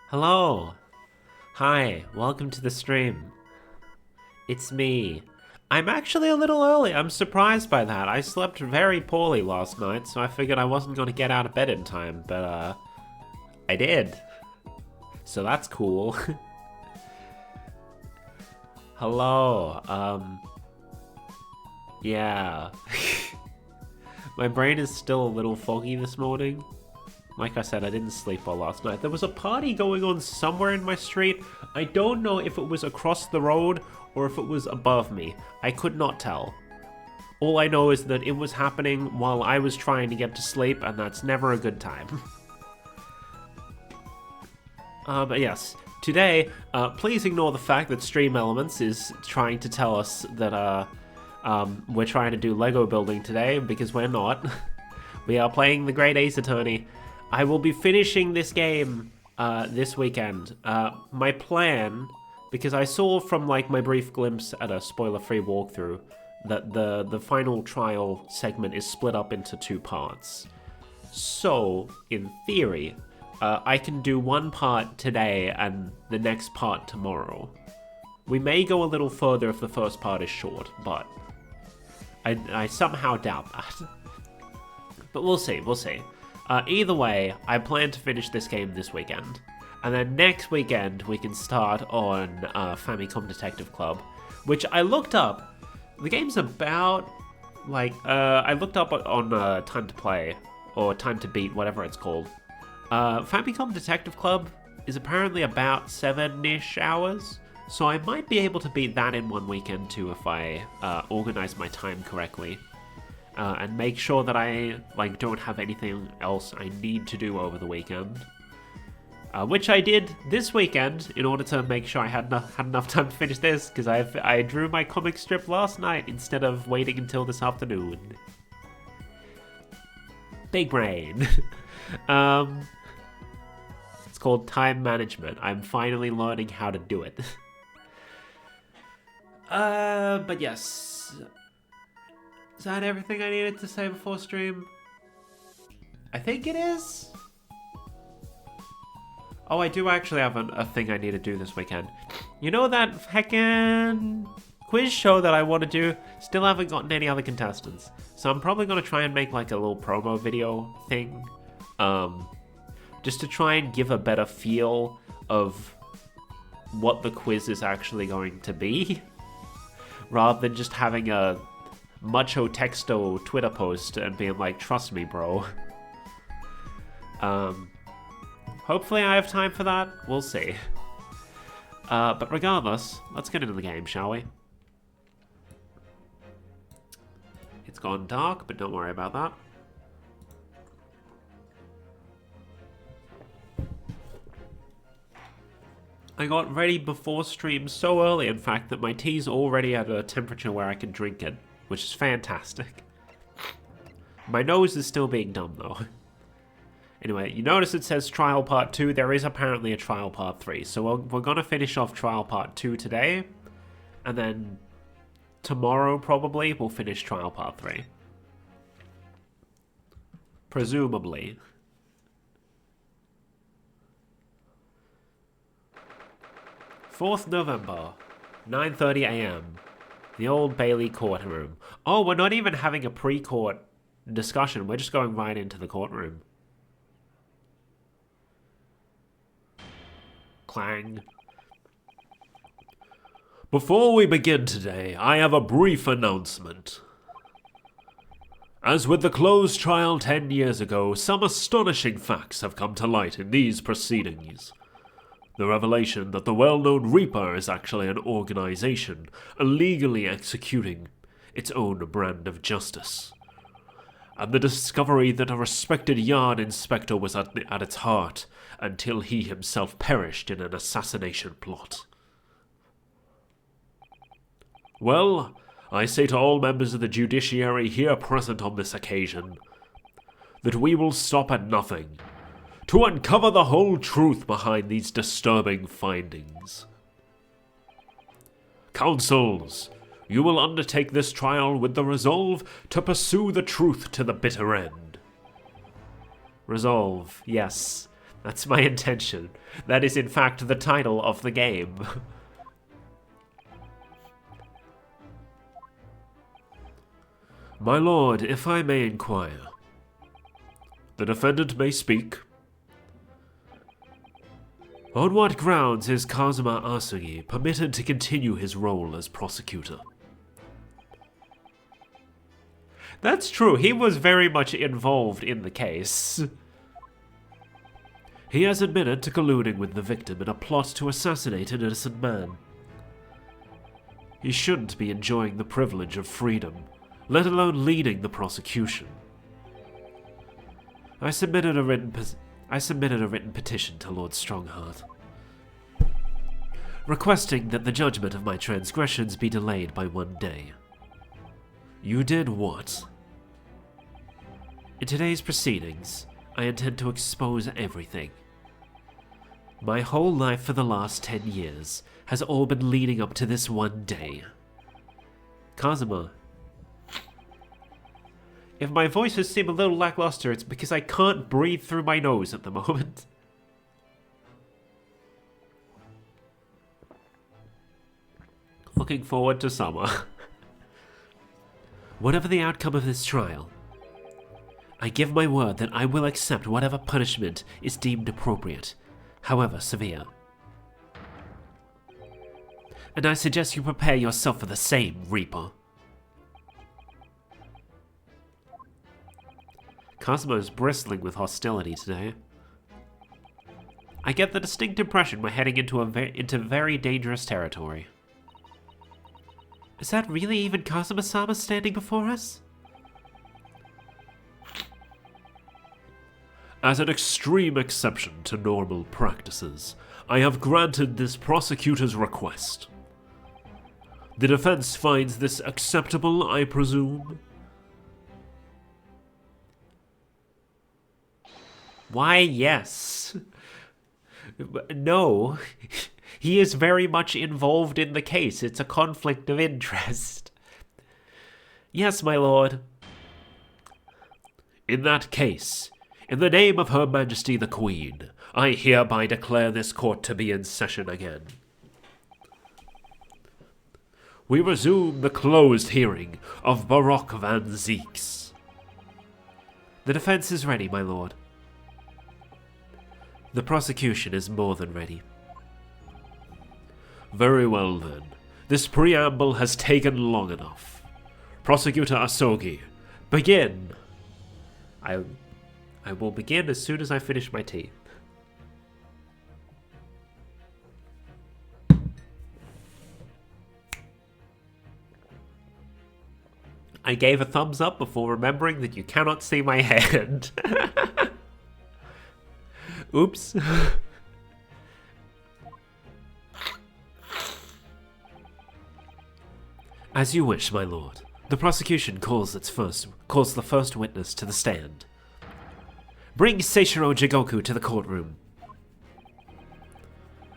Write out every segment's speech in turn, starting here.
Hello. Hi, welcome to the stream. It's me. I'm actually a little early. I'm surprised by that. I slept very poorly last night, so I figured I wasn't going to get out of bed in time, but I did. So that's cool. Hello. Yeah. My brain is still a little foggy this morning. Like I said, I didn't sleep well last night. There was a party going on somewhere in my street. I don't know if it was across the road or if it was above me. I could not tell. All I know is that it was happening while I was trying to get to sleep, and that's never a good time. But yes, today, please ignore the fact that Stream Elements is trying to tell us that we're trying to do Lego building today, because we're not. We are playing the Great Ace Attorney. I will be finishing this game this weekend. My plan, because I saw from like my brief glimpse at a spoiler-free walkthrough that the final trial segment is split up into 2 parts. So, in theory, I can do one part today and the next part tomorrow. We may go a little further if the first part is short, but I somehow doubt that. But we'll see, we'll see. Either way, I plan to finish this game this weekend. And then next weekend, we can start on Famicom Detective Club, which I looked up. The game's about, like, I looked up on Time to Play, or Time to Beat, whatever it's called. Famicom Detective Club is apparently about 7-ish hours, so I might be able to beat that in one weekend too if I organize my time correctly. And make sure that I don't have anything else I need to do over the weekend. Which I did this weekend in order to make sure I had enough time to finish this, because I drew my comic strip last night instead of waiting until this afternoon. Big brain. It's called time management. I'm finally learning how to do it. But yes. Is that everything I needed to say before stream? I think it is. Oh, I do actually have a thing I need to do this weekend. You know that heckin' quiz show that I want to do? Still haven't gotten any other contestants. So I'm probably going to try and make like a little promo video thing. Just to try and give a better feel of what the quiz is actually going to be. Rather than just having a macho texto Twitter post and being like, trust me, bro. Hopefully I have time for that. We'll see. But regardless, let's get into the game, shall we? It's gone dark, but don't worry about that. I got ready before stream so early, in fact, that my tea's already at a temperature where I can drink it, which is fantastic. My nose is still being dumb, though. Anyway, you notice it says Trial Part 2. There is apparently a Trial Part 3. So we're going to finish off Trial Part 2 today. And then tomorrow, probably, we'll finish Trial Part 3. Presumably. November, 9:30 a.m. The Old Bailey courtroom. Oh, we're not even having a pre-court discussion. We're just going right into the courtroom. Clang. Before we begin today, I have a brief announcement. As with the closed trial 10 years ago, some astonishing facts have come to light in these proceedings. The revelation that the well-known Reaper is actually an organization, illegally executing its own brand of justice. And the discovery that a respected yard inspector was at its heart until he himself perished in an assassination plot. Well, I say to all members of the judiciary here present on this occasion, that we will stop at nothing to uncover the whole truth behind these disturbing findings. Counsels, you will undertake this trial with the resolve to pursue the truth to the bitter end. Resolve, yes. That's my intention. That is, in fact, the title of the game. My lord, if I may inquire. The defendant may speak. On what grounds is Kazuma Asugi permitted to continue his role as prosecutor? That's true. He was very much involved in the case. He has admitted to colluding with the victim in a plot to assassinate an innocent man. He shouldn't be enjoying the privilege of freedom, let alone leading the prosecution. I submitted a written petition to Lord Strongheart, requesting that the judgment of my transgressions be delayed by 1 day. You did what? In today's proceedings, I intend to expose everything. My whole life for the last 10 years has all been leading up to this 1 day. Kazuma, if my voices seem a little lackluster, it's because I can't breathe through my nose at the moment. Looking forward to summer. Whatever the outcome of this trial, I give my word that I will accept whatever punishment is deemed appropriate, however severe. And I suggest you prepare yourself for the same, Reaper. Kazuma is bristling with hostility today. I get the distinct impression we're heading into very dangerous territory. Is that really even Kazuma-sama standing before us? As an extreme exception to normal practices, I have granted this prosecutor's request. The defense finds this acceptable, I presume? Why, yes. No. He is very much involved in the case. It's a conflict of interest. Yes, my lord. In that case, in the name of Her Majesty the Queen, I hereby declare this court to be in session again. We resume the closed hearing of Baroque van Zieks. The defense is ready, my lord. The prosecution is more than ready. Very well then. This preamble has taken long enough. Prosecutor Asogi, begin. I will begin as soon as I finish my tea. I gave a thumbs up before remembering that you cannot see my hand. Oops. As you wish, my lord. The prosecution calls the first witness to the stand. Bring Seishiro Jigoku to the courtroom.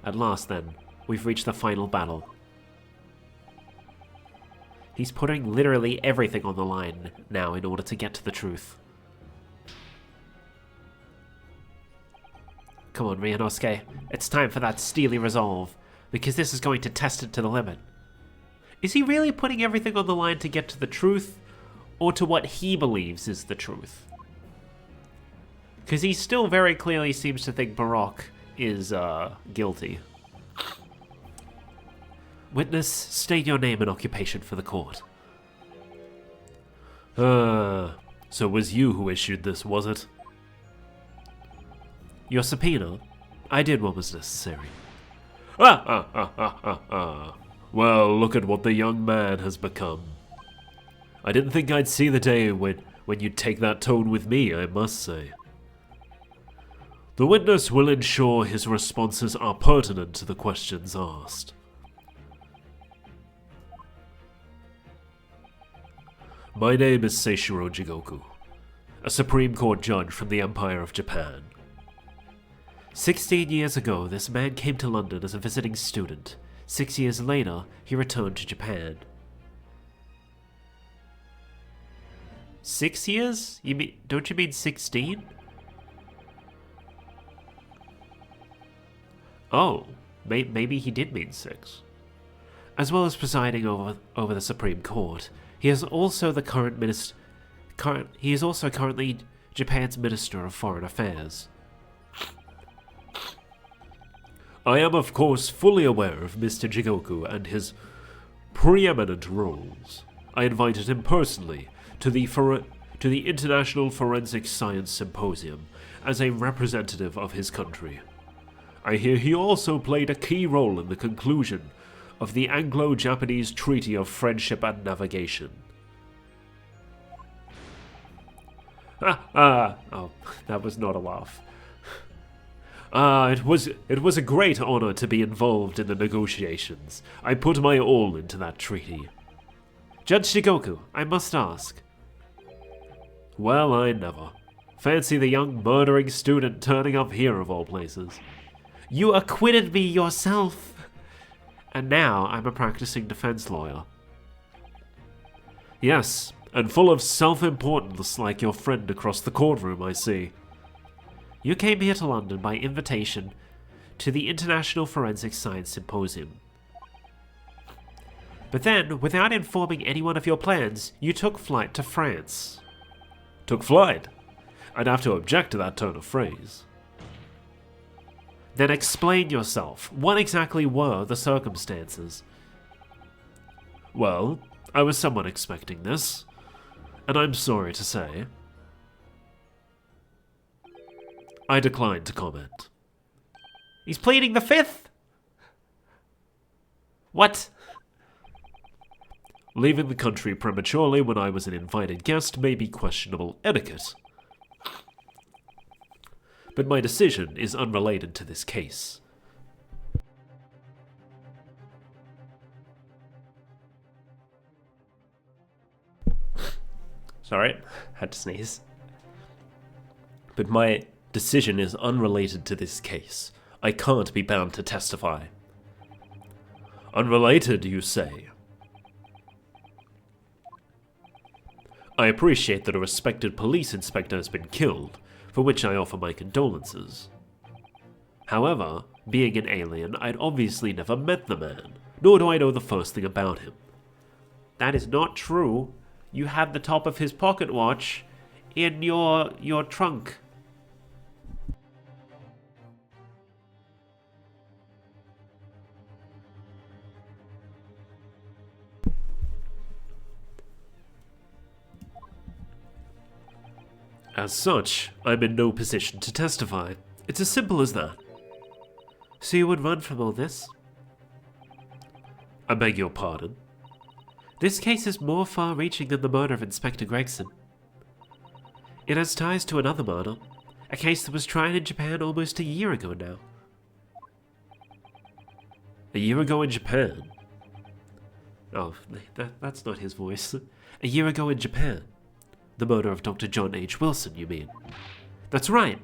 At last, then, we've reached the final battle. He's putting literally everything on the line now in order to get to the truth. Come on, Ryunosuke. It's time for that steely resolve, because this is going to test it to the limit. Is he really putting everything on the line to get to the truth, or to what he believes is the truth? Because he still very clearly seems to think Baroque is, guilty. Witness, state your name and occupation for the court. So it was you who issued this, was it? Your subpoena? I did what was necessary. Well, look at what the young man has become. I didn't think I'd see the day when you'd take that tone with me, I must say. The witness will ensure his responses are pertinent to the questions asked. My name is Seishiro Jigoku, a Supreme Court judge from the Empire of Japan. 16 years ago, this man came to London as a visiting student. 6 years later, he returned to Japan. 6 years? Don't you mean 16? Oh, maybe he did mean 6. As well as presiding over the Supreme Court, he is also the he is also currently Japan's Minister of Foreign Affairs. I am of course fully aware of Mr. Jigoku and his preeminent roles. I invited him personally to the International Forensic Science Symposium as a representative of his country. I hear he also played a key role in the conclusion of the Anglo-Japanese Treaty of Friendship and Navigation. Oh, that was not a laugh. It was a great honor to be involved in the negotiations. I put my all into that treaty. Judge Jigoku, I must ask. Well, I never. Fancy the young murdering student turning up here of all places. You acquitted me yourself. And now I'm a practicing defense lawyer. Yes, and full of self-importance like your friend across the courtroom, I see. You came here to London by invitation to the International Forensic Science Symposium. But then, without informing anyone of your plans, you took flight to France. Took flight? I'd have to object to that turn of phrase. Then explain yourself. What exactly were the circumstances? Well, I was somewhat expecting this, and I'm sorry to say, I decline to comment. He's pleading the fifth? What? Leaving the country prematurely when I was an invited guest may be questionable etiquette. But my decision is unrelated to this case. Sorry, had to sneeze. But my decision is unrelated to this case. I can't be bound to testify. Unrelated, you say? I appreciate that a respected police inspector has been killed, for which I offer my condolences. However, being an alien, I'd obviously never met the man, nor do I know the first thing about him. That is not true. You had the top of his pocket watch in your trunk. As such, I'm in no position to testify. It's as simple as that. So you would run from all this? I beg your pardon? This case is more far-reaching than the murder of Inspector Gregson. It has ties to another murder, a case that was tried in Japan almost a year ago now. A year ago in Japan? Oh, that's not his voice. A year ago in Japan. The murder of Dr. John H. Wilson, you mean? That's right.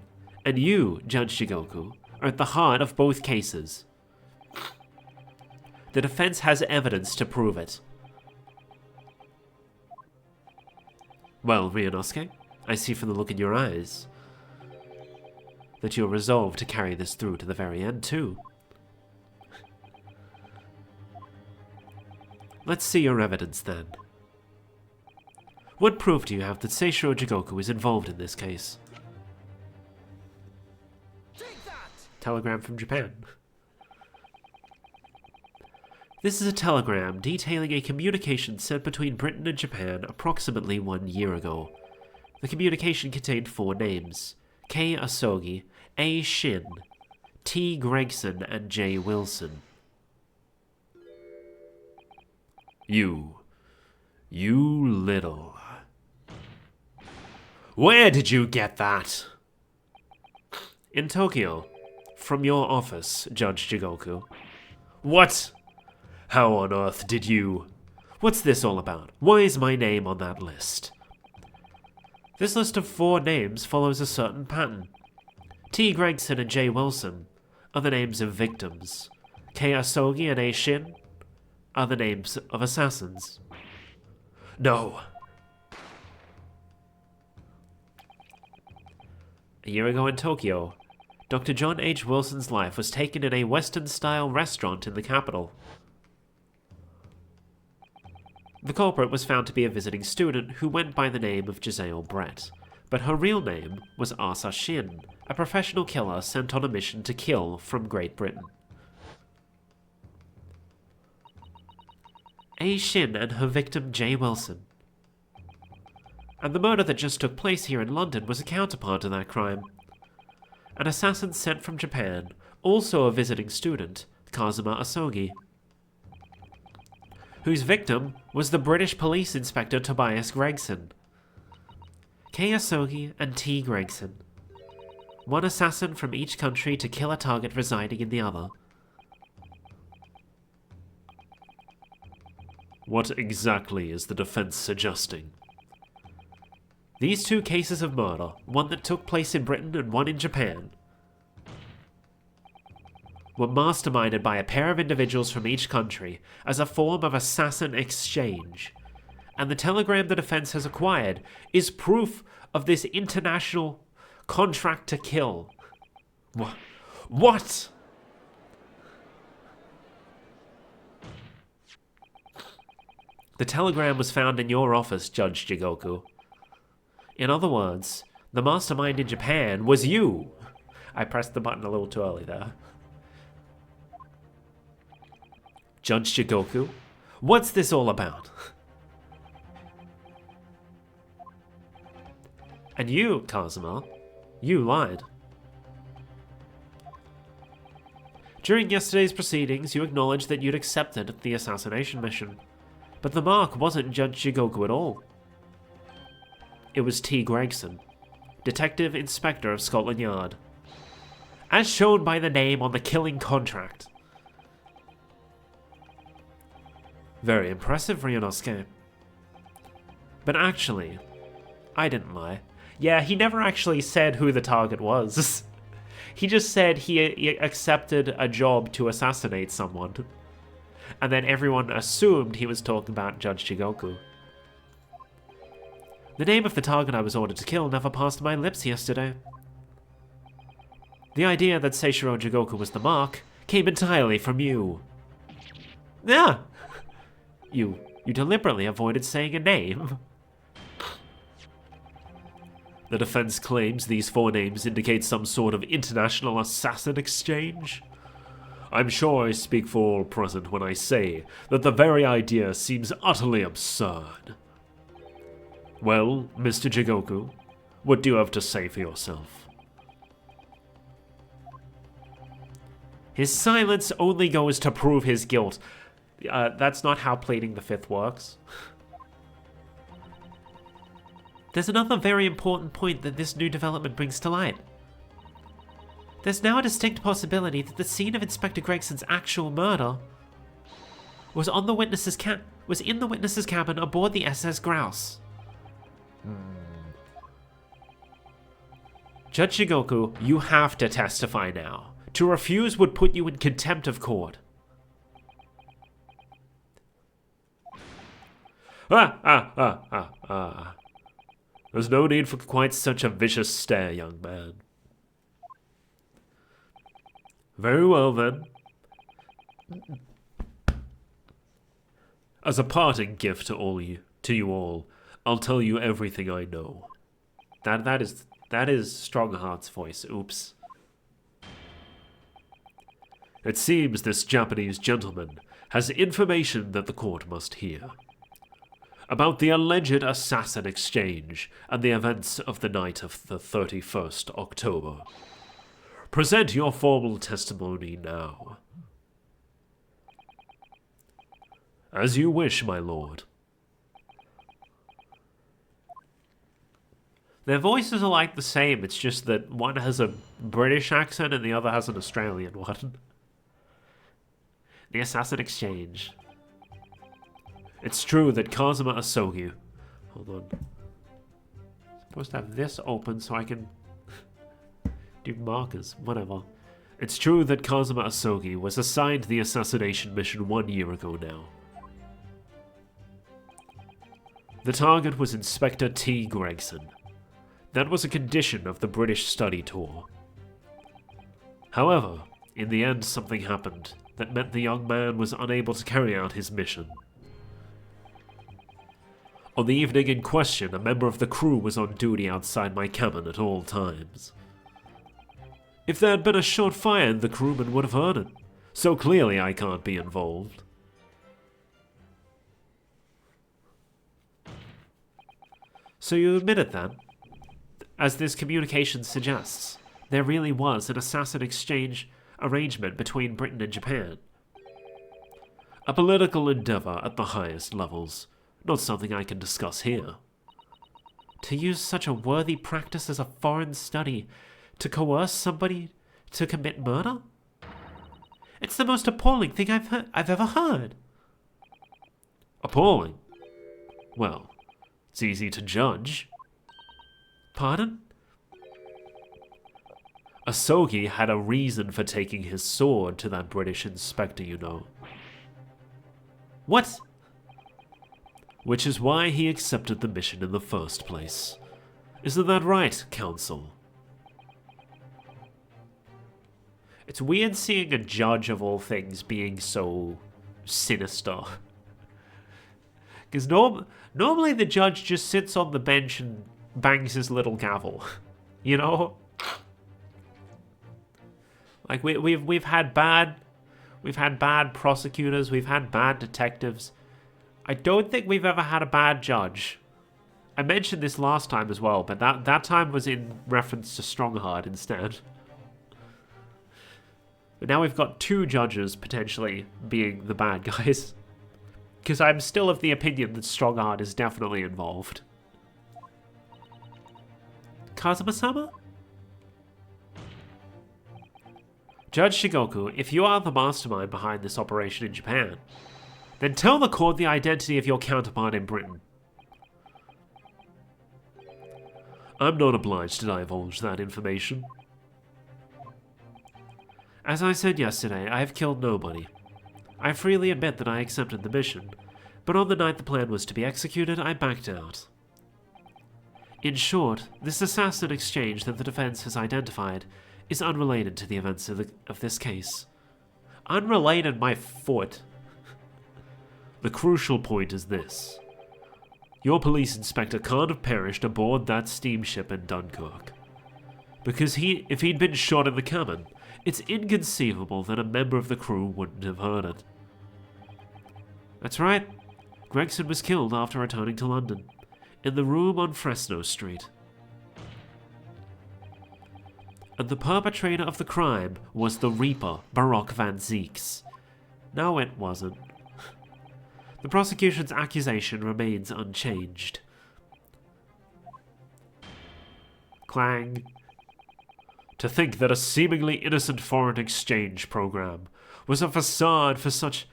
And you, Judge Jigoku, are at the heart of both cases. The defense has evidence to prove it. Well, Ryunosuke, I see from the look in your eyes that you're resolved to carry this through to the very end, too. Let's see your evidence, then. What proof do you have that Seishiro Jigoku is involved in this case? Telegram from Japan. This is a telegram detailing a communication sent between Britain and Japan approximately 1 year ago. The communication contained 4 names: K. Asogi, A. Shin, T. Gregson, and J. Wilson. You little... Where did you get that? In Tokyo. From your office, Judge Jigoku. What? How on earth did you... What's this all about? Why is my name on that list? This list of 4 names follows a certain pattern. T. Gregson and J. Wilson are the names of victims. K. Asogi and A. Shin are the names of assassins. No. A year ago in Tokyo, Dr. John H. Wilson's life was taken in a Western-style restaurant in the capital. The culprit was found to be a visiting student who went by the name of Giselle Brett, but her real name was Asa Shin, a professional killer sent on a mission to kill from Great Britain. A. Shin and her victim Jay Wilson. And the murder that just took place here in London was a counterpart to that crime. An assassin sent from Japan, also a visiting student, Kazuma Asogi, whose victim was the British police inspector Tobias Gregson. K. Asogi and T. Gregson. One assassin from each country to kill a target residing in the other. What exactly is the defense suggesting? These two cases of murder, one that took place in Britain and one in Japan, were masterminded by a pair of individuals from each country as a form of assassin exchange. And the telegram the defense has acquired is proof of this international contract to kill. What? The telegram was found in your office, Judge Jigoku. In other words, the mastermind in Japan was you. I pressed the button a little too early there. Judge Jigoku, what's this all about? And you, Kazuma, you lied. During yesterday's proceedings, you acknowledged that you'd accepted the assassination mission. But the mark wasn't Judge Jigoku at all. It was T. Gregson, Detective Inspector of Scotland Yard, as shown by the name on the killing contract. Very impressive, Ryunosuke. But actually, I didn't lie. Yeah, he never actually said who the target was. He just said he accepted a job to assassinate someone. And then everyone assumed he was talking about Judge Jigoku. The name of the target I was ordered to kill never passed my lips yesterday. The idea that Seishiro Jigoku was the mark came entirely from you. Yeah! You deliberately avoided saying a name. The defense claims these four names indicate some sort of international assassin exchange. I'm sure I speak for all present when I say that the very idea seems utterly absurd. Well, Mr. Jigoku, what do you have to say for yourself? His silence only goes to prove his guilt. That's not how pleading the fifth works. There's another very important point that this new development brings to light. There's now a distinct possibility that the scene of Inspector Gregson's actual murder was in the witness's cabin aboard the SS Grouse. Judge Jigoku, you have to testify now. To refuse would put you in contempt of court. There's no need for quite such a vicious stare, young man. Very well, then. As a parting gift to you all, I'll tell you everything I know. That is Strongheart's voice. Oops. It seems this Japanese gentleman has information that the court must hear. About the alleged assassin exchange and the events of the night of the 31st October. Present your formal testimony now. As you wish, my lord. Their voices are like the same, it's just that one has a British accent and the other has an Australian one. The assassin exchange. It's true that Kazuma Asogi... Hold on. I'm supposed to have this open so I can do markers, whatever. It's true that Kazuma Asogi was assigned the assassination mission 1 year ago now. The target was Inspector T. Gregson. That was a condition of the British study tour. However, in the end something happened that meant the young man was unable to carry out his mission. On the evening in question, a member of the crew was on duty outside my cabin at all times. If there had been a shot fired, the crewman would have heard it, so clearly I can't be involved. So you admit it then? As this communication suggests, there really was an assassin exchange arrangement between Britain and Japan. A political endeavor at the highest levels, not something I can discuss here. To use such a worthy practice as a foreign study to coerce somebody to commit murder? It's the most appalling thing I've ever heard. Appalling? Well, it's easy to judge. Pardon? Asogi had a reason for taking his sword to that British inspector, you know. What? Which is why he accepted the mission in the first place. Isn't that right, Counsel? It's weird seeing a judge of all things being so sinister. Because normally the judge just sits on the bench and bangs his little gavel, you know? Like we've had bad prosecutors, we've had bad detectives. I don't think we've ever had a bad judge. I mentioned this last time as well, but that time was in reference to Strongheart instead. But now we've got two judges potentially being the bad guys. Because I'm still of the opinion that Strongheart is definitely involved. Kazuma-sama? Judge Shigoku, if you are the mastermind behind this operation in Japan, then tell the court the identity of your counterpart in Britain. I'm not obliged to divulge that information. As I said yesterday, I have killed nobody. I freely admit that I accepted the mission, but on the night the plan was to be executed, I backed out. In short, this assassin exchange that the defense has identified is unrelated to the events of this case. Unrelated, my foot. The crucial point is this. Your police inspector can't have perished aboard that steamship in Dunkirk. Because if he'd been shot in the cabin, it's inconceivable that a member of the crew wouldn't have heard it. That's right. Gregson was killed after returning to London, in the room on Fresno Street. And the perpetrator of the crime was the Reaper, Baroque Van Zeeks. No, it wasn't. The prosecution's accusation remains unchanged. Clang. To think that a seemingly innocent foreign exchange program was a facade for such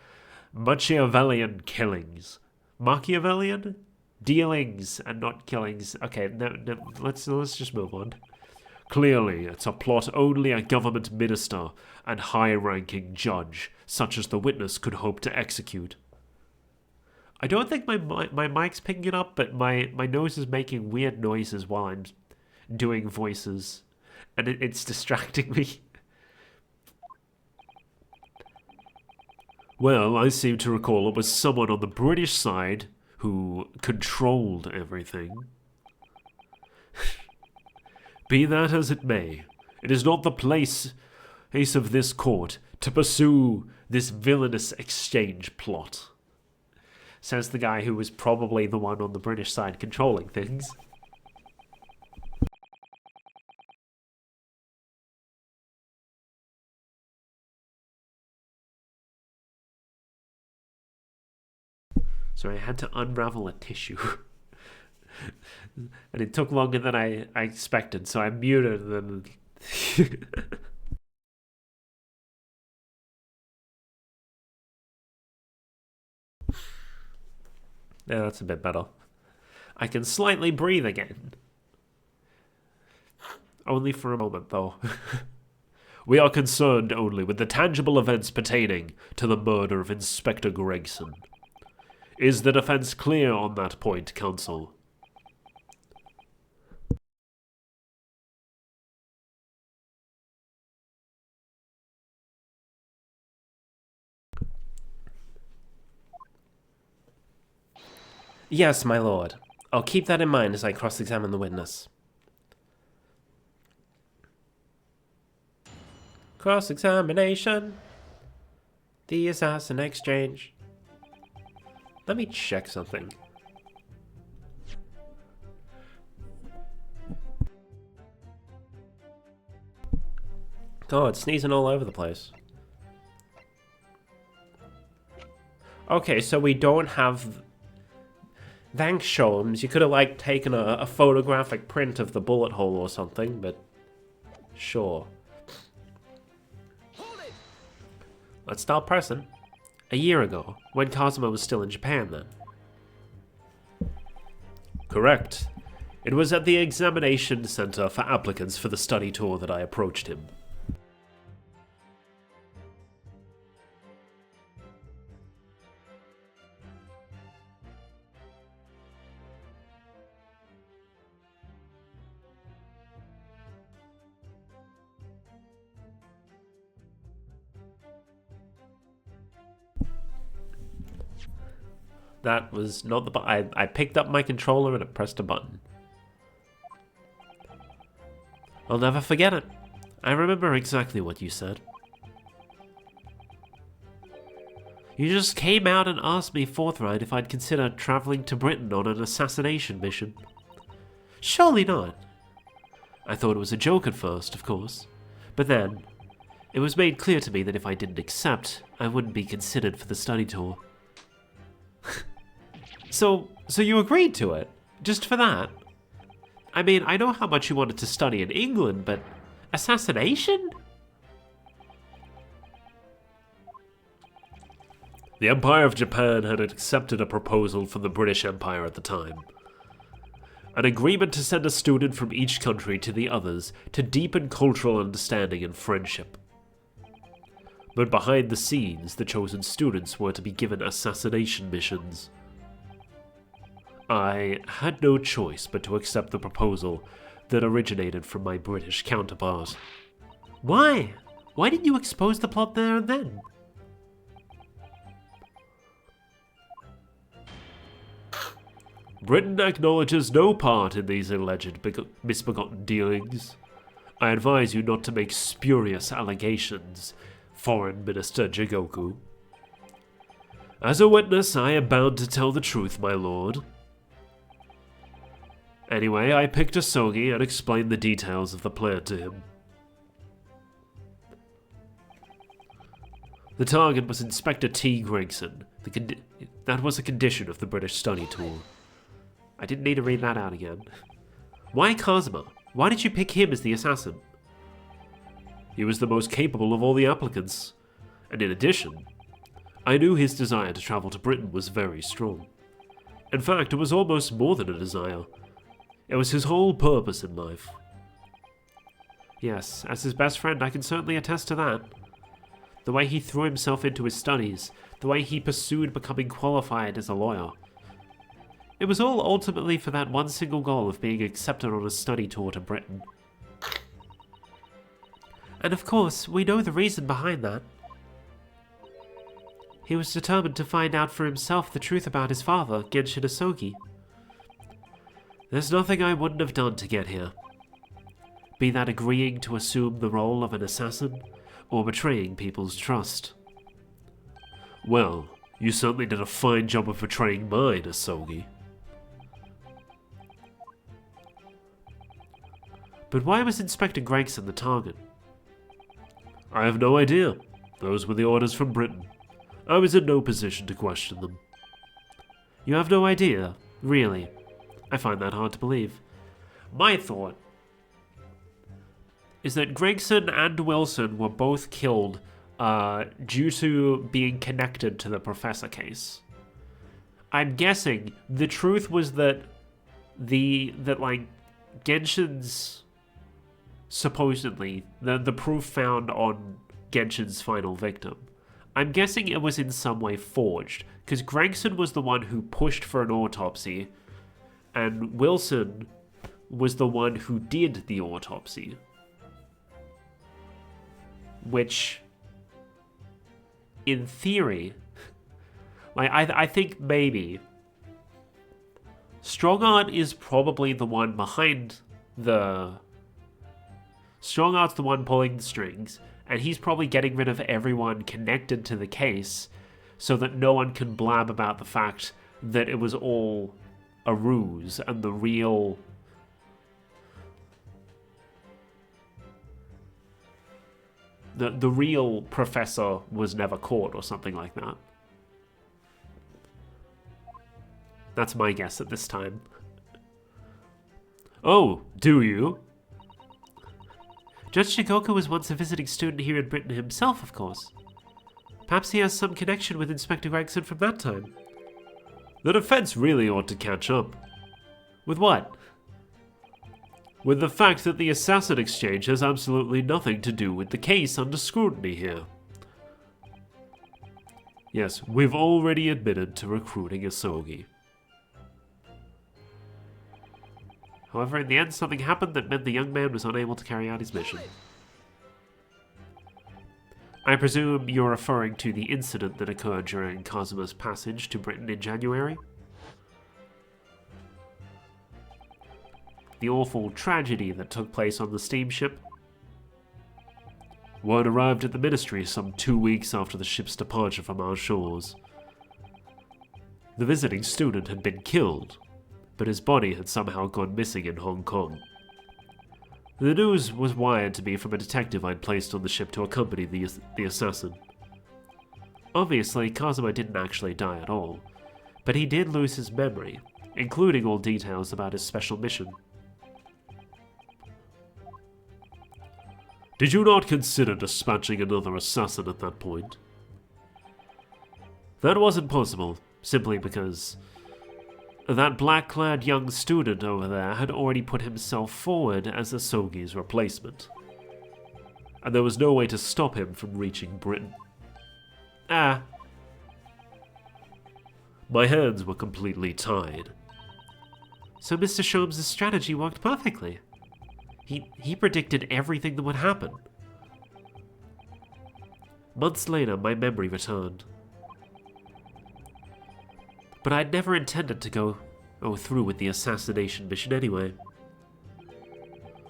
Machiavellian killings. Machiavellian? Dealings and not killings. Okay, no, let's just move on. Clearly, it's a plot only a government minister and high-ranking judge, such as the witness, could hope to execute. I don't think my mic's picking it up, but my nose is making weird noises while I'm doing voices, and it's distracting me. Well, I seem to recall it was someone on the British side who controlled everything. Be that as it may, it is not the place of this court to pursue this villainous exchange plot. Says the guy who was probably the one on the British side controlling things. Sorry, I had to unravel a tissue. And it took longer than I expected, so I muted them. Yeah, that's a bit better. I can slightly breathe again. Only for a moment, though. We are concerned only with the tangible events pertaining to the murder of Inspector Gregson. Is the defense clear on that point, Counsel? Yes, my lord. I'll keep that in mind as I cross-examine the witness. Cross-examination. The assassin exchange. Let me check something. God, sneezing all over the place. Okay, so we don't have... Thanks, Sholmes. You could have, like, taken a photographic print of the bullet hole or something, but... Sure. Let's start pressing. A year ago, when Kazuma was still in Japan, then. Correct. It was at the examination center for applicants for the study tour that I approached him. That was not the button. I picked up my controller and it pressed a button. I'll never forget it. I remember exactly what you said. You just came out and asked me forthright if I'd consider traveling to Britain on an assassination mission. Surely not. I thought it was a joke at first, of course. But then, it was made clear to me that if I didn't accept, I wouldn't be considered for the study tour. So you agreed to it? Just for that? I mean, I know how much you wanted to study in England, but assassination? The Empire of Japan had accepted a proposal from the British Empire at the time. An agreement to send a student from each country to the others to deepen cultural understanding and friendship. But behind the scenes, the chosen students were to be given assassination missions. I had no choice but to accept the proposal that originated from my British counterpart. Why? Why didn't you expose the plot there and then? Britain acknowledges no part in these alleged misbegotten dealings. I advise you not to make spurious allegations, Foreign Minister Jigoku. As a witness, I am bound to tell the truth, my lord. Anyway, I picked Asogi and explained the details of the plan to him. The target was Inspector T. Gregson. That was a condition of the British study tour. I didn't need to read that out again. Why Kazuma? Why did you pick him as the assassin? He was the most capable of all the applicants. And in addition, I knew his desire to travel to Britain was very strong. In fact, it was almost more than a desire. It was his whole purpose in life. Yes, as his best friend, I can certainly attest to that. The way he threw himself into his studies, the way he pursued becoming qualified as a lawyer. It was all ultimately for that one single goal of being accepted on a study tour to Britain. And of course, we know the reason behind that. He was determined to find out for himself the truth about his father, Genshin Asogi. There's nothing I wouldn't have done to get here. Be that agreeing to assume the role of an assassin, or betraying people's trust. Well, you certainly did a fine job of betraying mine, Asogi. But why was Inspector Gregson the target? I have no idea. Those were the orders from Britain. I was in no position to question them. You have no idea? Really? I find that hard to believe. My thought is that Gregson and Wilson were both killed due to being connected to the Professor case. I'm guessing the truth was that Genshin's supposedly the proof found on Genshin's final victim. I'm guessing it was in some way forged, because Gregson was the one who pushed for an autopsy, and Wilson was the one who did the autopsy. Which, in theory, I think maybe Strong Art is probably the one behind the... Strong Art's the one pulling the strings, and he's probably getting rid of everyone connected to the case so that no one can blab about the fact that it was all a ruse and the real... The real professor was never caught or something like that. That's my guess at this time. Oh, do you? Judge Shigoku was once a visiting student here in Britain himself, of course. Perhaps he has some connection with Inspector Gregson from that time. The defense really ought to catch up. With what? With the fact that the assassin exchange has absolutely nothing to do with the case under scrutiny here. Yes, we've already admitted to recruiting Asogi. However, in the end, something happened that meant the young man was unable to carry out his mission. I presume you're referring to the incident that occurred during Kazuma's passage to Britain in January? The awful tragedy that took place on the steamship? Word arrived at the ministry some 2 weeks after the ship's departure from our shores. The visiting student had been killed, but his body had somehow gone missing in Hong Kong. The news was wired to me from a detective I'd placed on the ship to accompany the assassin. Obviously, Kazuma didn't actually die at all, but he did lose his memory, including all details about his special mission. Did you not consider dispatching another assassin at that point? That wasn't possible, simply because that black-clad young student over there had already put himself forward as Asogi's replacement. And there was no way to stop him from reaching Britain. Ah. My hands were completely tied. So Mr. Sholmes' strategy worked perfectly. He predicted everything that would happen. Months later, my memory returned. But I'd never intended to go through with the assassination mission anyway.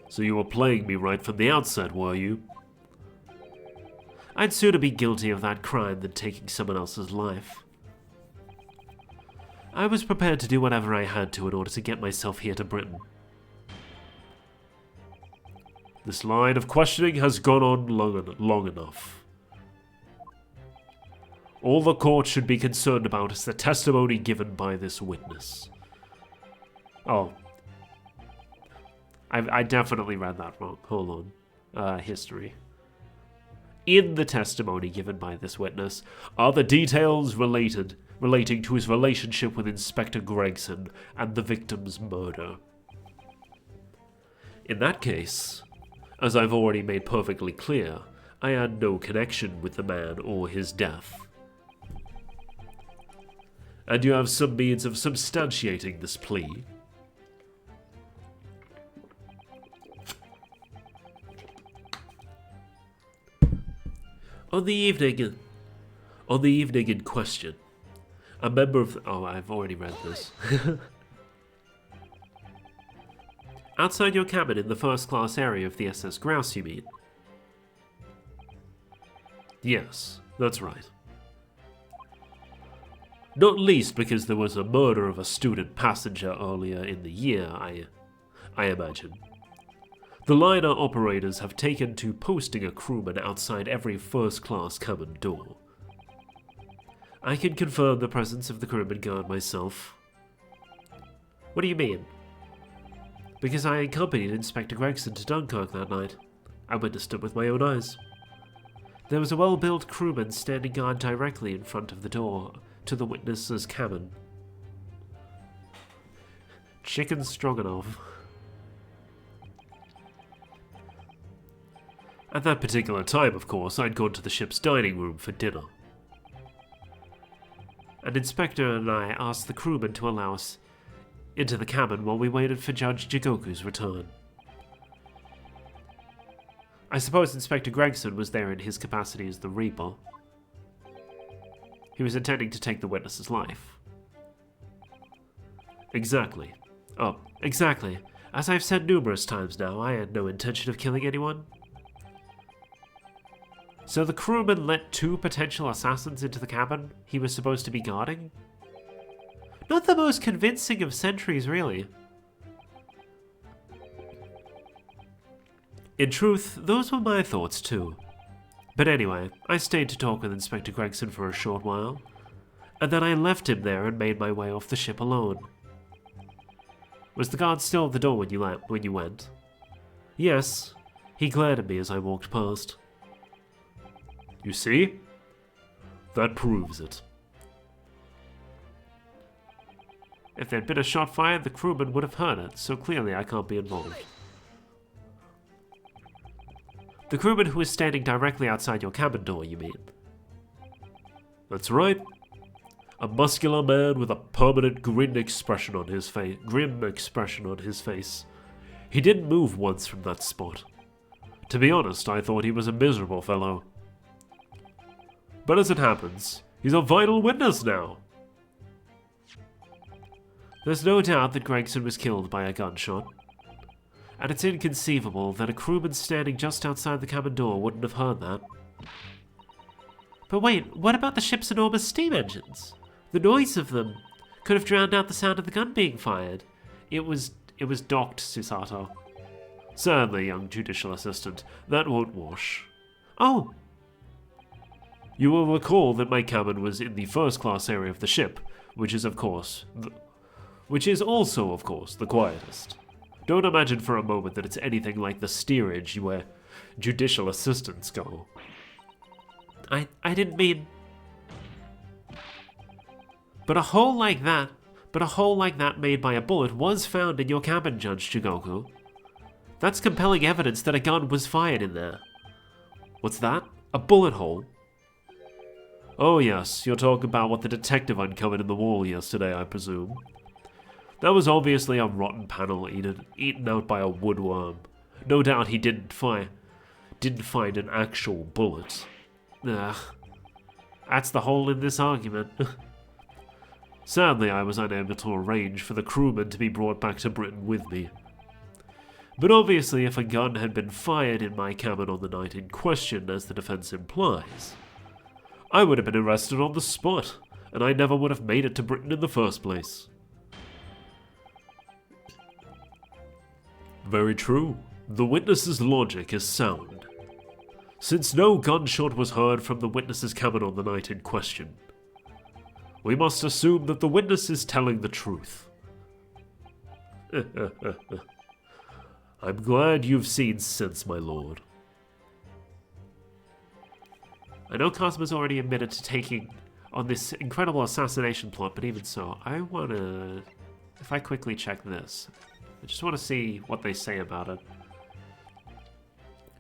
So you were playing me right from the outset, were you? I'd sooner be guilty of that crime than taking someone else's life. I was prepared to do whatever I had to in order to get myself here to Britain. This line of questioning has gone on long enough. All the court should be concerned about is the testimony given by this witness. Oh. I definitely read that wrong. Hold on. History. In the testimony given by this witness are the details relating to his relationship with Inspector Gregson and the victim's murder. In that case, as I've already made perfectly clear, I had no connection with the man or his death. And you have some means of substantiating this plea? On the evening in question, a member of... Oh, I've already read this. Outside your cabin in the first-class area of the SS Grouse, you mean? Yes, that's right. Not least because there was a murder of a student passenger earlier in the year, I imagine. The liner operators have taken to posting a crewman outside every first-class cabin door. I can confirm the presence of the crewman guard myself. What do you mean? Because I accompanied Inspector Gregson to Dunkirk that night. I witnessed it with my own eyes. There was a well-built crewman standing guard directly in front of the door to the witness's cabin. Chicken stroganoff. At that particular time, of course, I'd gone to the ship's dining room for dinner. An inspector and I asked the crewman to allow us into the cabin while we waited for Judge Jigoku's return. I suppose Inspector Gregson was there in his capacity as the Reaper. He was intending to take the witness's life. Exactly. Oh, exactly. As I've said numerous times now, I had no intention of killing anyone. So the crewman let 2 potential assassins into the cabin he was supposed to be guarding? Not the most convincing of sentries, really. In truth, those were my thoughts too. But anyway, I stayed to talk with Inspector Gregson for a short while, and then I left him there and made my way off the ship alone. Was the guard still at the door when you went? Yes. He glared at me as I walked past. You see? That proves it. If there'd been a shot fired, the crewman would have heard it, so clearly I can't be involved. The crewman who was standing directly outside your cabin door, you mean? That's right. A muscular man with a permanent grim expression on his face. He didn't move once from that spot. To be honest, I thought he was a miserable fellow. But as it happens, he's a vital witness now. There's no doubt that Gregson was killed by a gunshot. And it's inconceivable that a crewman standing just outside the cabin door wouldn't have heard that. But wait, what about the ship's enormous steam engines? The noise of them could have drowned out the sound of the gun being fired. It was docked, Susato. Sadly, young judicial assistant, that won't wash. Oh! You will recall that my cabin was in the first-class area of the ship, which is also, of course, the quietest. Don't imagine for a moment that it's anything like the steerage where judicial assistants go. I didn't mean... But a hole like that made by a bullet was found in your cabin, Judge Chigoku. That's compelling evidence that a gun was fired in there. What's that? A bullet hole? Oh yes, you're talking about what the detective uncovered in the wall yesterday, I presume. That was obviously a rotten panel eaten out by a woodworm. No doubt he didn't find an actual bullet. Ugh. That's the hole in this argument. Sadly, I was unable to arrange for the crewman to be brought back to Britain with me. But obviously, if a gun had been fired in my cabin on the night in question, as the defense implies, I would have been arrested on the spot, and I never would have made it to Britain in the first place. Very true. The witness's logic is sound. Since no gunshot was heard from the witness's cabin on the night in question, we must assume that the witness is telling the truth. I'm glad you've seen sense, my lord. I know Cosmo's already admitted to taking on this incredible assassination plot, but even so, I wanna... If I quickly check this, I just want to see what they say about it.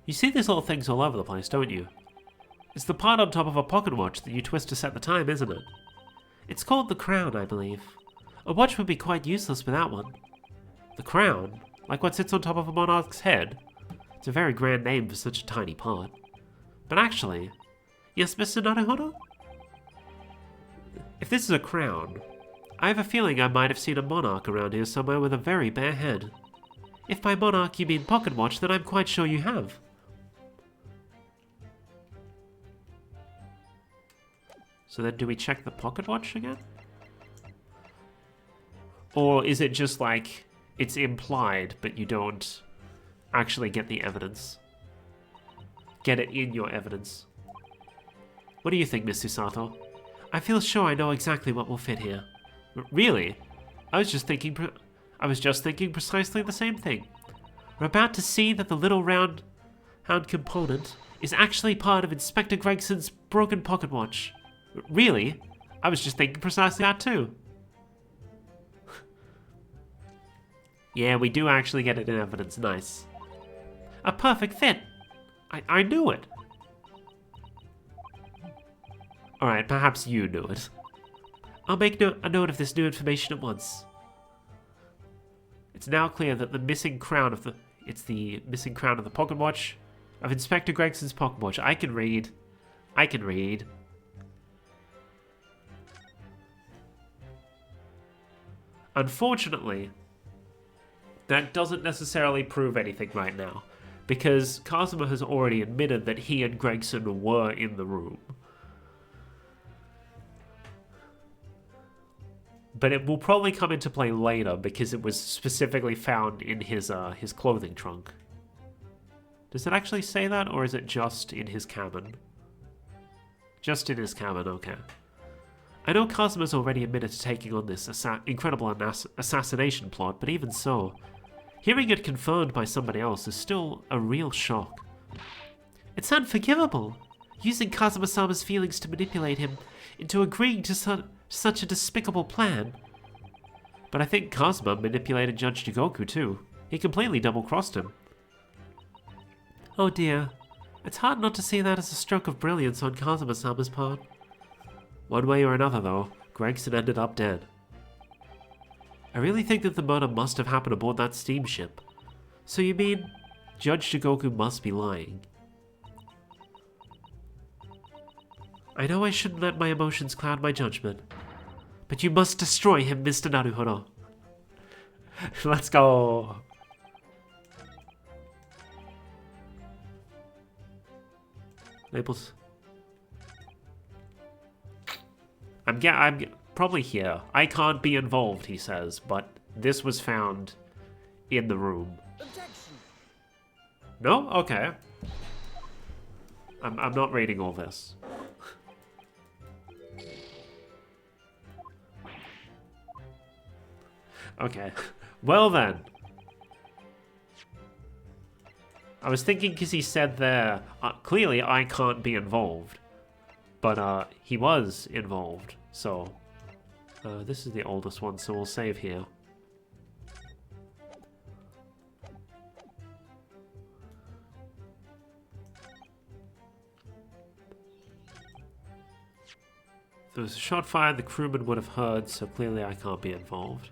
You see these little things all over the place, don't you? It's the part on top of a pocket watch that you twist to set the time, isn't it? It's called the crown, I believe. A watch would be quite useless without one. The crown? Like what sits on top of a monarch's head? It's a very grand name for such a tiny part. But actually... Yes, Mr. Naruhodo? If this is a crown, I have a feeling I might have seen a monarch around here somewhere with a very bare head. If by monarch you mean pocket watch, then I'm quite sure you have. So then do we check the pocket watch again? Or is it just like, it's implied, but you don't actually get the evidence? Get it in your evidence. What do you think, Miss Susato? I feel sure I know exactly what will fit here. Really? I was just thinking precisely the same thing. We're about to see that the little round component is actually part of Inspector Gregson's broken pocket watch. Really? I was just thinking precisely that too. Yeah, we do actually get it in evidence. Nice. A perfect fit. I knew it. Alright, perhaps you knew it. I'll make a note of this new information at once. It's now clear that the missing crown of the pocket watch of Inspector Gregson's pocket watch. I can read. Unfortunately, that doesn't necessarily prove anything right now, because Kazuma has already admitted that he and Gregson were in the room. But it will probably come into play later because it was specifically found in his clothing trunk. Does it actually say that, or is it just in his cabin? Just in his cabin, okay. I know Kazuma's already admitted to taking on this incredible assassination plot, but even so, hearing it confirmed by somebody else is still a real shock. It's unforgivable, using Kazuma-sama's feelings to manipulate him into agreeing to such a despicable plan. But I think Kazuma manipulated Judge Jigoku too. He completely double-crossed him. Oh dear. It's hard not to see that as a stroke of brilliance on Kazuma-sama's part. One way or another, though, Gregson ended up dead. I really think that the murder must have happened aboard that steamship. So you mean Judge Jigoku must be lying? I know I shouldn't let my emotions cloud my judgment, but you must destroy him, Mr. Naruhodo. Let's go! Labels. I'm probably here. I can't be involved, he says, but this was found in the room. Objection. No? Okay. I'm not reading all this. Okay. Well then. I was thinking because he said there, clearly I can't be involved. But he was involved, so this is the oldest one, so we'll save here. If there was a shot fired, the crewman would have heard, so clearly I can't be involved.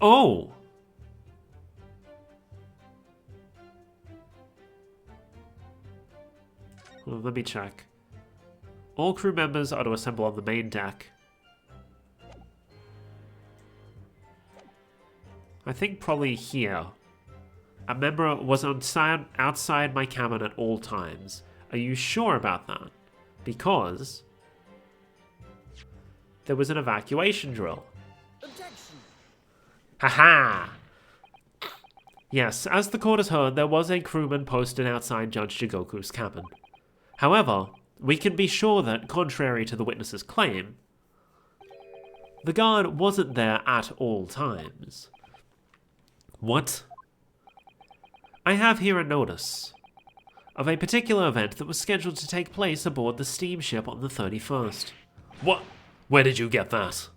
Oh! Well, let me check. All crew members are to assemble on the main deck. I think probably here. A member was outside my cabin at all times. Are you sure about that? Because there was an evacuation drill. Objection. Haha! Yes, as the court has heard, there was a crewman posted outside Judge Jigoku's cabin. However, we can be sure that, contrary to the witness's claim, the guard wasn't there at all times. What? I have here a notice of a particular event that was scheduled to take place aboard the steamship on the 31st. What? Where did you get that?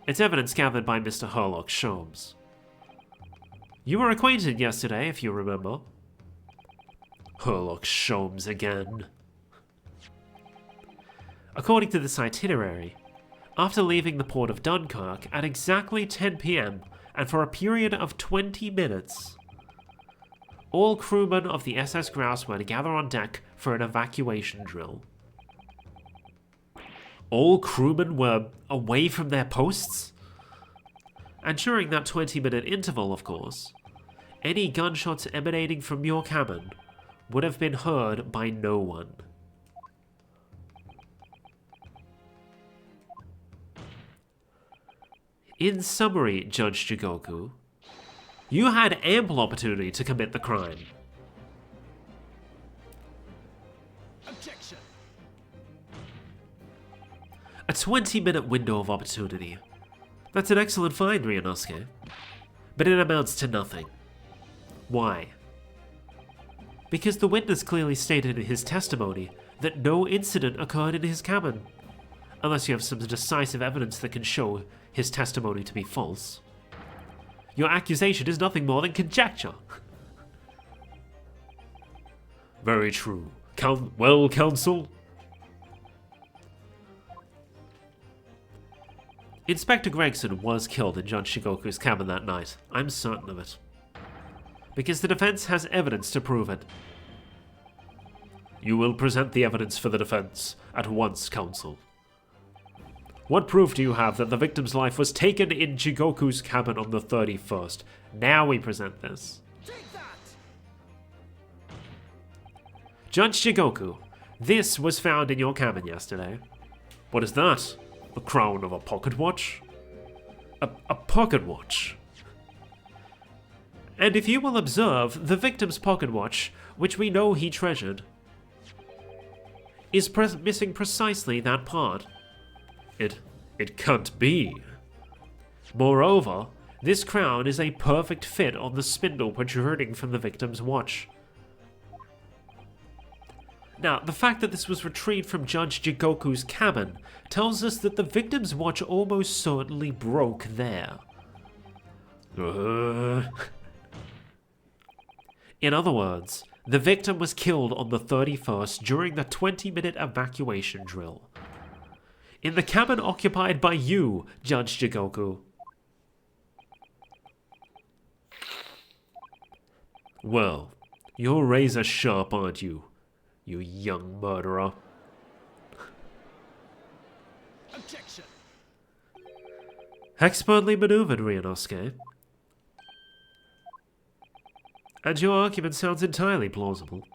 It's evidence gathered by Mr. Herlock Sholmes. You were acquainted yesterday, if you remember. Herlock Sholmes again. According to this itinerary, after leaving the port of Dunkirk at exactly 10 PM and for a period of 20 minutes, all crewmen of the SS Grouse were to gather on deck for an evacuation drill. All crewmen were away from their posts? And during that 20-minute interval, of course, any gunshots emanating from your cabin would have been heard by no one. In summary, Judge Jigoku, you had ample opportunity to commit the crime. Objection. A 20-minute window of opportunity. That's an excellent find, Ryunosuke. But it amounts to nothing. Why? Because the witness clearly stated in his testimony that no incident occurred in his cabin, unless you have some decisive evidence that can show his testimony to be false. Your accusation is nothing more than conjecture. Very true. Well, counsel? Inspector Gregson was killed in Judge Jigoku's cabin that night. I'm certain of it. Because the defense has evidence to prove it. You will present the evidence for the defense at once, counsel. What proof do you have that the victim's life was taken in Jigoku's cabin on the 31st? Now we present this. Judge Jigoku, this was found in your cabin yesterday. What is that? The crown of a pocket watch? A pocket watch? And if you will observe, the victim's pocket watch, which we know he treasured, is missing precisely that part. It can't be. Moreover, this crown is a perfect fit on the spindle protruding from the victim's watch. Now, the fact that this was retrieved from Judge Jigoku's cabin tells us that the victim's watch almost certainly broke there. In other words, the victim was killed on the 31st during the 20-minute evacuation drill. In the cabin occupied by you, Judge Jigoku. Well, you're razor sharp, aren't you, you young murderer? Objection. Expertly maneuvered, Ryunosuke. And your argument sounds entirely plausible.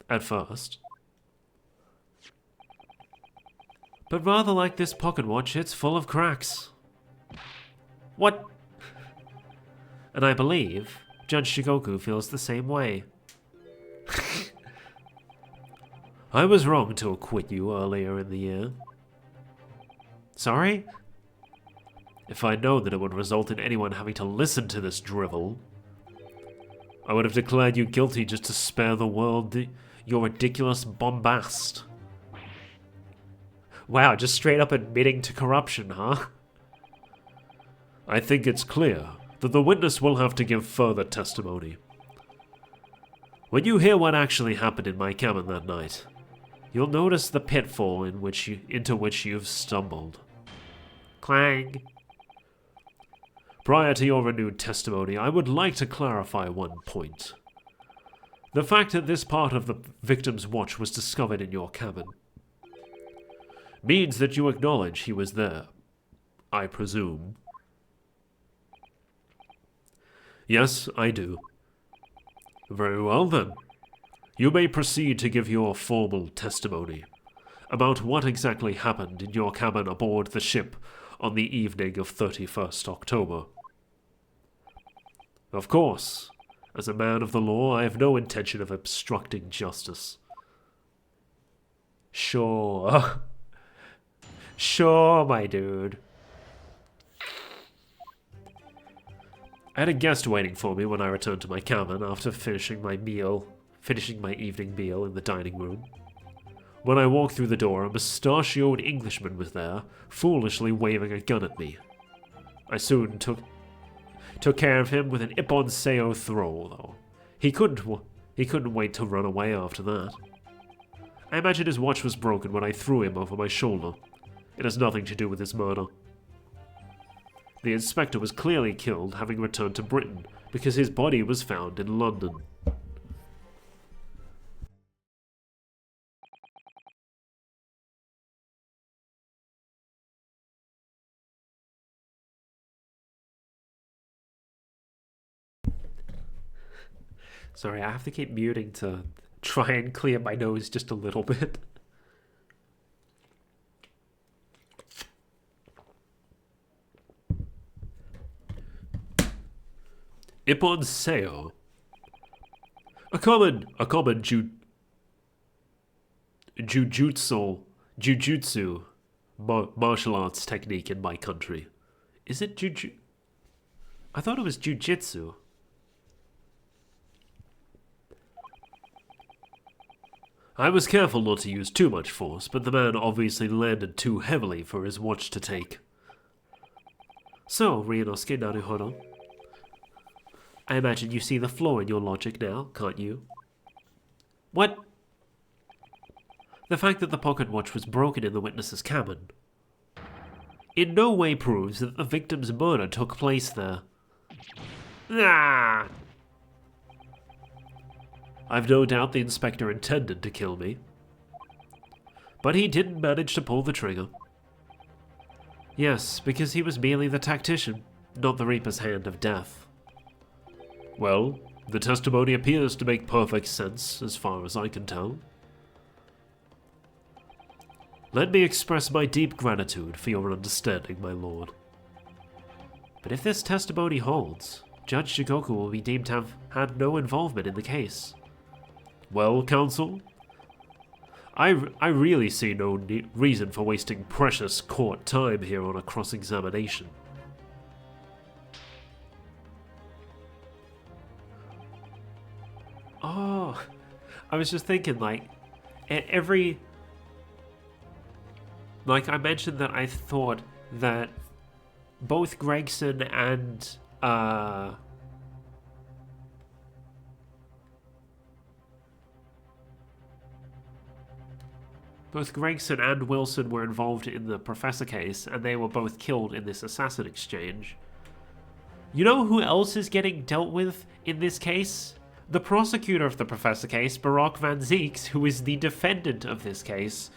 At first. But rather like this pocket watch, it's full of cracks. What? And I believe Judge Jigoku feels the same way. I was wrong to acquit you earlier in the year. Sorry? If I'd known that it would result in anyone having to listen to this drivel, I would have declared you guilty just to spare the world your ridiculous bombast. Wow, just straight up admitting to corruption, huh? I think it's clear that the witness will have to give further testimony. When you hear what actually happened in my cabin that night, you'll notice the pitfall into which you've stumbled. Clang. Prior to your renewed testimony, I would like to clarify one point. The fact that this part of the victim's watch was discovered in your cabin means that you acknowledge he was there, I presume. Yes, I do. Very well then. You may proceed to give your formal testimony about what exactly happened in your cabin aboard the ship on the evening of 31st October. Of course, as a man of the law, I have no intention of obstructing justice. Sure. Sure, my dude. I had a guest waiting for me when I returned to my cabin after finishing my evening meal in the dining room. When I walked through the door, a mustachioed Englishman was there, foolishly waving a gun at me. I soon took care of him with an Ippon Seo throw, though. He couldn't wait to run away after that. I imagine his watch was broken when I threw him over my shoulder. It has nothing to do with his murder. The inspector was clearly killed, having returned to Britain, because his body was found in London. Sorry, I have to keep muting to try and clear my nose just a little bit. Ippon Seo. A common jujutsu martial arts technique in my country. Is it I thought it was jujitsu. I was careful not to use too much force, but the man obviously landed too heavily for his watch to take. So, Ryunosuke Naruhodo, I imagine you see the flaw in your logic now, can't you? What? The fact that the pocket watch was broken in the witness's cabin in no way proves that the victim's murder took place there. Ah! I've no doubt the inspector intended to kill me, but he didn't manage to pull the trigger. Yes, because he was merely the tactician, not the Reaper's hand of death. Well, the testimony appears to make perfect sense, as far as I can tell. Let me express my deep gratitude for your understanding, my lord. But if this testimony holds, Judge Shigoku will be deemed to have had no involvement in the case. Well, counsel? I really see no reason for wasting precious court time here on a cross-examination. Oh, I was just thinking, like, like, I mentioned that I thought that both Gregson and, both Gregson and Wilson were involved in the Professor case, and they were both killed in this assassin exchange. You know who else is getting dealt with in this case? The prosecutor of the Professor case, Barack Van Zeeks, who is the defendant of this case,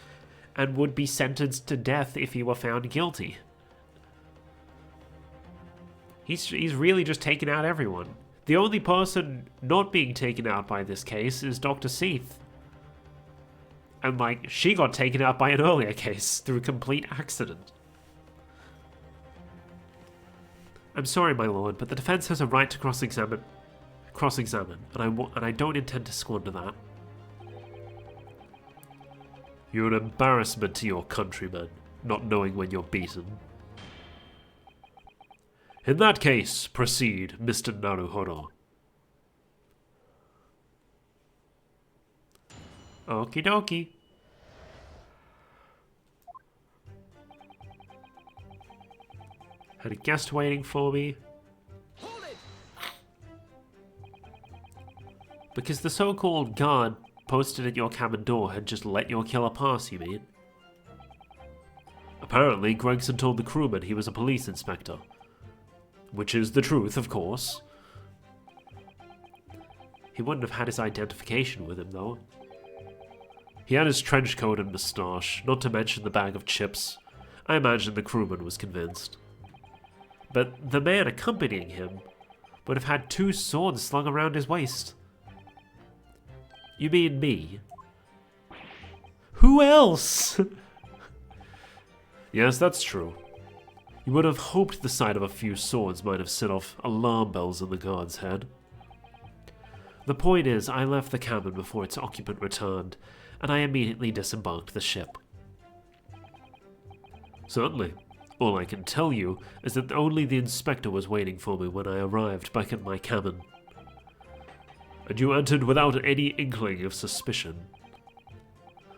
and would be sentenced to death if he were found guilty. He's really just taken out everyone. The only person not being taken out by this case is Dr. Seath. And, like, she got taken out by an earlier case through complete accident. I'm sorry, my lord, but the defense has a right to cross-examine, and I don't intend to squander that. You're an embarrassment to your countrymen, not knowing when you're beaten. In that case, proceed, Mr. Naruhodo. Okie dokie. Had a guest waiting for me. Hold it! Because the so-called guard posted at your cabin door had just let your killer pass, you mean? Apparently, Gregson told the crewman he was a police inspector. Which is the truth, of course. He wouldn't have had his identification with him, though. He had his trench coat and moustache, not to mention the bag of chips. I imagine the crewman was convinced. But the man accompanying him would have had 2 swords slung around his waist. You mean me? Who else? Yes, that's true. You would have hoped the sight of a few swords might have set off alarm bells in the guard's head. The point is, I left the cabin before its occupant returned, and I immediately disembarked the ship. Certainly. All I can tell you is that only the inspector was waiting for me when I arrived back at my cabin. And you entered without any inkling of suspicion.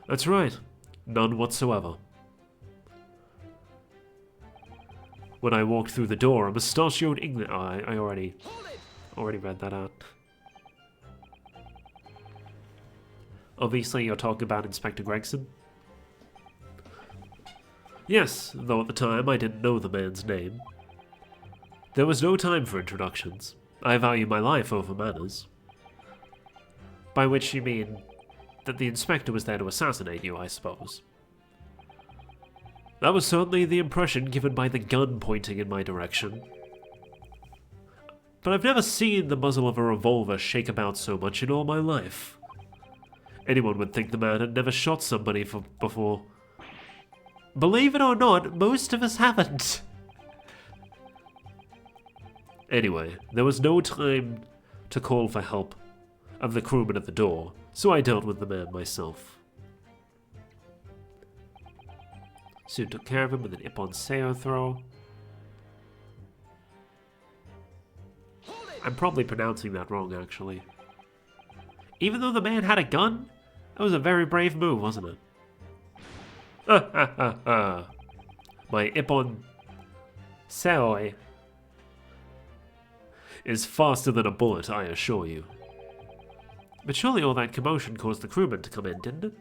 That's right. None whatsoever. When I walked through the door, a mustachioed English... Oh, I already read that out. Obviously, you're talking about Inspector Gregson. Yes, though at the time I didn't know the man's name. There was no time for introductions. I value my life over manners. By which you mean that the inspector was there to assassinate you, I suppose. That was certainly the impression given by the gun pointing in my direction. But I've never seen the muzzle of a revolver shake about so much in all my life. Anyone would think the man had never shot somebody before. Believe it or not, most of us haven't. Anyway, there was no time to call for help of the crewman at the door, so I dealt with the man myself. Soon took care of him with an Ippon Seo throw. I'm probably pronouncing that wrong, actually. Even though the man had a gun, that was a very brave move, wasn't it? Ha ha ha ha. My Ippon Seo is faster than a bullet, I assure you. But surely all that commotion caused the crewman to come in, didn't it?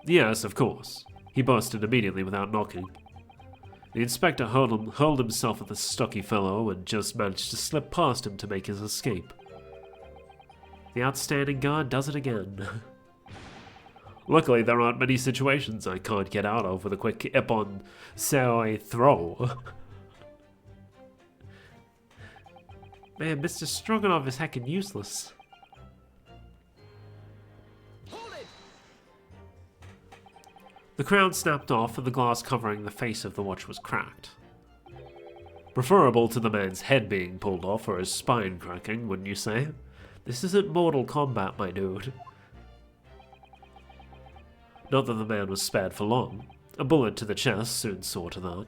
Yes, of course. He busted immediately without knocking. The inspector hurled himself at the stocky fellow and just managed to slip past him to make his escape. The outstanding guard does it again. Luckily, there aren't many situations I can't get out of with a quick Ippon Seoi throw. Man, Mr. Stroganoff is heckin' useless. Hold it! The crown snapped off and the glass covering the face of the watch was cracked. Preferable to the man's head being pulled off or his spine cracking, wouldn't you say? This isn't Mortal Kombat, my dude. Not that the man was spared for long. A bullet to the chest soon saw to that.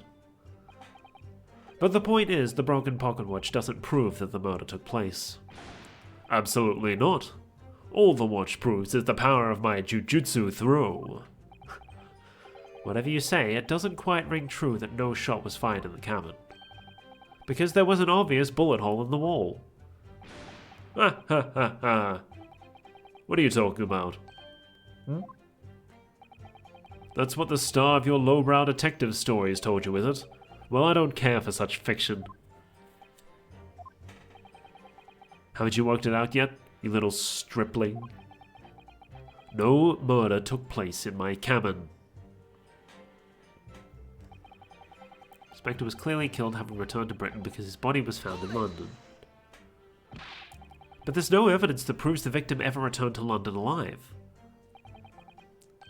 But the point is, the broken pocket watch doesn't prove that the murder took place. Absolutely not. All the watch proves is the power of my jujutsu throw. Whatever you say, it doesn't quite ring true that no shot was fired in the cabin. Because there was an obvious bullet hole in the wall. Ha ha ha ha. What are you talking about? That's what the star of your lowbrow detective stories told you, is it? Well, I don't care for such fiction. Haven't you worked it out yet, you little stripling? No murder took place in my cabin. Spectre was clearly killed having returned to Britain because his body was found in London. But there's no evidence that proves the victim ever returned to London alive.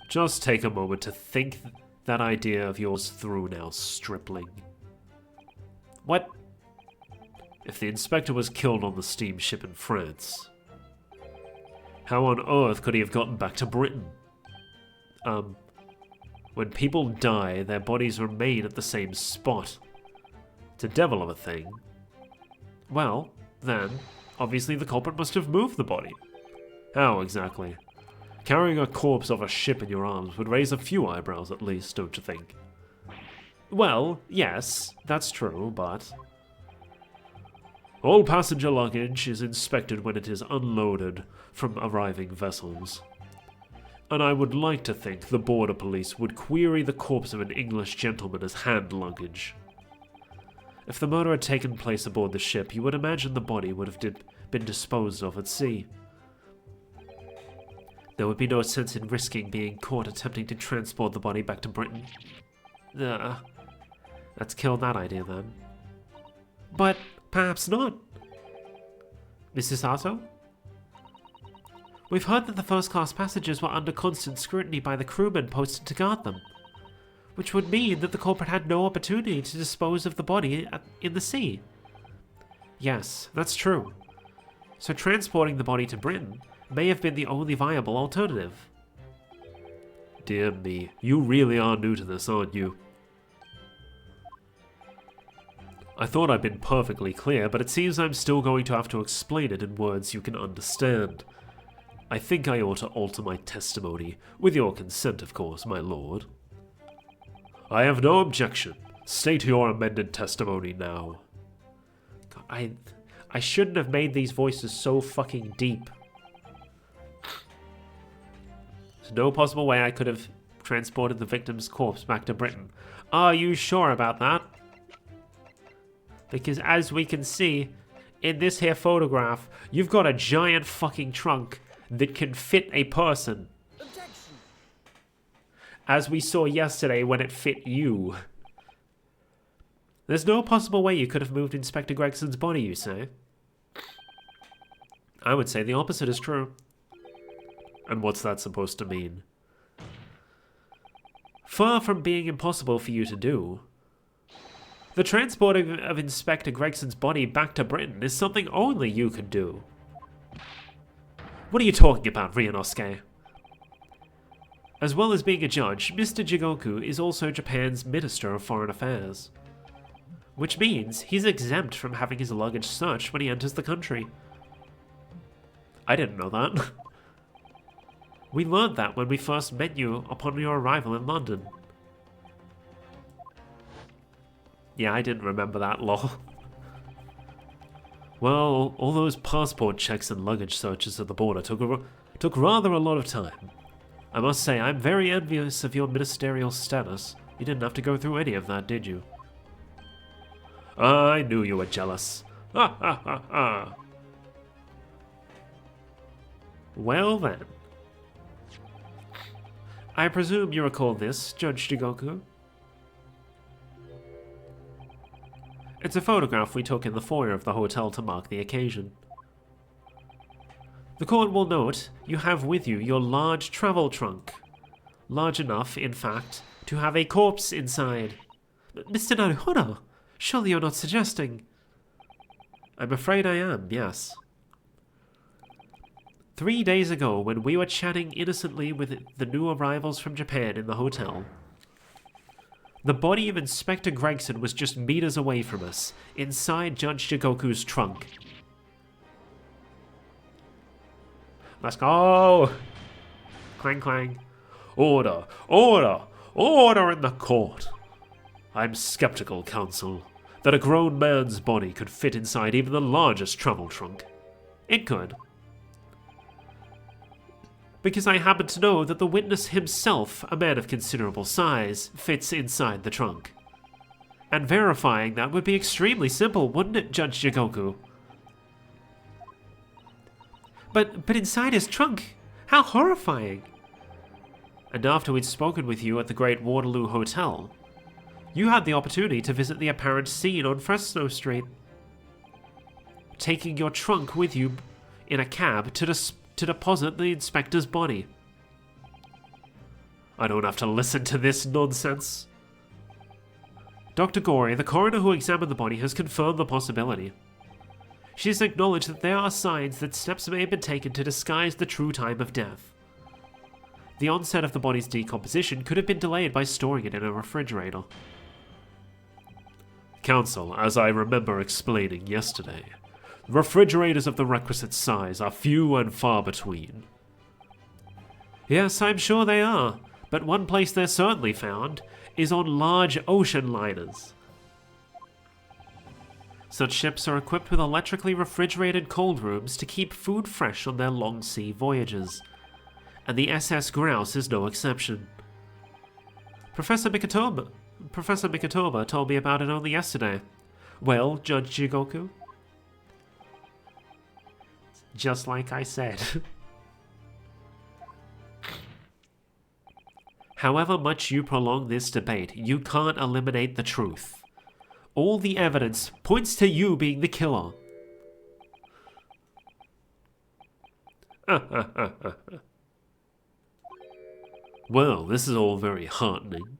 Just take a moment to think that idea of yours through now, stripling. What? If the inspector was killed on the steamship in France, how on earth could he have gotten back to Britain? When people die, their bodies remain at the same spot. It's a devil of a thing. Well, then, obviously the culprit must have moved the body. How exactly? Carrying a corpse off a ship in your arms would raise a few eyebrows at least, don't you think? Well, yes, that's true, but... All passenger luggage is inspected when it is unloaded from arriving vessels. And I would like to think the border police would query the corpse of an English gentleman as hand luggage. If the murder had taken place aboard the ship, you would imagine the body would have been disposed of at sea. There would be no sense in risking being caught attempting to transport the body back to Britain. Let's kill that idea then. But perhaps not. Mrs. Sato? We've heard that the first-class passengers were under constant scrutiny by the crewmen posted to guard them, which would mean that the culprit had no opportunity to dispose of the body in the sea. Yes, that's true. So transporting the body to Britain may have been the only viable alternative. Dear me, you really are new to this, aren't you? I thought I'd been perfectly clear, but it seems I'm still going to have to explain it in words you can understand. I think I ought to alter my testimony, with your consent, of course, my lord. I have no objection. State your amended testimony now. I shouldn't have made these voices so fucking deep. There's no possible way I could have transported the victim's corpse back to Britain. Are you sure about that? Because as we can see, in this here photograph, you've got a giant fucking trunk that can fit a person. Objection! As we saw yesterday when it fit you. There's no possible way you could have moved Inspector Gregson's body, you say? I would say the opposite is true. And what's that supposed to mean? Far from being impossible for you to do, the transporting of Inspector Gregson's body back to Britain is something only you could do. What are you talking about, Ryunosuke? As well as being a judge, Mr. Jigoku is also Japan's Minister of Foreign Affairs. Which means he's exempt from having his luggage searched when he enters the country. I didn't know that. We learned that when we first met you upon your arrival in London. Yeah, I didn't remember that, lol. Well, all those passport checks and luggage searches at the border took rather a lot of time. I must say, I'm very envious of your ministerial status. You didn't have to go through any of that, did you? I knew you were jealous. Ha ha ha ha. Well then. I presume you recall this, Judge Jigoku? It's a photograph we took in the foyer of the hotel to mark the occasion. The court will note you have with you your large travel trunk. Large enough, in fact, to have a corpse inside. Mr. Naruhodo, surely you're not suggesting... I'm afraid I am, yes. 3 days ago, when we were chatting innocently with the new arrivals from Japan in the hotel, the body of Inspector Gregson was just meters away from us, inside Judge Jigoku's trunk. Let's go! Clang clang. Order! Order! Order in the court! I'm skeptical, counsel, that a grown man's body could fit inside even the largest travel trunk. It could. Because I happen to know that the witness himself, a man of considerable size, fits inside the trunk. And verifying that would be extremely simple, wouldn't it, Judge Jigoku? But inside his trunk? How horrifying! And after we'd spoken with you at the Great Waterloo Hotel, you had the opportunity to visit the apparent scene on Fresno Street, taking your trunk with you in a cab to deposit the inspector's body. I don't have to listen to this nonsense. Dr. Gori, the coroner who examined the body, has confirmed the possibility. She has acknowledged that there are signs that steps may have been taken to disguise the true time of death. The onset of the body's decomposition could have been delayed by storing it in a refrigerator. Counsel, as I remember explaining yesterday, refrigerators of the requisite size are few and far between. Yes, I'm sure they are, but one place they're certainly found is on large ocean liners. Such ships are equipped with electrically refrigerated cold rooms to keep food fresh on their long sea voyages, and the SS Grouse is no exception. Professor Mikitoba told me about it only yesterday. Well, Judge Jigoku? Just like I said. However much you prolong this debate, you can't eliminate the truth. All the evidence points to you being the killer. Well, this is all very heartening.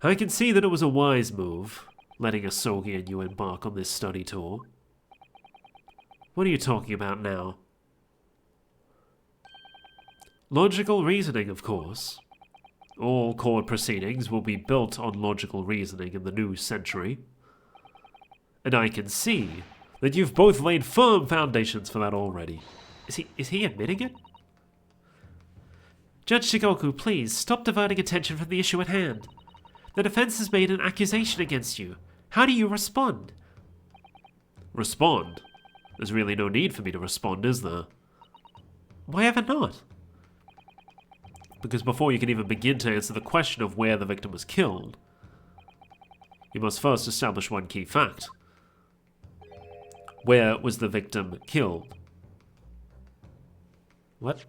I can see that it was a wise move, letting Asogi and you embark on this study tour. What are you talking about now? Logical reasoning, of course. All court proceedings will be built on logical reasoning in the new century. And I can see that you've both laid firm foundations for that already. Is he admitting it? Judge Shigoku, please, stop diverting attention from the issue at hand. The defense has made an accusation against you. How do you respond? Respond? There's really no need for me to respond, is there? Why ever not? Because before you can even begin to answer the question of where the victim was killed, you must first establish one key fact. Where was the victim killed? What?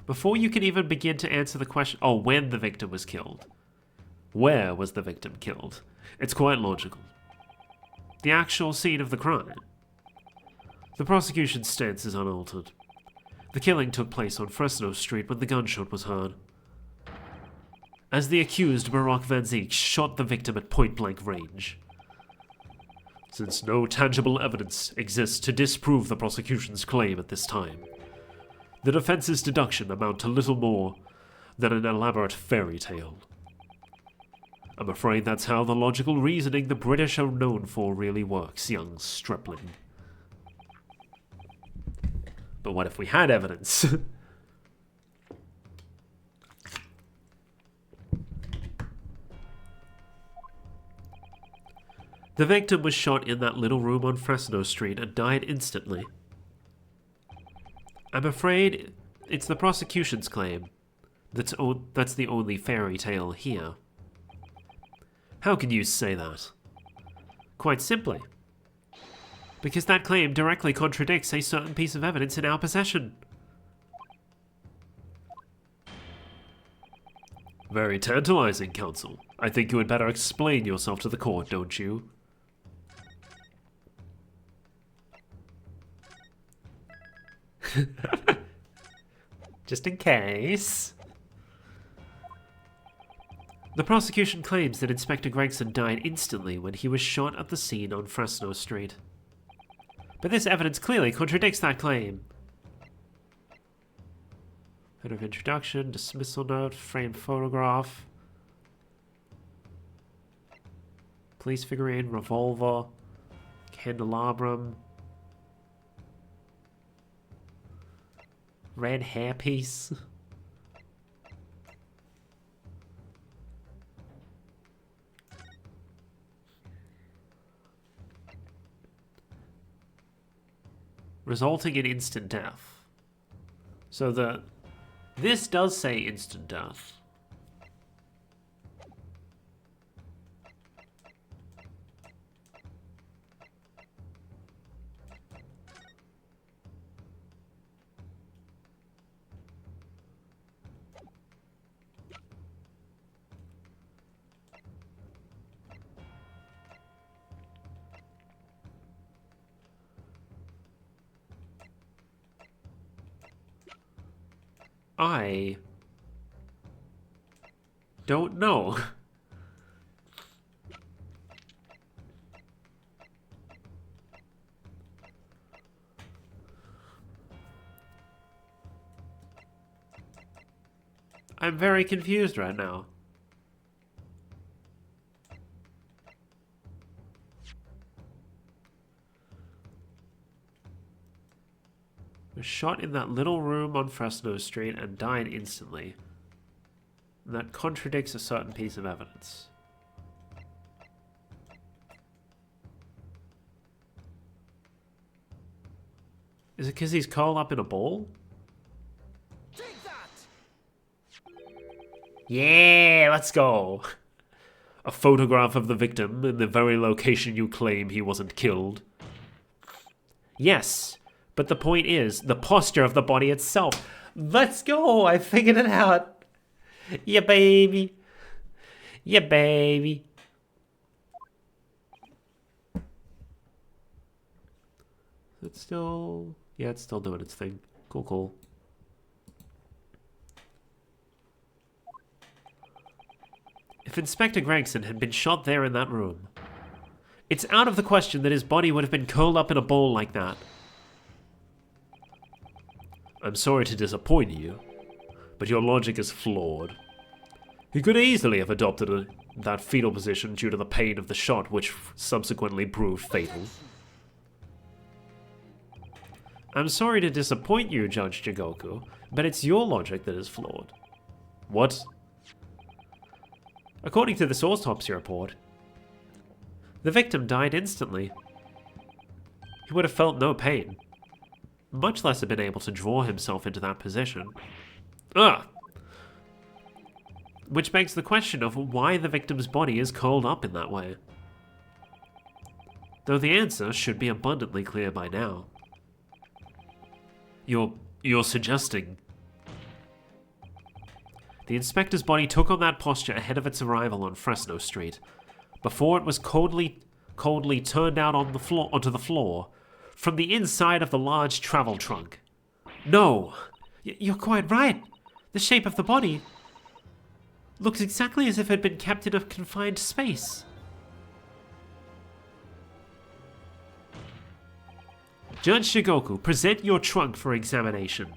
Before you can even begin to answer the question, when the victim was killed. Where was the victim killed? It's quite logical. The actual scene of the crime. The prosecution's stance is unaltered. The killing took place on Fresno Street when the gunshot was heard. As the accused, Barak Van Zeek shot the victim at point-blank range. Since no tangible evidence exists to disprove the prosecution's claim at this time, the defense's deduction amount to little more than an elaborate fairy tale. I'm afraid that's how the logical reasoning the British are known for really works, young stripling. But what if we had evidence? The victim was shot in that little room on Fresno Street and died instantly. I'm afraid it's the prosecution's claim that's the only fairy tale here. How can you say that? Quite simply. Because that claim directly contradicts a certain piece of evidence in our possession. Very tantalizing, counsel. I think you had better explain yourself to the court, don't you? Just in case. The prosecution claims that Inspector Gregson died instantly when he was shot at the scene on Fresno Street. But this evidence clearly contradicts that claim. Bit of introduction, dismissal note, framed photograph, police figurine, revolver, candelabrum, red hairpiece. Resulting in instant death. So this does say instant death. I don't know. I'm very confused right now. Was shot in that little room on Fresno Street and died instantly. And that contradicts a certain piece of evidence. Is it because he's curled up in a ball? Take that! Yeah, let's go. A photograph of the victim in the very location you claim he wasn't killed. Yes, but the point is the posture of the body itself. Let's go, I figured it out. Yeah, baby. Yeah, baby. It's still... yeah, it's still doing its thing. Cool, cool. If Inspector Gregson had been shot there in that room, it's out of the question that his body would have been curled up in a ball like that. I'm sorry to disappoint you, but your logic is flawed. He could easily have adopted that fetal position due to the pain of the shot, which subsequently proved fatal. I'm sorry to disappoint you, Judge Jigoku, but it's your logic that is flawed. What? According to this autopsy report, the victim died instantly. He would have felt no pain, much less have been able to draw himself into that position. Ah! Which begs the question of why the victim's body is curled up in that way. Though the answer should be abundantly clear by now. You're suggesting... The inspector's body took on that posture ahead of its arrival on Fresno Street, before it was coldly turned out on the floor, onto the floor from the inside of the large travel trunk. No, you're quite right. The shape of the body looks exactly as if it had been kept in a confined space. Judge Shigoku, present your trunk for examination.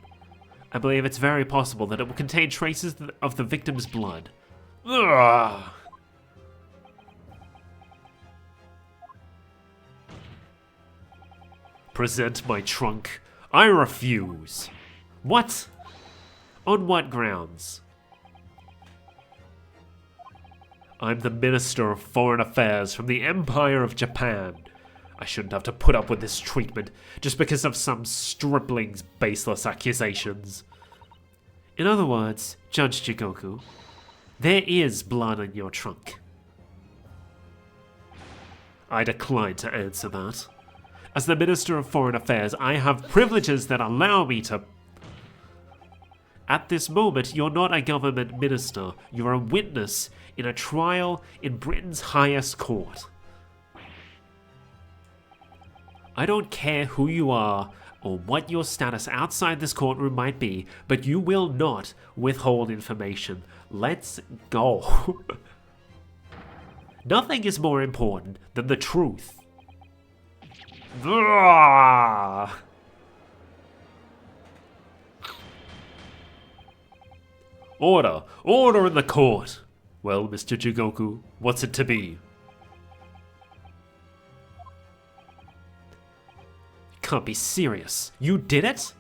I believe it's very possible that it will contain traces of the victim's blood. Ugh. Present my trunk. I refuse. What? On what grounds? I'm the Minister of Foreign Affairs from the Empire of Japan. I shouldn't have to put up with this treatment just because of some stripling's baseless accusations. In other words, Judge Jigoku, there is blood in your trunk. I decline to answer that. As the Minister of Foreign Affairs, I have privileges that allow me to... At this moment, you're not a government minister. You're a witness in a trial in Britain's highest court. I don't care who you are or what your status outside this courtroom might be, but you will not withhold information. Let's go. Nothing is more important than the truth. Order! Order in the court! Well, Mr. Jigoku, what's it to be? You can't be serious. You did it?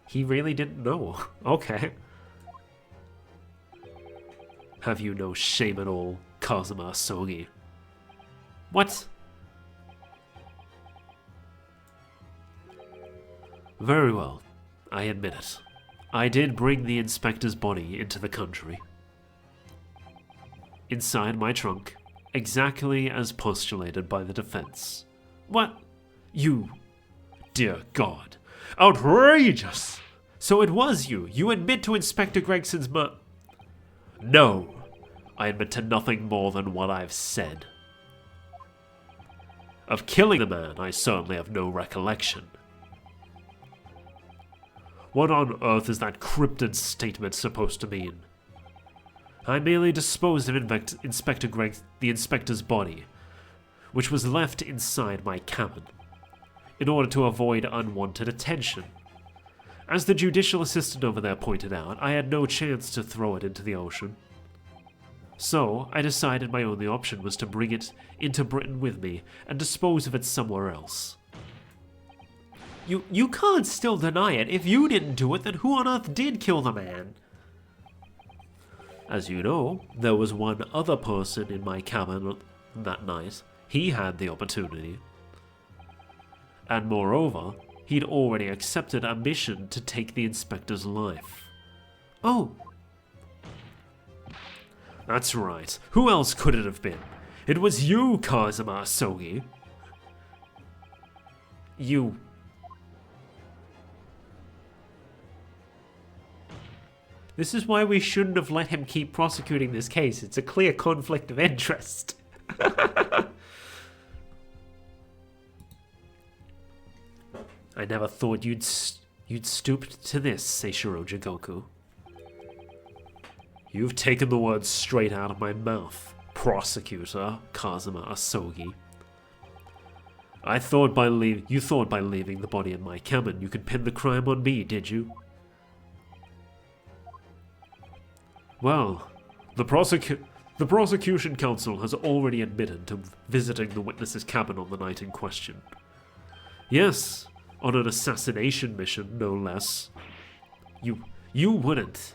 He really didn't know. Okay. Have you no shame at all, Kazuma Asogi? What? Very well. I admit it. I did bring the inspector's body into the country. Inside my trunk, exactly as postulated by the defense. What? You... Dear God. Outrageous! So it was you. You admit to Inspector Gregson's No. I admit to nothing more than what I've said. Of killing the man, I certainly have no recollection. What on earth is that cryptid statement supposed to mean? I merely disposed of Inspector the inspector's body, which was left inside my cabin, in order to avoid unwanted attention. As the judicial assistant over there pointed out, I had no chance to throw it into the ocean. So, I decided my only option was to bring it into Britain with me and dispose of it somewhere else. You can't still deny it. If you didn't do it, then who on earth did kill the man? As you know, there was one other person in my cabin that night. He had the opportunity. And moreover, he'd already accepted a mission to take the inspector's life. Oh. That's right. Who else could it have been? It was you, Kazuma Asogi. You... This is why we shouldn't have let him keep prosecuting this case. It's a clear conflict of interest. I never thought you'd stoop to this, Seishiro Jigoku. You've taken the words straight out of my mouth, Prosecutor Kazuma Asogi. You thought by leaving the body in my cabin you could pin the crime on me, did you? Well, the prosecution counsel has already admitted to visiting the witness's cabin on the night in question. Yes, on an assassination mission, no less. You wouldn't.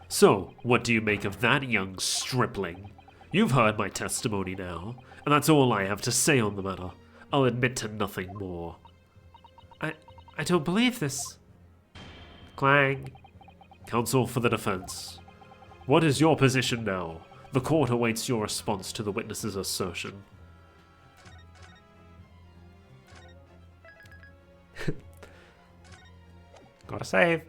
So, what do you make of that, young stripling? You've heard my testimony now, and that's all I have to say on the matter. I'll admit to nothing more. I don't believe this. Clang. Counsel for the defense. What is your position now? The court awaits your response to the witness's assertion. Gotta save.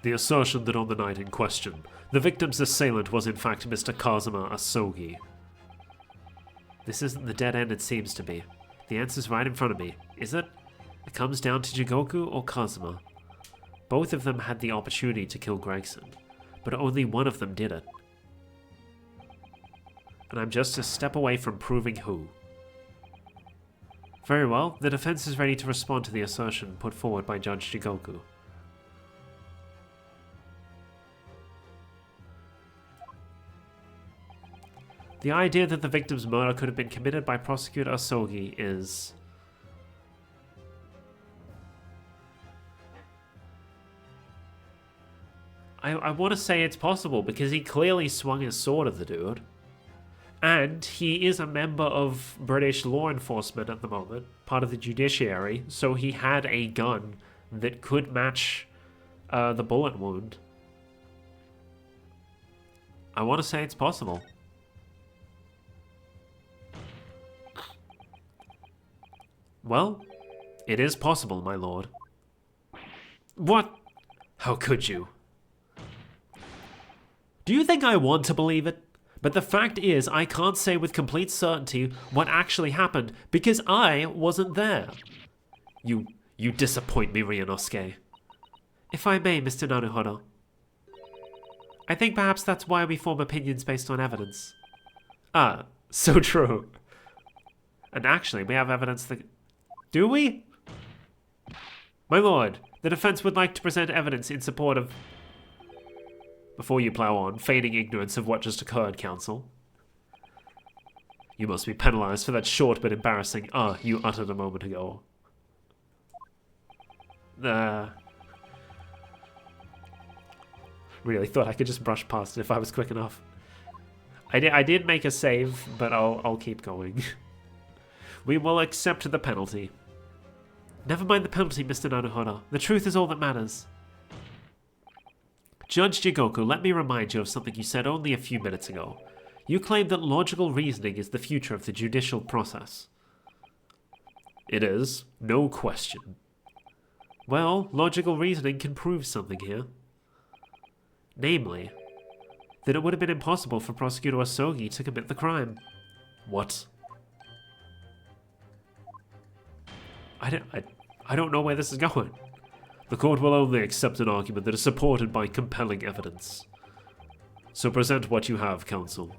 The assertion that on the night in question, the victim's assailant was in fact Mr. Kazuma Asogi. This isn't the dead end it seems to be. The answer's right in front of me, is it? It comes down to Jigoku or Kazuma. Both of them had the opportunity to kill Gregson, but only one of them did it. And I'm just a step away from proving who. Very well, the defense is ready to respond to the assertion put forward by Judge Jigoku. The idea that the victim's murder could have been committed by Prosecutor Asogi is... I want to say it's possible because he clearly swung his sword at the dude. And he is a member of British law enforcement at the moment, part of the judiciary, so he had a gun that could match the bullet wound. I want to say it's possible. Well, it is possible, my lord. What? How could you? Do you think I want to believe it? But the fact is, I can't say with complete certainty what actually happened because I wasn't there. You disappoint me, Ryunosuke. If I may, Mr. Naruhodo. I think perhaps that's why we form opinions based on evidence. Ah, so true. And actually, we have evidence that... Do we? My lord, the defense would like to present evidence in support of... Before you plow on, feigning ignorance of what just occurred, Counsel. You must be penalized for that short but embarrassing you uttered a moment ago. Really thought I could just brush past it if I was quick enough. I did make a save, but I'll keep going. We will accept the penalty. Never mind the penalty, Mr. Naruhodo. The truth is all that matters. Judge Jigoku, let me remind you of something you said only a few minutes ago. You claimed that logical reasoning is the future of the judicial process. It is, no question. Well, logical reasoning can prove something here. Namely, that it would have been impossible for Prosecutor Asogi to commit the crime. What? I don't know where this is going. The court will only accept an argument that is supported by compelling evidence. So present what you have, counsel.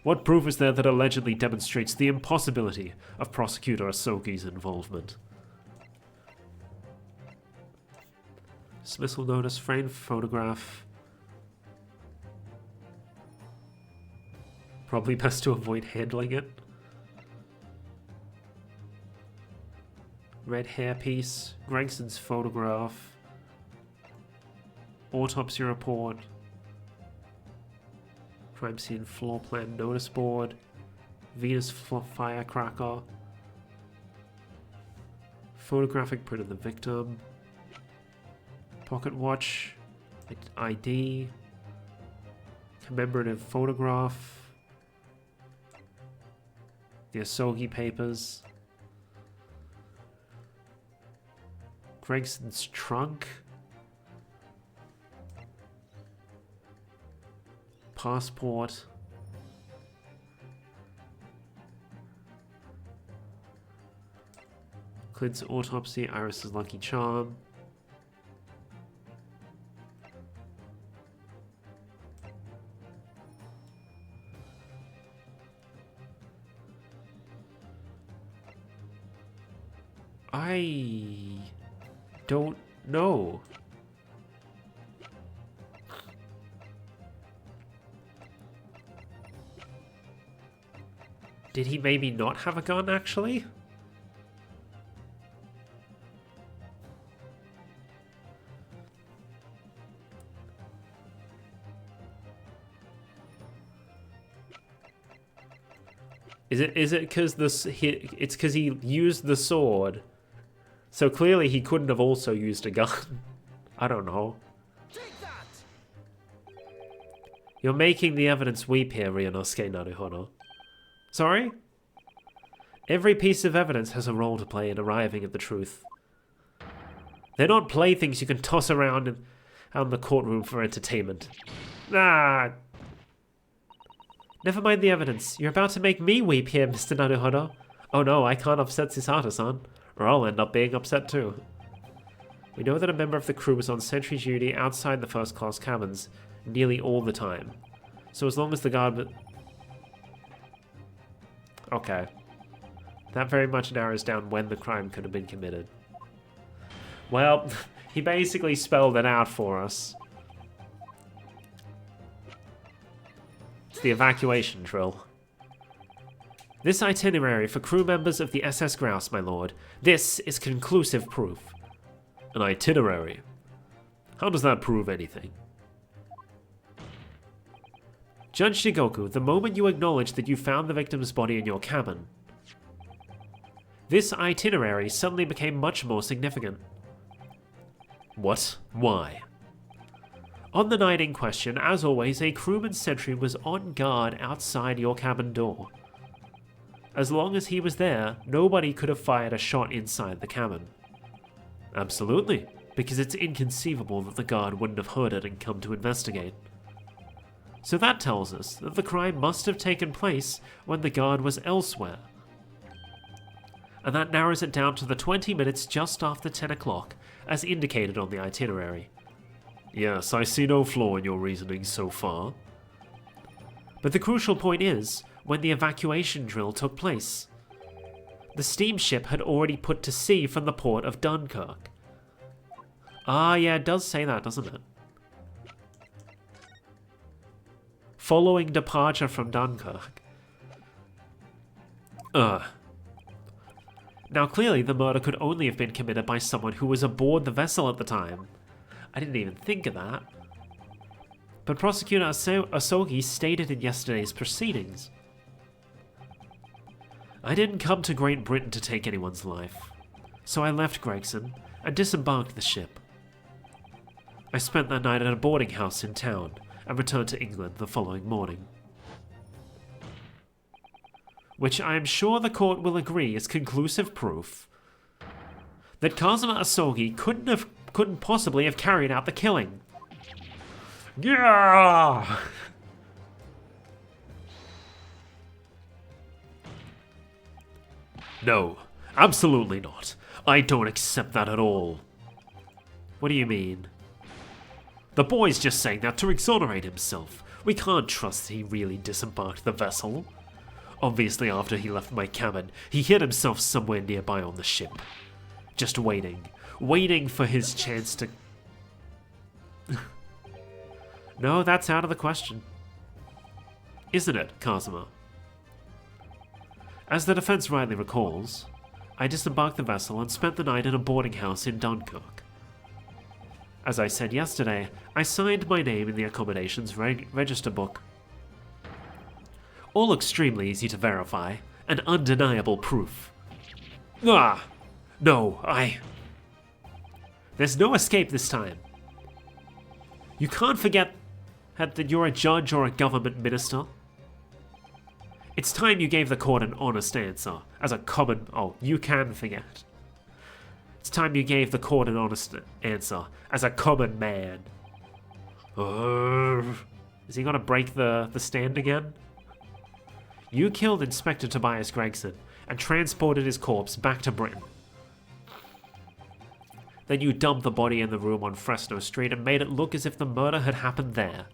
What proof is there that allegedly demonstrates the impossibility of Prosecutor Asogi's involvement? Dismissal notice, framed photograph. Probably best to avoid handling it. Red hairpiece, Gregson's photograph, autopsy report, crime scene floor plan notice board, Venus firecracker, photographic print of the victim, pocket watch, ID, commemorative photograph, the Asogi papers, Gregson's trunk, passport, Clint's autopsy, Iris's lucky charm, I don't know. Did he maybe not have a gun, actually? Is it because it's because he used the sword? So clearly he couldn't have also used a gun. I don't know. Take that! You're making the evidence weep here, Ryunosuke Naruhodo. Sorry? Every piece of evidence has a role to play in arriving at the truth. They're not playthings you can toss around out in the courtroom for entertainment. Ah! Never mind the evidence. You're about to make me weep here, Mr. Naruhodo. Oh no, I can't upset Sisata-san, or I'll end up being upset too. We know that a member of the crew was on sentry duty outside the first-class cabins nearly all the time. So as long as the guard... Okay. That very much narrows down when the crime could have been committed. Well, he basically spelled it out for us. It's the evacuation drill. This itinerary for crew members of the SS Grouse, my lord. This is conclusive proof. An itinerary? How does that prove anything? Judge Shigoku, the moment you acknowledge that you found the victim's body in your cabin, this itinerary suddenly became much more significant. What? Why? On the night in question, as always, a crewman sentry was on guard outside your cabin door. As long as he was there, nobody could have fired a shot inside the cabin. Absolutely, because it's inconceivable that the guard wouldn't have heard it and come to investigate. So that tells us that the crime must have taken place when the guard was elsewhere. And that narrows it down to the 20 minutes just after 10 o'clock, as indicated on the itinerary. Yes, I see no flaw in your reasoning so far. But the crucial point is when the evacuation drill took place. The steamship had already put to sea from the port of Dunkirk. Ah, yeah, it does say that, doesn't it? Following departure from Dunkirk. Now, clearly the murder could only have been committed by someone who was aboard the vessel at the time. I didn't even think of that. But Prosecutor Asogi stated in yesterday's proceedings, I didn't come to Great Britain to take anyone's life, so I left Gregson and disembarked the ship. I spent that night at a boarding house in town and returned to England the following morning. Which I am sure the court will agree is conclusive proof that Kazuma Asogi couldn't possibly have carried out the killing. Yeah! No, absolutely not. I don't accept that at all. What do you mean? The boy's just saying that to exonerate himself. We can't trust he really disembarked the vessel. Obviously, after he left my cabin, he hid himself somewhere nearby on the ship. Just waiting for his chance to... No, that's out of the question. Isn't it, Kazuma? As the defense rightly recalls, I disembarked the vessel and spent the night in a boarding house in Dunkirk. As I said yesterday, I signed my name in the accommodations register book. All extremely easy to verify, and undeniable proof. Ah! No, There's no escape this time. You can't forget that you're a judge or a government minister. It's time you gave the court an honest answer, as a common... Oh, you can forget. It's time you gave the court an honest answer, as a common man. Is he gonna break the stand again? You killed Inspector Tobias Gregson and transported his corpse back to Britain. Then you dumped the body in the room on Fresno Street and made it look as if the murder had happened there.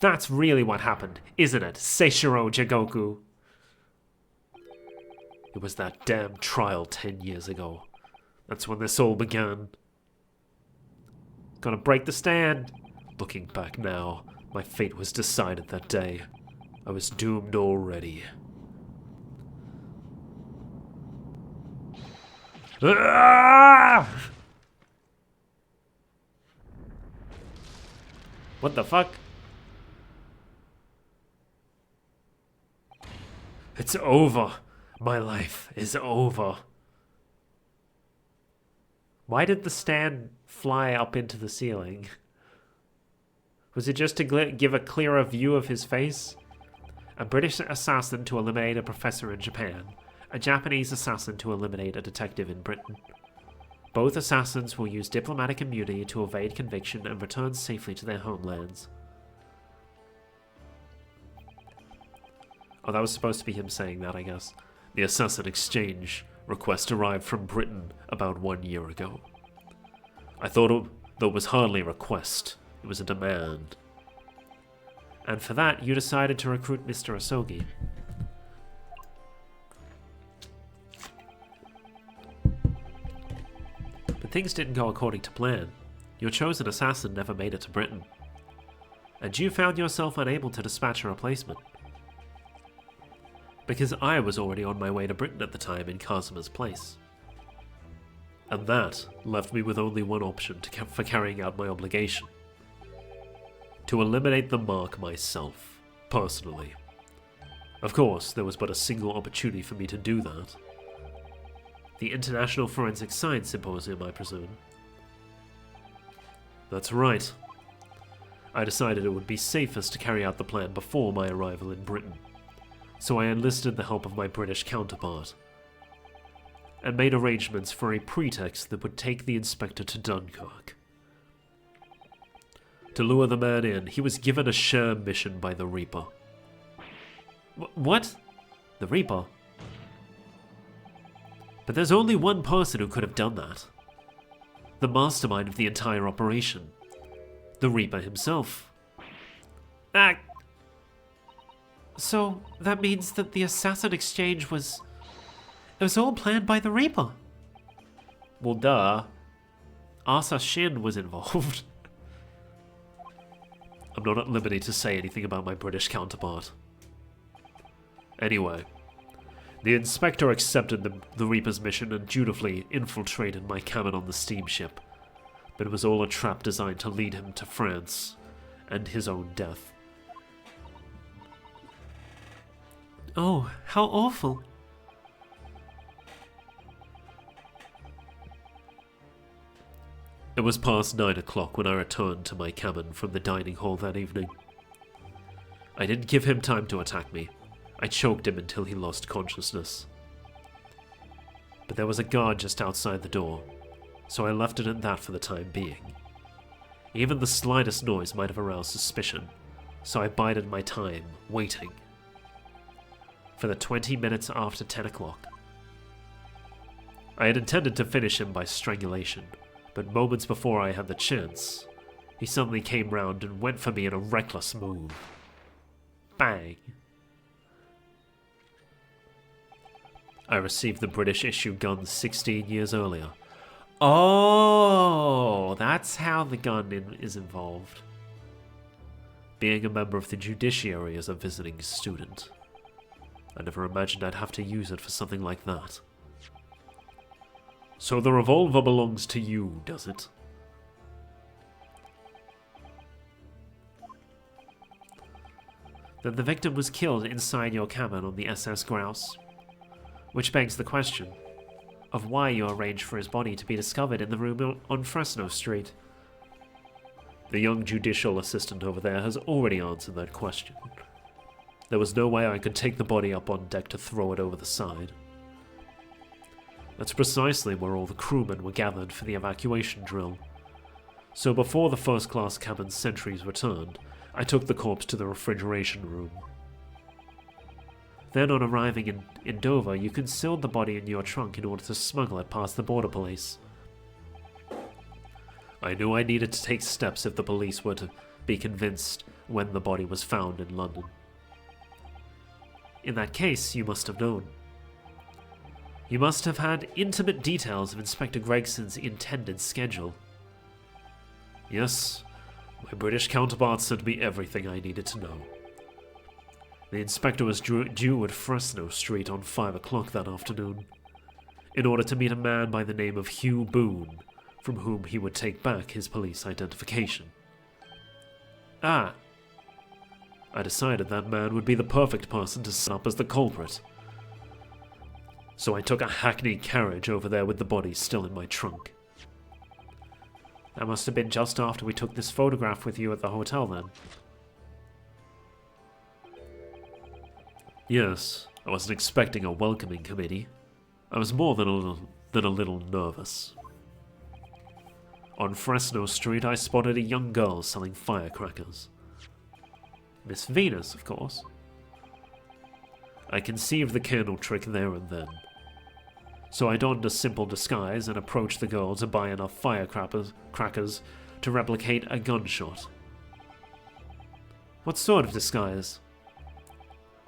That's really what happened, isn't it, Seishiro Jigoku? It was that damn trial 10 years ago. That's when this all began. Gonna break the stand. Looking back now, my fate was decided that day. I was doomed already. Ah! What the fuck? It's over. My life is over. Why did the stand fly up into the ceiling? Was it just to give a clearer view of his face? A British assassin to eliminate a professor in Japan. A Japanese assassin to eliminate a detective in Britain. Both assassins will use diplomatic immunity to evade conviction and return safely to their homelands. Oh, that was supposed to be him saying that, I guess. The assassin exchange request arrived from Britain about 1 year ago. I thought though it was hardly a request, it was a demand. And for that, you decided to recruit Mr. Asogi. But things didn't go according to plan. Your chosen assassin never made it to Britain. And you found yourself unable to dispatch a replacement. Because I was already on my way to Britain at the time in Kazuma's place. And that left me with only one option for carrying out my obligation. To eliminate the mark myself, personally. Of course, there was but a single opportunity for me to do that. The International Forensic Science Symposium, I presume. That's right. I decided it would be safest to carry out the plan before my arrival in Britain, so I enlisted the help of my British counterpart, and made arrangements for a pretext that would take the inspector to Dunkirk. To lure the man in, he was given a sham mission by the Reaper. What? The Reaper? But there's only one person who could have done that. The mastermind of the entire operation. The Reaper himself. Ah! So, that means that the assassin exchange was... It was all planned by the Reaper. Well, duh. Asa Shin was involved. I'm not at liberty to say anything about my British counterpart. Anyway, the inspector accepted the Reaper's mission and dutifully infiltrated my cabin on the steamship, but it was all a trap designed to lead him to France and his own death. Oh, how awful. It was past 9 o'clock when I returned to my cabin from the dining hall that evening. I didn't give him time to attack me. I choked him until he lost consciousness. But there was a guard just outside the door, so I left it at that for the time being. Even the slightest noise might have aroused suspicion, so I bided my time, waiting. For the 20 minutes after 10 o'clock. I had intended to finish him by strangulation, but moments before I had the chance, he suddenly came round and went for me in a reckless move. Bang! I received the British issue gun 16 years earlier. Oh, that's how the gun is involved. Being a member of the judiciary as a visiting student, I never imagined I'd have to use it for something like that. So the revolver belongs to you, does it? Then the victim was killed inside your cabin on the SS Grouse. Which begs the question of why you arranged for his body to be discovered in the room on Fresno Street. The young judicial assistant over there has already answered that question. There was no way I could take the body up on deck to throw it over the side. That's precisely where all the crewmen were gathered for the evacuation drill. So before the first-class cabin sentries returned, I took the corpse to the refrigeration room. Then on arriving in Dover, you concealed the body in your trunk in order to smuggle it past the border police. I knew I needed to take steps if the police were to be convinced when the body was found in London. In that case, you must have known. You must have had intimate details of Inspector Gregson's intended schedule. Yes, my British counterpart sent me everything I needed to know. The inspector was due at Fresno Street on 5 o'clock that afternoon, in order to meet a man by the name of Hugh Boone, from whom he would take back his police identification. Ah. I decided that man would be the perfect person to set up as the culprit. So I took a hackney carriage over there with the body still in my trunk. That must have been just after we took this photograph with you at the hotel then. Yes, I wasn't expecting a welcoming committee. I was more than a little nervous. On Fresno Street, I spotted a young girl selling firecrackers. Miss Venus, of course. I conceived the candle trick there and then. So I donned a simple disguise and approached the girl to buy enough firecrackers to replicate a gunshot. What sort of disguise?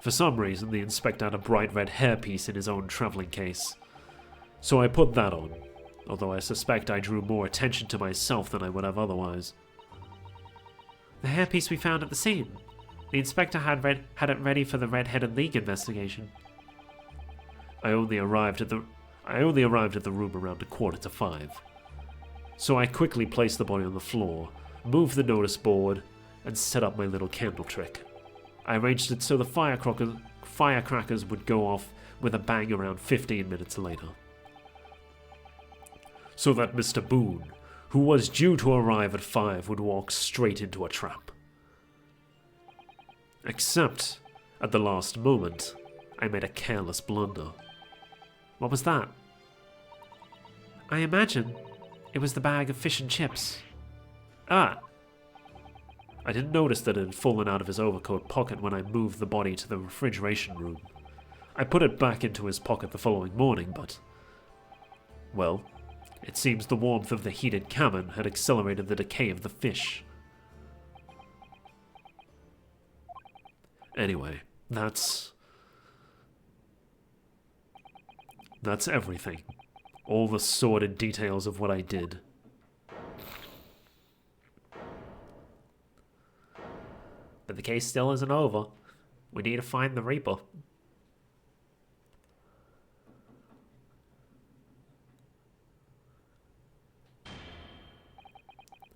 For some reason, the inspector had a bright red hairpiece in his own traveling case. So I put that on, although I suspect I drew more attention to myself than I would have otherwise. The hairpiece we found at the scene. The inspector had it ready for the Red-Headed League investigation. I only arrived at the room around 5:15. So I quickly placed the body on the floor, moved the notice board, and set up my little candle trick. I arranged it so the firecrackers would go off with a bang around 15 minutes later. So that Mr. Boone, who was due to arrive at 5 would walk straight into a trap. Except, at the last moment, I made a careless blunder. What was that? I imagine it was the bag of fish and chips. Ah! I didn't notice that it had fallen out of his overcoat pocket when I moved the body to the refrigeration room. I put it back into his pocket the following morning, but... well, it seems the warmth of the heated cabin had accelerated the decay of the fish. Anyway, that's everything. All the sordid details of what I did. But the case still isn't over. We need to find the Reaper.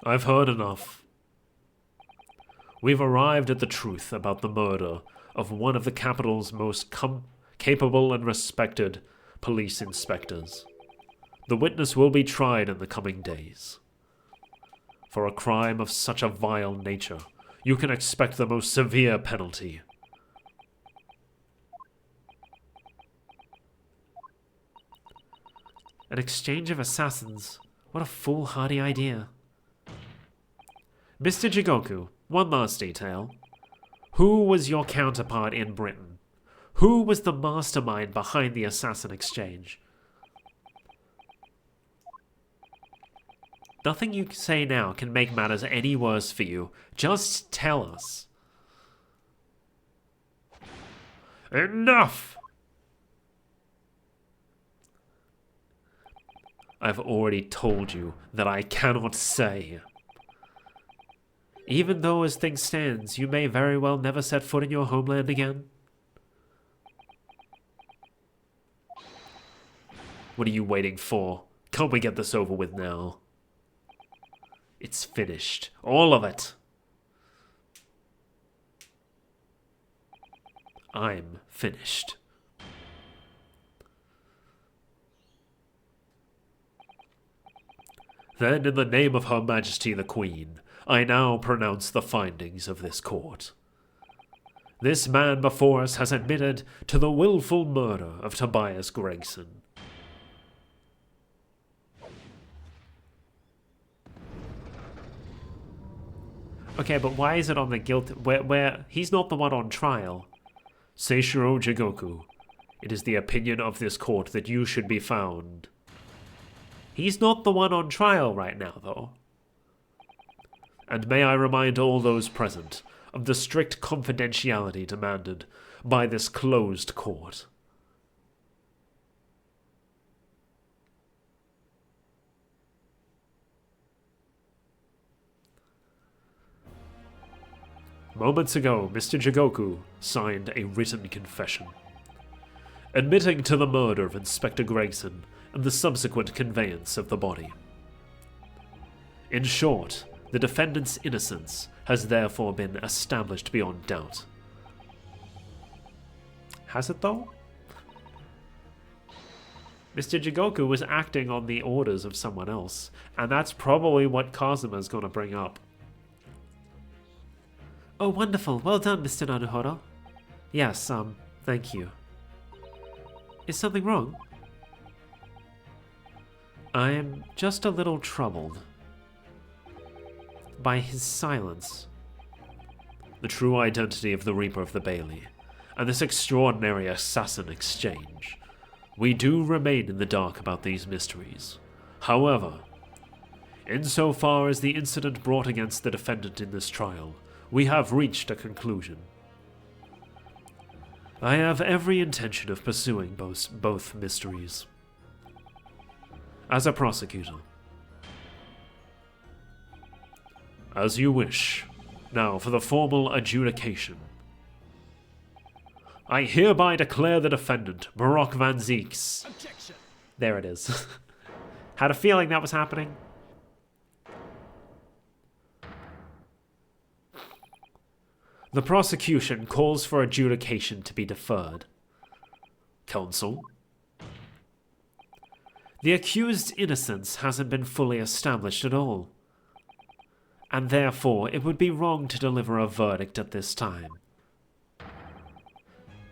I've heard enough. We've arrived at the truth about the murder of one of the capital's most capable and respected police inspectors. The witness will be tried in the coming days. For a crime of such a vile nature, you can expect the most severe penalty. An exchange of assassins. What a foolhardy idea. Mr. Jigoku, one last detail. Who was your counterpart in Britain? Who was the mastermind behind the assassin exchange? Nothing you say now can make matters any worse for you. Just tell us. Enough! I've already told you that I cannot say. Even though as things stands, you may very well never set foot in your homeland again? What are you waiting for? Can't we get this over with now? It's finished. All of it. I'm finished. Then, in the name of Her Majesty the Queen, I now pronounce the findings of this court. This man before us has admitted to the willful murder of Tobias Gregson. Okay, but why is it on the guilt... Where he's not the one on trial. Seishiro Jigoku, it is the opinion of this court that you should be found. He's not the one on trial right now, though. And may I remind all those present of the strict confidentiality demanded by this closed court. Moments ago, Mr. Jigoku signed a written confession, admitting to the murder of Inspector Gregson and the subsequent conveyance of the body. In short, the defendant's innocence has therefore been established beyond doubt. Has it, though? Mr. Jigoku was acting on the orders of someone else, and that's probably what Kazuma's going to bring up. Oh, wonderful. Well done, Mr. Naruhodo. Yes, thank you. Is something wrong? I'm just a little troubled by his silence. The true identity of the Reaper of the Bailey, and this extraordinary assassin exchange. We do remain in the dark about these mysteries. However, insofar as the incident brought against the defendant in this trial, we have reached a conclusion. I have every intention of pursuing both mysteries. As a prosecutor. As you wish. Now for the formal adjudication. I hereby declare the defendant, Baroque Van Zeeks. Objection. There it is. Had a feeling that was happening. The prosecution calls for adjudication to be deferred. Counsel. The accused's innocence hasn't been fully established at all, and therefore it would be wrong to deliver a verdict at this time.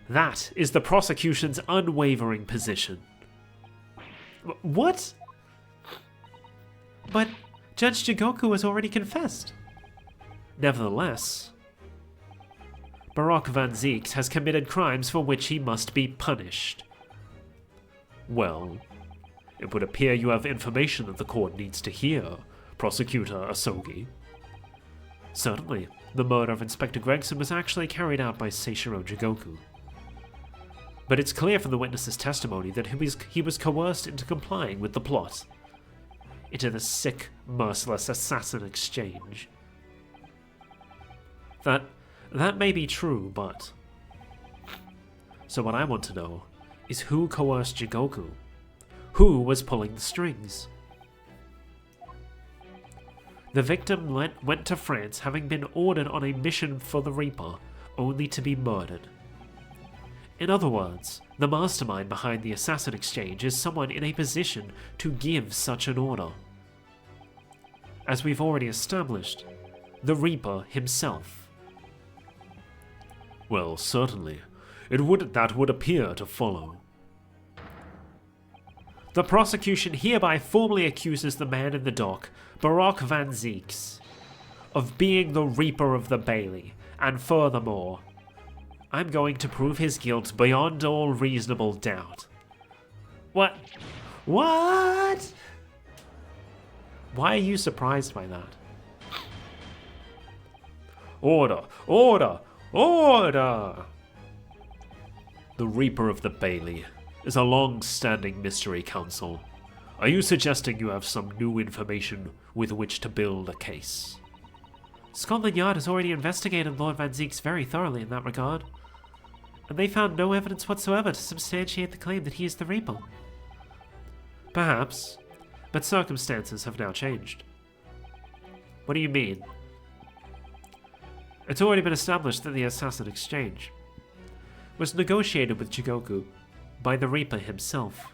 That is the prosecution's unwavering position. What? But Judge Jigoku has already confessed. Nevertheless, Baroque Van Zieks has committed crimes for which he must be punished. Well, it would appear you have information that the court needs to hear, Prosecutor Asogi. Certainly, the murder of Inspector Gregson was actually carried out by Seishiro Jigoku. But it's clear from the witness's testimony that he was coerced into complying with the plot, into the sick, merciless assassin exchange. That may be true, but... So what I want to know is who coerced Jigoku? Who was pulling the strings? The victim went to France having been ordered on a mission for the Reaper, only to be murdered. In other words, the mastermind behind the assassin exchange is someone in a position to give such an order. As we've already established, the Reaper himself. Well, certainly. That would appear to follow. The prosecution hereby formally accuses the man in the dock, Baroque Van Zieks, of being the Reaper of the Bailey, and furthermore, I'm going to prove his guilt beyond all reasonable doubt. What? Why are you surprised by that? Order! Order! Order! The Reaper of the Bailey is a long-standing mystery, Counsel. Are you suggesting you have some new information with which to build a case? Scotland Yard has already investigated Lord Van Zieks very thoroughly in that regard, and they found no evidence whatsoever to substantiate the claim that he is the Reaper. Perhaps, but circumstances have now changed. What do you mean? It's already been established that the assassin exchange was negotiated with Jigoku by the Reaper himself,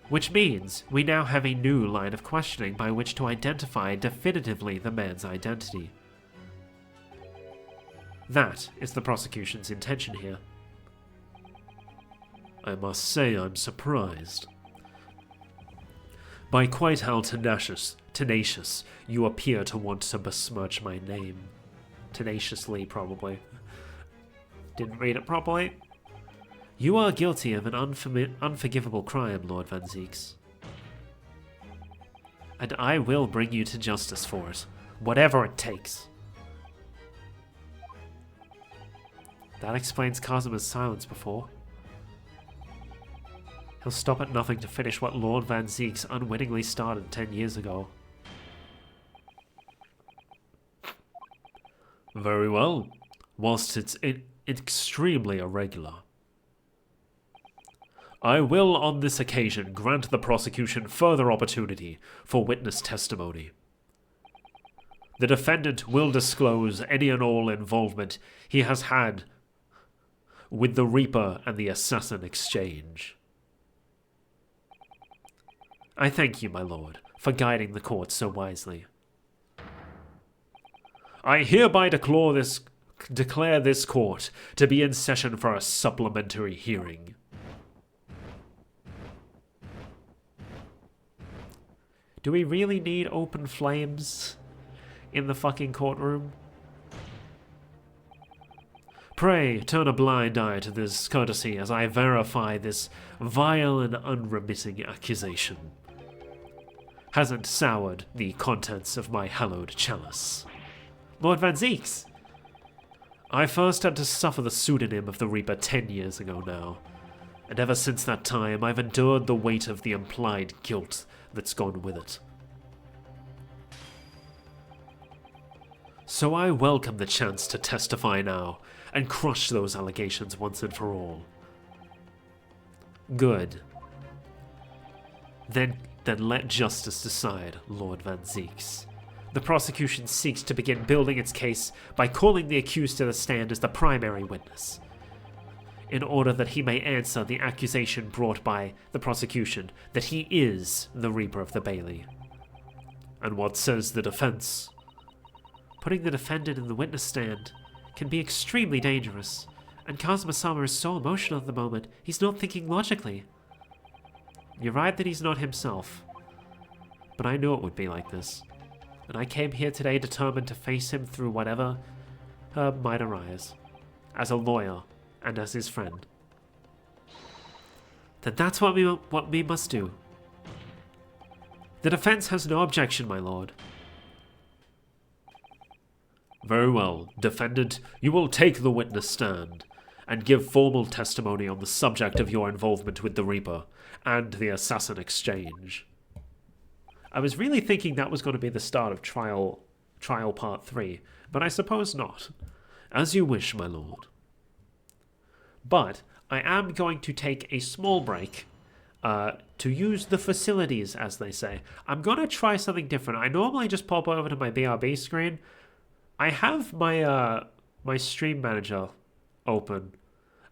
which means we now have a new line of questioning by which to identify definitively the man's identity. That is the prosecution's intention here. I must say I'm surprised by quite how tenacious you appear to want to besmirch my name. Tenaciously, probably. Didn't read it properly. You are guilty of an unforgivable crime, Lord Van Zieks. And I will bring you to justice for it, whatever it takes. That explains Kazuma's silence before. He'll stop at nothing to finish what Lord Van Zieks unwittingly started 10 years ago. Very well, whilst it's extremely irregular. I will on this occasion grant the prosecution further opportunity for witness testimony. The defendant will disclose any and all involvement he has had with the Reaper and the assassin exchange. I thank you, my lord, for guiding the court so wisely. I hereby declare this court to be in session for a supplementary hearing. Do we really need open flames in the fucking courtroom? Pray turn a blind eye to this courtesy as I verify this vile and unremitting accusation hasn't soured the contents of my hallowed chalice. Lord Van Zieks! I first had to suffer the pseudonym of the Reaper 10 years ago now, and ever since that time I've endured the weight of the implied guilt that's gone with it. So I welcome the chance to testify now and crush those allegations once and for all. Good. Then let justice decide, Lord Van Zieks. The prosecution seeks to begin building its case by calling the accused to the stand as the primary witness. in order that he may answer the accusation brought by the prosecution that he is the Reaper of the Bailey. And what says the defense? Putting the defendant in the witness stand can be extremely dangerous, and Kazuma-sama is so emotional at the moment, he's not thinking logically. You're right that he's not himself, but I knew it would be like this, and I came here today determined to face him through whatever might arise, as a lawyer and as his friend. Then that's what we must do. The defense has no objection, my lord. Very well, defendant, you will take the witness stand and give formal testimony on the subject of your involvement with the Reaper and the assassin exchange. I was really thinking that was going to be the start of trial part 3, but I suppose not. As you wish, my lord. But I am going to take a small break to use the facilities, as they say. I'm going to try something different. I normally just pop over to my BRB screen. I have my my stream manager open,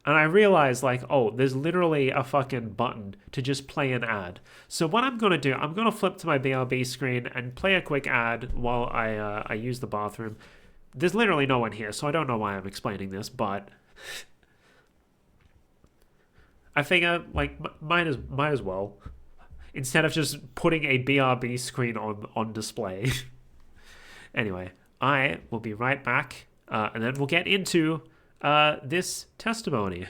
and I realize, like, oh, there's literally a fucking button to just play an ad. So what I'm going to do, I'm going to flip to my BRB screen and play a quick ad while I use the bathroom. There's literally no one here, so I don't know why I'm explaining this, but I figure, like, might as well, instead of just putting a BRB screen on display. Anyway, I will be right back, and then we'll get into this testimony.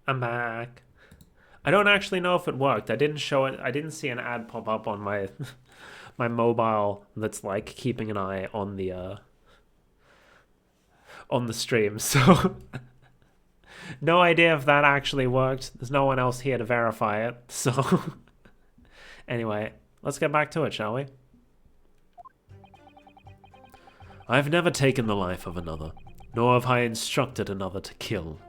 I'm back. I don't actually know if it worked. I didn't show it. I didn't see an ad pop up on my my mobile that's like keeping an eye on the stream. So no idea if that actually worked. There's no one else here to verify it. So anyway, let's get back to it, shall we? I have never taken the life of another, nor have I instructed another to kill.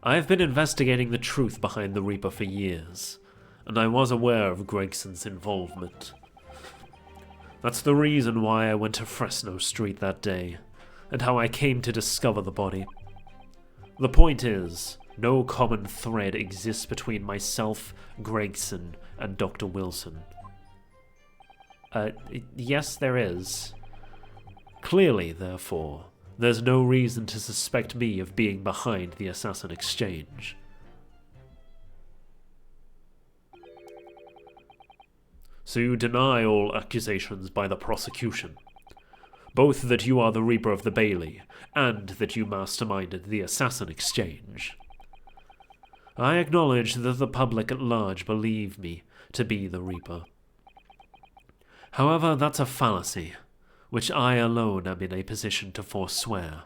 I have been investigating the truth behind the Reaper for years, and I was aware of Gregson's involvement. That's the reason why I went to Fresno Street that day, and how I came to discover the body. The point is, no common thread exists between myself, Gregson, and Dr. Wilson. Yes, there is. Clearly, therefore, there's no reason to suspect me of being behind the assassin exchange. So you deny all accusations by the prosecution, both that you are the Reaper of the Bailey, and that you masterminded the assassin exchange. I acknowledge that the public at large believe me to be the Reaper. However, that's a fallacy, which I alone am in a position to forswear.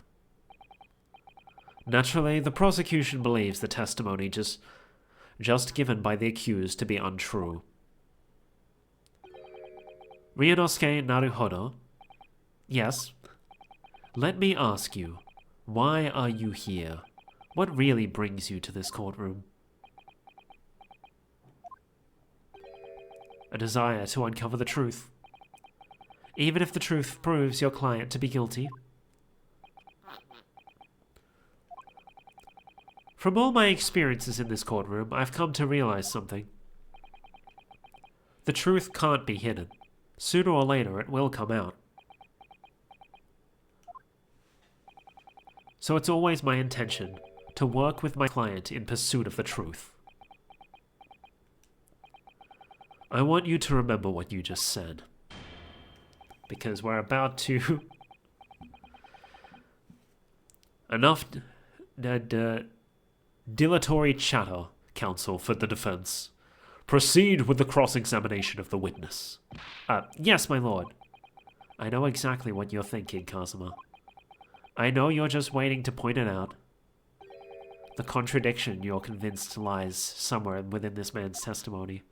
Naturally, the prosecution believes the testimony just given by the accused to be untrue. Ryunosuke Naruhodo? Yes? Let me ask you, why are you here? What really brings you to this courtroom? A desire to uncover the truth. Even if the truth proves your client to be guilty. From all my experiences in this courtroom, I've come to realize something. The truth can't be hidden. Sooner or later, it will come out. So it's always my intention to work with my client in pursuit of the truth. I want you to remember what you just said. Because we're about to... Enough dilatory chatter, counsel for the defense. Proceed with the cross-examination of the witness. Yes, my lord. I know exactly what you're thinking, Kazuma. I know you're just waiting to point it out. The contradiction you're convinced lies somewhere within this man's testimony.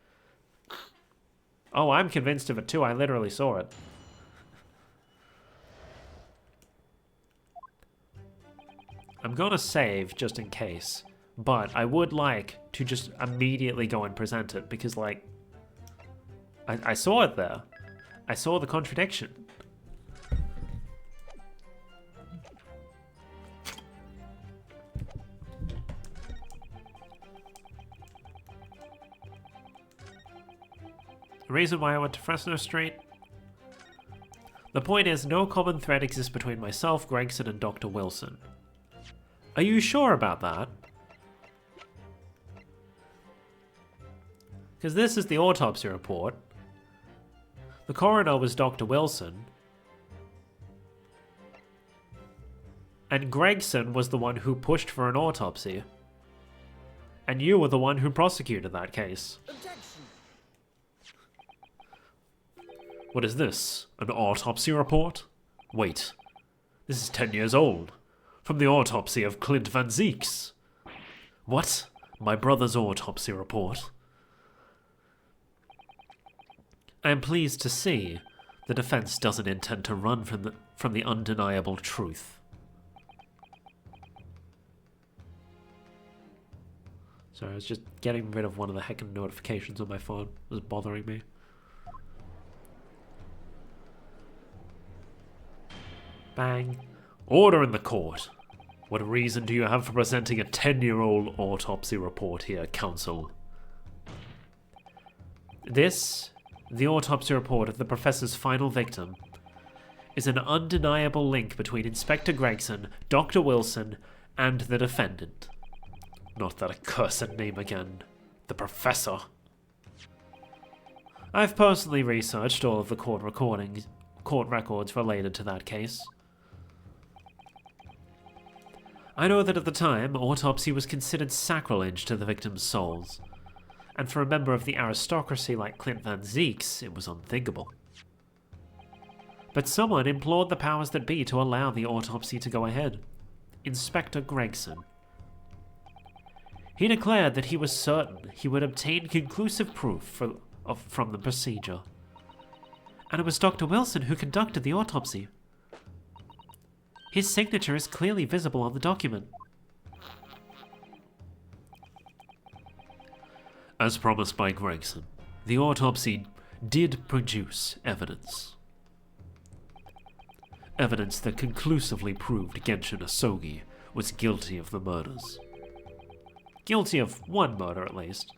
Oh, I'm convinced of it too. I literally saw it. I'm gonna save just in case, but I would like to just immediately go and present it because, like, I saw it there. I saw the contradiction. The reason why I went to Fresno Street? The point is, no common thread exists between myself, Gregson, and Dr. Wilson. Are you sure about that? Because this is the autopsy report. The coroner was Dr. Wilson. And Gregson was the one who pushed for an autopsy. And you were the one who prosecuted that case. Objection. What is this? An autopsy report? Wait. This is 10 years old. From the autopsy of Clint Van Zieks. What? My brother's autopsy report? I am pleased to see the defense doesn't intend to run from the undeniable truth. Sorry, I was just getting rid of one of the heckin' notifications on my phone. It was bothering me. Bang. Order in the court. What reason do you have for presenting a 10-year-old autopsy report here, counsel? This, the autopsy report of the professor's final victim, is an undeniable link between Inspector Gregson, Dr. Wilson, and the defendant. Not that accursed name again. The professor. I've personally researched all of the court records related to that case. I know that at the time, autopsy was considered sacrilege to the victims' souls, and for a member of the aristocracy like Clint Van Zieks, it was unthinkable. But someone implored the powers that be to allow the autopsy to go ahead. Inspector Gregson. He declared that he was certain he would obtain conclusive proof from the procedure. And it was Dr. Wilson who conducted the autopsy. His signature is clearly visible on the document. As promised by Gregson, the autopsy did produce evidence. Evidence that conclusively proved Genshin Asogi was guilty of the murders. Guilty of one murder, at least.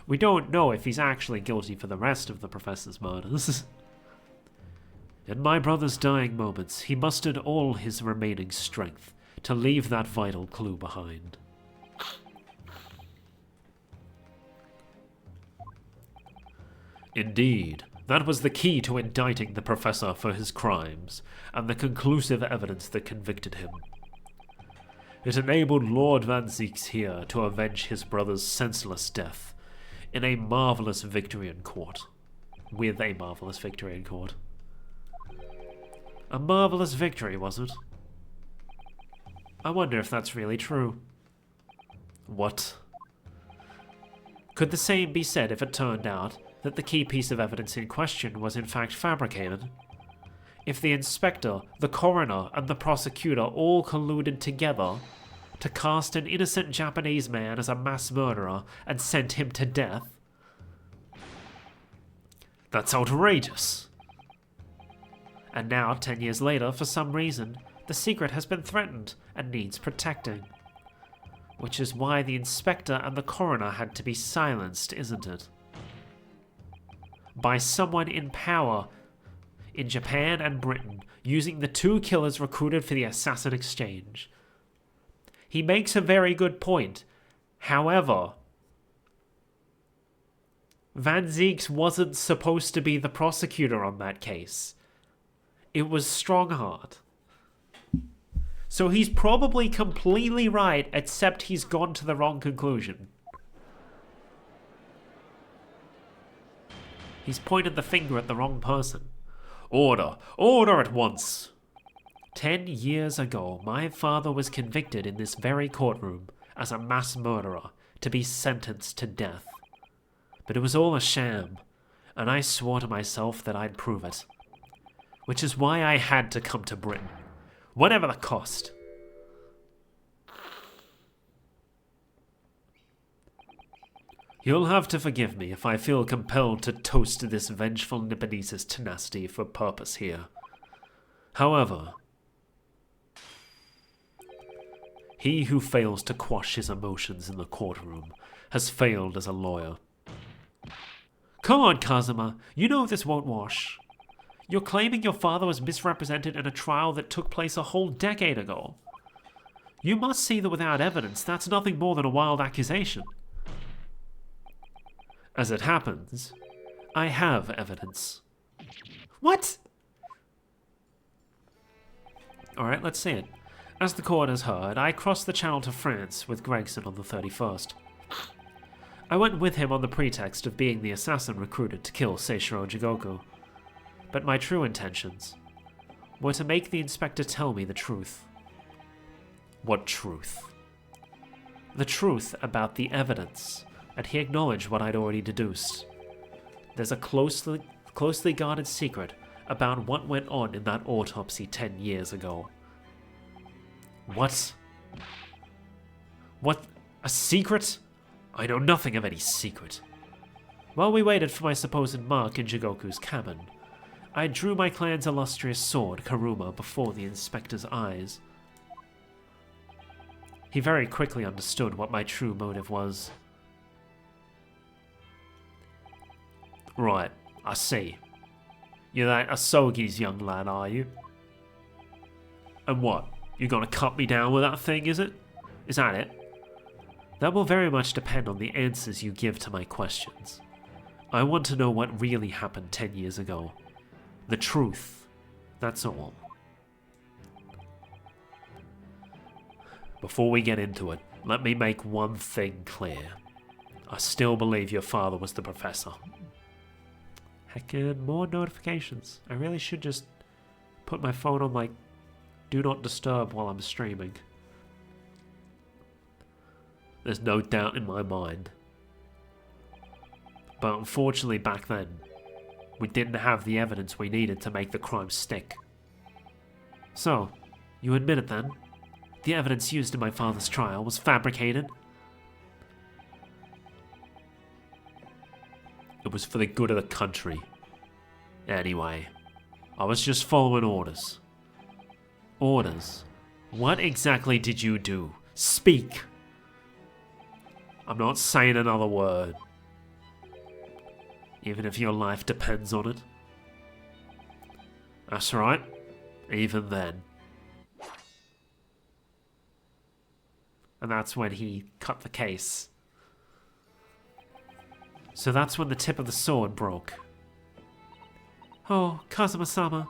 We don't know if he's actually guilty for the rest of the professor's murders. In my brother's dying moments, he mustered all his remaining strength to leave that vital clue behind. Indeed, that was the key to indicting the professor for his crimes, and the conclusive evidence that convicted him. It enabled Lord Van Zieks here to avenge his brother's senseless death in a marvelous victory in court. with a marvelous victory in court. A marvelous victory, was it? I wonder if that's really true. What? Could the same be said if it turned out that the key piece of evidence in question was in fact fabricated? If the inspector, the coroner, and the prosecutor all colluded together to cast an innocent Japanese man as a mass murderer and sent him to death? That's outrageous. And now, 10 years later, for some reason, the secret has been threatened and needs protecting. Which is why the inspector and the coroner had to be silenced, isn't it? By someone in power in Japan and Britain, using the two killers recruited for the assassin exchange. He makes a very good point. However, Van Zieks wasn't supposed to be the prosecutor on that case. It was Strongheart. So he's probably completely right, except he's gone to the wrong conclusion. He's pointed the finger at the wrong person. Order! Order at once! 10 years ago, my father was convicted in this very courtroom as a mass murderer to be sentenced to death. But it was all a sham, and I swore to myself that I'd prove it. Which is why I had to come to Britain, whatever the cost. You'll have to forgive me if I feel compelled to toast this vengeful Nipponese's tenacity for purpose here. However, he who fails to quash his emotions in the courtroom has failed as a lawyer. Come on, Kazuma, you know this won't wash. You're claiming your father was misrepresented in a trial that took place a whole decade ago. You must see that without evidence, that's nothing more than a wild accusation. As it happens, I have evidence. What? Alright, let's see it. As the court has heard, I crossed the channel to France with Gregson on the 31st. I went with him on the pretext of being the assassin recruited to kill Seishiro Jigoku. But my true intentions were to make the inspector tell me the truth. What truth? The truth about the evidence, and he acknowledged what I'd already deduced. There's a closely guarded secret about what went on in that autopsy 10 years ago. What? What? A secret? I know nothing of any secret. While we waited for my supposed mark in Jigoku's cabin, I drew my clan's illustrious sword, Karuma, before the inspector's eyes. He very quickly understood what my true motive was. Right, I see. You're that Asogi's young lad, are you? And what? You're gonna cut me down with that thing, is it? Is that it? That will very much depend on the answers you give to my questions. I want to know what really happened 10 years ago. The truth. That's all. Before we get into it, let me make one thing clear. I still believe your father was the professor. Heckin', more notifications. I really should just put my phone on like do not disturb while I'm streaming. There's no doubt in my mind. But unfortunately back then, we didn't have the evidence we needed to make the crime stick. So, you admit it then? The evidence used in my father's trial was fabricated? It was for the good of the country. Anyway, I was just following orders. Orders? What exactly did you do? Speak! I'm not saying another word. Even if your life depends on it. That's right. Even then. And that's when he cut the case. So that's when the tip of the sword broke. Oh, Kazuma-sama.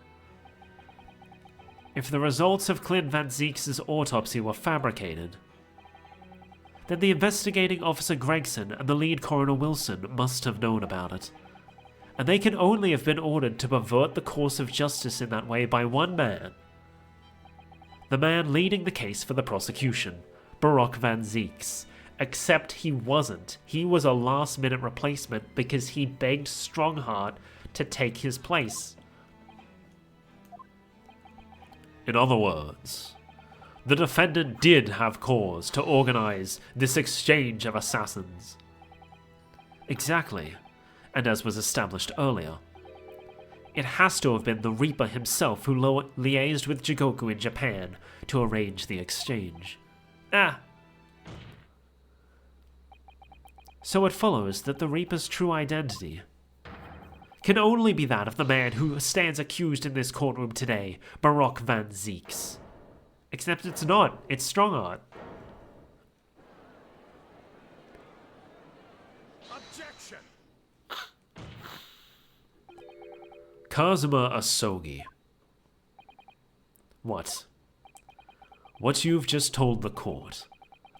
If the results of Clint Van Zieks' autopsy were fabricated, then the investigating officer Gregson and the lead coroner Wilson must have known about it. and they can only have been ordered to pervert the course of justice in that way by one man. The man leading the case for the prosecution, Baroque Van Zieks. Except he wasn't. He was a last-minute replacement because he begged Strongheart to take his place. In other words, the defendant did have cause to organize this exchange of assassins. Exactly, and as was established earlier, it has to have been the Reaper himself who liaised with Jigoku in Japan to arrange the exchange. So it follows that the Reaper's true identity can only be that of the man who stands accused in this courtroom today, Baroque Van Zieks. Except it's not, it's Strongheart. Objection! Kazuma Asogi. What? What you've just told the court,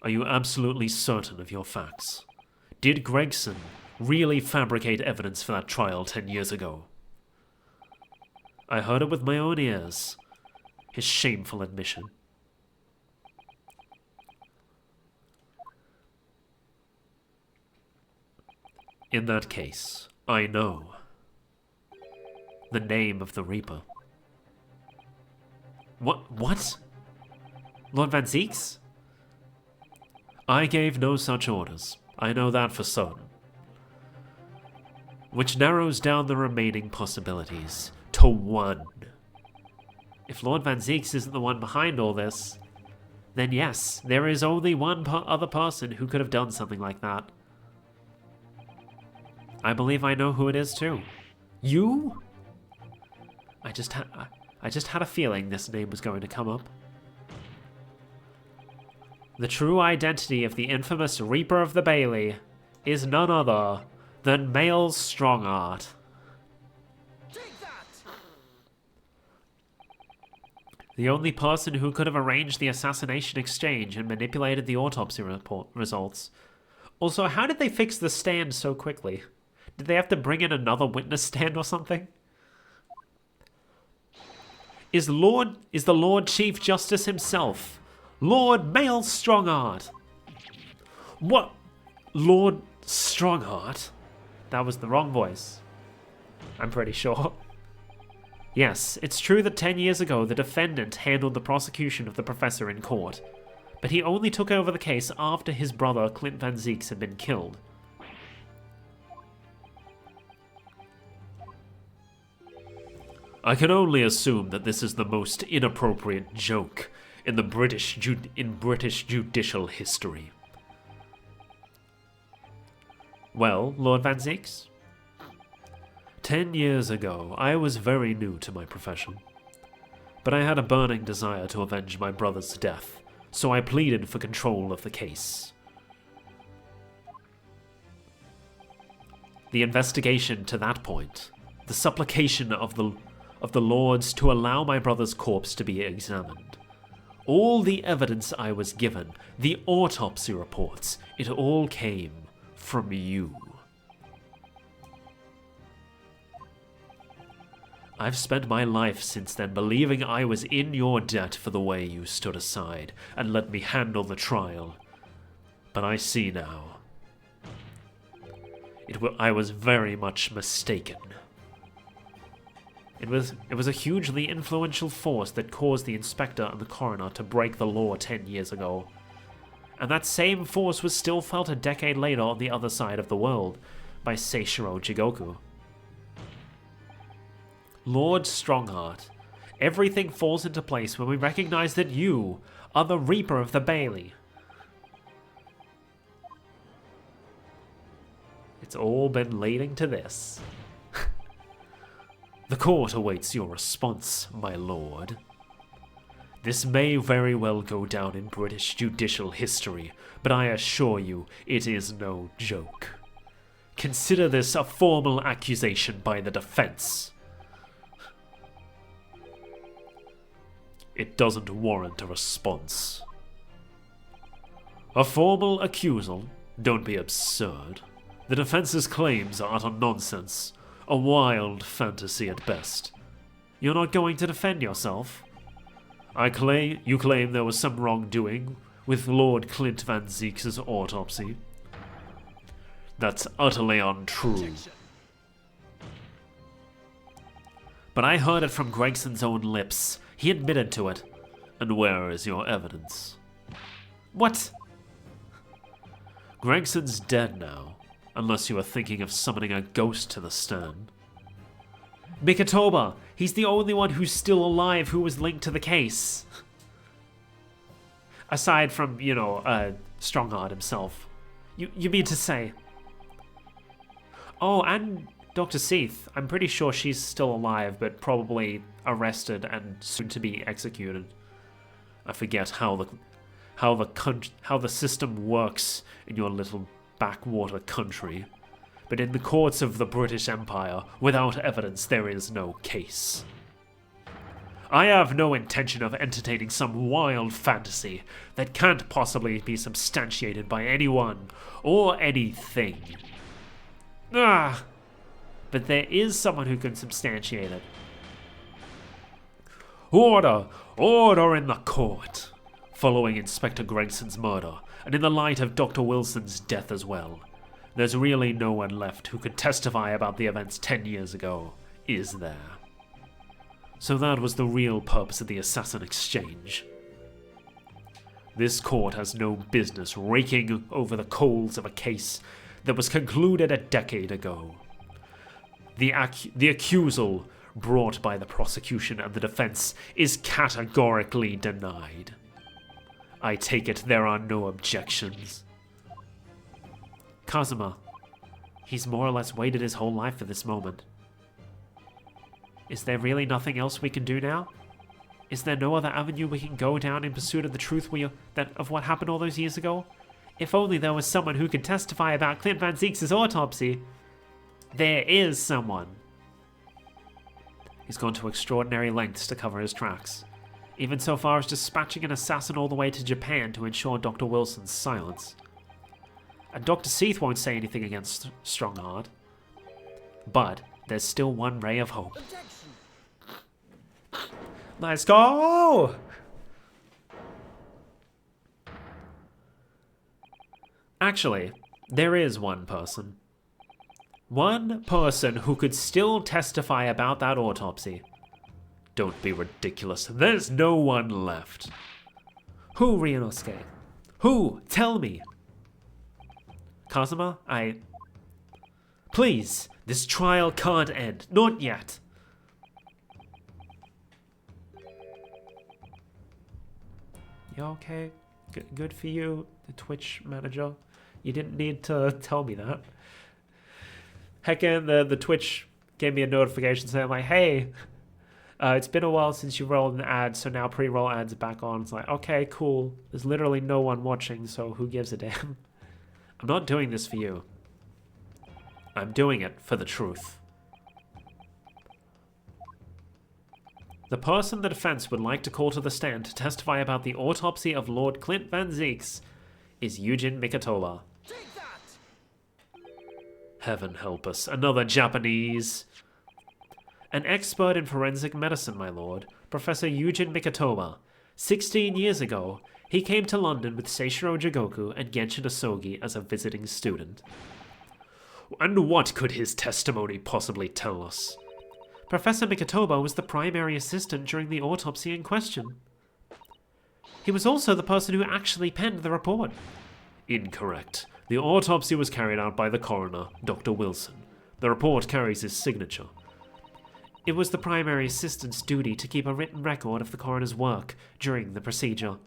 are you absolutely certain of your facts? Did Gregson really fabricate evidence for that trial 10 years ago? I heard it with my own ears. His shameful admission. In that case, I know The name of the Reaper. What? Lord Van Zieks? I gave no such orders. I know that for certain. Which narrows down the remaining possibilities to one. If Lord Van Zieks isn't the one behind all this, then yes, there is only one other person who could have done something like that. I believe I know who it is too. You? I just had a feeling this name was going to come up. The true identity of the infamous Reaper of the Bailey is none other than male Strongheart. Take that! The only person who could have arranged the assassination exchange and manipulated the autopsy report results. Also, how did they fix the stand so quickly? Did they have to bring in another witness stand or something? Is the Lord Chief Justice himself, Lord Male Strongheart? What? Lord Strongheart? That was the wrong voice. I'm pretty sure. Yes, it's true that 10 years ago the defendant handled the prosecution of the professor in court, but he only took over the case after his brother Clint Van Zieks had been killed. I can only assume that this is the most inappropriate joke in the British judicial history. Well, Lord Van Zieks? 10 years ago, I was very new to my profession, but I had a burning desire to avenge my brother's death, so I pleaded for control of the case. The investigation to that point, the supplication of the lords to allow my brother's corpse to be examined, all the evidence I was given, the autopsy reports, it all came from you. I've spent my life since then believing I was in your debt for the way you stood aside and let me handle the trial. But I see now. I was very much mistaken. It was a hugely influential force that caused the inspector and the coroner to break the law 10 years ago. And that same force was still felt a decade later on the other side of the world by Seishiro Jigoku. Lord Strongheart, everything falls into place when we recognize that you are the Reaper of the Bailey. It's all been leading to this. The court awaits your response, my lord. This may very well go down in British judicial history, but I assure you it is no joke. Consider this a formal accusation by the defense. It doesn't warrant a response. A formal accusal? Don't be absurd. The defense's claims are utter nonsense. A wild fantasy at best. You're not going to defend yourself? You claim there was some wrongdoing with Lord Clint Van Zeek's autopsy. That's utterly untrue. Objection. But I heard it from Gregson's own lips. He admitted to it. And where is your evidence? What? Gregson's dead now, unless you are thinking of summoning a ghost to the stand. Mikatoba! He's the only one who's still alive who was linked to the case. Aside from, Strongheart himself. You mean to say? Oh, and Dr. Seath. I'm pretty sure she's still alive, but probably arrested and soon to be executed. I forget how the system works in your little backwater country, but in the courts of the British Empire, without evidence there is no case. I have no intention of entertaining some wild fantasy that can't possibly be substantiated by anyone or anything. But there is someone who can substantiate it. Order! Order in the court! Following Inspector Gregson's murder, and in the light of Dr. Wilson's death as well, there's really no one left who could testify about the events 10 years ago, is there? So that was the real purpose of the assassin exchange. This court has no business raking over the coals of a case that was concluded a decade ago. The accusal brought by the prosecution and the defense is categorically denied. I take it there are no objections. Kazuma, he's more or less waited his whole life for this moment. Is there really nothing else we can do now? Is there no other avenue we can go down in pursuit of the truth of what happened all those years ago? If only there was someone who could testify about Clint Van Zeek's autopsy. There is someone. He's gone to extraordinary lengths to cover his tracks, even so far as dispatching an assassin all the way to Japan to ensure Dr. Wilson's silence. And Dr. Seath won't say anything against Strongheart. But there's still one ray of hope. Objection. Let's go! Actually, there is one person. One person who could still testify about that autopsy. Don't be ridiculous. There's no one left. Who, Ryunosuke? Who? Tell me. Kazuma, Please, this trial can't end. Not yet. You okay? Good for you, the Twitch manager. You didn't need to tell me that. Heckin', the Twitch gave me a notification saying like, hey, it's been a while since you rolled an ad, so now pre-roll ads are back on. It's like, okay, cool. There's literally no one watching, so who gives a damn? I'm not doing this for you. I'm doing it for the truth. The person the defense would like to call to the stand to testify about the autopsy of Lord Clint Van Zeeks is Yujin Mikatoba. Take that! Heaven help us, another Japanese. An expert in forensic medicine, my lord, Professor Yujin Mikatoba. 16 years ago, he came to London with Seishiro Jigoku and Genshin Asogi as a visiting student. And what could his testimony possibly tell us? Professor Mikatoba was the primary assistant during the autopsy in question. He was also the person who actually penned the report. Incorrect. The autopsy was carried out by the coroner, Dr. Wilson. The report carries his signature. It was the primary assistant's duty to keep a written record of the coroner's work during the procedure.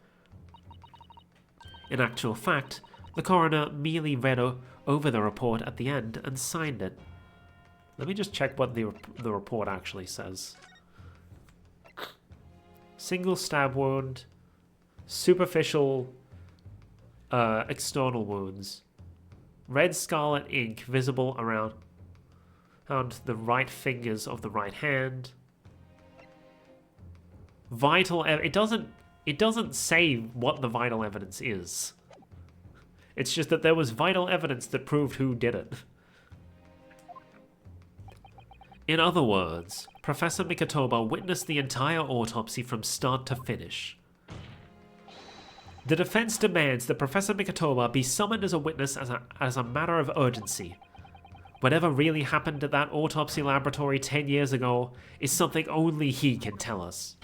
In actual fact, the coroner merely read over the report at the end and signed it. Let me just check what the report actually says. Single stab wound, superficial external wounds, red scarlet ink visible around the right fingers of the right hand. It doesn't say what the vital evidence is. It's just that there was vital evidence that proved who did it. In other words, Professor Mikotoba witnessed the entire autopsy from start to finish. The defense demands that Professor Mikotoba be summoned as a witness as a matter of urgency. Whatever really happened at that autopsy laboratory 10 years ago is something only he can tell us.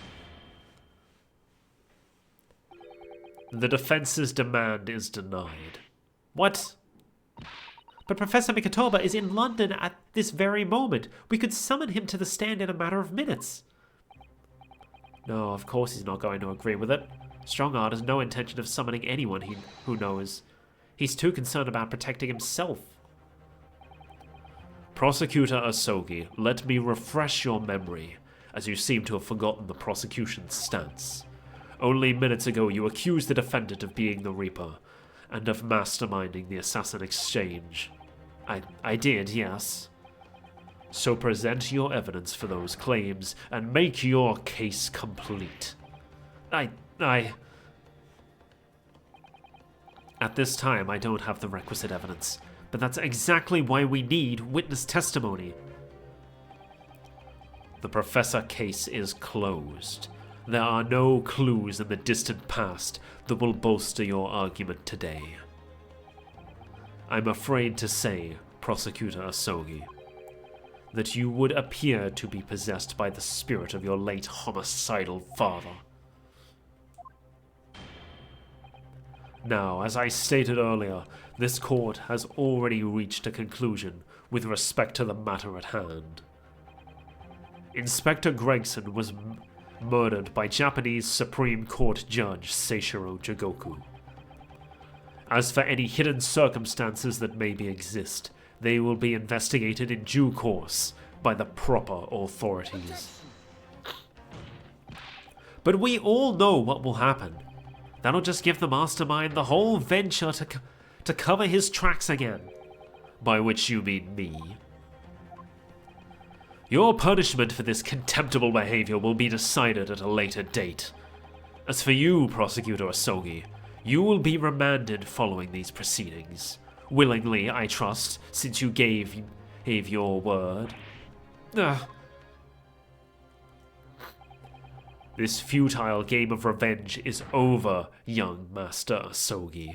The defense's demand is denied. What? But Professor Mikotoba is in London at this very moment. We could summon him to the stand in a matter of minutes. No, of course he's not going to agree with it. Strongard has no intention of summoning anyone who knows. He's too concerned about protecting himself. Prosecutor Asogi, let me refresh your memory, as you seem to have forgotten the prosecution's stance. Only minutes ago you accused the defendant of being the Reaper, and of masterminding the assassin exchange. I did, yes. So present your evidence for those claims, and make your case complete. At this time, I don't have the requisite evidence, but that's exactly why we need witness testimony. The Professor case is closed. There are no clues in the distant past that will bolster your argument today. I'm afraid to say, Prosecutor Asogi, that you would appear to be possessed by the spirit of your late homicidal father. Now, as I stated earlier, this court has already reached a conclusion with respect to the matter at hand. Inspector Gregson was murdered by Japanese Supreme Court Judge Seishiro Jigoku. As for any hidden circumstances that maybe exist, they will be investigated in due course by the proper authorities. But we all know what will happen. That'll just give the mastermind the whole venture to cover his tracks again. By which you mean me. Your punishment for this contemptible behavior will be decided at a later date. As for you, Prosecutor Asogi, you will be remanded following these proceedings. Willingly, I trust, since you gave your word. This futile game of revenge is over, young Master Asogi.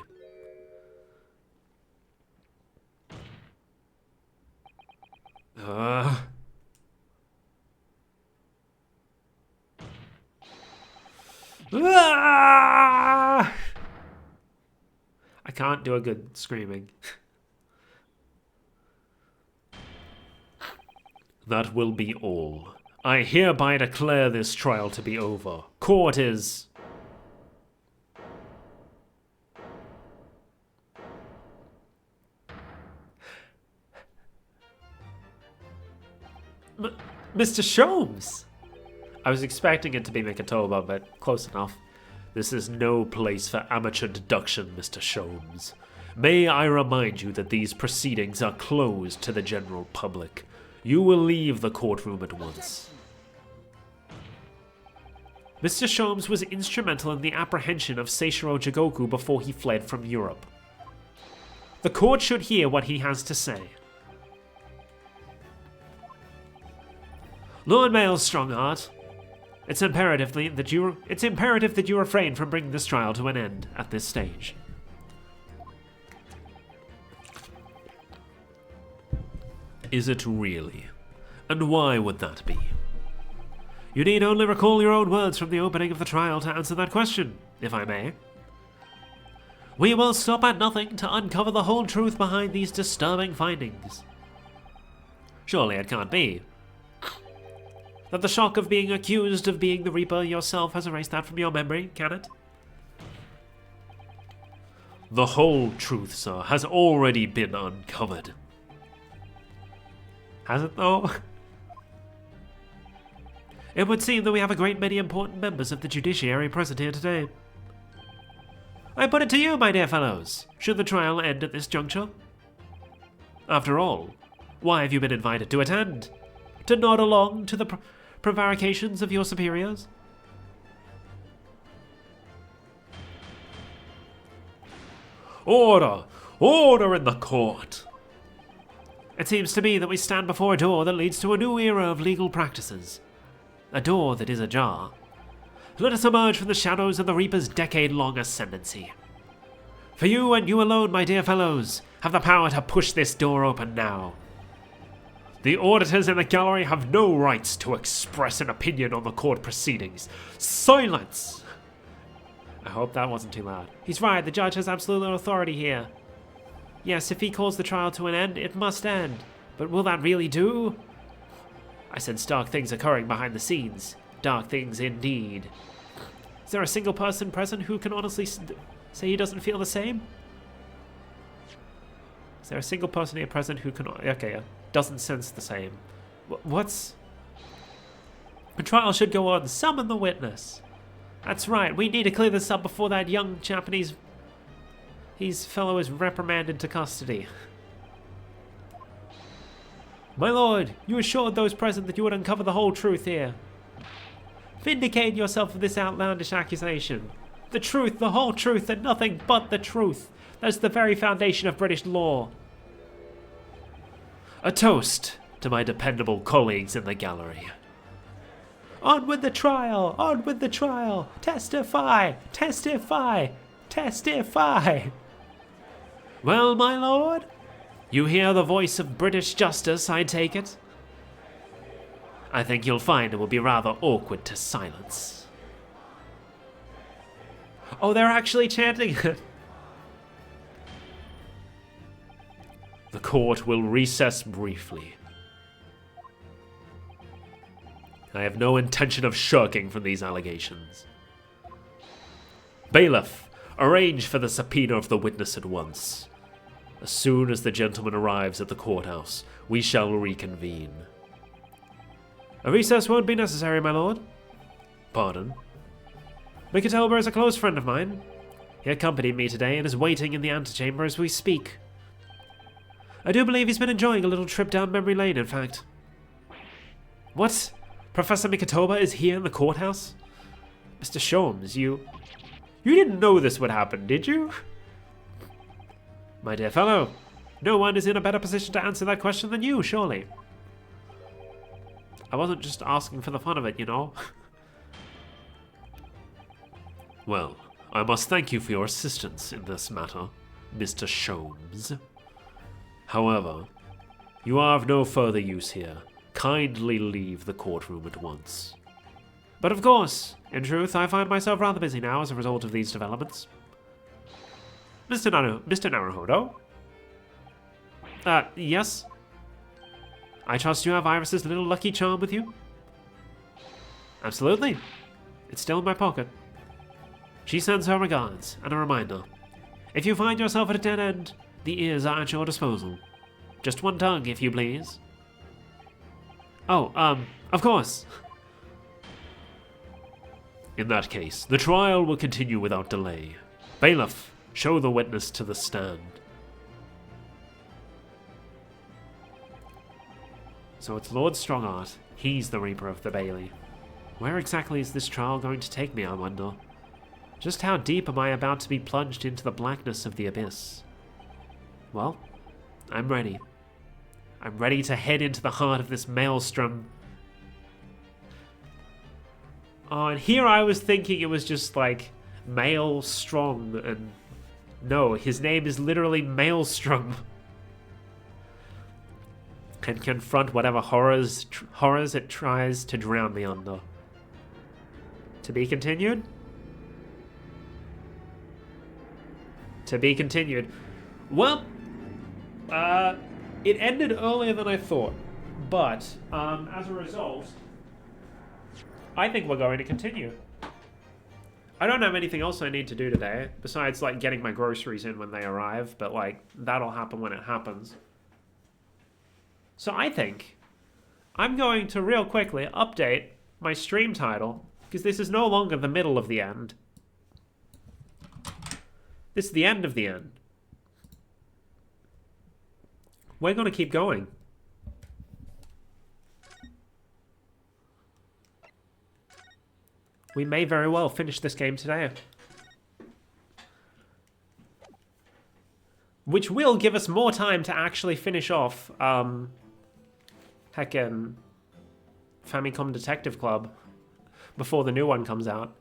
I can't do a good screaming. That will be all. I hereby declare this trial to be over. Court is... Mr. Sholmes! I was expecting it to be Mikotoba, but close enough. This is no place for amateur deduction, Mr. Sholmes. May I remind you that these proceedings are closed to the general public. You will leave the courtroom at once. Mr. Sholmes was instrumental in the apprehension of Seishiro Jigoku before he fled from Europe. The court should hear what he has to say. Lord Mayor Strongheart, it's imperative that you refrain from bringing this trial to an end at this stage. Is it really? And why would that be? You need only recall your own words from the opening of the trial to answer that question, if I may. We will stop at nothing to uncover the whole truth behind these disturbing findings. Surely it can't be that the shock of being accused of being the Reaper yourself has erased that from your memory, can it? The whole truth, sir, has already been uncovered. Has it, though? It would seem that we have a great many important members of the judiciary present here today. I put it to you, my dear fellows, should the trial end at this juncture? After all, why have you been invited to attend? To nod along to the prevarications of your superiors? Order! Order in the court! It seems to me that we stand before a door that leads to a new era of legal practices. A door that is ajar. Let us emerge from the shadows of the Reaper's decade-long ascendancy. For you and you alone, my dear fellows, have the power to push this door open now. The auditors in the gallery have no rights to express an opinion on the court proceedings. Silence! I hope that wasn't too loud. He's right, the judge has absolute authority here. Yes, if he calls the trial to an end, it must end. But will that really do? I sense dark things occurring behind the scenes. Dark things indeed. Is there a single person present who can honestly say he doesn't feel the same? Is there a single person here present who can... Okay, doesn't sense the same. What's... The trial should go on. Summon the witness. That's right, we need to clear this up before that young Japanese... His fellow is reprimanded to custody. My lord, you assured those present that you would uncover the whole truth here. Vindicate yourself of this outlandish accusation. The truth, the whole truth, and nothing but the truth. That's the very foundation of British law. A toast to my dependable colleagues in the gallery. On with the trial! On with the trial! Testify! Testify! Testify! Well, my lord, you hear the voice of British justice, I take it? I think you'll find it will be rather awkward to silence. Oh, they're actually chanting it. The court will recess briefly. I have no intention of shirking from these allegations. Bailiff, arrange for the subpoena of the witness at once. As soon as the gentleman arrives at the courthouse, we shall reconvene. A recess won't be necessary, my lord. Pardon? Mikatoba is a close friend of mine. He accompanied me today and is waiting in the antechamber as we speak. I do believe he's been enjoying a little trip down memory lane, in fact. What? Professor Mikatoba is here in the courthouse? Mr. Sholmes, you didn't know this would happen, did you? My dear fellow, no one is in a better position to answer that question than you, surely. I wasn't just asking for the fun of it, you know. Well, I must thank you for your assistance in this matter, Mr. Sholmes. However, you are of no further use here. Kindly leave the courtroom at once. But of course, in truth, I find myself rather busy now as a result of these developments. Mr. Naruhodo? Yes? I trust you have Iris's little lucky charm with you? Absolutely. It's still in my pocket. She sends her regards, and a reminder. If you find yourself at a dead end, the ears are at your disposal. Just one tongue, if you please. Oh, of course. In that case, the trial will continue without delay. Bailiff, show the witness to the stand. So it's Lord Strongart. He's the Reaper of the Bailey. Where exactly is this trial going to take me, I wonder? Just how deep am I about to be plunged into the blackness of the abyss? Well, I'm ready. I'm ready to head into the heart of this maelstrom. Oh, and here I was thinking it was just like Maelstrom, and no, his name is literally Maelstrom. And confront whatever horrors it tries to drown me under. To be continued? To be continued. Well, it ended earlier than I thought, but as a result, I think we're going to continue. I don't have anything else I need to do today, besides like getting my groceries in when they arrive, but like that'll happen when it happens. So I think I'm going to real quickly update my stream title, because this is no longer the middle of the end. This is the end of the end. We're going to keep going. We may very well finish this game today. which will give us more time to actually finish off, heckin' Famicom Detective Club before the new one comes out.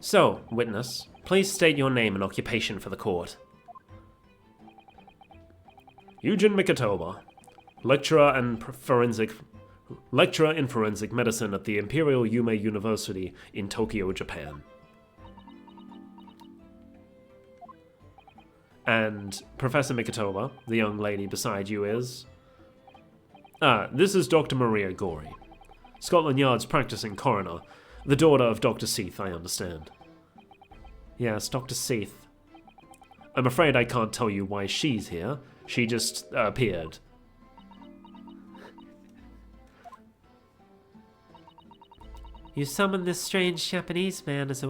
So, witness, please state your name and occupation for the court. Eugen Mikitoba, lecturer in forensic medicine at the Imperial Yuhei University in Tokyo, Japan. And Professor Mikitoba, the young lady beside you, is... This is Dr. Maria Gorey, Scotland Yard's practicing coroner, the daughter of Dr. Seath, I understand. Yes, Dr. Seath. I'm afraid I can't tell you why she's here. She just appeared. You summoned this strange Japanese man as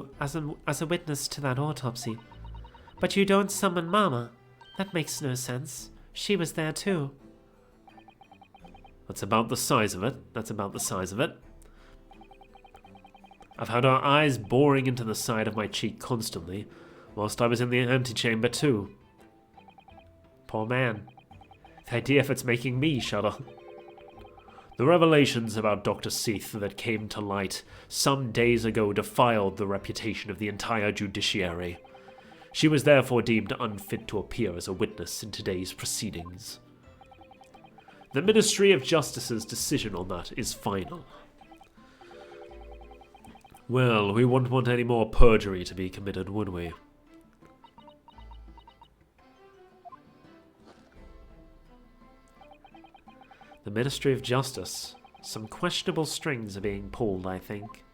a witness to that autopsy. But you don't summon Mama. That makes no sense. She was there too. That's about the size of it. That's about the size of it. I've had her eyes boring into the side of my cheek constantly, whilst I was in the antechamber too. Poor man. The idea if it's making me shudder. The revelations about Dr. Seath that came to light some days ago defiled the reputation of the entire judiciary. She was therefore deemed unfit to appear as a witness in today's proceedings. The Ministry of Justice's decision on that is final. Well, we wouldn't want any more perjury to be committed, would we? The Ministry of Justice. Some questionable strings are being pulled, I think.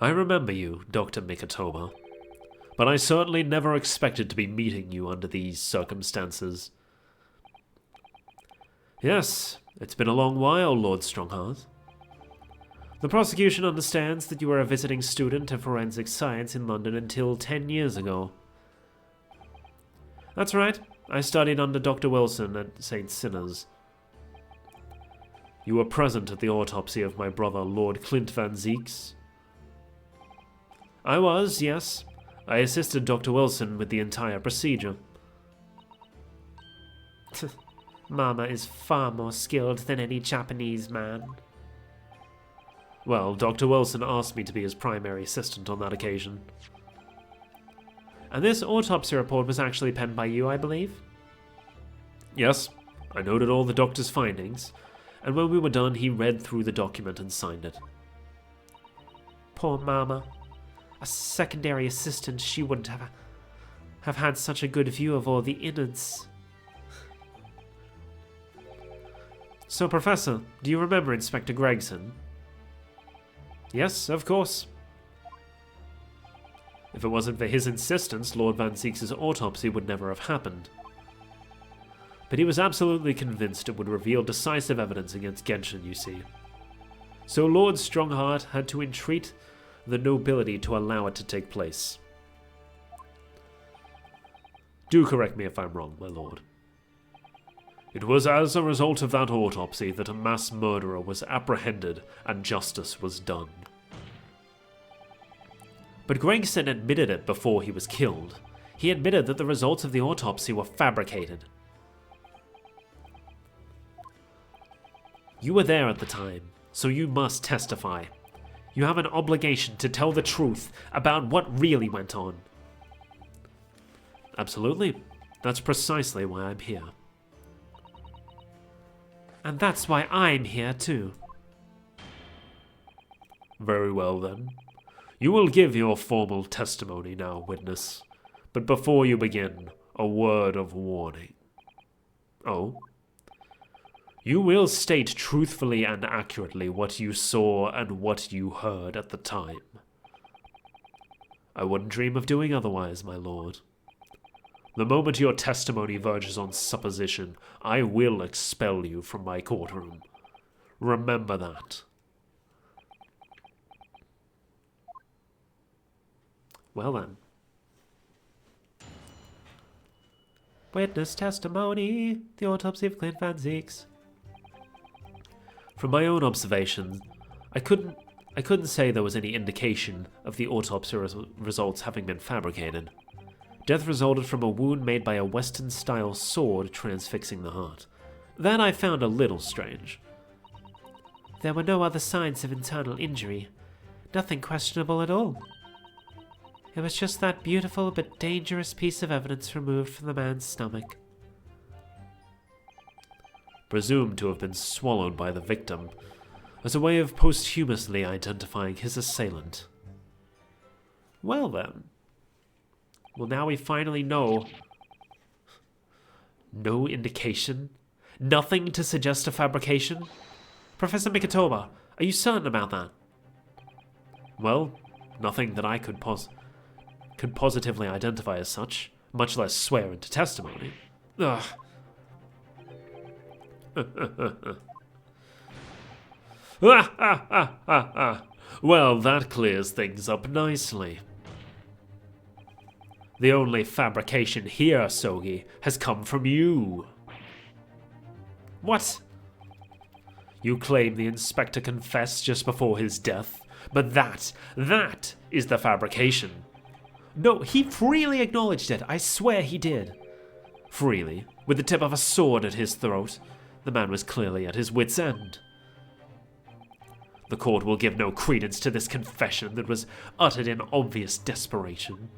I remember you, Dr. Mikitoba, but I certainly never expected to be meeting you under these circumstances. Yes, it's been a long while, Lord Strongheart. The prosecution understands that you were a visiting student of forensic science in London until 10 years ago. That's right. I studied under Dr. Wilson at St. Sinner's. You were present at the autopsy of my brother, Lord Clint Van Zeeks? I was, yes. I assisted Dr. Wilson with the entire procedure. Mama is far more skilled than any Japanese man. Well, Dr. Wilson asked me to be his primary assistant on that occasion. And this autopsy report was actually penned by you, I believe? Yes, I noted all the doctor's findings, and when we were done, he read through the document and signed it. Poor Mama. A secondary assistant, she wouldn't have had such a good view of all the innards. So, Professor, do you remember Inspector Gregson? Yes, of course. If it wasn't for his insistence, Lord Van Zeeks' autopsy would never have happened. But he was absolutely convinced it would reveal decisive evidence against Genshin, you see. So Lord Strongheart had to entreat the nobility to allow it to take place. Do correct me if I'm wrong, my lord. It was as a result of that autopsy that a mass murderer was apprehended and justice was done. But Gregson admitted it before he was killed. He admitted that the results of the autopsy were fabricated. You were there at the time, so you must testify. You have an obligation to tell the truth about what really went on. Absolutely. That's precisely why I'm here. And that's why I'm here too. Very well then. You will give your formal testimony now, witness. But before you begin, a word of warning. Oh? You will state truthfully and accurately what you saw and what you heard at the time. I wouldn't dream of doing otherwise, my lord. The moment your testimony verges on supposition, I will expel you from my courtroom. Remember that. Well then. Witness testimony, the autopsy of Clint Van Zeeks. From my own observations, I couldn't I couldn't say there was any indication of the autopsy results having been fabricated. Death resulted from a wound made by a Western-style sword transfixing the heart. That I found a little strange. There were no other signs of internal injury. Nothing questionable at all. It was just that beautiful but dangerous piece of evidence removed from the man's stomach. Presumed to have been swallowed by the victim, as a way of posthumously identifying his assailant. Well then. Well, now we finally know. No indication? Nothing to suggest a fabrication? Professor Mikitoba, are you certain about that? Well, nothing that I could positively identify as such, much less swear into testimony. Ugh. Well, that clears things up nicely. The only fabrication here, Sogi, has come from you. What? You claim the inspector confessed just before his death, but that is the fabrication. No, he freely acknowledged it. I swear he did. Freely, with the tip of a sword at his throat. The man was clearly at his wit's end. The court will give no credence to this confession that was uttered in obvious desperation.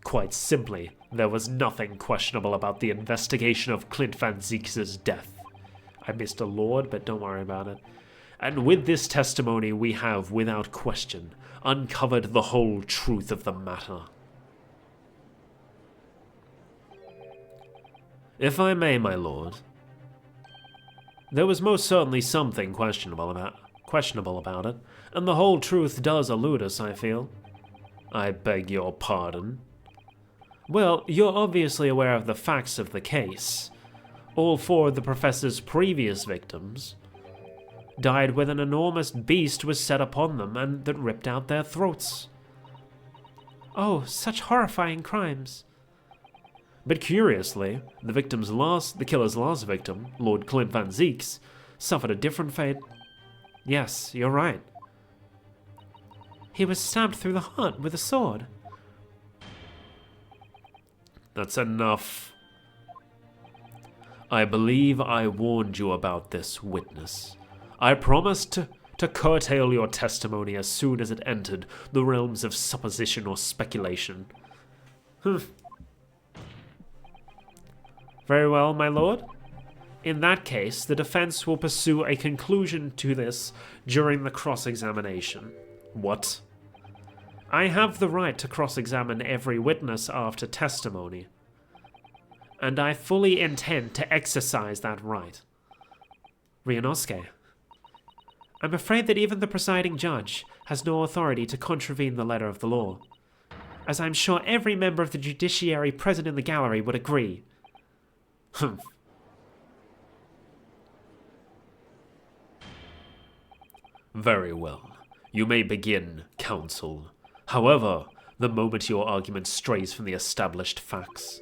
Quite simply, there was nothing questionable about the investigation of Clint Van Zieks' death. I missed a lord, but don't worry about it. And with this testimony, we have, without question, uncovered the whole truth of the matter. If I may, my lord, there was most certainly something questionable about it, and the whole truth does elude us, I feel. I beg your pardon. Well, you're obviously aware of the facts of the case. All four of the professor's previous victims died when an enormous beast was set upon them and that ripped out their throats. Oh, such horrifying crimes. But curiously, the killer's last victim, Lord Clint Van Zieks, suffered a different fate. Yes, you're right. He was stabbed through the heart with a sword. That's enough. I believe I warned you about this, witness. I promised to curtail your testimony as soon as it entered the realms of supposition or speculation. Very well, my lord. In that case, the defense will pursue a conclusion to this during the cross-examination. What? I have the right to cross-examine every witness after testimony, and I fully intend to exercise that right. Ryunosuke, I'm afraid that even the presiding judge has no authority to contravene the letter of the law, as I'm sure every member of the judiciary present in the gallery would agree. Humph. Very well. You may begin, counsel. However, the moment your argument strays from the established facts,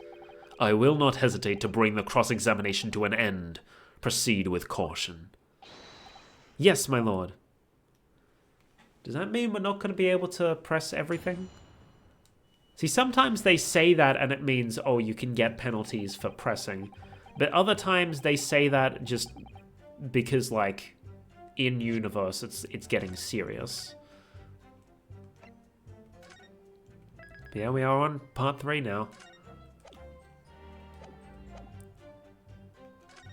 I will not hesitate to bring the cross-examination to an end. Proceed with caution. Yes, my lord. Does that mean we're not going to be able to press everything? See, sometimes they say that and it means, oh, you can get penalties for pressing. But other times they say that just because, like, in universe, it's getting serious. But yeah, we are on part 3 now.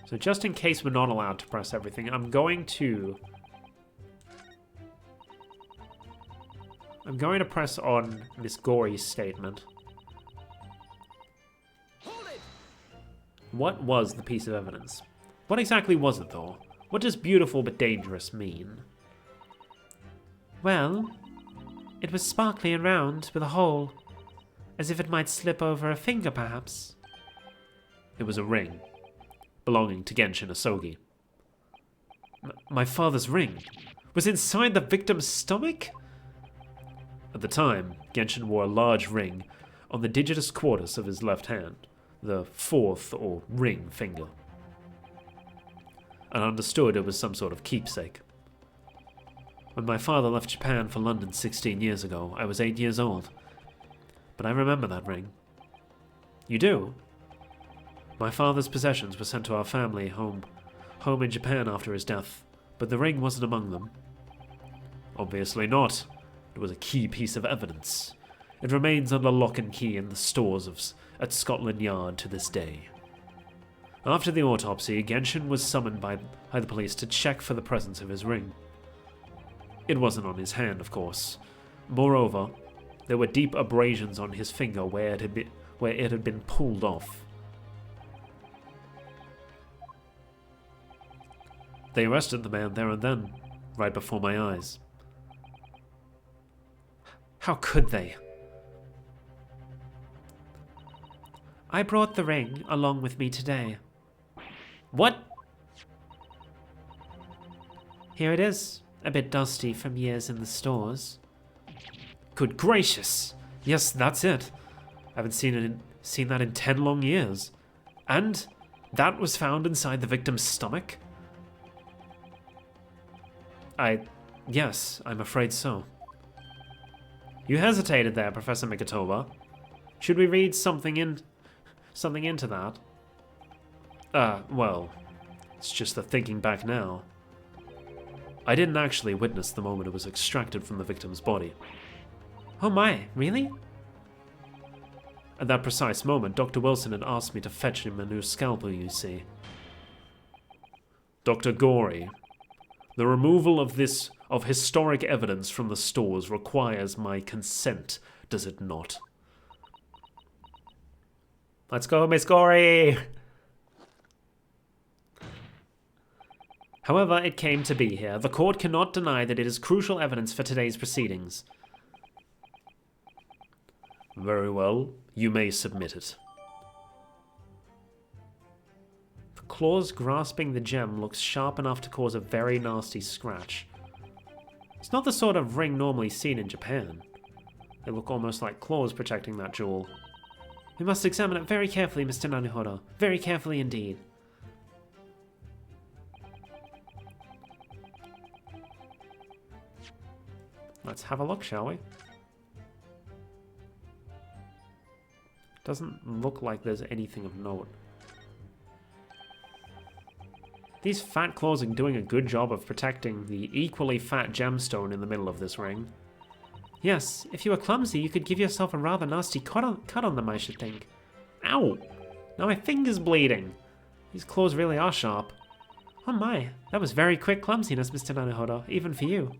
So just in case we're not allowed to press everything, I'm going to press on Miss Gory's statement. What was the piece of evidence? What exactly was it, though? What does beautiful but dangerous mean? Well, it was sparkly and round, with a hole, as if it might slip over a finger, perhaps. It was a ring, belonging to Genshin Asogi. My father's ring was inside the victim's stomach? At the time, Genshin wore a large ring on the digitus quartus of his left hand, the fourth or ring finger, and understood it was some sort of keepsake. When my father left Japan for London 16 years ago, I was 8 years old. But I remember that ring. You do? My father's possessions were sent to our family home in Japan after his death, but the ring wasn't among them. Obviously not. It was a key piece of evidence. It remains under lock and key in the stores at Scotland Yard to this day. After the autopsy, Genshin was summoned by the police to check for the presence of his ring. It wasn't on his hand, of course. Moreover, there were deep abrasions on his finger where it had been pulled off. They arrested the man there and then, right before my eyes. How could they? I brought the ring along with me today. What? Here it is, a bit dusty from years in the stores. Good gracious! Yes, that's it. I haven't seen that in 10 long years. And that was found inside the victim's stomach? Yes, I'm afraid so. You hesitated there, Professor Mikatoba. Should we read something into that? Well, it's just that thinking back now, I didn't actually witness the moment it was extracted from the victim's body. Oh my, really? At that precise moment, Dr. Wilson had asked me to fetch him a new scalpel, you see. Dr. Gorey, the removal of historic evidence from the stores requires my consent, does it not? Let's go, Miss Gorey! However, it came to be here. The court cannot deny that it is crucial evidence for today's proceedings. Very well, you may submit it. The claws grasping the gem looks sharp enough to cause a very nasty scratch. It's not the sort of ring normally seen in Japan. They look almost like claws protecting that jewel. We must examine it very carefully, Mr. Naruhodo. Very carefully indeed. Let's have a look, shall we? Doesn't look like there's anything of note. These fat claws are doing a good job of protecting the equally fat gemstone in the middle of this ring. Yes, if you were clumsy, you could give yourself a rather nasty cut on them, I should think. Ow! Now my finger's bleeding. These claws really are sharp. Oh my, that was very quick clumsiness, Mr. Naruhodo, even for you.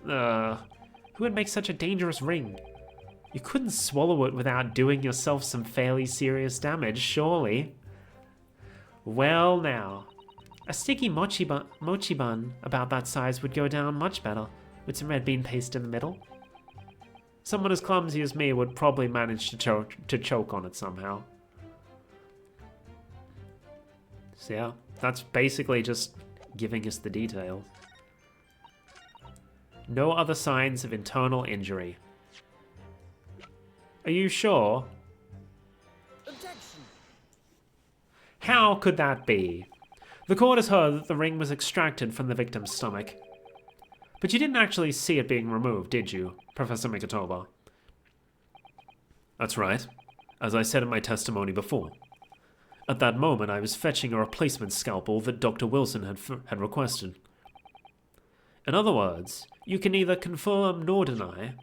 Who would make such a dangerous ring? You couldn't swallow it without doing yourself some fairly serious damage, surely. Well now, a sticky mochi bun about that size would go down much better, with some red bean paste in the middle. Someone as clumsy as me would probably manage to choke on it somehow. So yeah, that's basically just giving us the details. No other signs of internal injury. Are you sure? Objection. How could that be? The court has heard that the ring was extracted from the victim's stomach. But you didn't actually see it being removed, did you, Professor Mikatoba? That's right, as I said in my testimony before. At that moment, I was fetching a replacement scalpel that Dr. Wilson had requested. In other words, you can neither confirm nor deny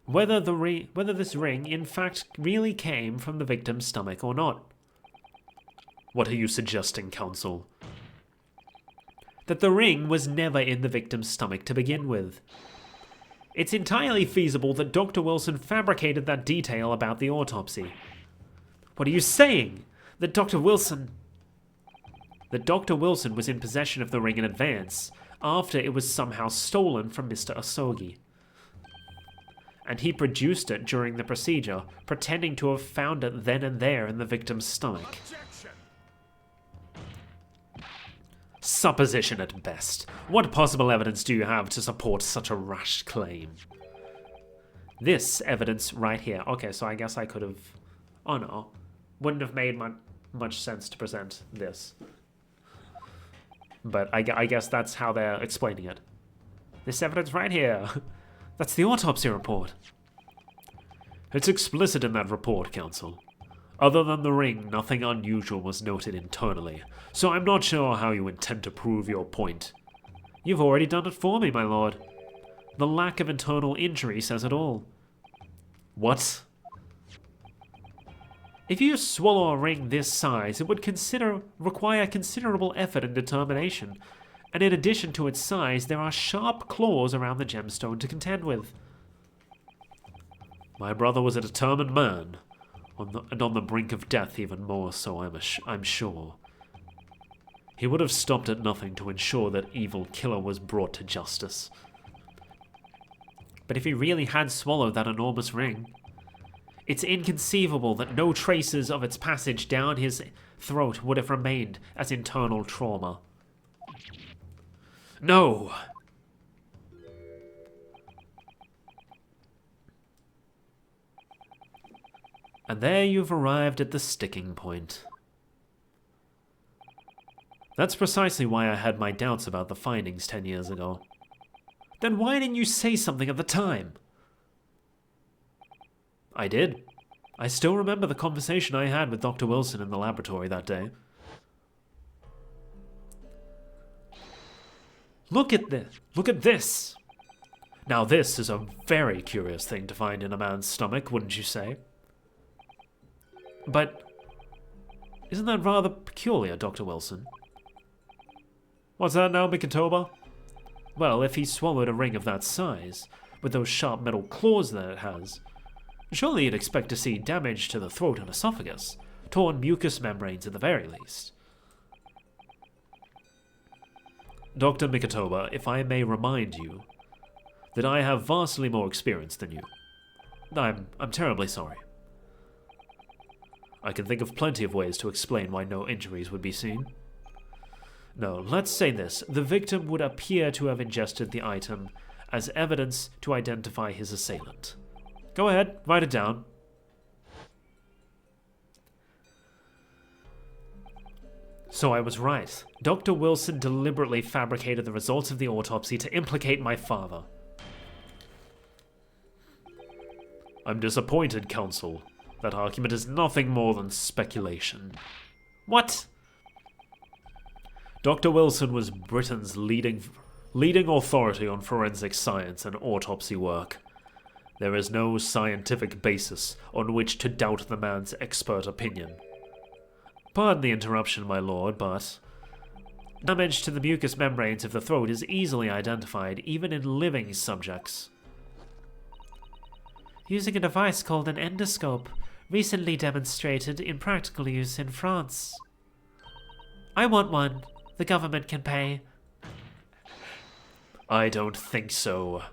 whether this ring in fact really came from the victim's stomach or not. What are you suggesting, counsel? That the ring was never in the victim's stomach to begin with. It's entirely feasible that Dr. Wilson fabricated that detail about the autopsy. What are you saying? That Dr. Wilson was in possession of the ring in advance, after it was somehow stolen from Mr. Asogi. And he produced it during the procedure, pretending to have found it then and there in the victim's stomach. Objection. Supposition at best. What possible evidence do you have to support such a rash claim? This evidence right here. Okay, so I guess I could have... Oh no. Wouldn't have made much sense to present this. But I guess that's how they're explaining it. This evidence right here. That's the autopsy report. It's explicit in that report, Counsel. Other than the ring, nothing unusual was noted internally, so I'm not sure how you intend to prove your point. You've already done it for me, my lord. The lack of internal injury says it all. What? If you swallow a ring this size, it would require considerable effort and determination, and in addition to its size, there are sharp claws around the gemstone to contend with. My brother was a determined man, and on the brink of death even more so, I'm sure. He would have stopped at nothing to ensure that evil killer was brought to justice. But if he really had swallowed that enormous ring, it's inconceivable that no traces of its passage down his throat would have remained as internal trauma. No! And there you've arrived at the sticking point. That's precisely why I had my doubts about the findings 10 years ago. Then why didn't you say something at the time? I did. I still remember the conversation I had with Dr. Wilson in the laboratory that day. Look at this. Look at this. Now this is a very curious thing to find in a man's stomach, wouldn't you say? But isn't that rather peculiar, Dr. Wilson? What's that now, Mikitoba? Well, if he swallowed a ring of that size, with those sharp metal claws that it has, surely you'd expect to see damage to the throat and esophagus, torn mucous membranes at the very least. Dr. Mikitoba, if I may remind you that I have vastly more experience than you. I'm terribly sorry. I can think of plenty of ways to explain why no injuries would be seen. No, let's say this. The victim would appear to have ingested the item as evidence to identify his assailant. Go ahead, write it down. So I was right. Dr. Wilson deliberately fabricated the results of the autopsy to implicate my father. I'm disappointed, Counsel. That argument is nothing more than speculation. What? Dr. Wilson was Britain's leading authority on forensic science and autopsy work. There is no scientific basis on which to doubt the man's expert opinion. Pardon the interruption, my lord, but damage to the mucous membranes of the throat is easily identified even in living subjects. Using a device called an endoscope, recently demonstrated in practical use in France. I want one. The government can pay. I don't think so.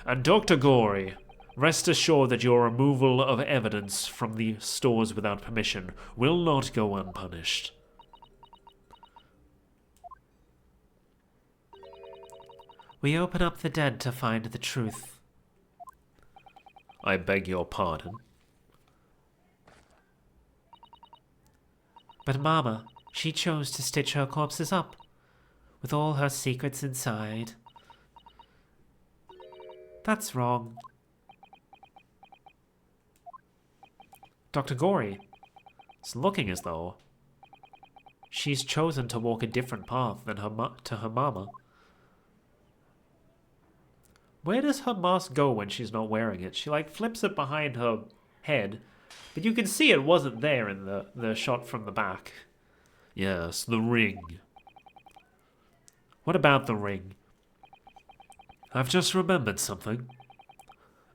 And Dr. Gorey, rest assured that your removal of evidence from the stores without permission will not go unpunished. We open up the dead to find the truth. I beg your pardon. But Mama, she chose to stitch her corpses up, with all her secrets inside. That's wrong. Dr. Gorey, it's looking as though she's chosen to walk a different path than to her mama. Where does her mask go when she's not wearing it? She like flips it behind her head, but you can see it wasn't there in the shot from the back. Yes, the ring. What about the ring? I've just remembered something.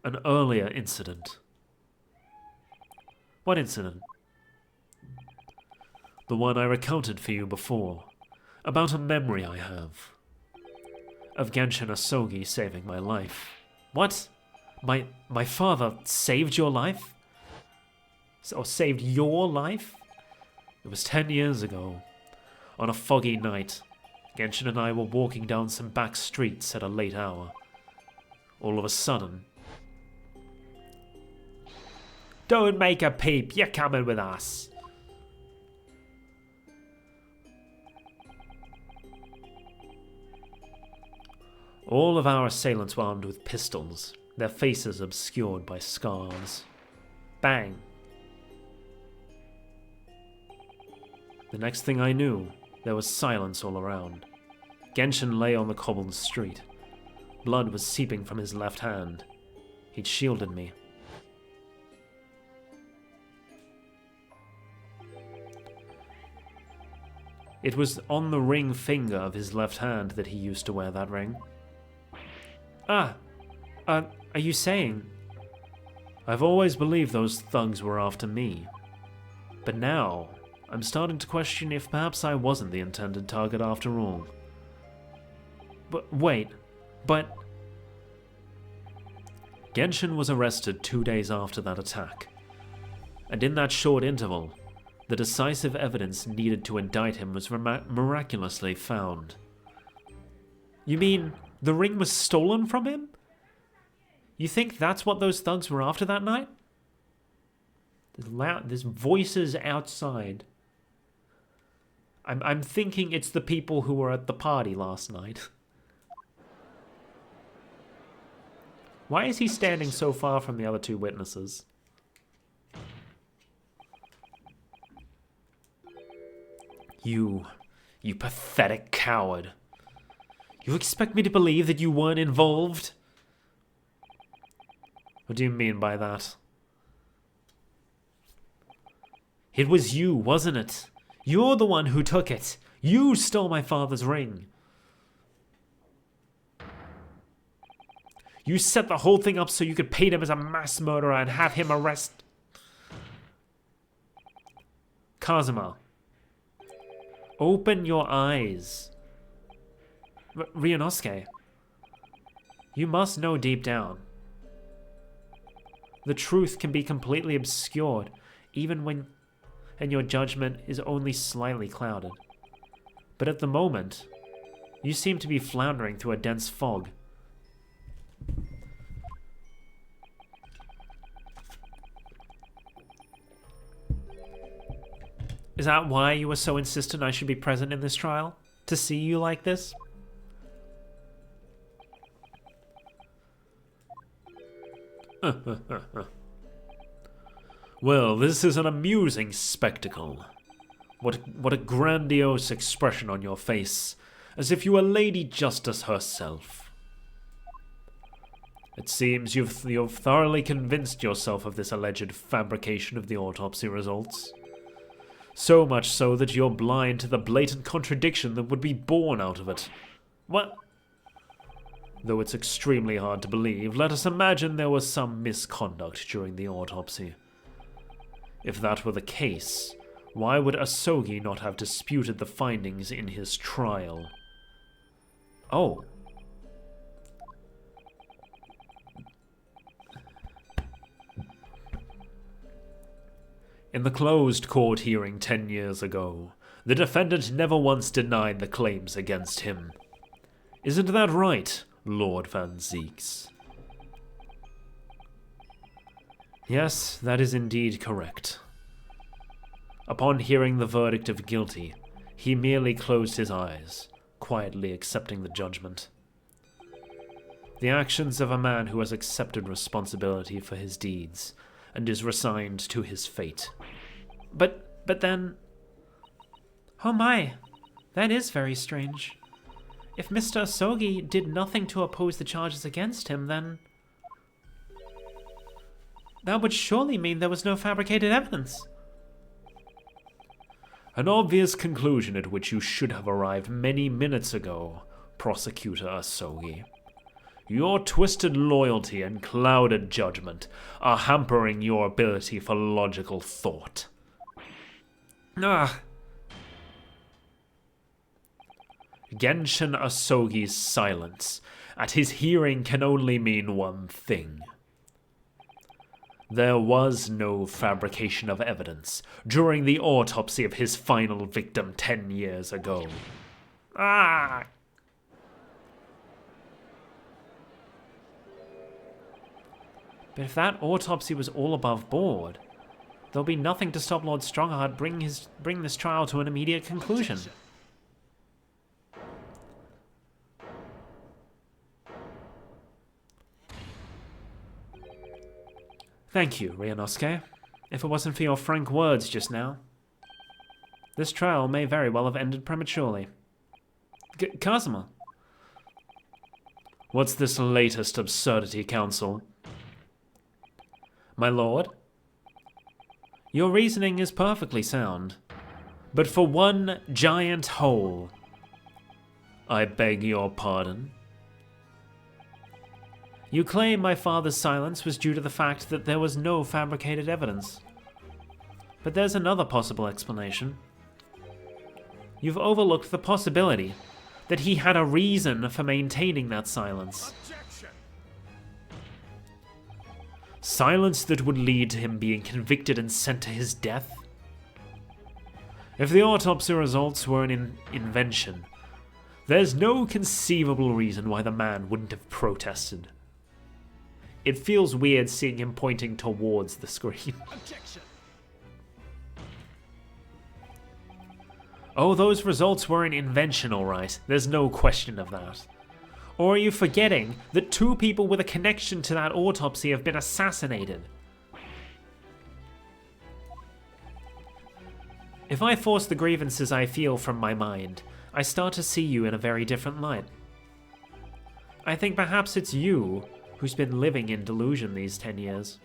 An earlier incident. What incident? The one I recounted for you before. About a memory I have. Of Genshin Asogi saving my life. What? My father saved your life? Or saved your life? It was 10 years ago. On a foggy night, Genshin and I were walking down some back streets at a late hour. All of a sudden... Don't make a peep, you're coming with us. All of our assailants were armed with pistols, their faces obscured by scars. Bang. The next thing I knew, there was silence all around. Genshin lay on the cobbled street. Blood was seeping from his left hand. He'd shielded me. It was on the ring finger of his left hand that he used to wear that ring. Are you saying? I've always believed those thugs were after me. But now, I'm starting to question if perhaps I wasn't the intended target after all. But wait, Genshin was arrested 2 days after that attack. And in that short interval, the decisive evidence needed to indict him was miraculously found. You mean the ring was stolen from him? You think that's what those thugs were after that night? There's voices outside. I'm thinking it's the people who were at the party last night. Why is he standing so far from the other two witnesses? You pathetic coward. You expect me to believe that you weren't involved? What do you mean by that? It was you, wasn't it? You're the one who took it. You stole my father's ring. You set the whole thing up so you could paint him as a mass murderer and have him arrested. Kazuma. Open your eyes. Ryunosuke. You must know deep down. The truth can be completely obscured, even when your judgment is only slightly clouded. But at the moment, you seem to be floundering through a dense fog. Is that why you were so insistent I should be present in this trial? To see you like this? Well, this is an amusing spectacle. What a grandiose expression on your face, as if you were Lady Justice herself. It seems you've thoroughly convinced yourself of this alleged fabrication of the autopsy results. So much so that you're blind to the blatant contradiction that would be born out of it. What? Though it's extremely hard to believe, let us imagine there was some misconduct during the autopsy. If that were the case, why would Asogi not have disputed the findings in his trial? Oh. In the closed court hearing 10 years ago, the defendant never once denied the claims against him. Isn't that right, Lord Van Zieks? Yes, that is indeed correct. Upon hearing the verdict of guilty, he merely closed his eyes, quietly accepting the judgment. The actions of a man who has accepted responsibility for his deeds and is resigned to his fate. But then... Oh my, that is very strange. If Mr. Asogi did nothing to oppose the charges against him, then... that would surely mean there was no fabricated evidence. An obvious conclusion at which you should have arrived many minutes ago, Prosecutor Asogi. Your twisted loyalty and clouded judgment are hampering your ability for logical thought. Genshin Asogi's silence at his hearing can only mean one thing. There was no fabrication of evidence during the autopsy of his final victim 10 years ago. But if that autopsy was all above board, there'll be nothing to stop Lord Strongheart bring this trial to an immediate conclusion. Thank you, Ryunosuke. If it wasn't for your frank words just now, this trial may very well have ended prematurely. Kazuma! What's this latest absurdity, Counsel? My lord, your reasoning is perfectly sound, but for one giant hole. I beg your pardon? You claim my father's silence was due to the fact that there was no fabricated evidence. But there's another possible explanation. You've overlooked the possibility that he had a reason for maintaining that silence. Objection! Silence that would lead to him being convicted and sent to his death? If the autopsy results were an invention, there's no conceivable reason why the man wouldn't have protested. It feels weird seeing him pointing towards the screen. Objection! Oh, those results were an invention, alright. There's no question of that. Or are you forgetting that 2 people with a connection to that autopsy have been assassinated? If I force the grievances I feel from my mind, I start to see you in a very different light. I think perhaps it's you who's been living in delusion these 10 years.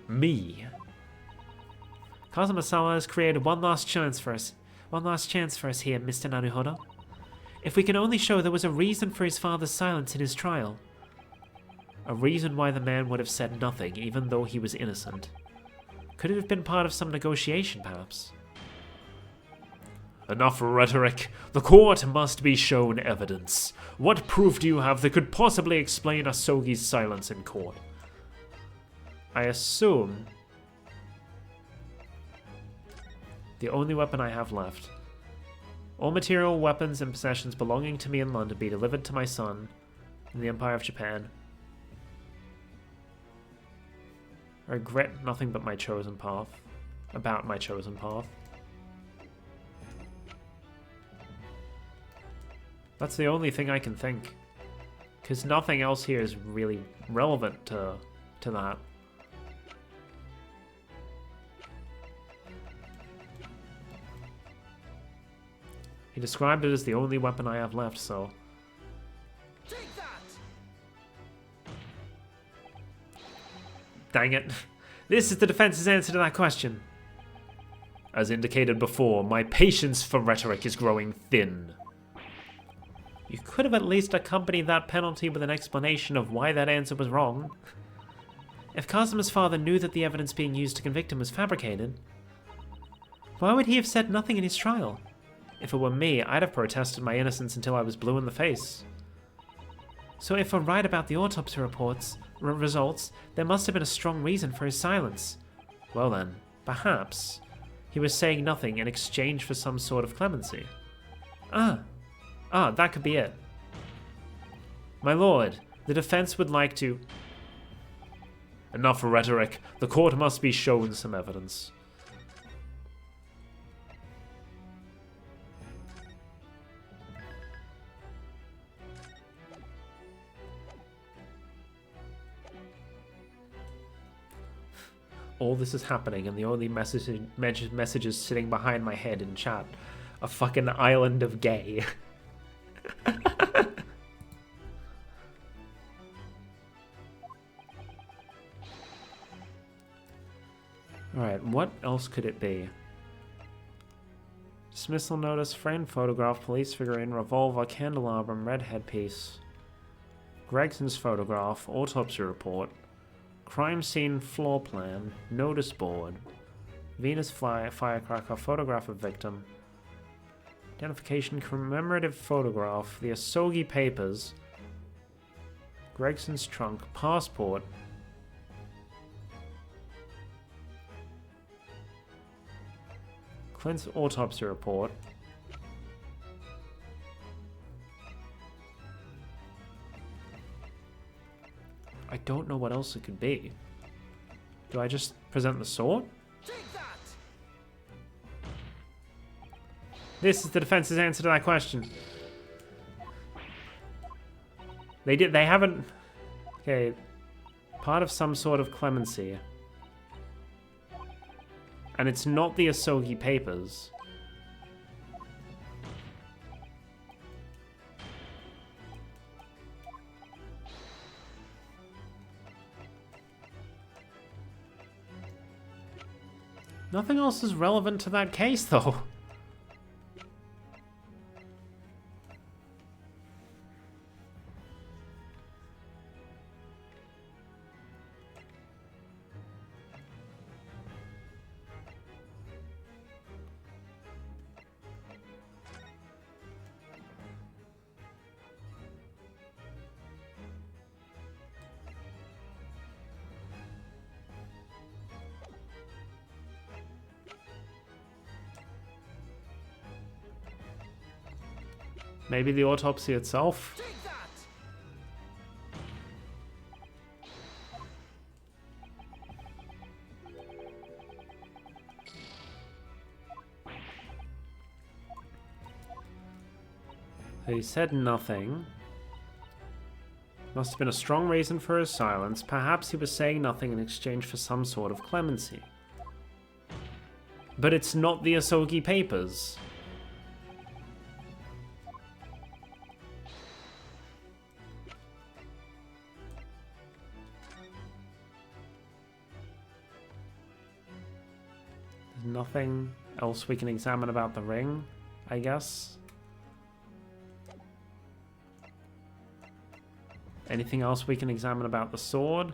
Me? Kazuma-sama has created one last chance for us here, Mr. Naruhodo. If we can only show there was a reason for his father's silence in his trial. A reason why the man would have said nothing, even though he was innocent. Could it have been part of some negotiation, perhaps? Enough rhetoric. The court must be shown evidence. What proof do you have that could possibly explain Asogi's silence in court? I assume the only weapon I have left. All material, weapons, and possessions belonging to me in London be delivered to my son in the Empire of Japan. I regret nothing but my chosen path. About my chosen path. That's the only thing I can think. Because nothing else here is really relevant to that. He described it as the only weapon I have left, so... Take that! Dang it. This is the defense's answer to that question. As indicated before, my patience for rhetoric is growing thin. You could have at least accompanied that penalty with an explanation of why that answer was wrong. If Kazuma's father knew that the evidence being used to convict him was fabricated, why would he have said nothing in his trial? If it were me, I'd have protested my innocence until I was blue in the face. So if we're right about the autopsy results, there must have been a strong reason for his silence. Well then, perhaps he was saying nothing in exchange for some sort of clemency. That could be it. My lord, the defense would like to... Enough rhetoric. The court must be shown some evidence. All this is happening, and the only messages sitting behind my head in chat are fucking island of gay. Alright, what else could it be? Dismissal notice, framed photograph, police figurine, revolver, candelabrum, red headpiece. Gregson's photograph, autopsy report. Crime scene floor plan, notice board, Venus firecracker, photograph of victim, identification commemorative photograph, the Asogi papers, Gregson's trunk, passport, Clint's autopsy report, I don't know what else it could be. Do I just present the sword? Take that! This is the defense's answer to that question. They haven't... Okay. Part of some sort of clemency. And it's not the Asogi Papers. Nothing else is relevant to that case, though. Maybe the autopsy itself? Take that! He said nothing. Must have been a strong reason for his silence. Perhaps he was saying nothing in exchange for some sort of clemency. But it's not the Asogi Papers. There's nothing else we can examine about the ring, I guess. Anything else we can examine about the sword?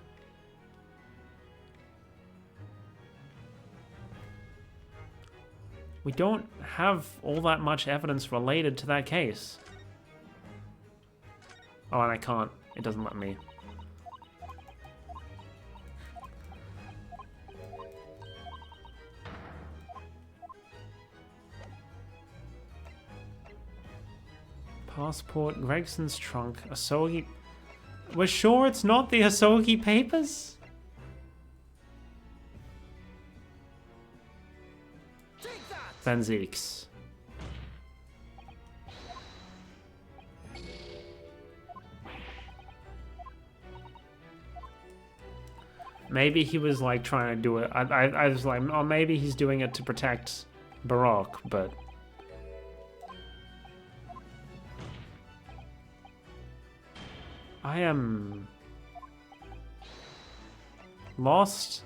We don't have all that much evidence related to that case. Oh, and I can't. It doesn't let me. Passport, Gregson's trunk, Asogi... We're sure it's not the Asogi Papers? Take that! Benzeeks. Maybe he was like trying to do it. I was like, oh, maybe he's doing it to protect Baroque, but... I am... lost?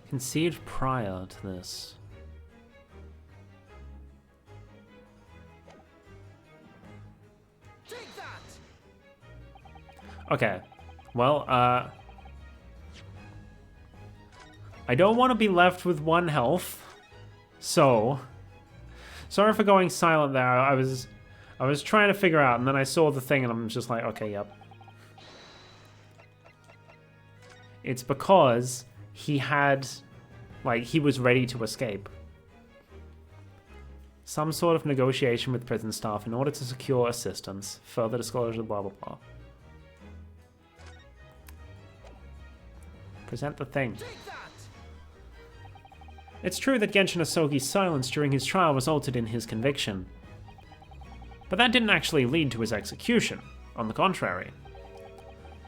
Conceived prior to this. Take that! Okay. Well, I don't want to be left with 1 health. So, sorry for going silent there. I was trying to figure out, and then I saw the thing and I'm just like, okay, yep. It's because he had, like, he was ready to escape. Some sort of negotiation with prison staff in order to secure assistance. Further disclosure, blah, blah, blah. Present the thing. Take that! It's true that Genshin Asogi's silence during his trial resulted in his conviction. But that didn't actually lead to his execution. On the contrary.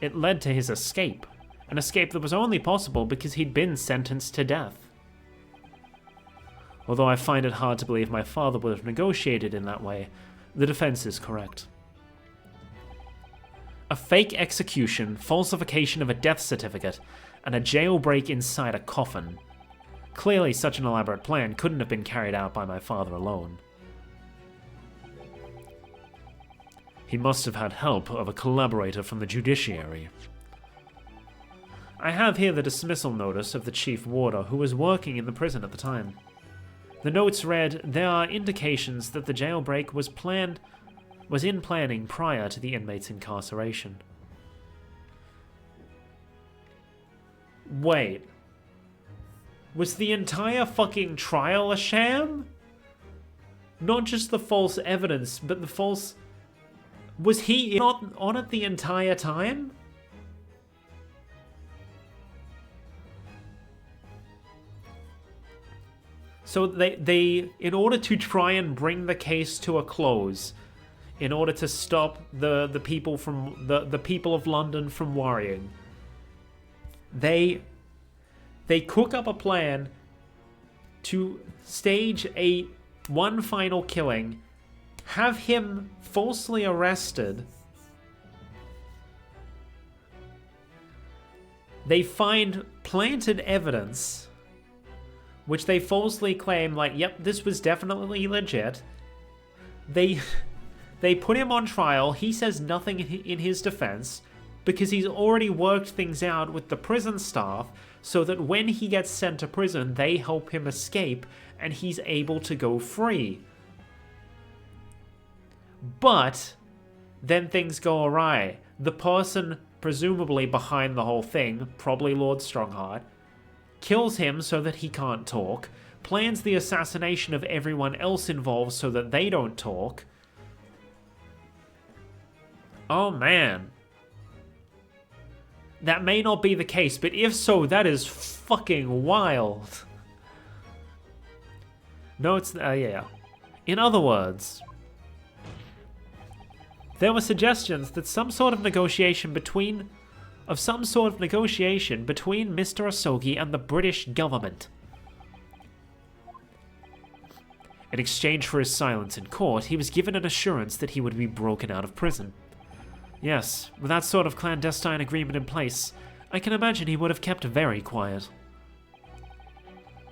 It led to his escape. An escape that was only possible because he'd been sentenced to death. Although I find it hard to believe my father would have negotiated in that way, the defense is correct. A fake execution, falsification of a death certificate, and a jailbreak inside a coffin. Clearly such an elaborate plan couldn't have been carried out by my father alone. He must have had help of a collaborator from the judiciary. I have here the dismissal notice of the chief warder who was working in the prison at the time. The notes read, there are indications that the jailbreak was in planning prior to the inmate's incarceration. Wait. Was the entire fucking trial a sham? Not just the false evidence, but the false... Was he not on it the entire time? So they in order to try and bring the case to a close, in order to stop the people from the people of London from worrying, they cook up a plan to stage one final killing, have him falsely arrested. They find planted evidence, which they falsely claim, like, yep, this was definitely legit. They put him on trial. He says nothing in his defense because he's already worked things out with the prison staff so that when he gets sent to prison, they help him escape and he's able to go free. But then things go awry. The person presumably behind the whole thing, probably Lord Strongheart, kills him so that he can't talk, plans the assassination of everyone else involved so that they don't talk. Oh man. That may not be the case, but if so, that is fucking wild. No, it's... yeah. In other words, there were suggestions that some sort of negotiation between Mr. Asogi and the British government. In exchange for his silence in court, he was given an assurance that he would be broken out of prison. Yes, with that sort of clandestine agreement in place, I can imagine he would have kept very quiet.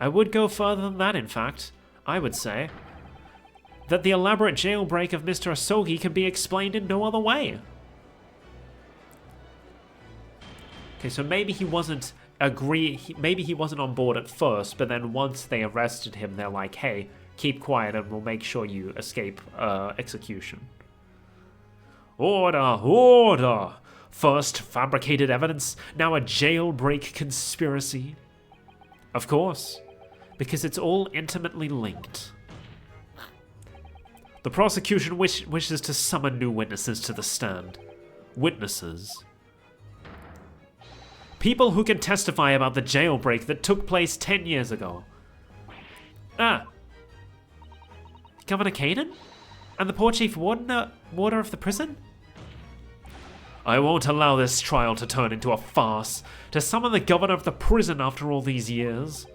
I would go further than that, in fact. I would say that the elaborate jailbreak of Mr. Asogi can be explained in no other way. Okay, so maybe he wasn't maybe he wasn't on board at first, but then once they arrested him, they're like, hey, keep quiet and we'll make sure you escape execution. Order, order! First fabricated evidence, now a jailbreak conspiracy. Of course, because it's all intimately linked. The prosecution wishes to summon new witnesses to the stand. Witnesses. People who can testify about the jailbreak that took place 10 years ago. Governor Caden? And the poor chief warder of the prison? I won't allow this trial to turn into a farce, to summon the governor of the prison after all these years.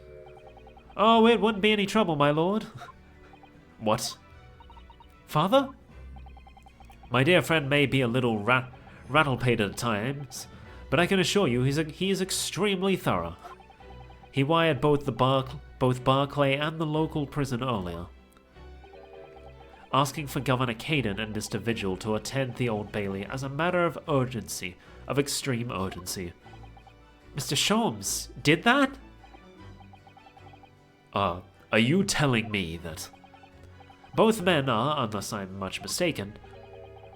Oh, it wouldn't be any trouble, my lord. What? Father? My dear friend may be a little rattle-pated at times, but I can assure you he is extremely thorough. He wired both Barclay and the local prison earlier, asking for Governor Caden and Mr. Vigil to attend the Old Bailey as a matter of urgency, of extreme urgency. Mr. Sholmes did that? Are you telling me that... Both men are, unless I'm much mistaken,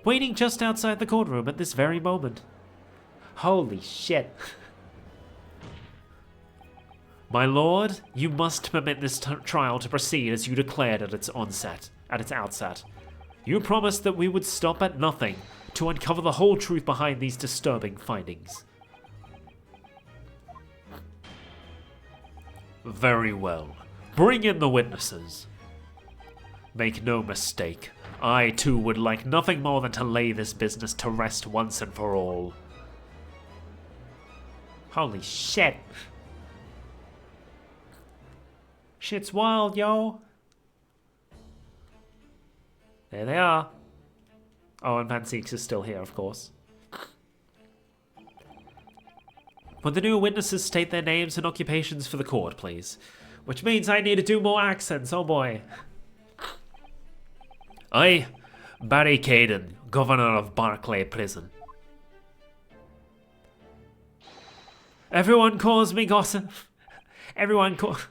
waiting just outside the courtroom at this very moment. Holy shit. My lord, you must permit this trial to proceed as you declared at its outset. You promised that we would stop at nothing to uncover the whole truth behind these disturbing findings. Very well. Bring in the witnesses. Make no mistake, I too would like nothing more than to lay this business to rest once and for all. Holy shit. Shit's wild, yo. There they are. Oh, and Van Seeks is still here, of course. Would the new witnesses state their names and occupations for the court, please? Which means I need to do more accents, oh boy. I, Barry Caden, Governor of Barclay Prison. Everyone calls me Gossip. Everyone calls...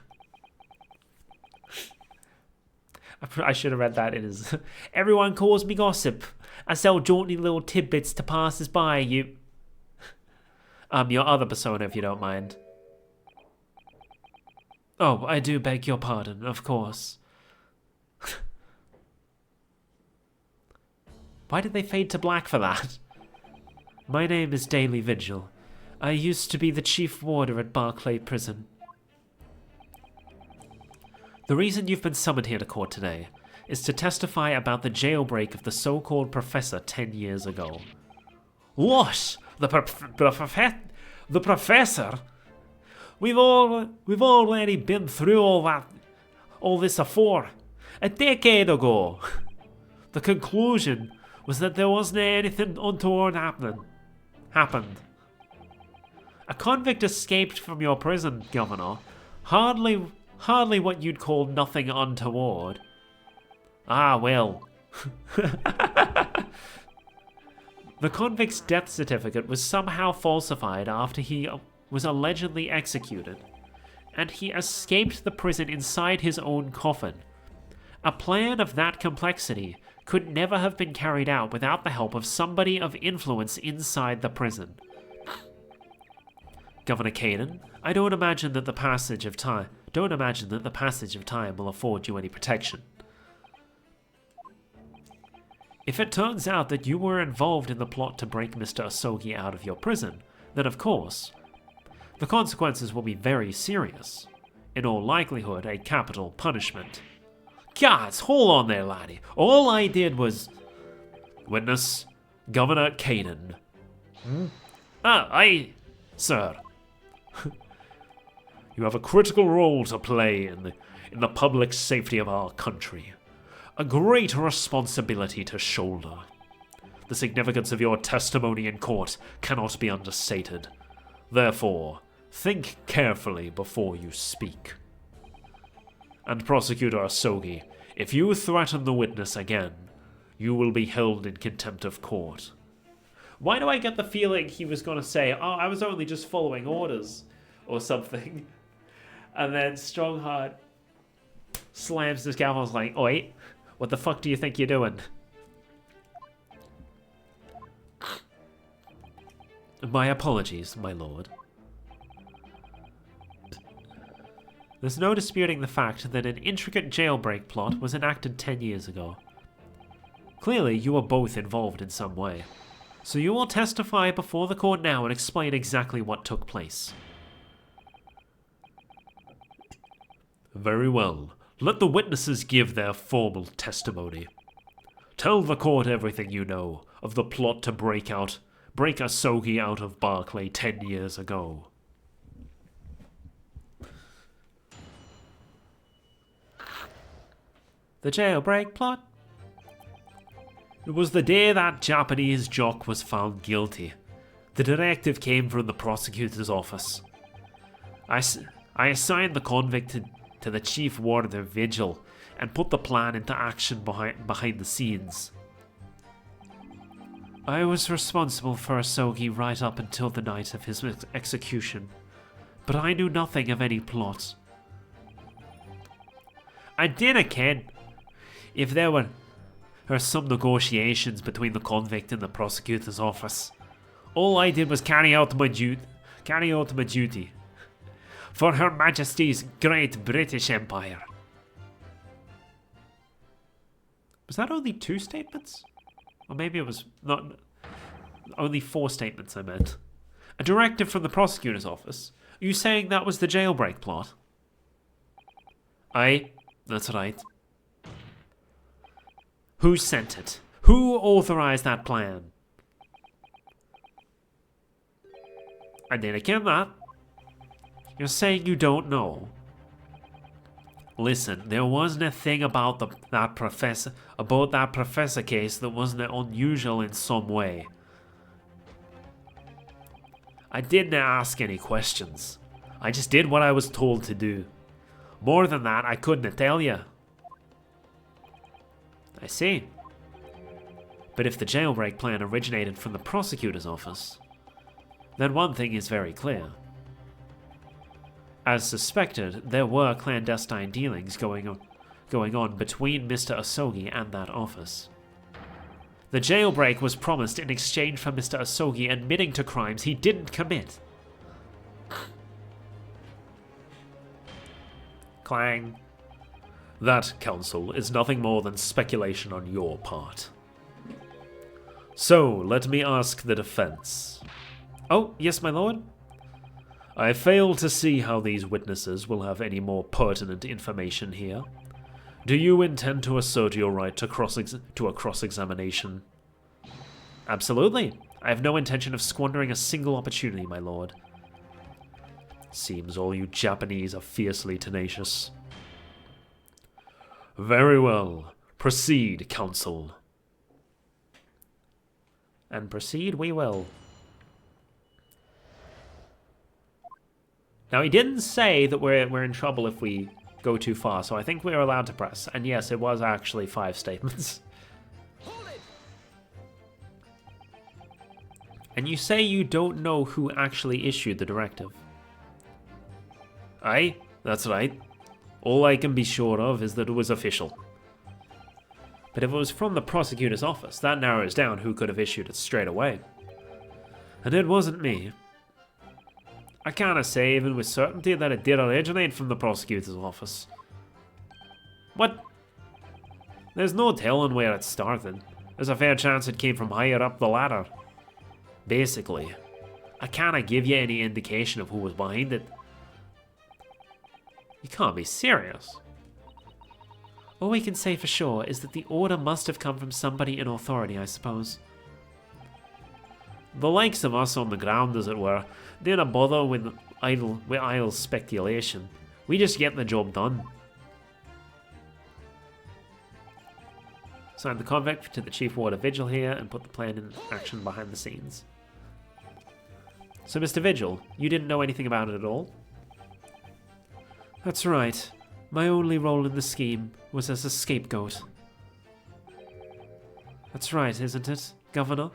I should have read that in his... Everyone calls me Gossip. I sell jaunty little tidbits to passers-by. Your other persona, if you don't mind. Oh, I do beg your pardon, of course. Why did they fade to black for that? My name is Daily Vigil. I used to be the chief warder at Barclay Prison. The reason you've been summoned here to court today is to testify about the jailbreak of the so-called professor 10 years ago. What? The professor? We've already been through all this afore. A decade ago. The conclusion was that there wasn't anything untoward happened. A convict escaped from your prison, Governor. Hardly what you'd call nothing untoward. Ah, well. The convict's death certificate was somehow falsified after he was allegedly executed, and he escaped the prison inside his own coffin. A plan of that complexity could never have been carried out without the help of somebody of influence inside the prison. Governor Caden, I don't imagine that the passage of time will afford you any protection. If it turns out that you were involved in the plot to break Mr. Asogi out of your prison, then of course, the consequences will be very serious. In all likelihood, a capital punishment. Gods, hold on there, laddie. All I did was... Witness, Governor Caden. Aye, sir. You have a critical role to play in the public safety of our country. A great responsibility to shoulder. The significance of your testimony in court cannot be understated. Therefore, think carefully before you speak. And Prosecutor Asogi, if you threaten the witness again, you will be held in contempt of court. Why do I get the feeling he was going to say, oh, I was only just following orders, or something? And then Strongheart slams this gavel and is like, oi, what the fuck do you think you're doing? My apologies, my lord. There's no disputing the fact that an intricate jailbreak plot was enacted 10 years ago. Clearly, you were both involved in some way. So you will testify before the court now and explain exactly what took place. Very well. Let the witnesses give their formal testimony. Tell the court everything you know of the plot to break Asogi out of Barclay 10 years ago. The jailbreak plot? It was the day that Japanese jock was found guilty. The directive came from the prosecutor's office. I assigned the convict to the chief warder Vigil and put the plan into action behind the scenes. I was responsible for Asogi right up until the night of his execution, but I knew nothing of any plot. I dinna ken if there were some negotiations between the convict and the prosecutor's office. All I did was carry out my duty for Her Majesty's Great British Empire. Was that only 2 statements? Or maybe it was not only 4 statements I meant. A directive from the prosecutor's office? Are you saying that was the jailbreak plot? Aye, that's right. Who sent it? Who authorized that plan? I dinna ken that. You're saying you don't know? Listen, there wasn't a thing about that professor case that wasn't unusual in some way. I didn't ask any questions. I just did what I was told to do. More than that, I couldn't tell you. I see. But if the jailbreak plan originated from the prosecutor's office, then one thing is very clear. As suspected, there were clandestine dealings going on between Mr. Asogi and that office. The jailbreak was promised in exchange for Mr. Asogi admitting to crimes he didn't commit. Clang. That, counsel, is nothing more than speculation on your part. So, let me ask the defense. Oh, yes, my lord? I fail to see how these witnesses will have any more pertinent information here. Do you intend to assert your right to a cross-examination? Absolutely. I have no intention of squandering a single opportunity, my lord. Seems all you Japanese are fiercely tenacious. Very well. Proceed, counsel. And proceed we will. Now, he didn't say that we're in trouble if we go too far, so I think we're allowed to press. And yes, it was actually 5 statements. Hold it! And you say you don't know who actually issued the directive. Aye, that's right. All I can be sure of is that it was official. But if it was from the prosecutor's office, that narrows down who could have issued it straight away. And it wasn't me. I can't say even with certainty that it did originate from the prosecutor's office. What? There's no telling where it started. There's a fair chance it came from higher up the ladder. Basically, I can't give you any indication of who was behind it. You can't be serious. All we can say for sure is that the order must have come from somebody in authority, I suppose. The likes of us on the ground, as it were, didn't bother with idle speculation. We just get the job done. Sign the convict to the Chief Ward of Vigil here and put the plan in action behind the scenes. So, Mr. Vigil, you didn't know anything about it at all? That's right. My only role in the scheme was as a scapegoat. That's right, isn't it, Governor?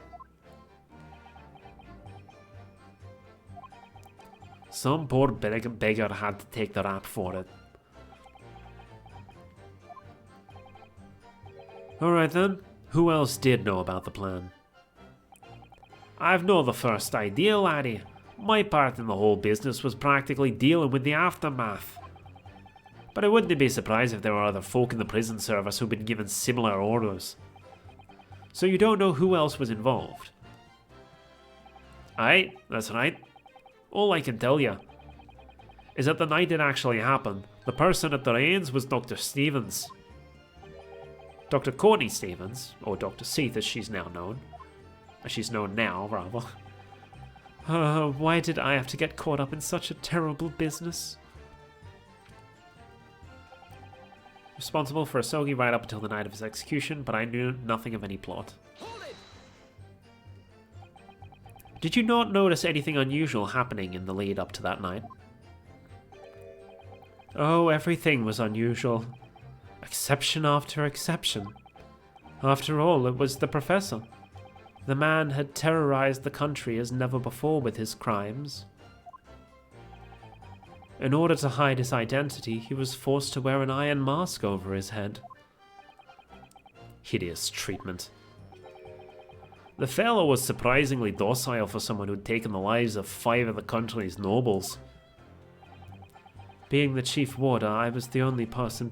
Some poor beggar had to take the rap for it. Alright then, who else did know about the plan? I've no the first idea, laddie. My part in the whole business was practically dealing with the aftermath. But I wouldn't be surprised if there were other folk in the prison service who'd been given similar orders. So you don't know who else was involved? Aye, that's right. All I can tell you is that the night it actually happened, the person at the reins was Dr. Stevens. Dr. Courtney Stevens, or Dr. Seath as she's now known. As she's known now, rather. Why did I have to get caught up in such a terrible business? Responsible for Asogi right up until the night of his execution, but I knew nothing of any plot. Hold it! Did you not notice anything unusual happening in the lead up to that night? Oh, everything was unusual. Exception after exception. After all, it was the professor. The man had terrorized the country as never before with his crimes. In order to hide his identity, he was forced to wear an iron mask over his head. Hideous treatment. The fellow was surprisingly docile for someone who'd taken the lives of 5 of the country's nobles. Being the chief warder, I was the only person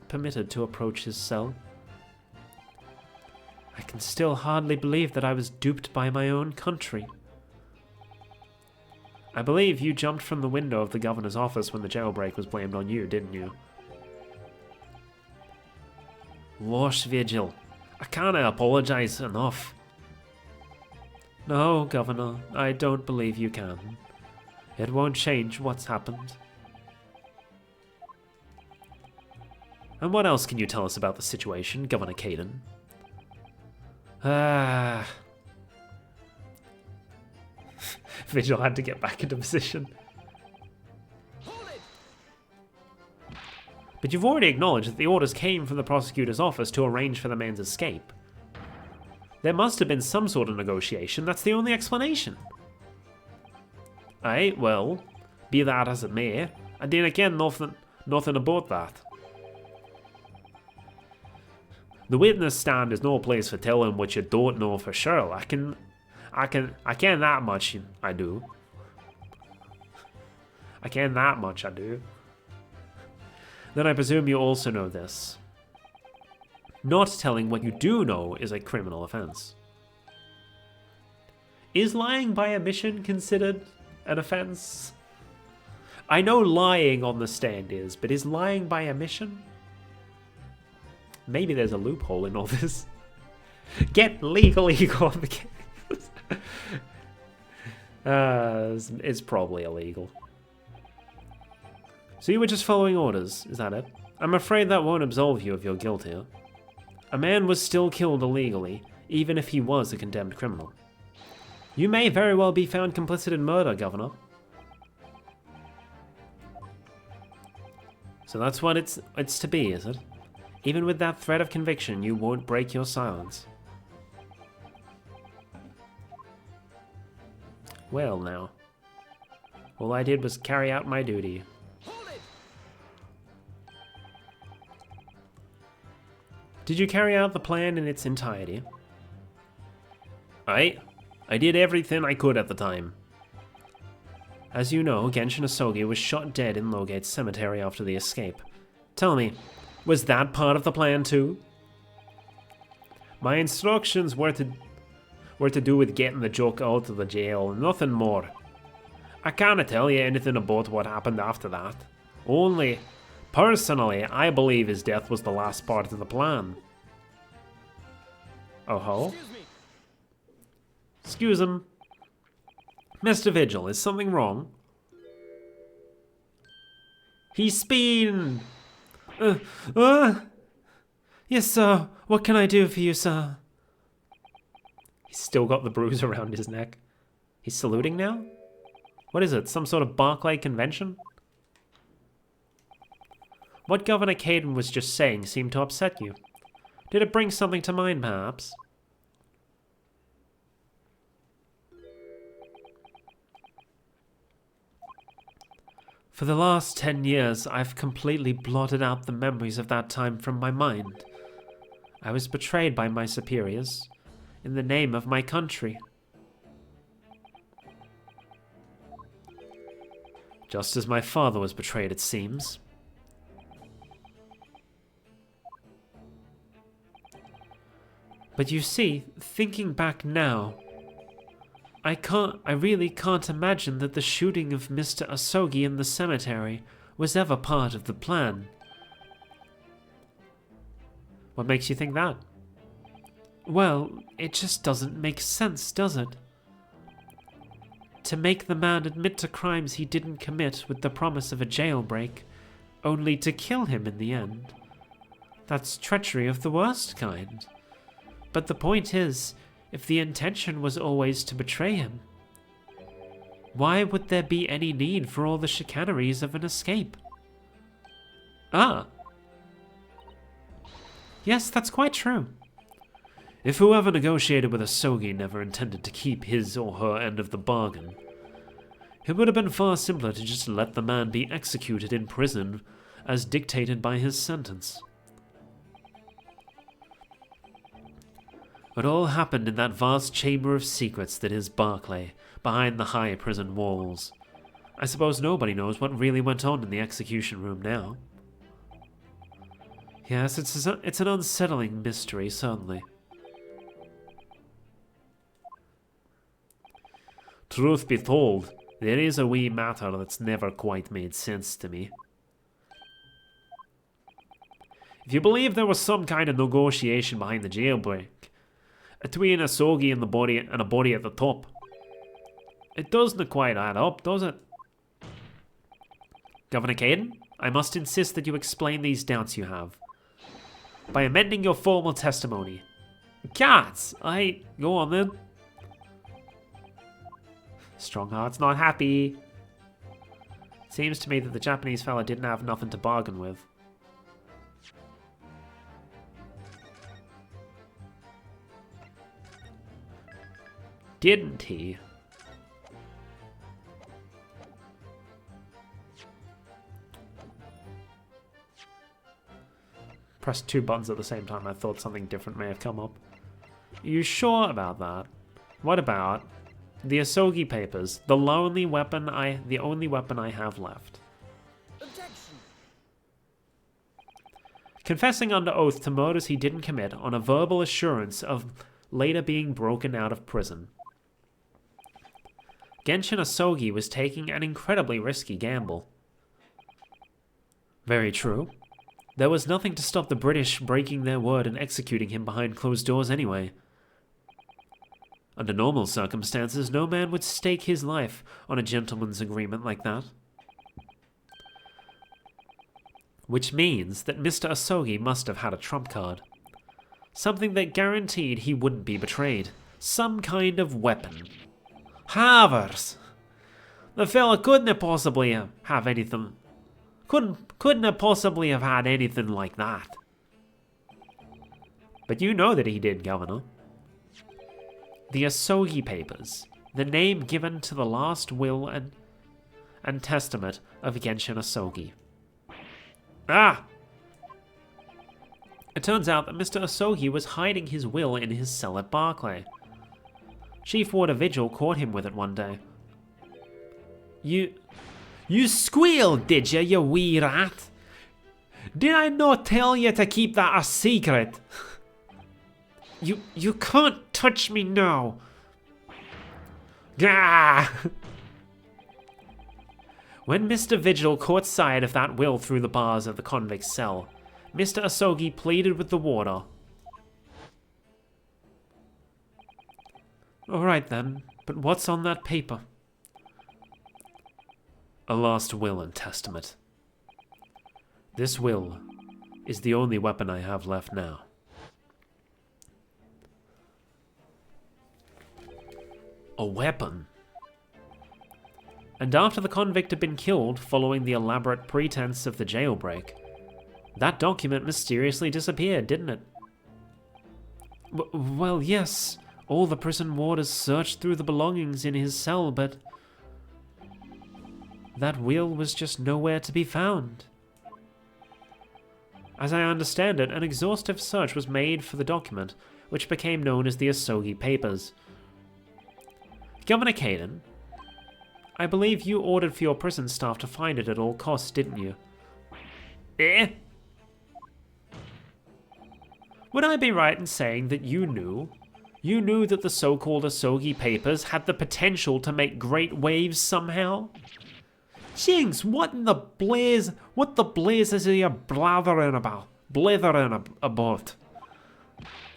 permitted to approach his cell. I can still hardly believe that I was duped by my own country. I believe you jumped from the window of the governor's office when the jailbreak was blamed on you, didn't you? Losh Vigil, I can't apologize enough. No, Governor, I don't believe you can. It won't change what's happened. And what else can you tell us about the situation, Governor Caden? Vigil had to get back into position. Hold it! But you've already acknowledged that the orders came from the prosecutor's office to arrange for the man's escape. There must have been some sort of negotiation, that's the only explanation. Aye, well, be that as it may, and then again, nothing about that. The witness stand is no place for telling what you don't know for sure. I can that much, I do. I can that much, I do. Then I presume you also know this. Not telling what you do know is a criminal offense. Is lying by omission considered an offense? I know lying on the stand is, but is lying by omission? Maybe there's a loophole in all this. Get legal ego on the case. It's probably illegal. So you were just following orders, is that it? I'm afraid that won't absolve you of your guilt here. A man was still killed illegally, even if he was a condemned criminal. You may very well be found complicit in murder, Governor. So that's what it's to be, is it? Even with that threat of conviction, you won't break your silence. Well now. All I did was carry out my duty. Hold it! Did you carry out the plan in its entirety? I did everything I could at the time. As you know, Genshin Asogi was shot dead in Lowgate Cemetery after the escape. Tell me, was that part of the plan too? My instructions were to do with getting the joke out of the jail, nothing more. I can't tell you anything about what happened after that. Only, personally, I believe his death was the last part of the plan. Oh ho? Excuse me. Excuse him. Mr. Vigil, is something wrong? He's been... Yes, sir. What can I do for you, sir? He's still got the bruise around his neck. He's saluting now? What is it, some sort of Barclay convention? What Governor Caden was just saying seemed to upset you. Did it bring something to mind, perhaps? For the last 10 years, I've completely blotted out the memories of that time from my mind. I was betrayed by my superiors, in the name of my country. Just as my father was betrayed, it seems. But you see, thinking back now, I really can't imagine that the shooting of Mr. Asogi in the cemetery was ever part of the plan. What makes you think that? Well, it just doesn't make sense, does it? To make the man admit to crimes he didn't commit with the promise of a jailbreak, only to kill him in the end. That's treachery of the worst kind. But the point is, if the intention was always to betray him, why would there be any need for all the chicaneries of an escape? Ah. Yes, that's quite true. If whoever negotiated with Asogi never intended to keep his or her end of the bargain, it would have been far simpler to just let the man be executed in prison as dictated by his sentence. It all happened in that vast chamber of secrets that is Barclay, behind the high prison walls. I suppose nobody knows what really went on in the execution room now. Yes, it's an unsettling mystery, certainly. Truth be told, there is a wee matter that's never quite made sense to me. If you believe there was some kind of negotiation behind the jailbreak, between Asogi and a body at the top, it doesn't quite add up, does it? Governor Caden, I must insist that you explain these doubts you have by amending your formal testimony. Cats! Go on then. Strongheart's not happy. Seems to me that the Japanese fella didn't have nothing to bargain with. Didn't he? Pressed two buttons at the same time. I thought something different may have come up. Are you sure about that? What about the Asogi papers? The only weapon I have left. Objection! Confessing under oath to murders he didn't commit on a verbal assurance of later being broken out of prison. Genshin Asogi was taking an incredibly risky gamble. Very true. There was nothing to stop the British breaking their word and executing him behind closed doors anyway. Under normal circumstances, no man would stake his life on a gentleman's agreement like that. Which means that Mr. Asogi must have had a trump card. Something that guaranteed he wouldn't be betrayed. Some kind of weapon. Havers! The fella couldn't possibly have anything. Couldn't have possibly have had anything like that. But you know that he did, Governor. The Asogi Papers, the name given to the last will and testament of Genshin Asogi. Ah! It turns out that Mr. Asogi was hiding his will in his cell at Barclay. Chief Warder Vigil caught him with it one day. You squealed, did you wee rat? Did I not tell you to keep that a secret? You can't touch me now. Gah! When Mr. Vigil caught sight of that will through the bars of the convict's cell, Mr. Asogi pleaded with the warder. All right then, but what's on that paper? A last will and testament. This will is the only weapon I have left now. A weapon? And after the convict had been killed following the elaborate pretense of the jailbreak, that document mysteriously disappeared, didn't it? Well, yes. All the prison warders searched through the belongings in his cell, but that will was just nowhere to be found. As I understand it, an exhaustive search was made for the document, which became known as the Asogi Papers. Governor Caden, I believe you ordered for your prison staff to find it at all costs, didn't you? Eh? Would I be right in saying that you knew that the so-called Asogi Papers had the potential to make great waves somehow? Jinx, what the blazes are you blathering about?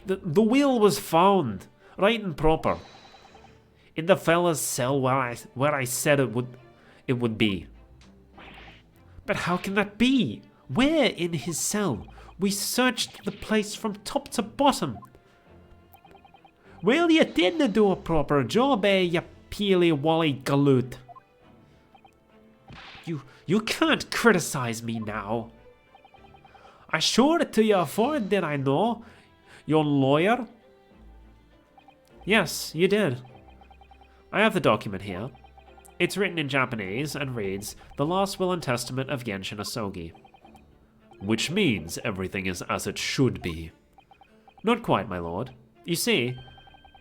The will was found, right and proper, in the fella's cell where I said it would be. But how can that be? Where in his cell? We searched the place from top to bottom. Well, you didn't do a proper job, you peely wally galoot. You can't criticize me now. I showed it to you afore, did I know? Your lawyer? Yes, you did. I have the document here. It's written in Japanese and reads, The Last Will and Testament of Genshin Asogi. Which means everything is as it should be. Not quite, my lord. You see,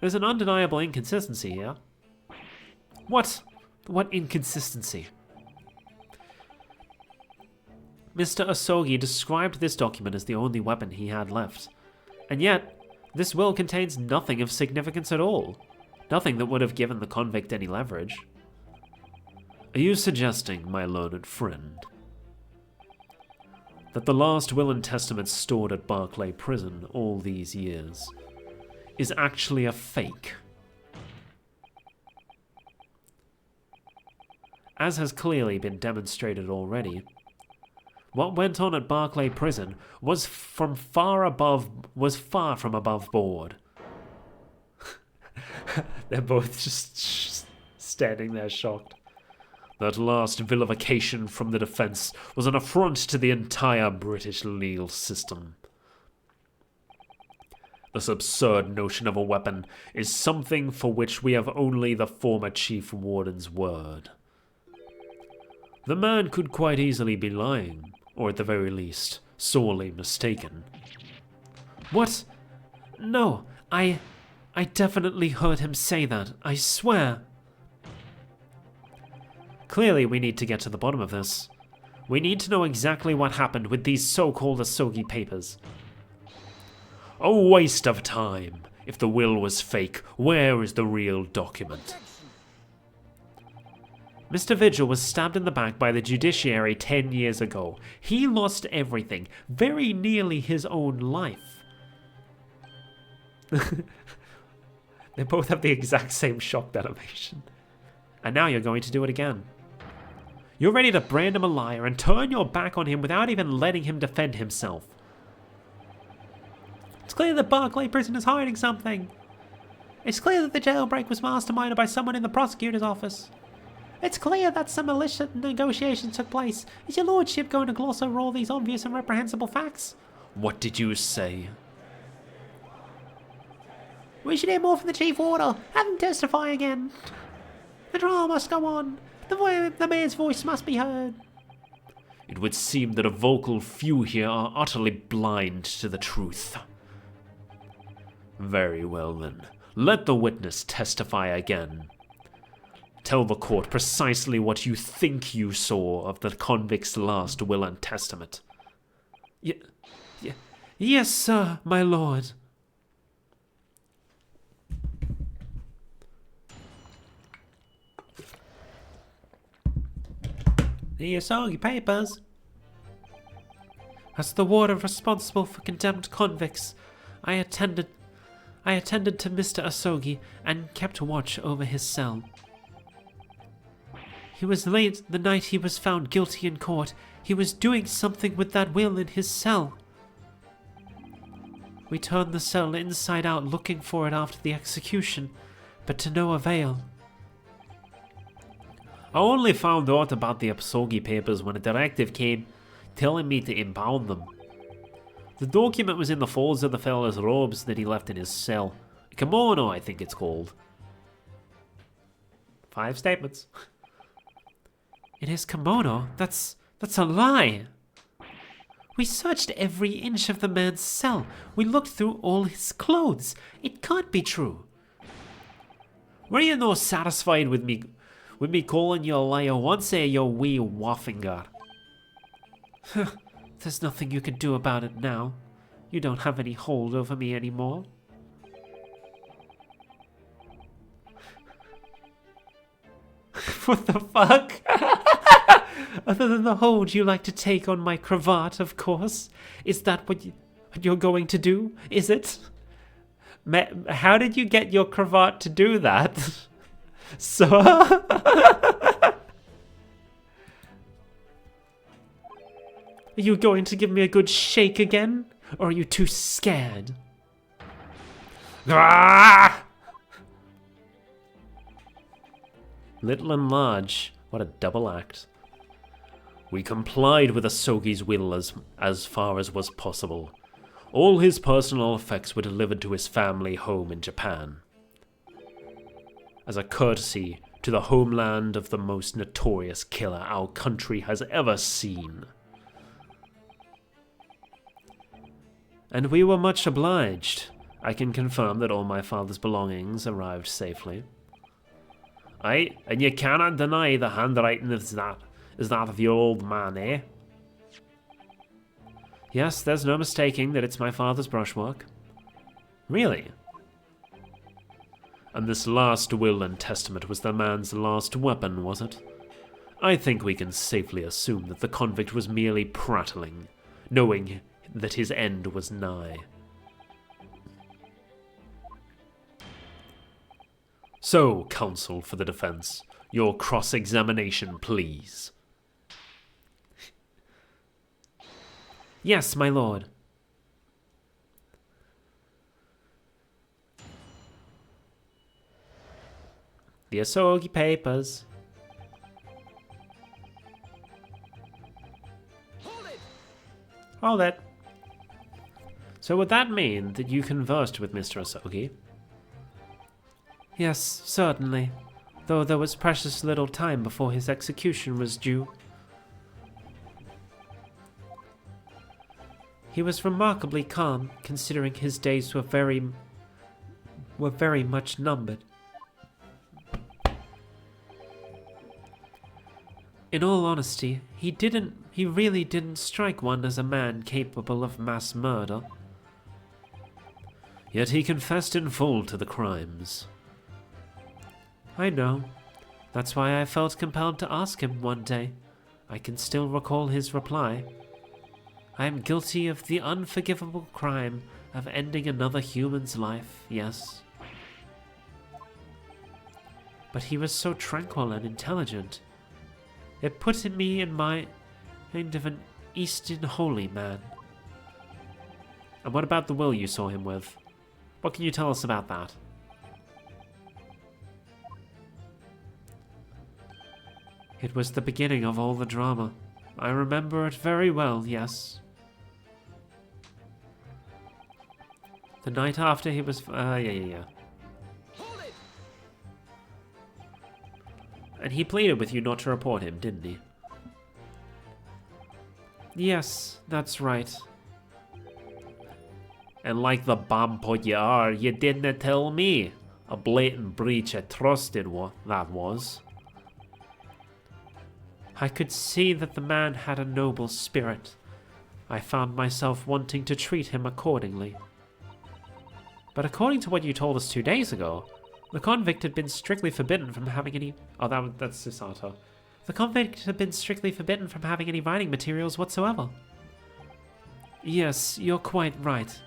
there's an undeniable inconsistency here. What inconsistency? Mr. Asogi described this document as the only weapon he had left. And yet, this will contains nothing of significance at all. Nothing that would have given the convict any leverage. Are you suggesting, my learned friend, that the last will and testament stored at Barclay Prison all these years is actually a fake? As has clearly been demonstrated already, what went on at Barclay Prison was far from above board. They're both just standing there shocked. That last vilification from the defense was an affront to the entire British legal system. This absurd notion of a weapon is something for which we have only the former Chief Warden's word. The man could quite easily be lying, or at the very least, sorely mistaken. What? No, I definitely heard him say that, I swear. Clearly, we need to get to the bottom of this. We need to know exactly what happened with these so-called Asogi Papers. A waste of time. If the will was fake, where is the real document? Mr. Vigil was stabbed in the back by the judiciary 10 years ago. He lost everything, very nearly his own life. They both have the exact same shocked animation. And now you're going to do it again. You're ready to brand him a liar and turn your back on him without even letting him defend himself. It's clear that Barclay Prison is hiding something. It's clear that the jailbreak was masterminded by someone in the prosecutor's office. It's clear that some malicious negotiations took place. Is your lordship going to gloss over all these obvious and reprehensible facts? What did you say? We should hear more from the Chief Warder. Have him testify again. The trial must go on. The man's voice must be heard. It would seem that a vocal few here are utterly blind to the truth. Very well then. Let the witness testify again. Tell the court precisely what you think you saw of the convict's last will and testament. Yes, sir, my lord. The Asogi papers. As the warder responsible for condemned convicts, I attended to Mr. Asogi and kept watch over his cell. He was late the night he was found guilty in court. He was doing something with that will in his cell. We turned the cell inside out looking for it after the execution, but to no avail. I only found out about the Asogi papers when a directive came telling me to impound them. The document was in the folds of the fella's robes that he left in his cell. A kimono, I think it's called. 5 statements. In his kimono? That's a lie. We searched every inch of the man's cell. We looked through all his clothes. It can't be true. Were you no satisfied with me calling you a liar once, you wee waffinger? There's nothing you can do about it now. You don't have any hold over me anymore. What the fuck? Other than the hold you like to take on my cravat, of course. Is that what you're going to do? Is it? How did you get your cravat to do that? Sir? Are you going to give me a good shake again? Or are you too scared? Ah! Little and large, what a double act. We complied with Asogi's will as far as was possible. All his personal effects were delivered to his family home in Japan, as a courtesy to the homeland of the most notorious killer our country has ever seen. And we were much obliged. I can confirm that all my father's belongings arrived safely. Aye, and you cannot deny the handwriting is that of your old man, eh? Yes, there's no mistaking that it's my father's brushwork. Really? And this last will and testament was the man's last weapon, was it? I think we can safely assume that the convict was merely prattling, knowing that his end was nigh. So, counsel for the defense, your cross-examination, please. Yes, my lord. The Asogi papers. Hold it. So would that mean that you conversed with Mr. Asogi? Yes, certainly. Though there was precious little time before his execution was due. He was remarkably calm, considering his days were very much numbered. In all honesty, he really didn't strike one as a man capable of mass murder. Yet he confessed in full to the crimes. I know. That's why I felt compelled to ask him one day. I can still recall his reply. I am guilty of the unforgivable crime of ending another human's life, yes. But he was so tranquil and intelligent. It put me in mind of an Eastern holy man. And what about the will you saw him with? What can you tell us about that? It was the beginning of all the drama. I remember it very well, yes. The night after he was... yeah. Hold it! And he pleaded with you not to report him, didn't he? Yes, that's right. And like the bomb-pot you are, you didn't tell me. A blatant breach of trust that was. I could see that the man had a noble spirit. I found myself wanting to treat him accordingly. But according to what you told us 2 days ago, the convict had been strictly forbidden from having any... Oh, that's Susato. The convict had been strictly forbidden from having any writing materials whatsoever. Yes, you're quite right.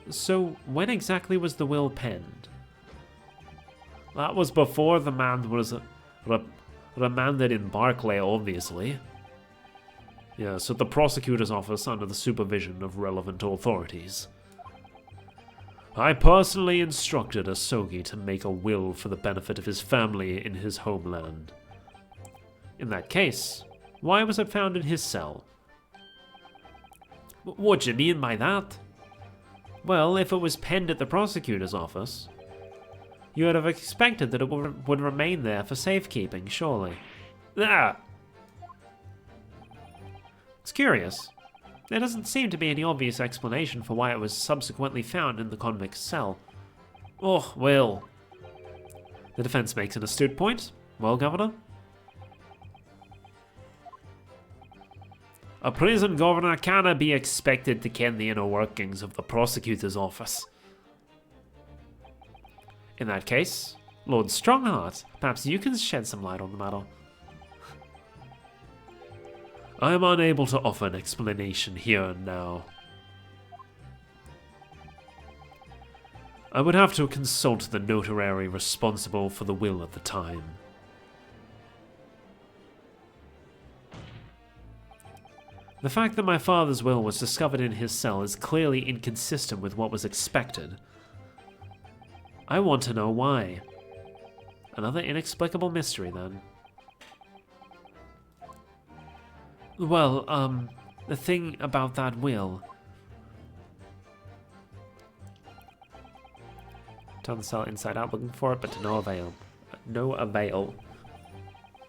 So when exactly was the will penned? That was before the man was remanded in Barclay, obviously. Yes, at the prosecutor's office under the supervision of relevant authorities. I personally instructed Asogi to make a will for the benefit of his family in his homeland. In that case, why was it found in his cell? What do you mean by that? Well, if it was penned at the prosecutor's office, you would have expected that it would remain there for safekeeping, surely. Ah! It's curious. There doesn't seem to be any obvious explanation for why it was subsequently found in the convict's cell. Oh, well. The defense makes an astute point. Well, Governor? A prison governor cannot be expected to ken the inner workings of the prosecutor's office. In that case, Lord Strongheart, perhaps you can shed some light on the matter. I am unable to offer an explanation here and now. I would have to consult the notary responsible for the will at the time. The fact that my father's will was discovered in his cell is clearly inconsistent with what was expected. I want to know why. Another inexplicable mystery, then. Well, the thing about that will... Turn the cell inside out looking for it, but to no avail. No avail.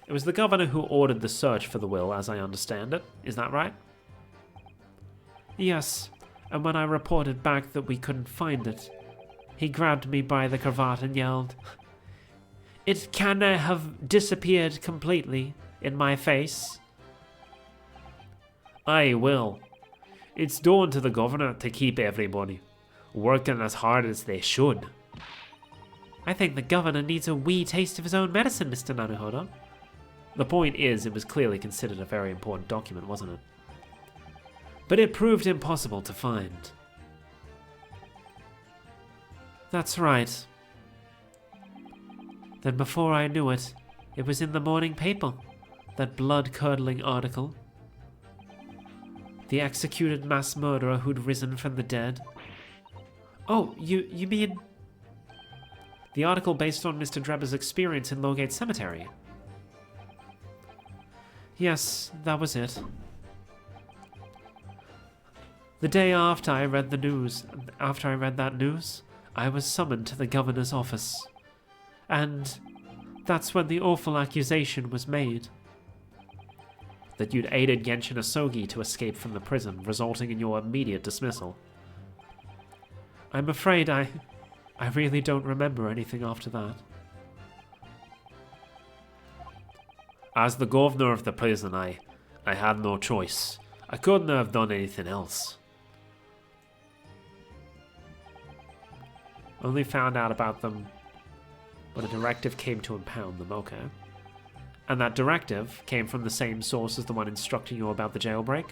It was the governor who ordered the search for the will, as I understand it. Is that right? Yes, and when I reported back that we couldn't find it, he grabbed me by the cravat and yelled, "It can have disappeared completely in my face." I will. It's down to the governor to keep everybody working as hard as they should. I think the governor needs a wee taste of his own medicine, Mr. Naruhodo. The point is, it was clearly considered a very important document, wasn't it? But it proved impossible to find. That's right. Then before I knew it, it was in the morning paper. That blood-curdling article. The executed mass murderer who'd risen from the dead. Oh, you mean... The article based on Mr. Drebber's experience in Lowgate Cemetery? Yes, that was it. The day after I read that news, I was summoned to the governor's office. And that's when the awful accusation was made. That you'd aided Genshin Asogi to escape from the prison, resulting in your immediate dismissal. I'm afraid I really don't remember anything after that. As the governor of the prison, I had no choice. I couldn't have done anything else. Only found out about them But a directive came to impound them, okay. And that directive came from the same source as the one instructing you about the jailbreak?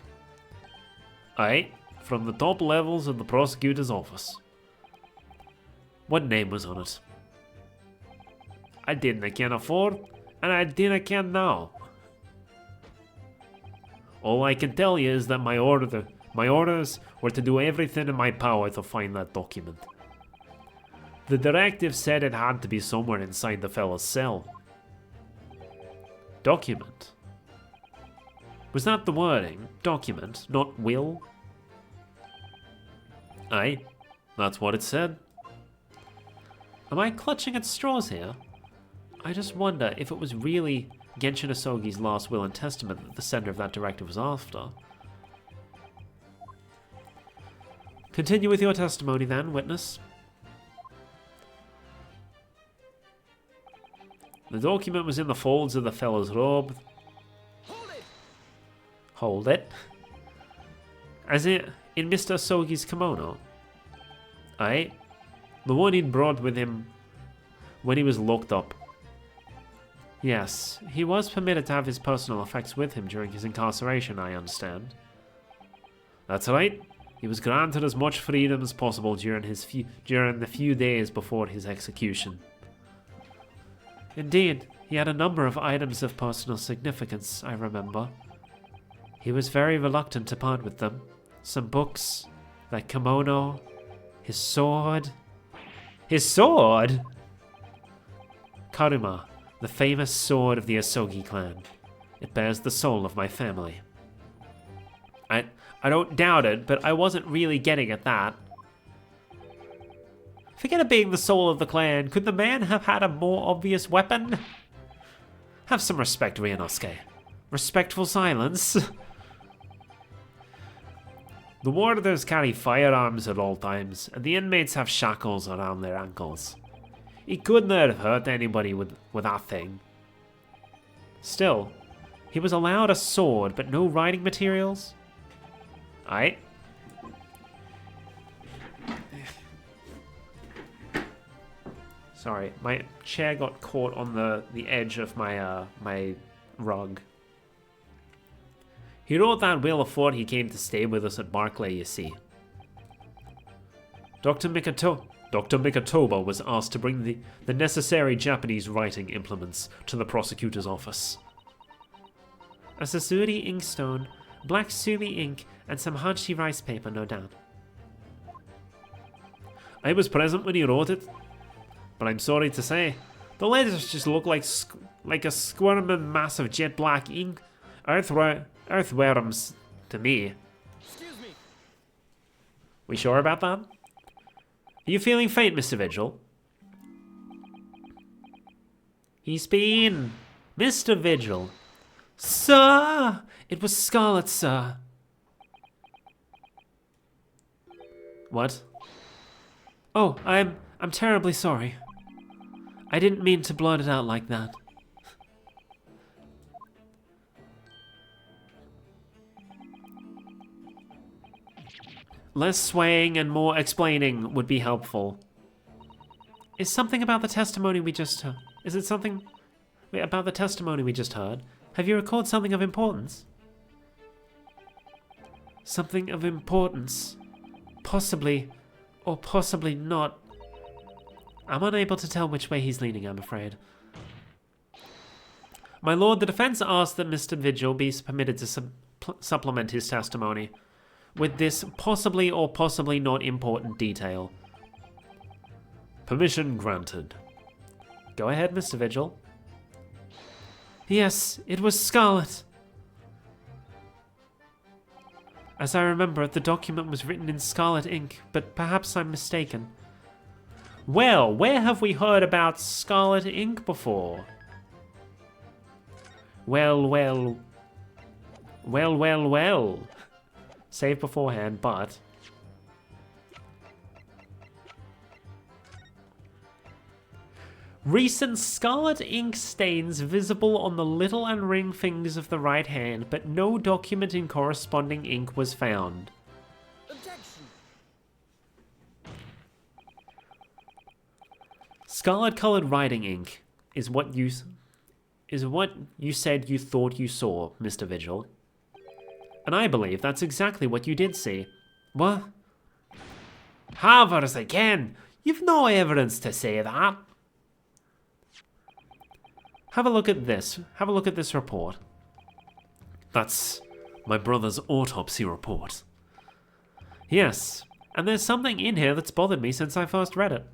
Aye, from the top levels of the prosecutor's office. What name was on it? I didn't can afford, and I didn't can now. All I can tell you is that my orders were to do everything in my power to find that document. The directive said it had to be somewhere inside the fellow's cell. Document? Was that the wording? Document, not will? Aye, that's what it said. Am I clutching at straws here? I just wonder if it was really Genshin Asogi's last will and testament that the sender of that directive was after. Continue with your testimony then, witness. The document was in the folds of the fellow's robe. Hold it! Hold it. As in Mr. Asogi's kimono? Aye, the one he'd brought with him when he was locked up. Yes, he was permitted to have his personal effects with him during his incarceration, I understand. That's right. He was granted as much freedom as possible during the few days before his execution. Indeed, he had a number of items of personal significance, I remember. He was very reluctant to part with them. Some books, that kimono, his sword. His sword? Karuma, the famous sword of the Asogi clan. It bears the soul of my family. I don't doubt it, but I wasn't really getting at that. Forget it being the soul of the clan. Could the man have had a more obvious weapon? Have some respect, Ryunosuke. Respectful silence. The warders carry firearms at all times, and the inmates have shackles around their ankles. He couldn't have hurt anybody with that thing. Still, he was allowed a sword, but no writing materials? Aye. Sorry, my chair got caught on the edge of my my rug. He wrote that will before he came to stay with us at Barclay, you see. Dr. Mikatoba was asked to bring the necessary Japanese writing implements to the prosecutor's office. A Sasuri inkstone, black sumi ink, and some Hanshi rice paper, no doubt. I was present when he wrote it, but I'm sorry to say, the letters just look like a squirming mass of jet black ink, earthworms to me. Excuse me. We sure about that? Are you feeling faint, Mr. Vigil? He's been... Mr. Vigil. Sir! It was Scarlet, sir. What? Oh, I'm terribly sorry. I didn't mean to blurt it out like that. Less swaying and more explaining would be helpful. Is something about the testimony we just heard? Is it something about the testimony we just heard? Have you recalled something of importance? Something of importance. Possibly, or possibly not. I'm unable to tell which way he's leaning, I'm afraid. My lord, the defense asks that Mr. Vigil be permitted to supplement his testimony with this possibly or possibly not important detail. Permission granted. Go ahead, Mr. Vigil. Yes, it was Scarlet. As I remember it, the document was written in scarlet ink, but perhaps I'm mistaken. Well, where have we heard about scarlet ink before? Well. Save beforehand, but... Recent scarlet ink stains visible on the little and ring fingers of the right hand, but no document in corresponding ink was found. Objection. Scarlet-colored writing ink is what you said you thought you saw, Mr. Vigil. And I believe that's exactly what you did see. What? Havers again! You've no evidence to say that. Have a look at this. Have a look at this report. That's my brother's autopsy report. Yes, and there's something in here that's bothered me since I first read it.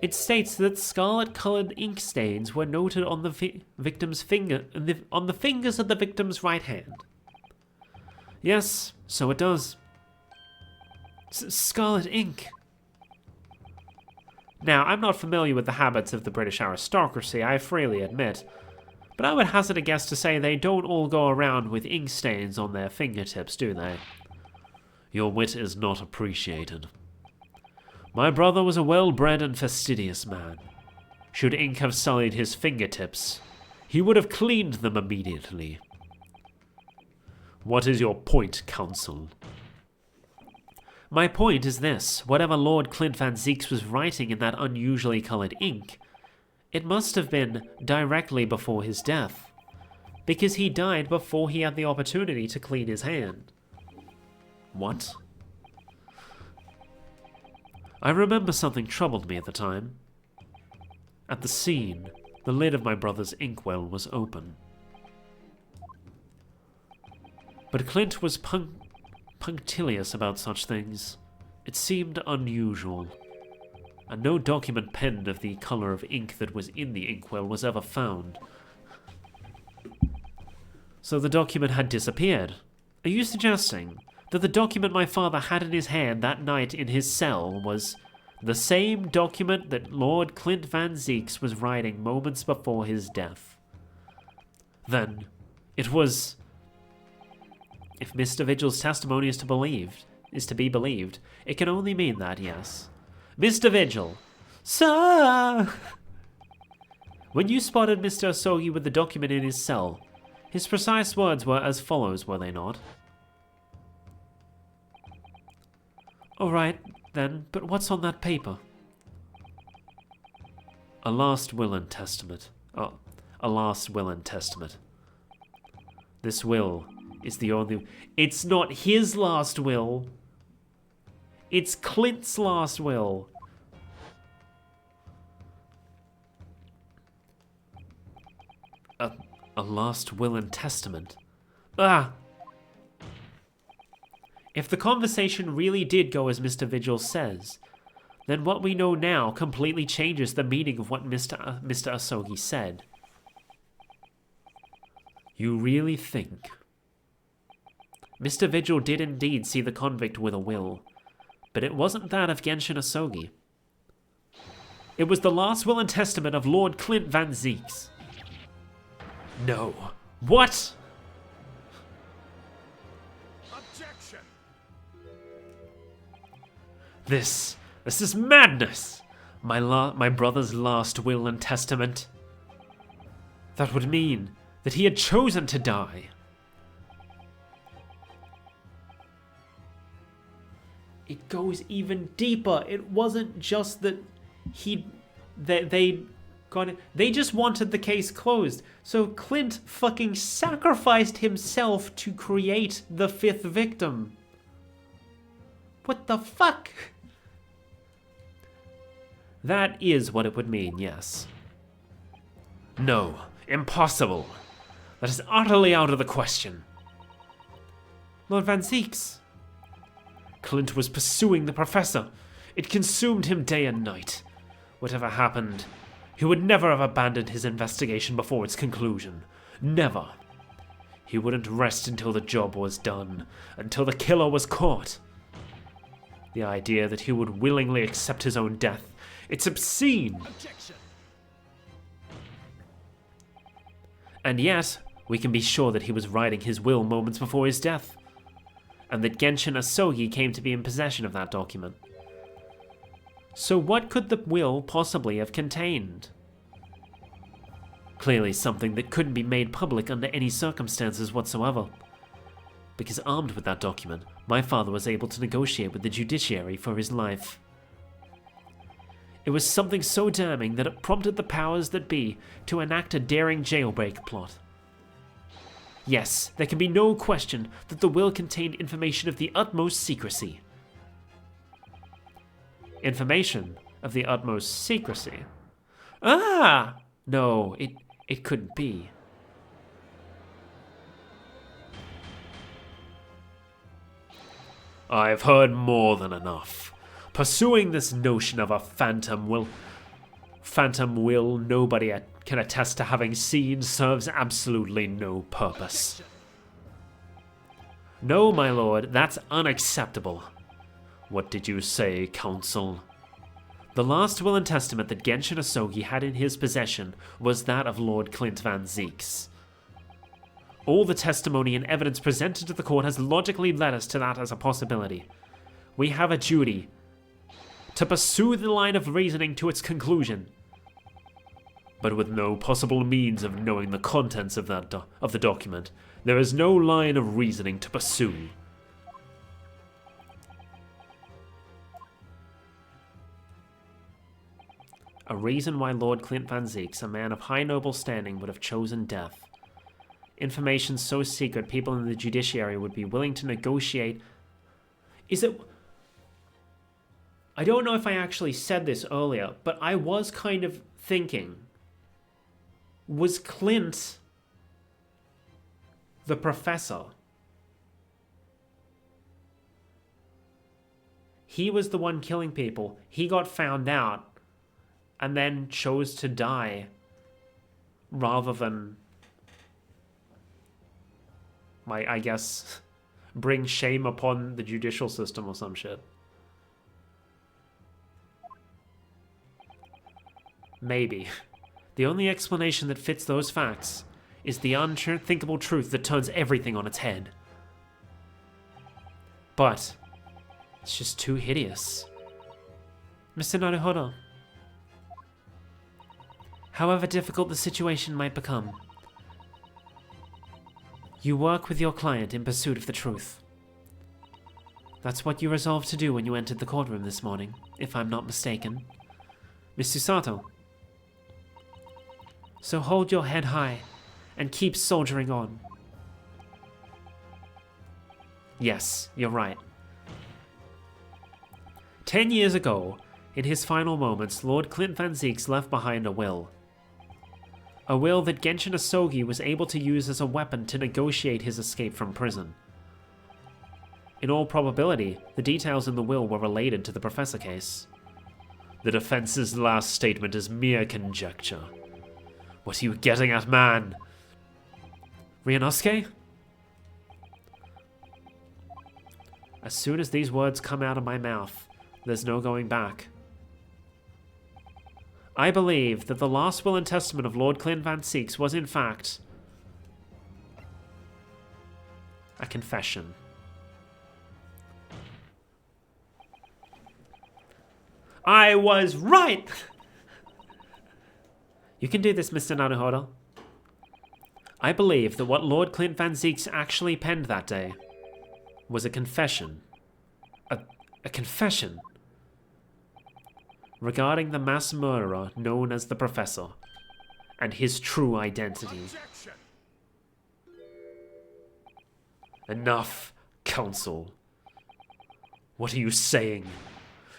It states that scarlet-colored ink stains were noted on the victim's finger, on the fingers of the victim's right hand. Yes, so it does. Scarlet ink. Now, I'm not familiar with the habits of the British aristocracy, I freely admit, but I would hazard a guess to say they don't all go around with ink stains on their fingertips, do they? Your wit is not appreciated. My brother was a well-bred and fastidious man. Should ink have sullied his fingertips, he would have cleaned them immediately. What is your point, counsel? My point is this. Whatever Lord Clint Van Zieks was writing in that unusually colored ink, it must have been directly before his death, because he died before he had the opportunity to clean his hand. What? I remember something troubled me at the time. At the scene, the lid of my brother's inkwell was open. But Clint was punctilious about such things. It seemed unusual, and no document penned of the color of ink that was in the inkwell was ever found. So the document had disappeared. Are you suggesting that the document my father had in his hand that night in his cell was the same document that Lord Clint Van Zieks was writing moments before his death? Then, it was... If Mr. Vigil's testimony is to be believed, it can only mean that, yes. Mr. Vigil! Sir! When you spotted Mr. Asogi with the document in his cell, his precise words were as follows, were they not? All right, then, but what's on that paper? A last will and testament. Oh, a last will and testament. This will is the only... It's not his last will. It's Clint's last will. A last will and testament? Ah! If the conversation really did go as Mr. Vigil says, then what we know now completely changes the meaning of what Mr. Asogi said. You really think? Mr. Vigil did indeed see the convict with a will, but it wasn't that of Genshin Asogi. It was the last will and testament of Lord Clint Van Zieks. No. What? Objection! This is madness! My brother's last will and testament. That would mean that he had chosen to die. It goes even deeper. It wasn't just that they just wanted the case closed. So Clint fucking sacrificed himself to create the fifth victim. What the fuck? That is what it would mean, yes. No, impossible. That is utterly out of the question. Lord Van Zieks. Clint was pursuing the professor. It consumed him day and night. Whatever happened, he would never have abandoned his investigation before its conclusion. Never. He wouldn't rest until the job was done, until the killer was caught. The idea that he would willingly accept his own death, it's obscene. Objection! And yet, we can be sure that he was writing his will moments before his death, and that Genshin Asogi came to be in possession of that document. So what could the will possibly have contained? Clearly something that couldn't be made public under any circumstances whatsoever. Because armed with that document, my father was able to negotiate with the judiciary for his life. It was something so damning that it prompted the powers that be to enact a daring jailbreak plot. Yes, there can be no question that the will contained information of the utmost secrecy. Information of the utmost secrecy? Ah! No, it couldn't be. I've heard more than enough. Pursuing this notion of a phantom will nobody can attest to having seen serves absolutely no purpose. No, my lord, that's unacceptable. What did you say, Counsel? The last will and testament that Genshin Asogi had in his possession was that of Lord Clint Van Zeeks. All the testimony and evidence presented to the court has logically led us to that as a possibility. We have a duty to pursue the line of reasoning to its conclusion, but with no possible means of knowing the contents of the document, there is no line of reasoning to pursue. A reason why Lord Clint Van Zeeks, a man of high noble standing, would have chosen death. Information so secret people in the judiciary would be willing to negotiate. Is it... I don't know if I actually said this earlier, but I was kind of thinking, was Clint the professor? He was the one killing people. He got found out and then chose to die rather than, I guess, bring shame upon the judicial system or some shit. Maybe. The only explanation that fits those facts is the unthinkable truth that turns everything on its head. But it's just too hideous. Mr. Naruhodo, however difficult the situation might become, you work with your client in pursuit of the truth. That's what you resolved to do when you entered the courtroom this morning, if I'm not mistaken. Miss Susato. So hold your head high and keep soldiering on. Yes, you're right. 10 years ago, in his final moments, Lord Clint Van Zeeks left behind a will. A will that Genshin Asogi was able to use as a weapon to negotiate his escape from prison. In all probability, the details in the will were related to the Professor case. The defense's last statement is mere conjecture. What are you getting at, man? Ryunosuke? As soon as these words come out of my mouth, there's no going back. I believe that the last will and testament of Lord Clint Van Zeeks was in fact a confession. I was right! You can do this, Mr. Naruhodo. I believe that what Lord Clint Van Zeeks actually penned that day was a confession. A confession regarding the mass murderer known as the Professor and his true identity. Objection. Enough, Counsel. What are you saying?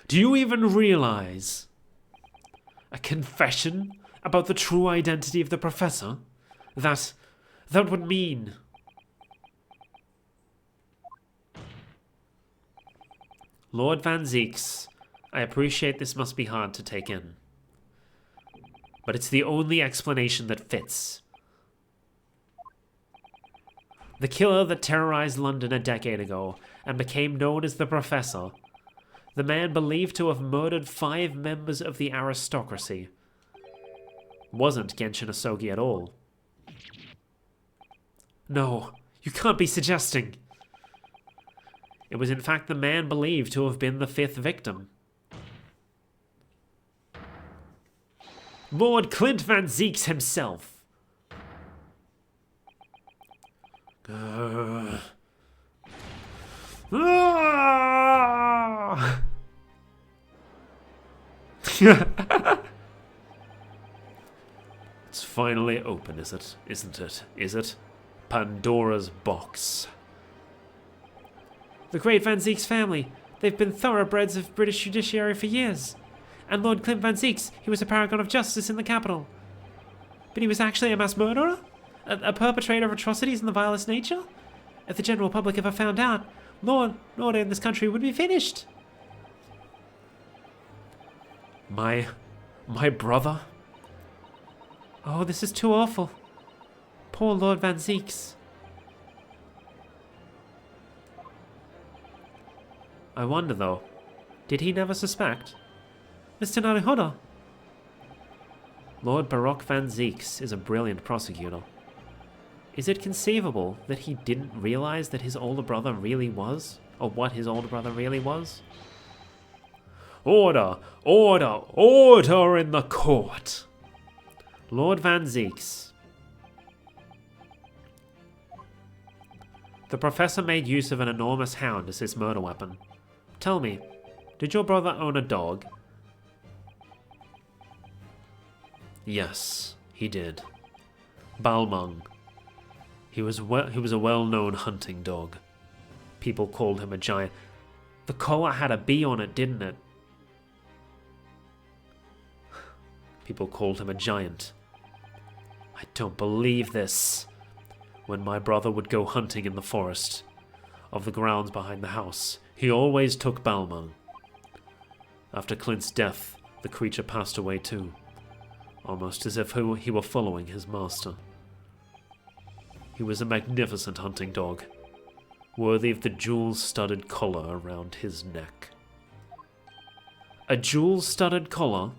Do you even realize? A confession about the true identity of the Professor? That would mean... Lord Van Zeeks, I appreciate this must be hard to take in. But it's the only explanation that fits. The killer that terrorized London a decade ago and became known as the Professor, the man believed to have murdered 5 members of the aristocracy, wasn't Genshin Asogi at all. No, you can't be suggesting. It was in fact the man believed to have been the 5th victim. Lord Clint Van Zeeks himself. It's finally open, is it? Isn't it? Is it? Pandora's box. The great Van Zeek's family. They've been thoroughbreds of British judiciary for years. And Lord Clint Van Zeeks, he was a paragon of justice in the capital. But he was actually a mass murderer? A perpetrator of atrocities in the vilest nature? If the general public ever found out, law and order in this country would be finished. My brother? Oh, this is too awful. Poor Lord Van Zeeks. I wonder, though, did he never suspect? Mr. Naruhodo. Lord Baroque Van Zeeks is a brilliant prosecutor. Is it conceivable that he didn't realize that his older brother really was? Or what his older brother really was? Order! Order! Order in the court! Lord Van Zeeks. The professor made use of an enormous hound as his murder weapon. Tell me, did your brother own a dog? Yes, he did. Balmung. He was a well-known hunting dog. People called him a giant. The collar had a bee on it, didn't it? People called him a giant. I don't believe this. When my brother would go hunting in the forest of the grounds behind the house, he always took Balmung. After Clint's death, the creature passed away too, almost as if he were following his master. He was a magnificent hunting dog, worthy of the jewel-studded collar around his neck. A jewel-studded collar?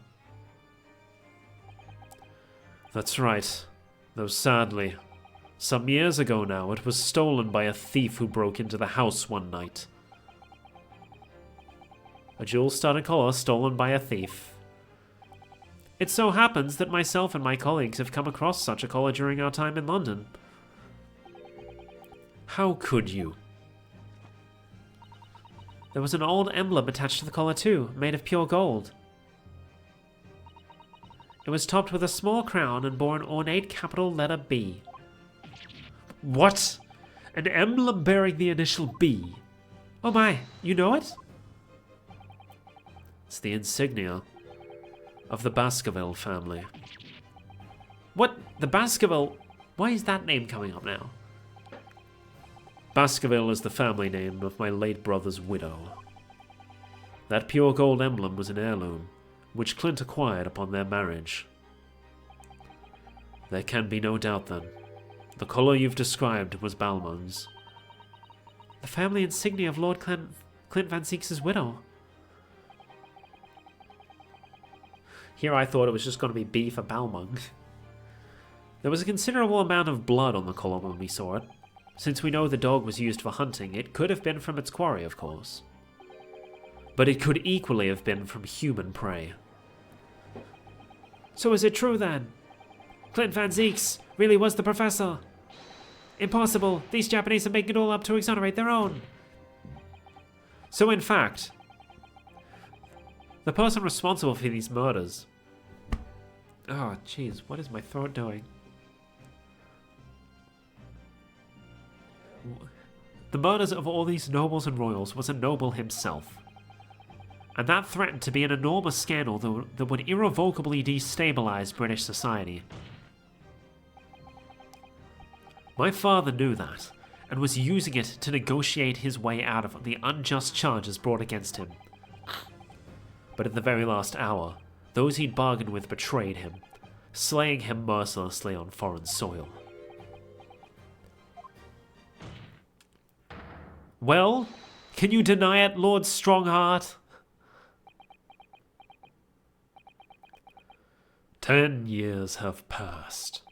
That's right, though sadly, some years ago now, it was stolen by a thief who broke into the house one night. A jewel-studded collar stolen by a thief. It so happens that myself and my colleagues have come across such a collar during our time in London. How could you? There was an old emblem attached to the collar too, made of pure gold. It was topped with a small crown and bore an ornate capital letter B. What? An emblem bearing the initial B? Oh my, you know it? It's the insignia of the Baskerville family. What? The Baskerville? Why is that name coming up now? Baskerville is the family name of my late brother's widow. That pure gold emblem was an heirloom, which Clint acquired upon their marriage. There can be no doubt then. The collar you've described was Balmung's. The family insignia of Lord Clint Van Zeeks' widow. Here I thought it was just going to be B for Balmung. There was a considerable amount of blood on the collar when we saw it. Since we know the dog was used for hunting, it could have been from its quarry, of course. But it could equally have been from human prey. So is it true then? Clint Van Zeeks really was the professor? Impossible! These Japanese are making it all up to exonerate their own! So in fact, the person responsible for these murders... Oh, jeez, what is my throat doing? The murders of all these nobles and royals was a noble himself. And that threatened to be an enormous scandal that would irrevocably destabilize British society. My father knew that, and was using it to negotiate his way out of the unjust charges brought against him. But at the very last hour, those he'd bargained with betrayed him, slaying him mercilessly on foreign soil. Well, can you deny it, Lord Strongheart? 10 years have passed,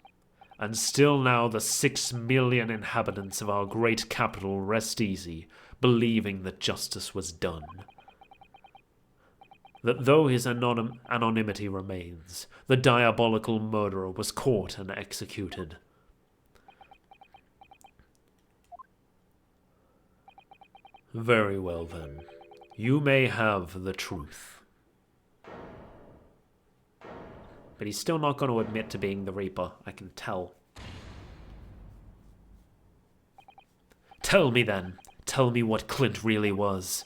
and still now the 6 million inhabitants of our great capital rest easy, believing that justice was done. That though his anonymity remains, the diabolical murderer was caught and executed. Very well then, you may have the truth. But he's still not going to admit to being the Reaper, I can tell. Tell me then. Tell me what Clint really was.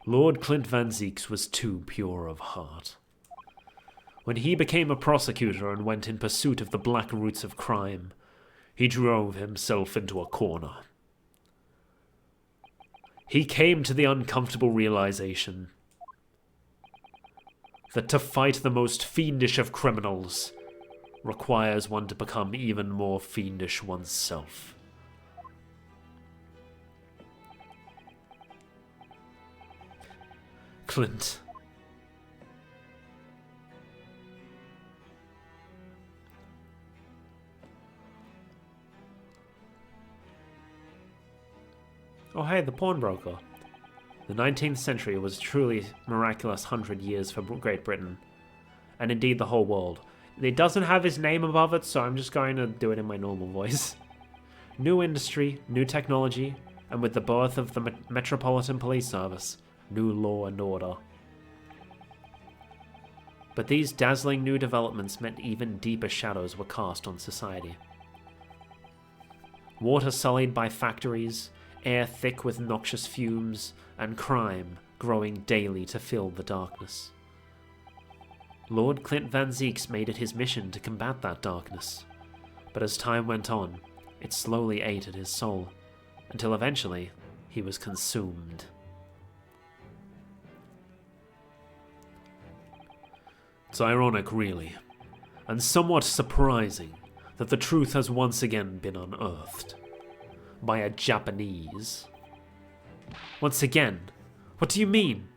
Lord Clint Van Zieks was too pure of heart. When he became a prosecutor and went in pursuit of the black roots of crime, he drove himself into a corner. He came to the uncomfortable realization that to fight the most fiendish of criminals requires one to become even more fiendish oneself. Clint. Oh hey, the pawnbroker. The 19th century was a truly miraculous 100 years for Great Britain, and indeed the whole world. It doesn't have his name above it, so I'm just going to do it in my normal voice. New industry, new technology, and with the birth of the Metropolitan Police Service, new law and order. But these dazzling new developments meant even deeper shadows were cast on society. Water sullied by factories, air thick with noxious fumes, and crime growing daily to fill the darkness. Lord Clint Van Zieks made it his mission to combat that darkness, but as time went on, it slowly ate at his soul, until eventually he was consumed. It's ironic, really, and somewhat surprising that the truth has once again been unearthed. By a Japanese. Once again? What do you mean?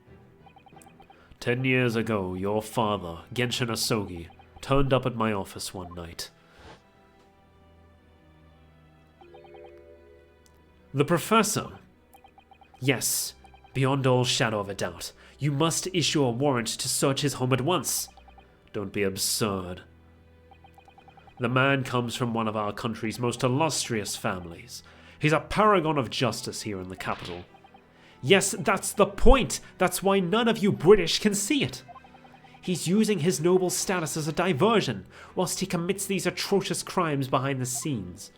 10 years ago, your father, Genshin Asogi, turned up at my office one night. The professor? Yes, beyond all shadow of a doubt. You must issue a warrant to search his home at once. Don't be absurd. The man comes from one of our country's most illustrious families. He's a paragon of justice here in the capital. Yes, that's the point! That's why none of you British can see it! He's using his noble status as a diversion, whilst he commits these atrocious crimes behind the scenes.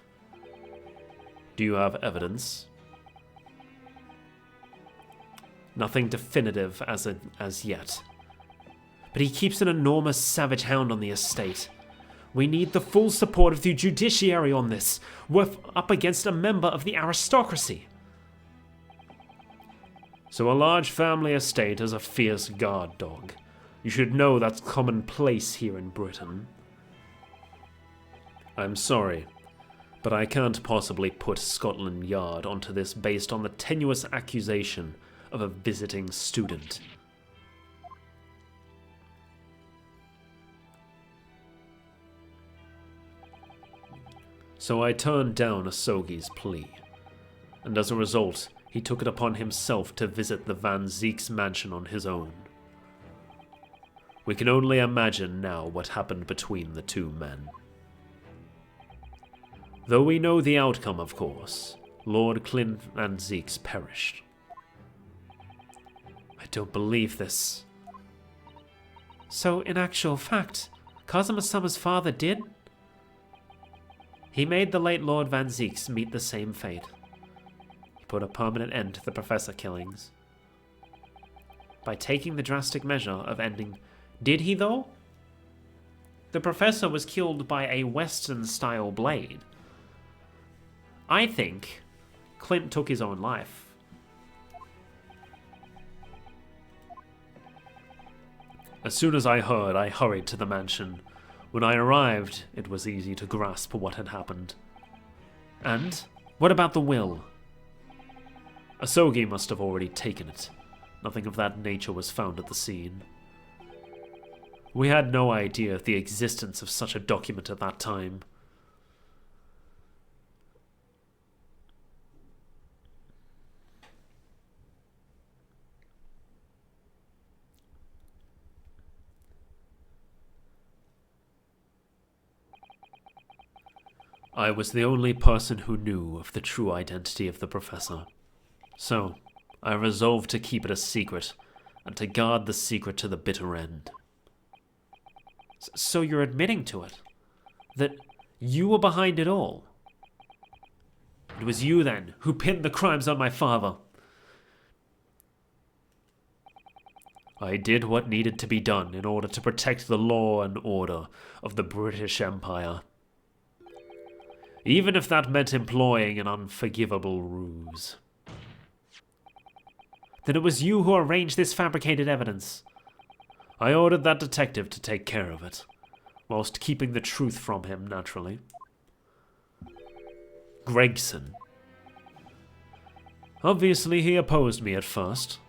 Do you have evidence? Nothing definitive as yet. But he keeps an enormous savage hound on the estate. We need the full support of the judiciary on this. We're up against a member of the aristocracy. So a large family estate is a fierce guard dog. You should know that's commonplace here in Britain. I'm sorry, but I can't possibly put Scotland Yard onto this based on the tenuous accusation of a visiting student. So I turned down Asogi's plea, and as a result, he took it upon himself to visit the Van Zieks mansion on his own. We can only imagine now what happened between the two men. Though we know the outcome, of course, Lord Clint Van Zieks perished. I don't believe this. So, in actual fact, Kazuma-sama's father did? He made the late Lord Van Zieks meet the same fate. He put a permanent end to the professor killings. By taking the drastic measure of ending... Did he, though? The professor was killed by a Western-style blade. I think Clint took his own life. As soon as I heard, I hurried to the mansion. When I arrived, it was easy to grasp what had happened. And what about the will? Asogi must have already taken it. Nothing of that nature was found at the scene. We had no idea of the existence of such a document at that time. I was the only person who knew of the true identity of the professor. So, I resolved to keep it a secret, and to guard the secret to the bitter end. So you're admitting to it? That you were behind it all? It was you, then, who pinned the crimes on my father. I did what needed to be done in order to protect the law and order of the British Empire. Even if that meant employing an unforgivable ruse. Then it was you who arranged this fabricated evidence. I ordered that detective to take care of it, whilst keeping the truth from him, naturally. Gregson. Obviously, he opposed me at first.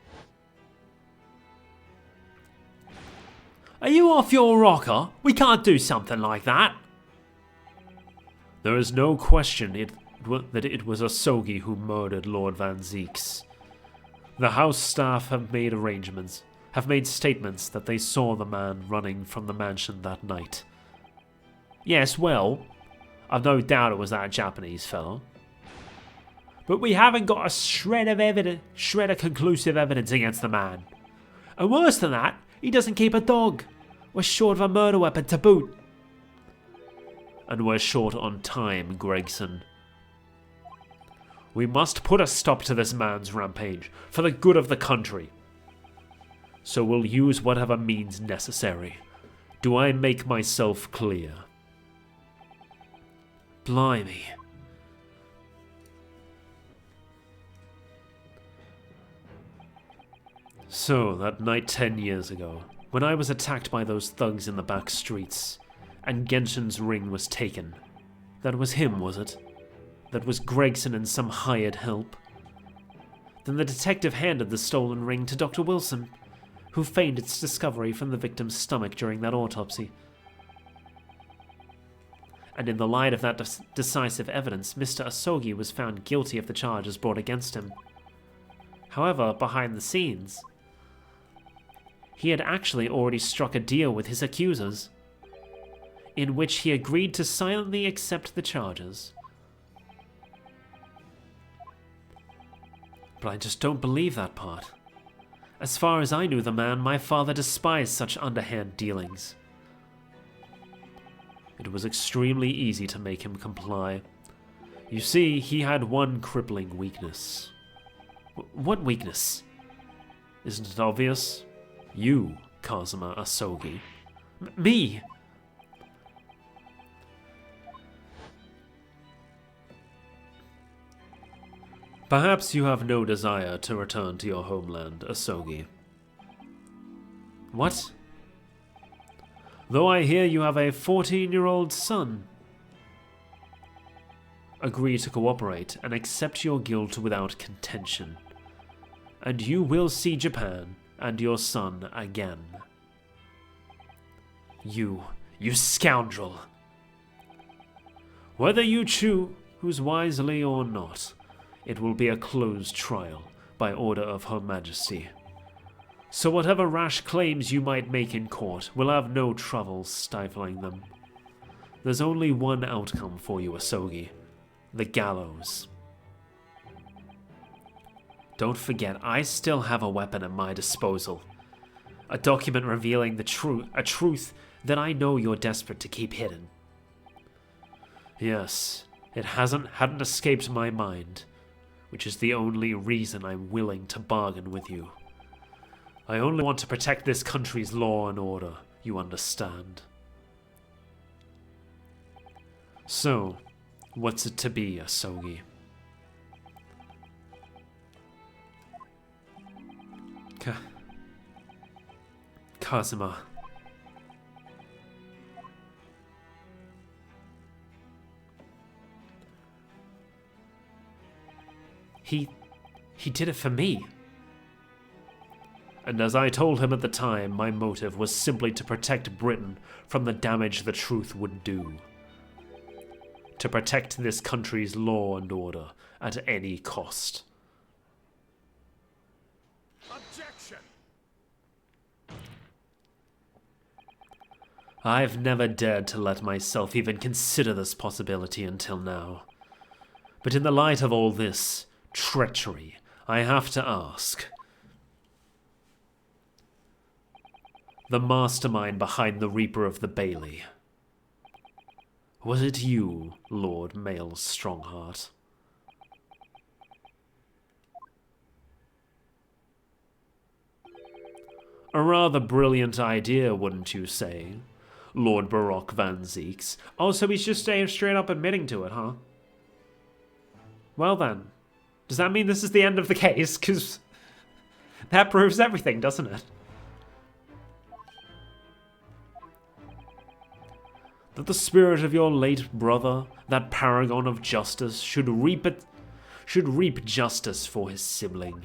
Are you off your rocker? We can't do something like that. There is no question that it was Asogi who murdered Lord Van Zeeks. The house staff have made statements that they saw the man running from the mansion that night. Yes, well, I've no doubt it was that Japanese fellow. But we haven't got a shred of conclusive evidence against the man. And worse than that, he doesn't keep a dog. We're short of a murder weapon to boot. And we're short on time, Gregson. We must put a stop to this man's rampage, for the good of the country. So we'll use whatever means necessary. Do I make myself clear? Blimey. So, that night 10 years ago, when I was attacked by those thugs in the back streets, and Genshin's ring was taken, that was him, was it? That was Gregson and some hired help? Then the detective handed the stolen ring to Dr. Wilson, who feigned its discovery from the victim's stomach during that autopsy. And in the light of that decisive evidence, Mr. Asogi was found guilty of the charges brought against him. However, behind the scenes, he had actually already struck a deal with his accusers, in which he agreed to silently accept the charges. But I just don't believe that part. As far as I knew the man, my father despised such underhand dealings. It was extremely easy to make him comply. You see, he had one crippling weakness. What weakness? Isn't it obvious? You, Kazuma Asogi. Me? Perhaps you have no desire to return to your homeland, Asogi. What? Though I hear you have a 14-year-old son. Agree to cooperate and accept your guilt without contention. And you will see Japan and your son again. You scoundrel. Whether you choose wisely or not, it will be a closed trial by order of Her Majesty. So whatever rash claims you might make in court will have no trouble stifling them. There's only one outcome for you, Asogi. The gallows. Don't forget, I still have a weapon at my disposal. A document revealing a truth that I know you're desperate to keep hidden. Yes, it hadn't escaped my mind, which is the only reason I'm willing to bargain with you. I only want to protect this country's law and order, you understand. So, what's it to be, Asogi? Kazuma. He did it for me. And as I told him at the time, my motive was simply to protect Britain from the damage the truth would do. To protect this country's law and order at any cost. Objection! I've never dared to let myself even consider this possibility until now. But in the light of all this treachery, I have to ask. The mastermind behind the Reaper of the Bailey. Was it you, Lord Male Strongheart? A rather brilliant idea, wouldn't you say, Lord Baroque Van Zeeks? Oh, so he's just straight up admitting to it, huh? Well then, does that mean this is the end of the case? Because that proves everything, doesn't it? That the spirit of your late brother, that paragon of justice, should reap justice for his sibling.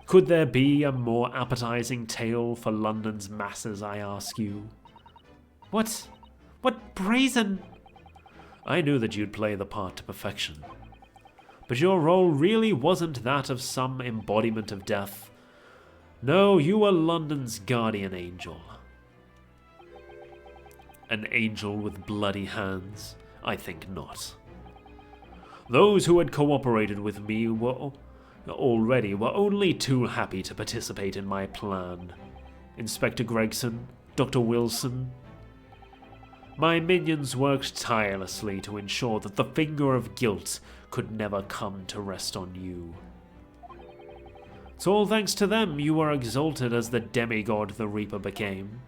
Could there be a more appetizing tale for London's masses, I ask you? What brazen... I knew that you'd play the part to perfection. But your role really wasn't that of some embodiment of death. No, you were London's guardian angel. An angel with bloody hands? I think not. Those who had cooperated with me were only too happy to participate in my plan. Inspector Gregson, Dr. Wilson. My minions worked tirelessly to ensure that the finger of guilt could never come to rest on you. It's all thanks to them you were exalted as the demigod the Reaper became.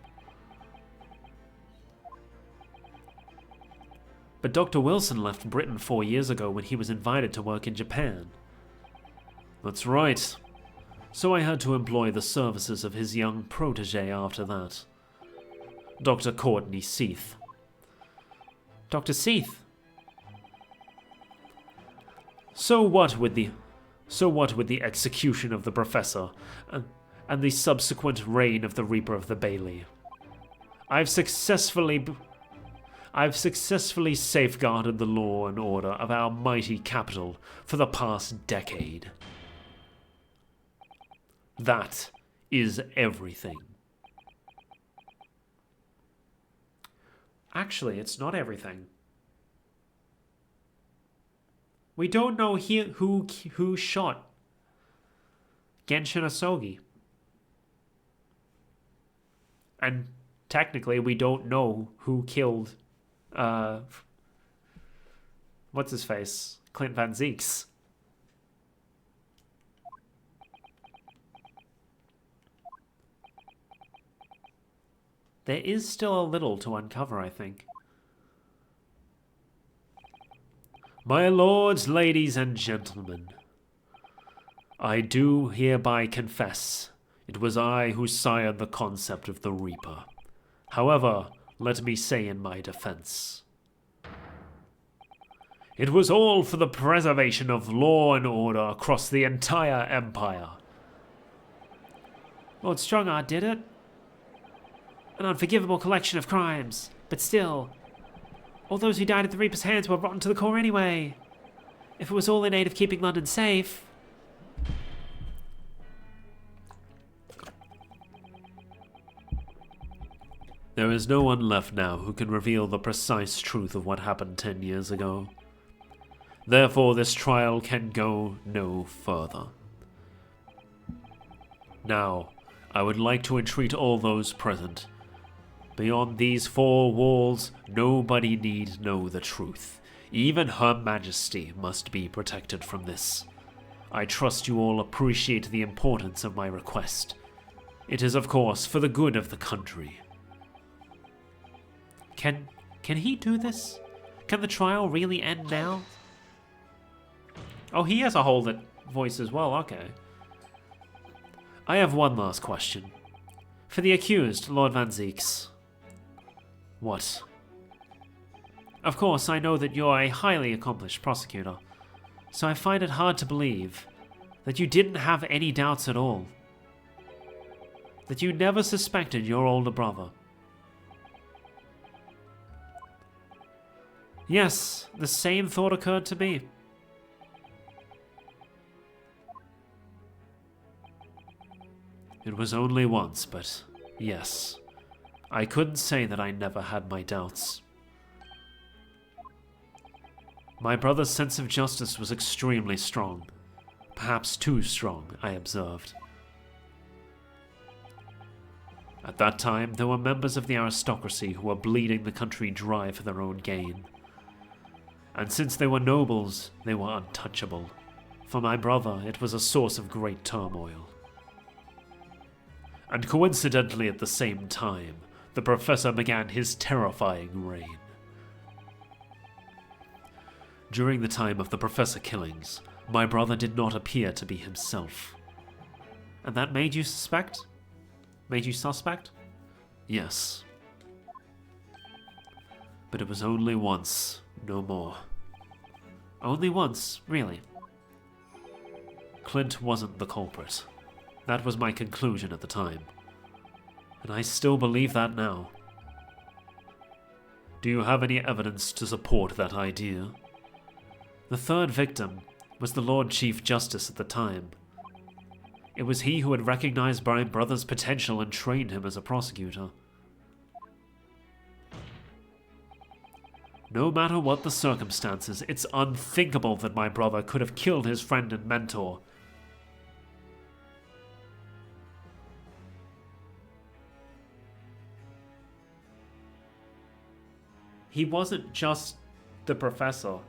But Dr. Wilson left Britain 4 years ago when he was invited to work in Japan. That's right. So I had to employ the services of his young protege after that. Dr. Courtney Seath. Dr. Seath? So what with the execution of the professor and the subsequent reign of the Reaper of the Bailey? I've successfully safeguarded the law and order of our mighty capital for the past decade. That is everything. Actually, it's not everything. We don't know who shot Genshin Asogi. And technically, we don't know who killed what's his face? Clint Van Zeeks. There is still a little to uncover, I think. My lords, ladies, and gentlemen, I do hereby confess it was I who sired the concept of the Reaper. However, let me say in my defense, it was all for the preservation of law and order across the entire empire. Lord Strongheart did it. An unforgivable collection of crimes, but still, all those who died at the Reaper's hands were rotten to the core anyway. If it was all in aid of keeping London safe... There is no one left now who can reveal the precise truth of what happened 10 years ago. Therefore, this trial can go no further. Now, I would like to entreat all those present. Beyond these four walls, nobody need know the truth. Even Her Majesty must be protected from this. I trust you all appreciate the importance of my request. It is, of course, for the good of the country. Can he do this? Can the trial really end now? Oh, he has a hold voice as well, okay. I have one last question. For the accused, Lord Van Zeeks. What? Of course, I know that you're a highly accomplished prosecutor, so I find it hard to believe that you didn't have any doubts at all. That you never suspected your older brother. Yes, the same thought occurred to me. It was only once, but yes, I couldn't say that I never had my doubts. My brother's sense of justice was extremely strong. Perhaps too strong, I observed. At that time, there were members of the aristocracy who were bleeding the country dry for their own gain. And since they were nobles, they were untouchable. For my brother, it was a source of great turmoil. And coincidentally at the same time, the professor began his terrifying reign. During the time of the professor killings, my brother did not appear to be himself. And that made you suspect? Made you suspect? Yes. But it was only once, no more. Only once, really? Clint wasn't the culprit. That was my conclusion at the time. And I still believe that now. Do you have any evidence to support that idea? The third victim was the Lord Chief Justice at the time. It was he who had recognized my brother's potential and trained him as a prosecutor. No matter what the circumstances, it's unthinkable that my brother could have killed his friend and mentor. He wasn't just the professor.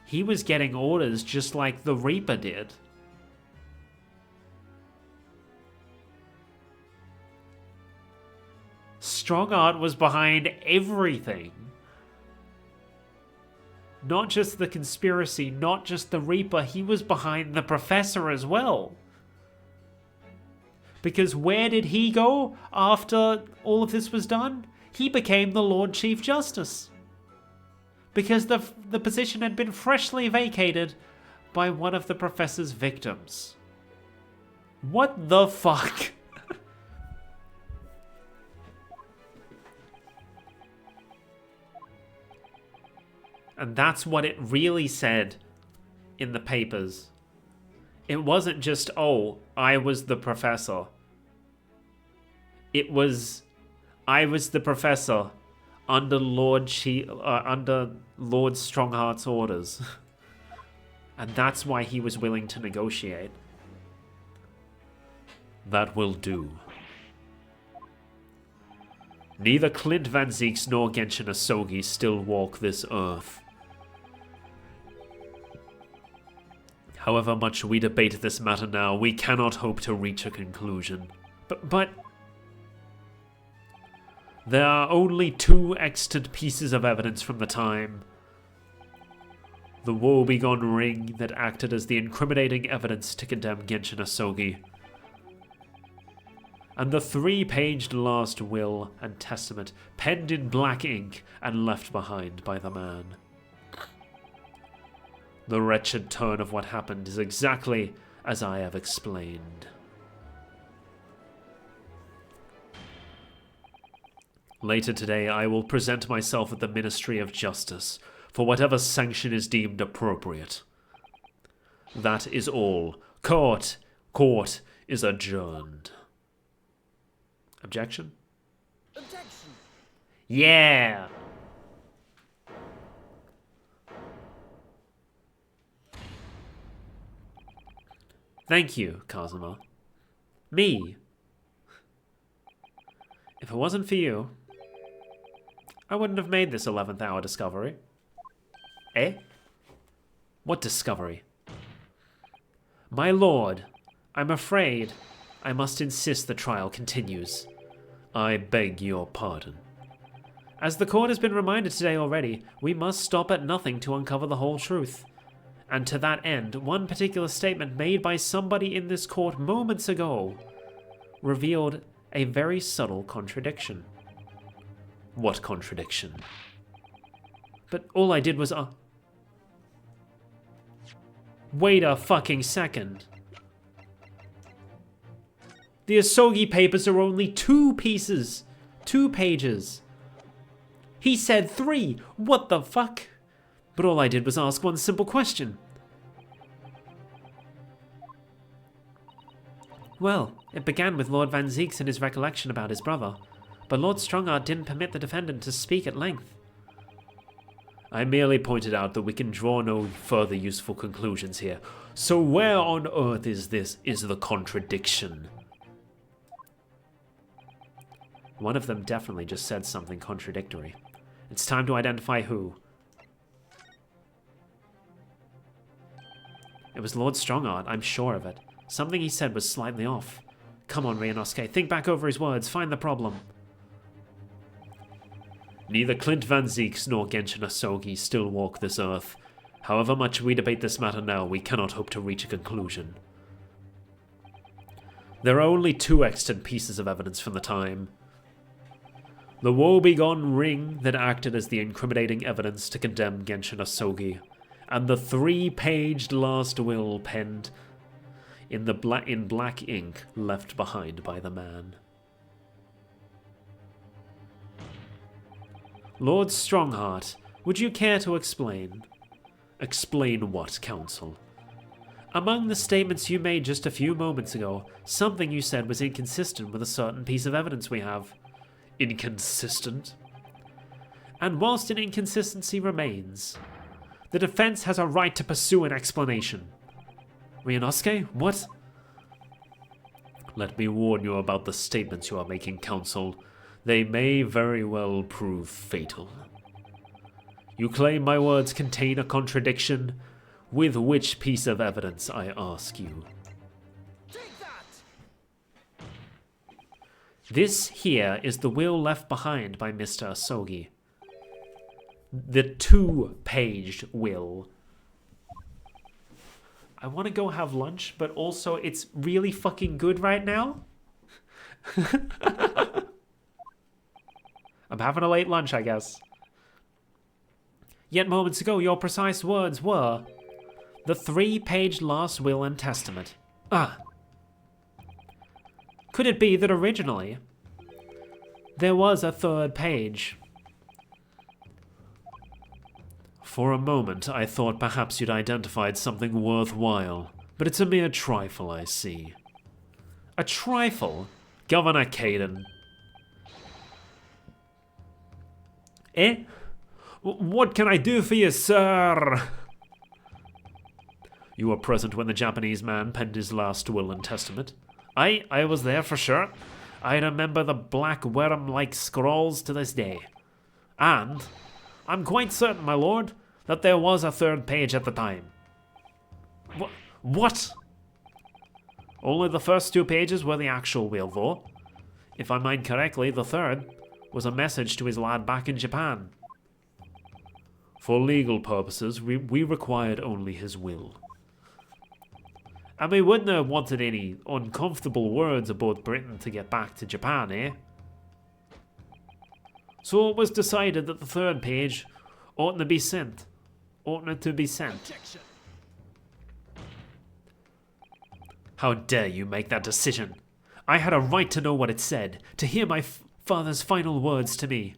He was getting orders just like the Reaper did. Strong Art was behind everything. Not just the conspiracy, not just the Reaper, he was behind the Professor as well. Because where did he go after all of this was done? He became the Lord Chief Justice. Because the position had been freshly vacated by one of the Professor's victims. What the fuck? And that's what it really said in the papers. It wasn't just, oh, I was the professor. It was, I was the professor under Lord Strongheart's orders. And that's why he was willing to negotiate. That will do. Neither Clint Van Zeeks nor Genshin Asogi still walk this earth. However much we debate this matter now, we cannot hope to reach a conclusion. But there are only two extant pieces of evidence from the time. The woebegone ring that acted as the incriminating evidence to condemn Genshin Asogi, and the 3-paged last will and testament penned in black ink and left behind by the man. The wretched turn of what happened is exactly as I have explained. Later today, I will present myself at the Ministry of Justice for whatever sanction is deemed appropriate. That is all. Court is adjourned. Objection? Objection. Yeah! Thank you, Kazuma. Me. If it wasn't for you, I wouldn't have made this 11th hour discovery. Eh? What discovery? My lord, I'm afraid I must insist the trial continues. I beg your pardon. As the court has been reminded today already, we must stop at nothing to uncover the whole truth. And to that end, one particular statement made by somebody in this court moments ago revealed a very subtle contradiction. What contradiction? But all I did was wait a fucking second. The Asogi papers are only 2 pieces. 2 pages. He said 3. What the fuck? But all I did was ask one simple question. Well, it began with Lord Van Zeeks and his recollection about his brother, but Lord Strongheart didn't permit the defendant to speak at length. I merely pointed out that we can draw no further useful conclusions here. So where on earth is the contradiction? One of them definitely just said something contradictory. It's time to identify who. It was Lord Strongheart, I'm sure of it. Something he said was slightly off. Come on, Ryunosuke, think back over his words, find the problem. Neither Clint Van Zeeks nor Genshin Asogi still walk this earth. However much we debate this matter now, we cannot hope to reach a conclusion. There are only two extant pieces of evidence from the time. The woebegone ring that acted as the incriminating evidence to condemn Genshin Asogi, and the 3-paged last will penned in black ink left behind by the man. Lord Strongheart, would you care to explain? Explain what, Counsel? Among the statements you made just a few moments ago, something you said was inconsistent with a certain piece of evidence we have. Inconsistent? And whilst an inconsistency remains, the defense has a right to pursue an explanation. Ryunosuke, what? Let me warn you about the statements you are making, Counsel. They may very well prove fatal. You claim my words contain a contradiction. With which piece of evidence, I ask you? Take that! This here is the will left behind by Mr. Asogi. The 2-paged will. I want to go have lunch, but also it's really fucking good right now. I'm having a late lunch, I guess. Yet moments ago, your precise words were the 3-page last will and testament. Ah. Could it be that originally there was a 3rd page? For a moment, I thought perhaps you'd identified something worthwhile, but it's a mere trifle, I see. A trifle? Governor Caden. Eh? What can I do for you, sir? You were present when the Japanese man penned his last will and testament. I was there for sure. I remember the black worm-like scrawls to this day. And I'm quite certain, my lord, that there was a 3rd page at the time. What? Only the first 2 pages were the actual will, though. If I mind correctly, the 3rd was a message to his lad back in Japan. For legal purposes, we required only his will. And we wouldn't have wanted any uncomfortable words about Britain to get back to Japan, eh? So it was decided that the 3rd page oughtn't to be sent. Oughtn't to be sent. Objection. How dare you make that decision? I had a right to know what it said, to hear my father's final words to me.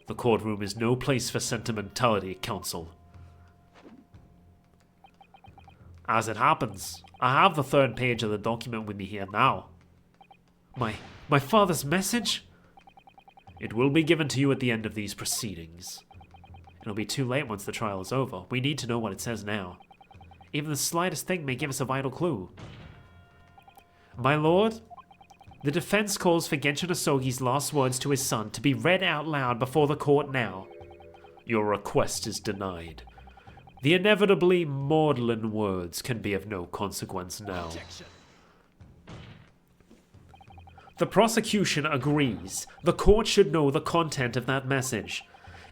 The courtroom is no place for sentimentality, Counsel. As it happens, I have the 3rd page of the document with me here now. My father's message? It will be given to you at the end of these proceedings. It'll be too late once the trial is over. We need to know what it says now. Even the slightest thing may give us a vital clue. My lord, the defense calls for Genshin Asogi's last words to his son to be read out loud before the court now. Your request is denied. The inevitably maudlin words can be of no consequence now. Objection. The prosecution agrees. The court should know the content of that message.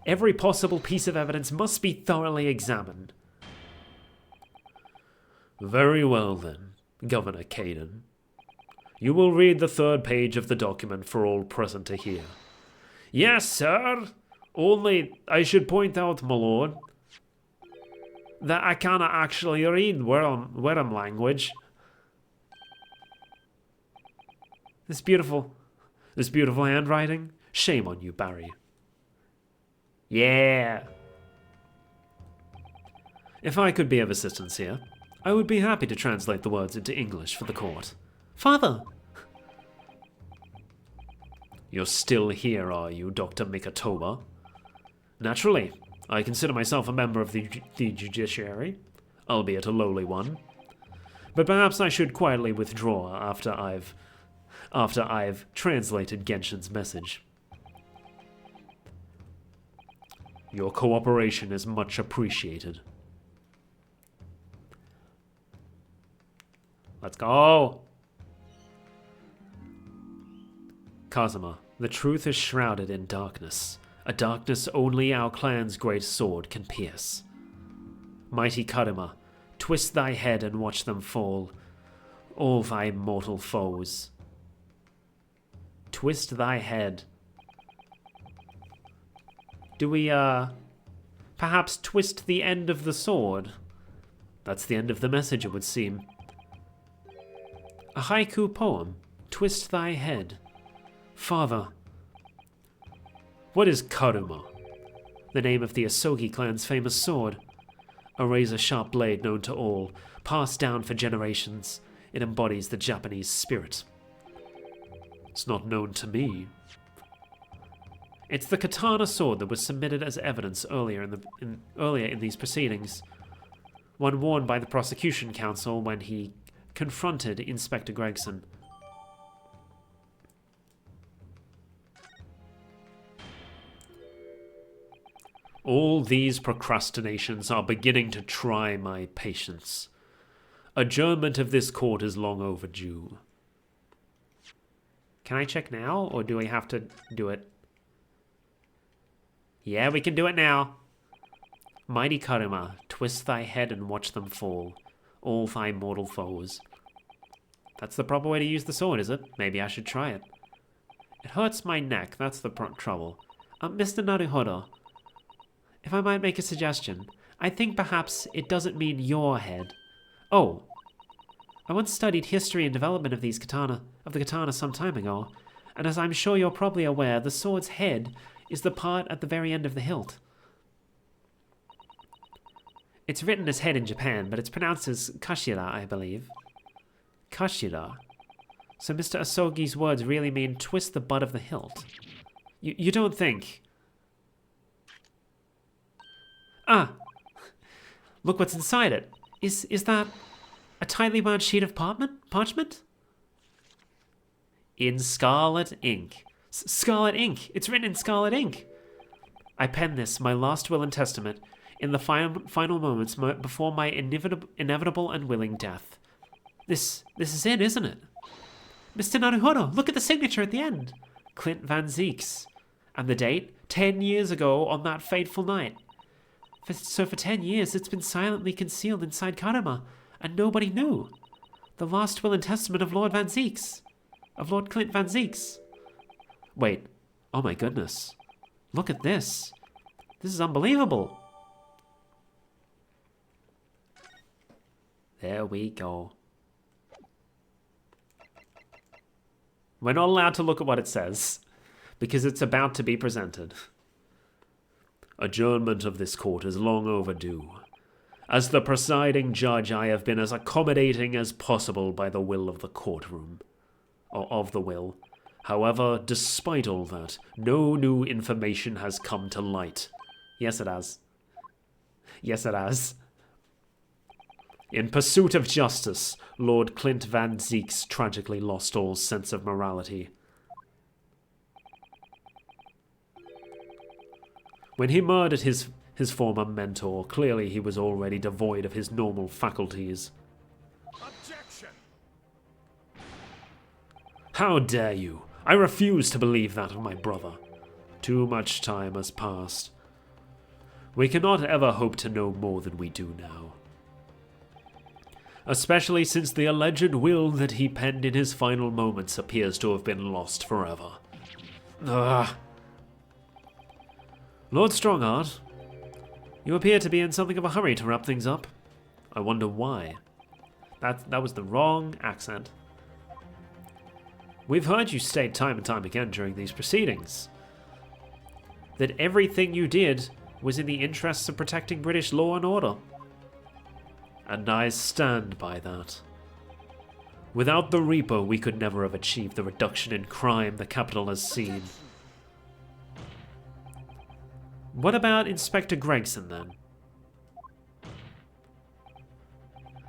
Every possible piece of evidence must be thoroughly examined. Very well then, Governor Caden. You will read the 3rd page of the document for all present to hear. Yes, sir. Only, I should point out, my lord, that I cannot actually read worm language. This beautiful handwriting. Shame on you, Barry. Yeah. If I could be of assistance here, I would be happy to translate the words into English for the court. Father! You're still here, are you, Dr. Mikatoba? Naturally. I consider myself a member of the judiciary, albeit a lowly one. But perhaps I should quietly withdraw after I've after I've translated Genshin's message. Your cooperation is much appreciated. Let's go! Kazuma, the truth is shrouded in darkness, a darkness only our clan's great sword can pierce. Mighty Karuma, twist thy head and watch them fall, all thy mortal foes. Twist thy head. Do we, perhaps twist the end of the sword? That's the end of the message, it would seem. A haiku poem, twist thy head. Father. What is Karuma? The name of the Asogi clan's famous sword. A razor-sharp blade known to all, passed down for generations. It embodies the Japanese spirit. It's not known to me. It's the katana sword that was submitted as evidence earlier in these proceedings. One worn by the prosecution counsel when he confronted Inspector Gregson. All these procrastinations are beginning to try my patience. Adjournment of this court is long overdue. Can I check now, or do we have to do it? Yeah, we can do it now. Mighty Karuma, twist thy head and watch them fall, all thy mortal foes. That's the proper way to use the sword, is it? Maybe I should try it. It hurts my neck, that's the trouble. Mr. Naruhodo, if I might make a suggestion, I think perhaps it doesn't mean your head. Oh, I once studied history and development of the katana some time ago, and as I'm sure you're probably aware, the sword's head is the part at the very end of the hilt. It's written as head in Japan, but it's pronounced as kashira, I believe. Kashira. So Mr. Asogi's words really mean twist the butt of the hilt. You don't think... Ah! Look what's inside it. Is that a tightly wound sheet of parchment? In scarlet ink. Scarlet ink! It's written in scarlet ink! I penned this, my last will and testament, in the final moments before my inevitable and willing death. This is it, isn't it? Mr. Naruhodo, look at the signature at the end. Clint Van Zeeks. And the date? 10 years ago on that fateful night. So for 10 years, it's been silently concealed inside Karuma, and nobody knew. The last will and testament of Lord Van Zeeks. Of Lord Clint Van Zeeks. Wait. Oh my goodness. Look at this. This is unbelievable. There we go. We're not allowed to look at what it says, because it's about to be presented. Adjournment of this court is long overdue. As the presiding judge, I have been as accommodating as possible by the will of the courtroom. Or of the will. However, despite all that, no new information has come to light. Yes, it has. Yes, it has. In pursuit of justice, Lord Clint Van Zeeks tragically lost all sense of morality. When he murdered his former mentor, clearly he was already devoid of his normal faculties. Objection! How dare you? I refuse to believe that of my brother. Too much time has passed. We cannot ever hope to know more than we do now. Especially since the alleged will that he penned in his final moments appears to have been lost forever. Ugh. Lord Strongheart, you appear to be in something of a hurry to wrap things up. I wonder why. That was the wrong accent. We've heard you state time and time again during these proceedings that everything you did was in the interests of protecting British law and order. And I stand by that. Without the Reaper, we could never have achieved the reduction in crime the capital has seen. What about Inspector Gregson, then?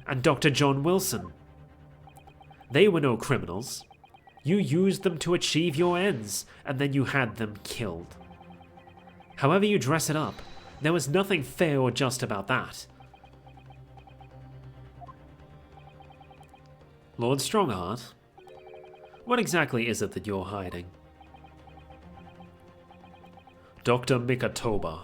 And Dr. John Wilson? They were no criminals. You used them to achieve your ends, and then you had them killed. However you dress it up, there was nothing fair or just about that. Lord Strongheart, what exactly is it that you're hiding? Dr. Mikatoba,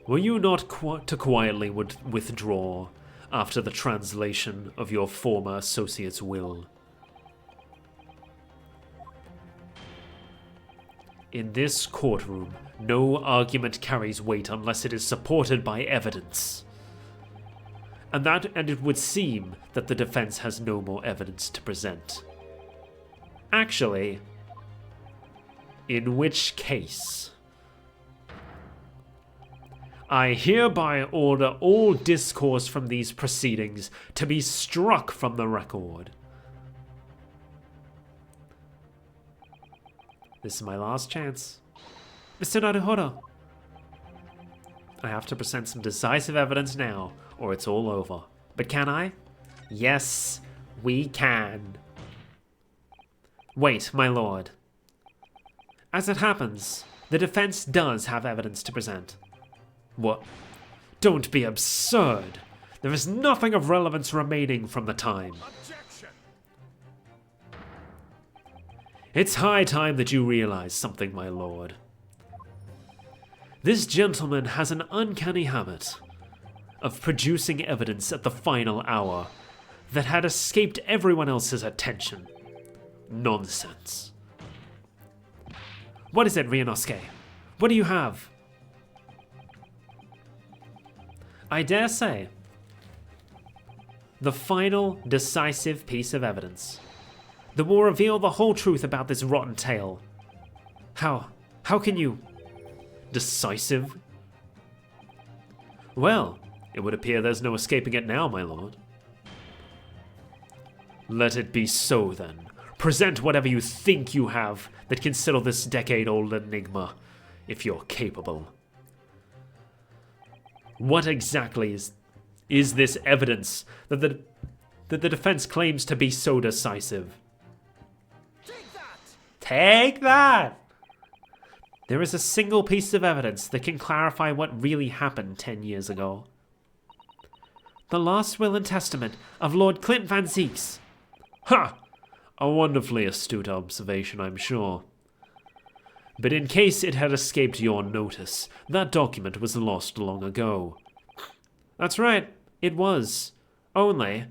were you not to quietly withdraw after the translation of your former associate's will? In this courtroom, no argument carries weight unless it is supported by evidence. And it would seem that the defense has no more evidence to present. Actually, in which case, I hereby order all discourse from these proceedings to be struck from the record. This is my last chance. Mr. Naruhodo, I have to present some decisive evidence now, or it's all over. But can I? Yes, we can. Wait, my lord. As it happens, the defense does have evidence to present. What? Don't be absurd. There is nothing of relevance remaining from the time. Objection! It's high time that you realize something, my lord. This gentleman has an uncanny habit of producing evidence at the final hour that had escaped everyone else's attention. Nonsense. What is it, Ryunosuke? What do you have? I dare say, the final decisive piece of evidence that will reveal the whole truth about this rotten tale. How can you... Decisive? Well, it would appear there's no escaping it now, my lord. Let it be so, then. Present whatever you think you have that can settle this decade-old enigma, if you're capable. What exactly is this evidence that the defense claims to be so decisive? Take that! Take that! There is a single piece of evidence that can clarify what really happened 10 years ago. The last will and testament of Lord Clint Van Zeeks. Ha! A wonderfully astute observation, I'm sure. But in case it had escaped your notice, that document was lost long ago. That's right, it was. Only,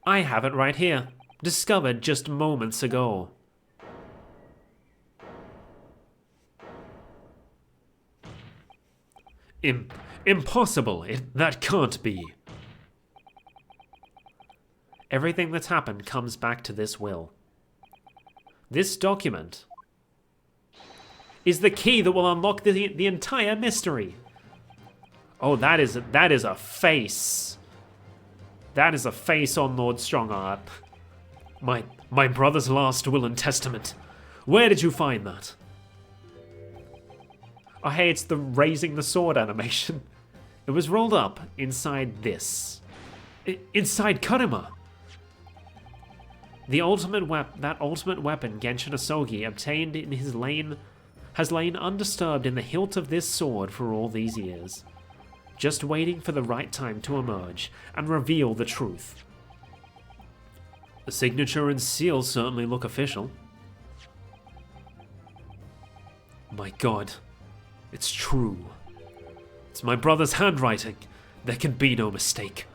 I have it right here, discovered just moments ago. Impossible! That can't be. Everything that's happened comes back to this will. This document is the key that will unlock the entire mystery. Oh, that is a face. That is a face on Lord Strongheart. My brother's last will and testament. Where did you find that? Oh, hey, it's the raising the sword animation. It was rolled up inside this. Inside Karima. That ultimate weapon Genshin Asogi obtained in his lane has lain undisturbed in the hilt of this sword for all these years, just waiting for the right time to emerge and reveal the truth. The signature and seal certainly look official. My God, it's true. It's my brother's handwriting. There can be no mistake.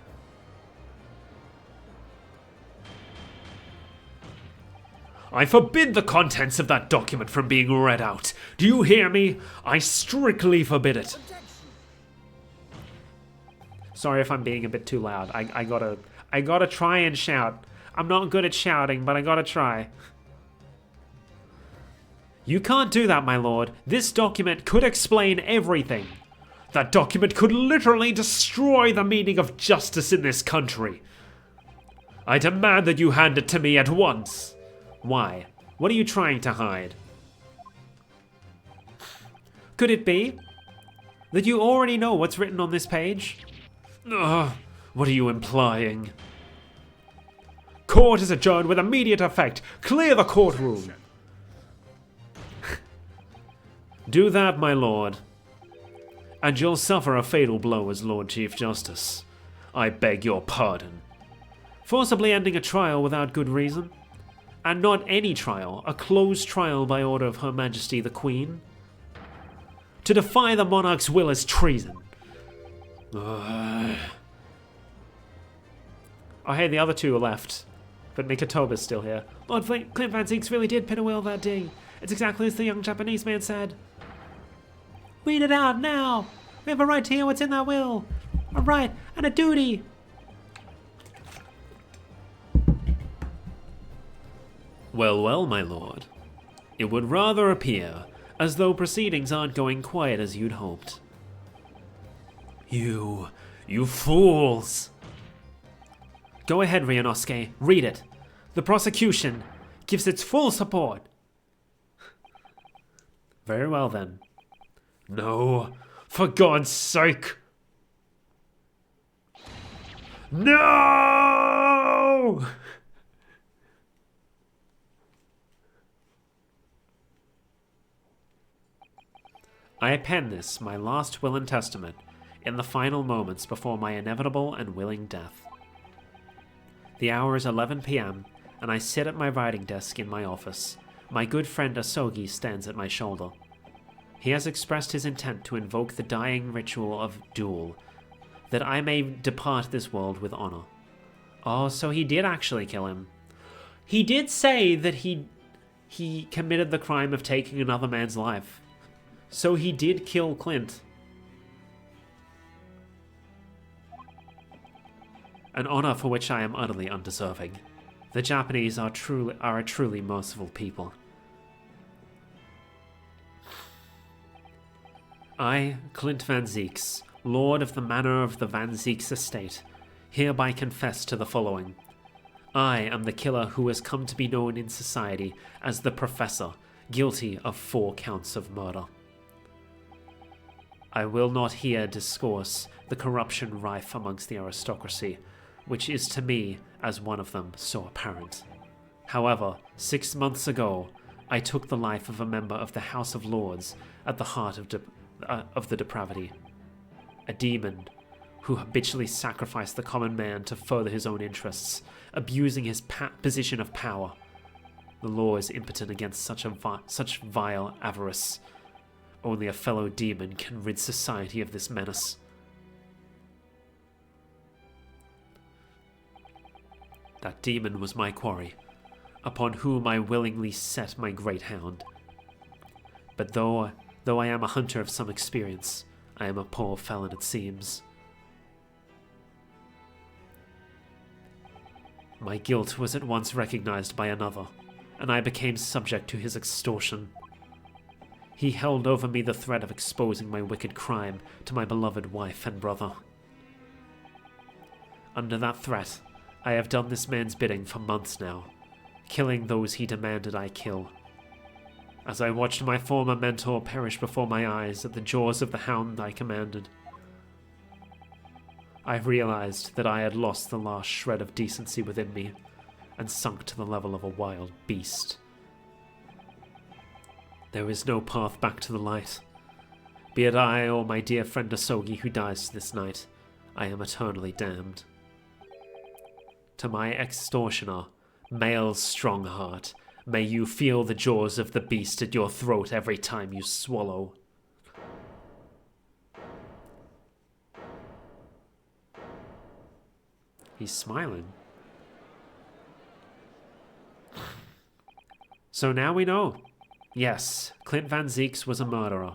I forbid the contents of that document from being read out. Do you hear me? I strictly forbid it. Sorry if I'm being a bit too loud. I gotta try and shout. I'm not good at shouting, but I gotta try. You can't do that, my lord. This document could explain everything. That document could literally destroy the meaning of justice in this country. I demand that you hand it to me at once. Why? What are you trying to hide? Could it be that you already know what's written on this page? What are you implying? Court is adjourned with immediate effect. Clear the courtroom. Do that, my lord, and you'll suffer a fatal blow as Lord Chief Justice. I beg your pardon. Forcibly ending a trial without good reason? And not any trial, a closed trial by order of Her Majesty the Queen? To defy the monarch's will is treason. Oh, hey, the other two are left, but Mikatoba's still here. Lord Clint Van Zieks really did pin a will that day. It's exactly as the young Japanese man said. Read it out now! We have a right to hear what's in that will. A right and a duty. Well, well, my lord. It would rather appear as though proceedings aren't going quite as you'd hoped. You fools! Go ahead, Ryunosuke. Read it. The prosecution gives its full support. Very well, then. No, for God's sake! No! I pen this, my last will and testament, in the final moments before my inevitable and willing death. The hour is 11 p.m., and I sit at my writing desk in my office. My good friend Asogi stands at my shoulder. He has expressed his intent to invoke the dying ritual of duel, that I may depart this world with honor. Oh, so he did actually kill him. He did say that he committed the crime of taking another man's life. So he did kill Clint. An honor for which I am utterly undeserving. The Japanese are a truly merciful people. I, Clint Van Zieks, Lord of the Manor of the Van Zieks Estate, hereby confess to the following. I am the killer who has come to be known in society as the Professor, guilty of 4 counts of murder. I will not here discourse the corruption rife amongst the aristocracy, which is to me, as one of them, so apparent. However, 6 months ago, I took the life of a member of the House of Lords at the heart of the depravity. A demon who habitually sacrificed the common man to further his own interests, abusing his position of power. The law is impotent against such vile avarice. Only a fellow demon can rid society of this menace. That demon was my quarry, upon whom I willingly set my great hound. But though I am a hunter of some experience, I am a poor felon, it seems. My guilt was at once recognized by another, and I became subject to his extortion. He held over me the threat of exposing my wicked crime to my beloved wife and brother. Under that threat, I have done this man's bidding for months now, killing those he demanded I kill. As I watched my former mentor perish before my eyes at the jaws of the hound I commanded, I realized that I had lost the last shred of decency within me and sunk to the level of a wild beast. There is no path back to the light. Be it I or my dear friend Asogi who dies this night, I am eternally damned. To my extortioner, male Strongheart, may you feel the jaws of the beast at your throat every time you swallow. He's smiling. So now we know. Yes, Clint Van Zieks was a murderer.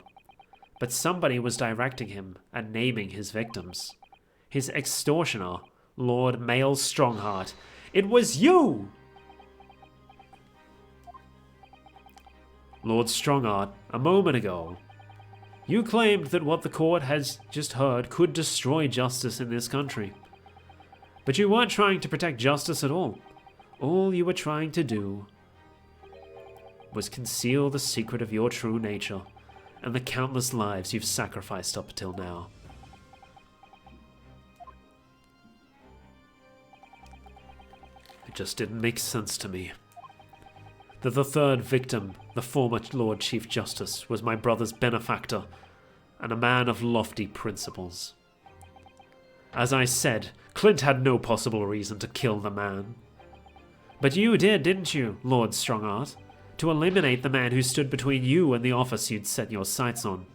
But somebody was directing him and naming his victims. His extortioner, Lord Male Strongheart. It was you! Lord Strongheart, a moment ago, you claimed that what the court has just heard could destroy justice in this country. But you weren't trying to protect justice at all. All you were trying to do was conceal the secret of your true nature and the countless lives you've sacrificed up till now. just didn't make sense to me. That the third victim, the former Lord Chief Justice, was my brother's benefactor and a man of lofty principles. As I said, Clint had no possible reason to kill the man. But you did, didn't you, Lord Strongheart? To eliminate the man who stood between you and the office you'd set your sights on.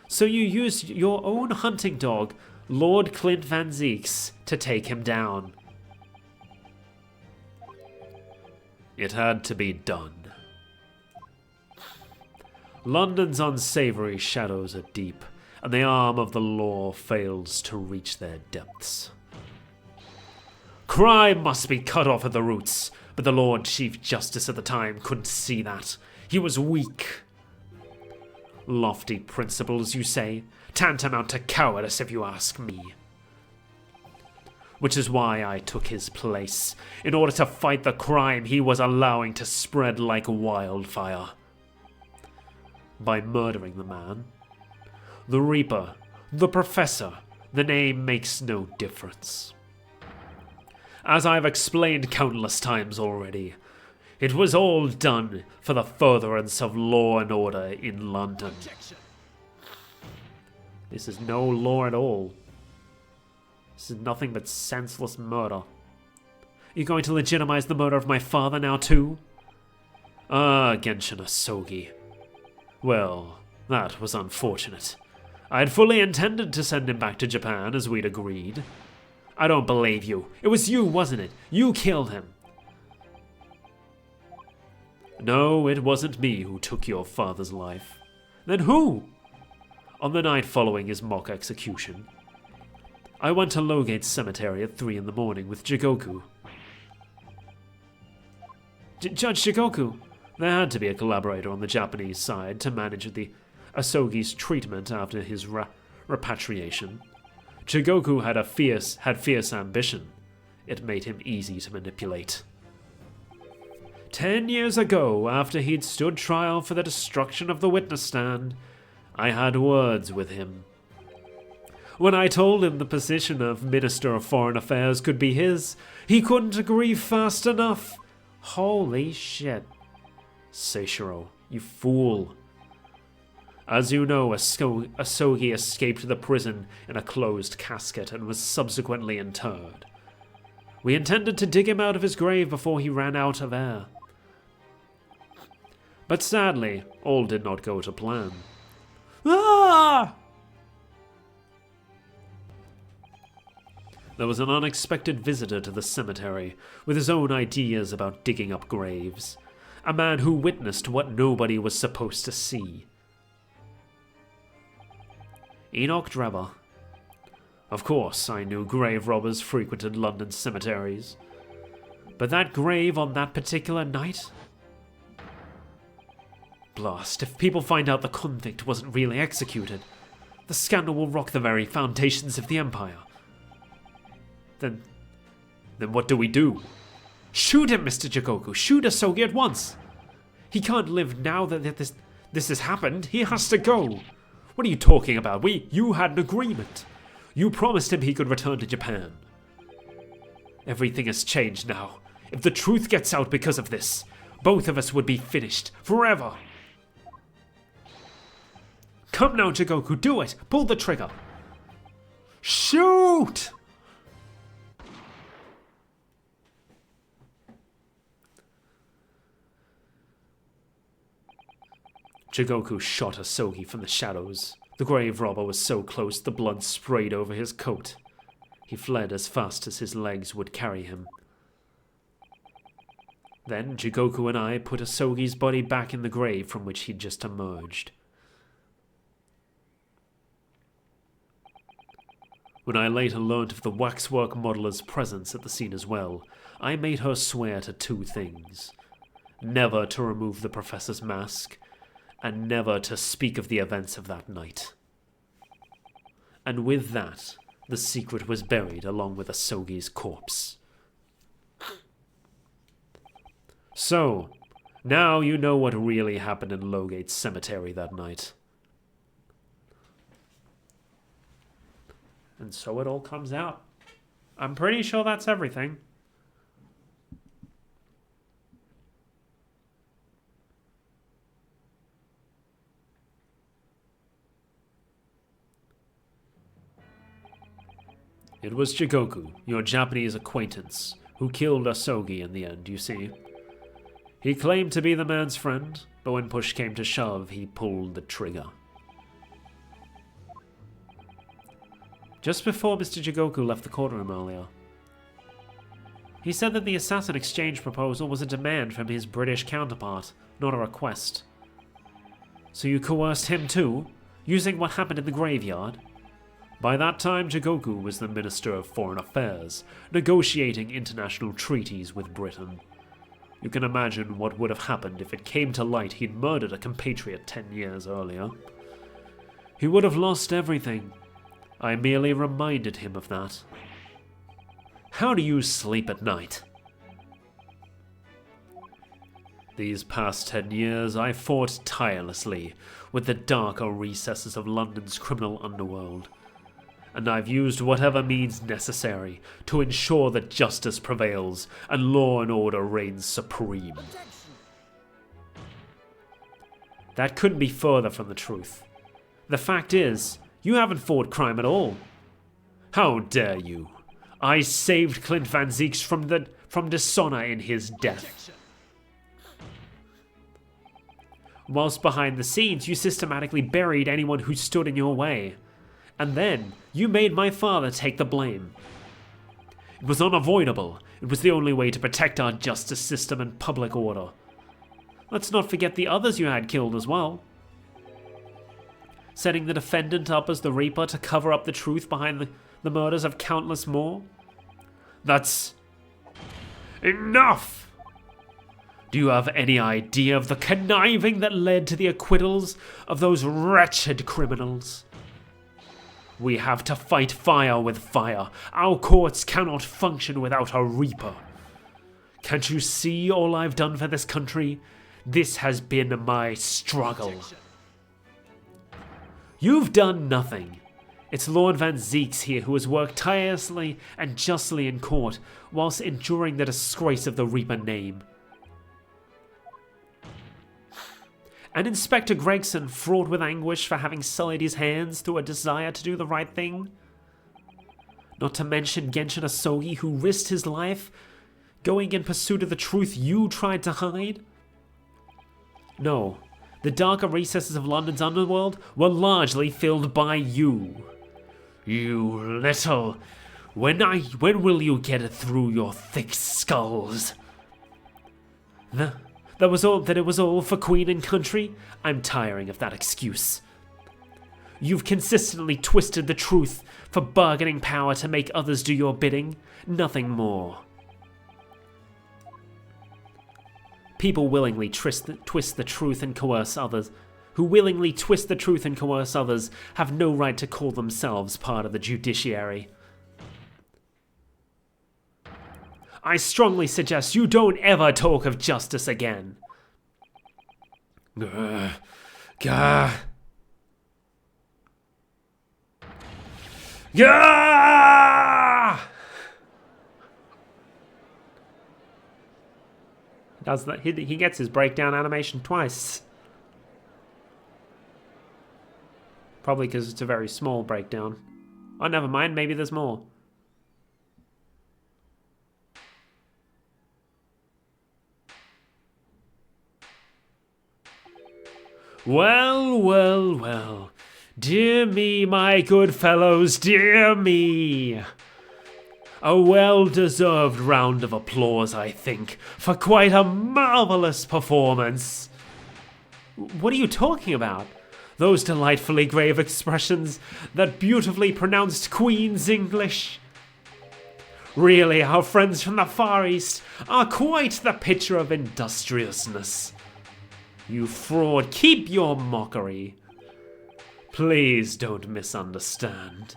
So you used your own hunting dog, Lord Clint Van Zeeks, to take him down. It had to be done. London's unsavory shadows are deep, and the arm of the law fails to reach their depths. Crime must be cut off at the roots, but the Lord Chief Justice at the time couldn't see that. He was weak. Lofty principles, you say? Tantamount to cowardice, if you ask me. Which is why I took his place, in order to fight the crime he was allowing to spread like wildfire. By murdering the man, the Reaper, the Professor, the name makes no difference. As I've explained countless times already, it was all done for the furtherance of law and order in London. Objection. This is no law at all. This is nothing but senseless murder. You going to legitimize the murder of my father now too? Ah, Genshin Asogi. Well, that was unfortunate. I had fully intended to send him back to Japan as we'd agreed. I don't believe you. It was you, wasn't it? You killed him. No, it wasn't me who took your father's life. Then who? On the night following his mock execution, I went to Lowgate Cemetery at 3 in the morning with Jigoku. Judge Jigoku? There had to be a collaborator on the Japanese side to manage the Asogi's treatment after his repatriation. Jigoku had fierce ambition. It made him easy to manipulate. 10 years ago, after he'd stood trial for the destruction of the witness stand, I had words with him. When I told him the position of Minister of Foreign Affairs could be his, he couldn't agree fast enough. Holy shit. Seishiro, you fool. As you know, Asogi escaped the prison in a closed casket and was subsequently interred. We intended to dig him out of his grave before he ran out of air. But sadly, all did not go to plan. Ah! There was an unexpected visitor to the cemetery with his own ideas about digging up graves. A man who witnessed what nobody was supposed to see. Enoch Drebber. Of course, I knew grave robbers frequented London cemeteries. But that grave on that particular night? Blast, if people find out the convict wasn't really executed, the scandal will rock the very foundations of the Empire. Then what do we do? Shoot him, Mr. Jigoku. Shoot Asogi at once. He can't live now that this has happened. He has to go. What are you talking about? You had an agreement. You promised him he could return to Japan. Everything has changed now. If the truth gets out because of this, both of us would be finished forever. Come now, Jigoku, do it. Pull the trigger. Shoot! Jigoku shot Asogi from the shadows. The grave robber was so close the blood sprayed over his coat. He fled as fast as his legs would carry him. Then Jigoku and I put Asogi's body back in the grave from which he'd just emerged. When I later learnt of the waxwork modeler's presence at the scene as well, I made her swear to 2 things. Never to remove the professor's mask, and never to speak of the events of that night. And with that, the secret was buried along with Asogi's corpse. So, now you know what really happened in Lowgate Cemetery that night. And so it all comes out. I'm pretty sure that's everything. It was Jigoku, your Japanese acquaintance, who killed Asogi in the end, you see. He claimed to be the man's friend, but when push came to shove, he pulled the trigger. Just before Mr. Jigoku left the courtroom earlier, he said that the assassin exchange proposal was a demand from his British counterpart, not a request. So you coerced him too, using what happened in the graveyard? By that time, Jigoku was the Minister of Foreign Affairs, negotiating international treaties with Britain. You can imagine what would have happened if it came to light he'd murdered a compatriot 10 years earlier. He would have lost everything. I merely reminded him of that. How do you sleep at night? These past 10 years, I fought tirelessly with the darker recesses of London's criminal underworld, and I've used whatever means necessary to ensure that justice prevails and law and order reigns supreme. That couldn't be further from the truth. The fact is, you haven't fought crime at all. How dare you? I saved Clint Van Zieks from dishonor in his death. Whilst behind the scenes, you systematically buried anyone who stood in your way. And then, you made my father take the blame. It was unavoidable. It was the only way to protect our justice system and public order. Let's not forget the others you had killed as well. Setting the defendant up as the Reaper to cover up the truth behind the murders of countless more. That's enough! Do you have any idea of the conniving that led to the acquittals of those wretched criminals? We have to fight fire with fire. Our courts cannot function without a Reaper. Can't you see all I've done for this country? This has been my struggle. You've done nothing. It's Lord Van Zieks here who has worked tirelessly and justly in court, whilst enduring the disgrace of the Reaper name. And Inspector Gregson, fraught with anguish for having sullied his hands through a desire to do the right thing. Not to mention Genshin Asogi, who risked his life going in pursuit of the truth you tried to hide. No, the darker recesses of London's underworld were largely filled by you. You little... When will you get it through your thick skulls? That it was all for Queen and country? I'm tiring of that excuse. You've consistently twisted the truth for bargaining power to make others do your bidding. Nothing more. People willingly twist the truth and coerce others. Who willingly twist the truth and coerce others have no right to call themselves part of the judiciary. I strongly suggest you don't ever talk of justice again. Gah. Does that? He gets his breakdown animation twice. Probably because it's a very small breakdown. Oh, never mind. Maybe there's more. Well, well, well. Dear me, my good fellows, dear me. A well-deserved round of applause, I think, for quite a marvelous performance. What are you talking about? Those delightfully grave expressions, that beautifully pronounced Queen's English. Really, our friends from the Far East are quite the picture of industriousness. You fraud, keep your mockery. Please don't misunderstand.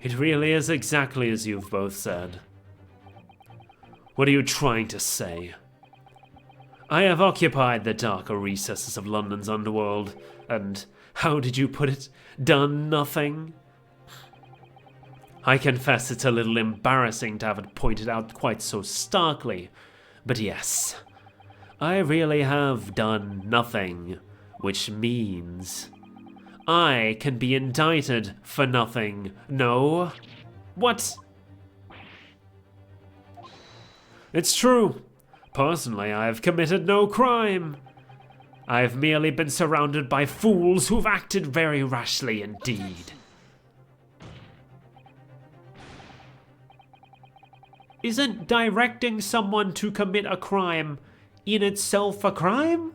It really is exactly as you've both said. What are you trying to say? I have occupied the darker recesses of London's underworld, and, how did you put it, done nothing? I confess it's a little embarrassing to have it pointed out quite so starkly, but yes, I really have done nothing, which means I can be indicted for nothing, no? What? It's true. Personally, I have committed no crime. I have merely been surrounded by fools who've acted very rashly indeed. Isn't directing someone to commit a crime in itself a crime?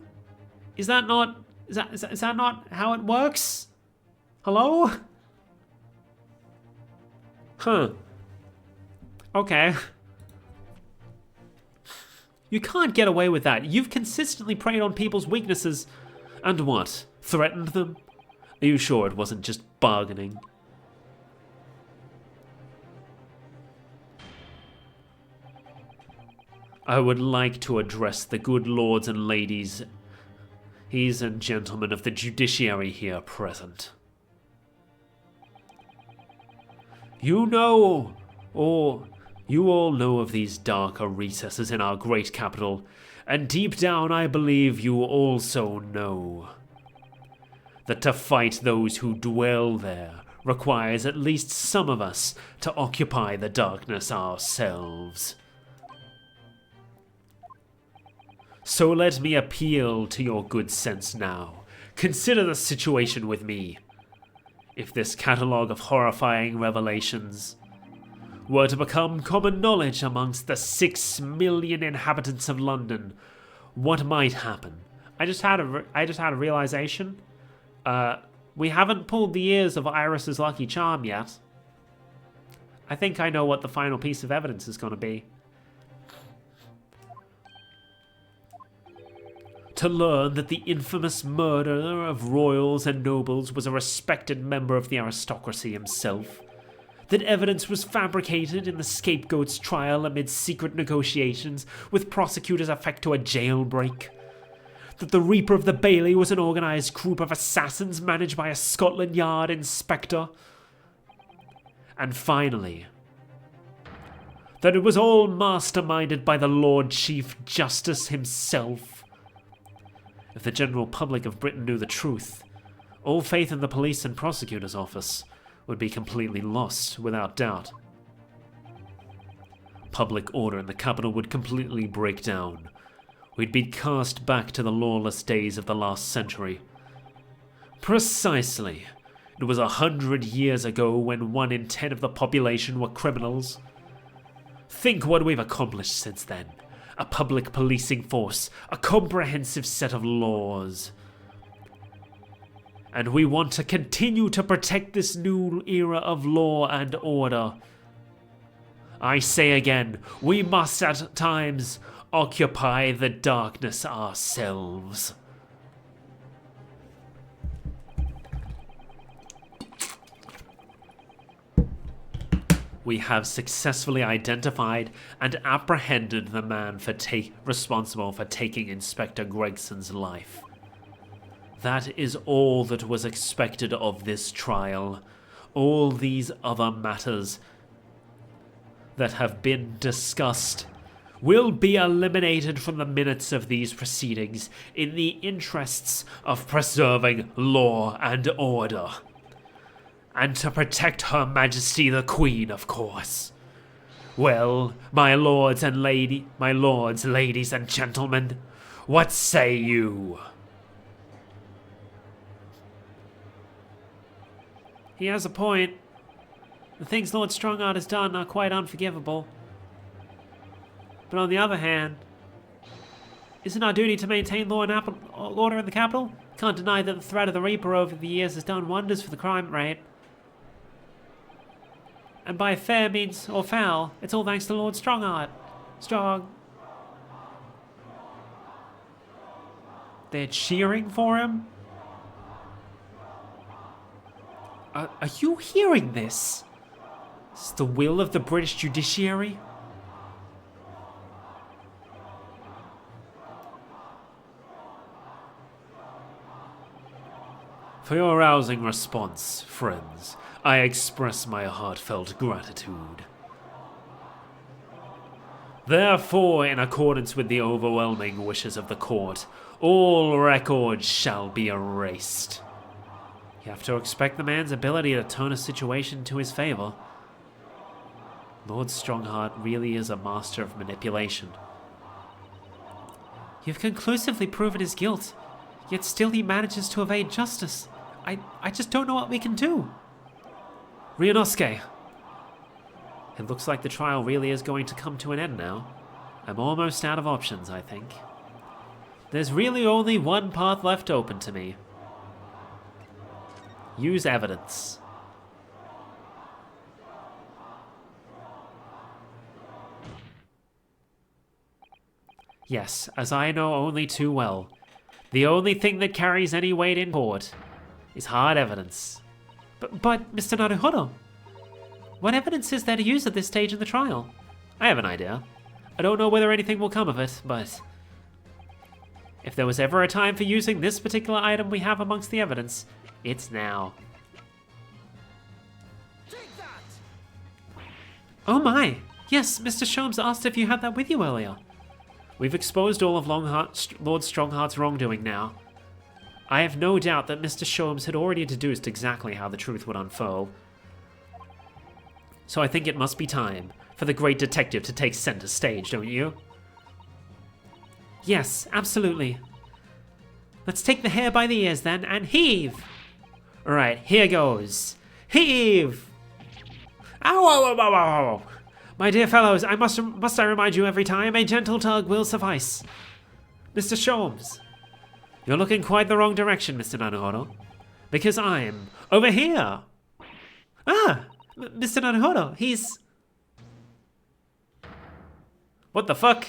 Is that not how it works? Hello? Huh. Okay. You can't get away with that. You've consistently preyed on people's weaknesses. And what? Threatened them? Are you sure it wasn't just bargaining? I would like to address the good lords and ladies and gentlemen of the judiciary here present. You know, or you all know of these darker recesses in our great capital, and deep down I believe you also know that to fight those who dwell there requires at least some of us to occupy the darkness ourselves. So let me appeal to your good sense now. Consider the situation with me. If this catalogue of horrifying revelations were to become common knowledge amongst the 6 million inhabitants of London, what might happen? I just had a realization. We haven't pulled the ears of Iris's lucky charm yet. I think I know what the final piece of evidence is going to be. To learn that the infamous murderer of royals and nobles was a respected member of the aristocracy himself. That evidence was fabricated in the scapegoat's trial amid secret negotiations with prosecutors effect to a jailbreak. That the Reaper of the Bailey was an organised group of assassins managed by a Scotland Yard inspector. And finally, that it was all masterminded by the Lord Chief Justice himself. If the general public of Britain knew the truth, all faith in the police and prosecutor's office would be completely lost, without doubt. Public order in the capital would completely break down. We'd be cast back to the lawless days of the last century. Precisely. It was 100 years ago when 1 in 10 of the population were criminals. Think what we've accomplished since then. A public policing force, a comprehensive set of laws. And we want to continue to protect this new era of law and order. I say again, we must at times occupy the darkness ourselves. We have successfully identified and apprehended the man responsible for taking Inspector Gregson's life. That is all that was expected of this trial. All these other matters that have been discussed will be eliminated from the minutes of these proceedings in the interests of preserving law and order. And to protect Her Majesty the Queen, of course. Well, my lords, ladies and gentlemen, what say you? He has a point. The things Lord Strongheart has done are quite unforgivable. But on the other hand, isn't our duty to maintain law and order in the capital? Can't deny that the threat of the Reaper over the years has done wonders for the crime rate. And by fair means or foul, it's all thanks to Lord Strongheart. They're cheering for him? Are you hearing this? It's the will of the British judiciary? For your rousing response, friends, I express my heartfelt gratitude. Therefore, in accordance with the overwhelming wishes of the court, all records shall be erased. You have to expect the man's ability to turn a situation to his favor. Lord Strongheart really is a master of manipulation. You've conclusively proven his guilt, yet still he manages to evade justice. I just don't know what we can do. Ryunosuke. It looks like the trial really is going to come to an end now. I'm almost out of options, I think. There's really only one path left open to me. Use evidence. Yes, as I know only too well, the only thing that carries any weight in court is hard evidence. But Mr. Naruhodo, what evidence is there to use at this stage in the trial? I have an idea. I don't know whether anything will come of it, but if there was ever a time for using this particular item we have amongst the evidence, it's now. Take that! Oh my! Yes, Mr. Sholmes asked if you had that with you earlier. We've exposed all of Lord Strongheart's wrongdoing now. I have no doubt that Mr. Sholmes had already deduced exactly how the truth would unfold. So I think it must be time for the great detective to take center stage, don't you? Yes, absolutely. Let's take the hair by the ears then and heave! Alright, here goes. Heave! Ow, ow, ow, ow, ow! My dear fellows, must I remind you every time, a gentle tug will suffice. Mr. Sholmes, you're looking quite the wrong direction, Mr. Naruhodo. Because I'm over here. Ah, Mr. Naruhodo, he's... What the fuck?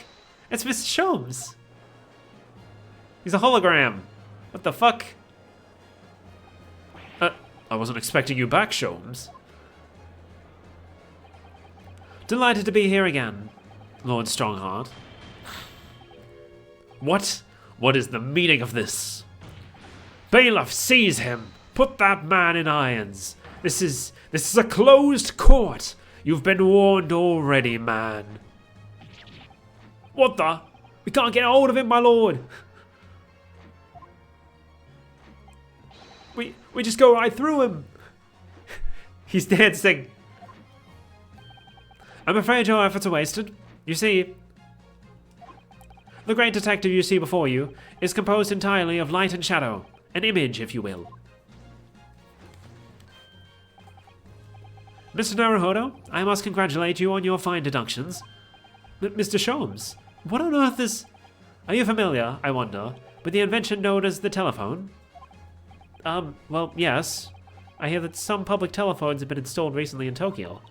It's Mr. Sholmes. He's a hologram. What the fuck? I wasn't expecting you back, Sholmes. Delighted to be here again, Lord Strongheart. What? What is the meaning of this? Bailiff, seize him! Put that man in irons! This is a closed court! You've been warned already, man. What the? We can't get hold of him, my lord! We just go right through him! He's dancing! I'm afraid your efforts are wasted. You see, the great detective you see before you is composed entirely of light and shadow. An image, if you will. Mr. Naruhodo, I must congratulate you on your fine deductions. Mr. Sholmes, what on earth is... Are you familiar, I wonder, with the invention known as the telephone? Well, yes. I hear that some public telephones have been installed recently in Tokyo.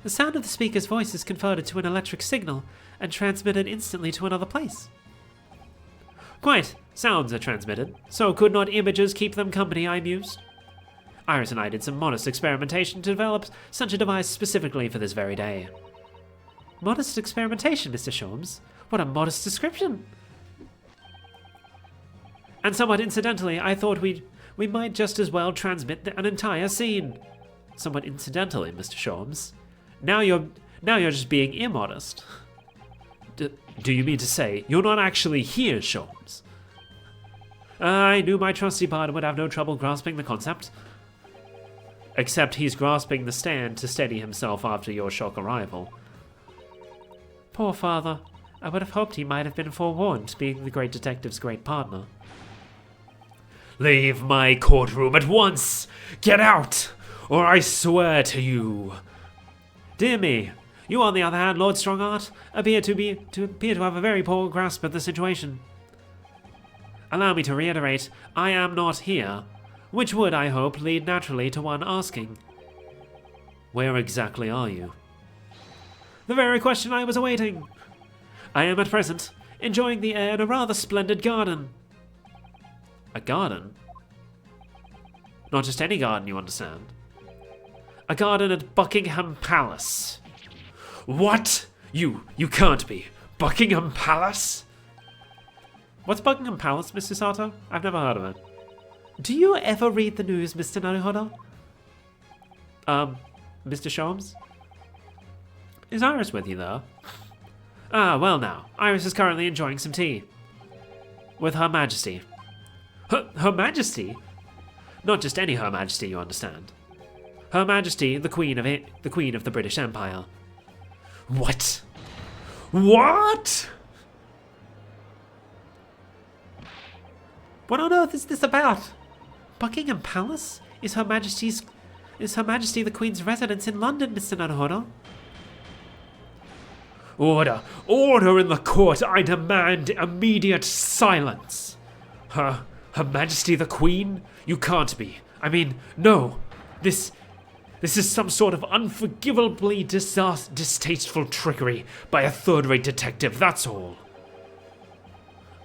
The sound of the speaker's voice is converted to an electric signal and transmitted instantly to another place. Quite. Sounds are transmitted, so could not images keep them company, I mused. Iris and I did some modest experimentation to develop such a device specifically for this very day. Modest experimentation, Mr. Sholmes? What a modest description! And somewhat incidentally, I thought we might just as well transmit an entire scene. Somewhat incidentally, Mr. Sholmes. Now you're just being immodest. Do you mean to say you're not actually here, Sholmes? I knew my trusty bard would have no trouble grasping the concept. Except he's grasping the stand to steady himself after your shock arrival. Poor father. I would have hoped he might have been forewarned, being the great detective's great partner. Leave my courtroom at once! Get out! Or I swear to you... Dear me, you on the other hand, Lord Strongheart, appear to have a very poor grasp of the situation. Allow me to reiterate, I am not here, which would, I hope, lead naturally to one asking, where exactly are you? The very question I was awaiting. I am at present enjoying the air in a rather splendid garden. A garden? Not just any garden, you understand. A garden at Buckingham Palace. What? You can't be. Buckingham Palace? What's Buckingham Palace, Mr. Sato? I've never heard of it. Do you ever read the news, Mr. Naruhodo? Mr. Sholmes? Is Iris with you, though? Ah, well now. Iris is currently enjoying some tea. With Her Majesty. Her Majesty? Not just any Her Majesty, you understand. Her Majesty, the Queen of the British Empire. What? What? What on earth is this about? Buckingham Palace? Is Her Majesty the Queen's residence in London, Mr. Naruhodo? Order! Order in the court! I demand immediate silence! Her Majesty the Queen? You can't be. I mean, no. This is some sort of unforgivably distasteful trickery by a third-rate detective, that's all.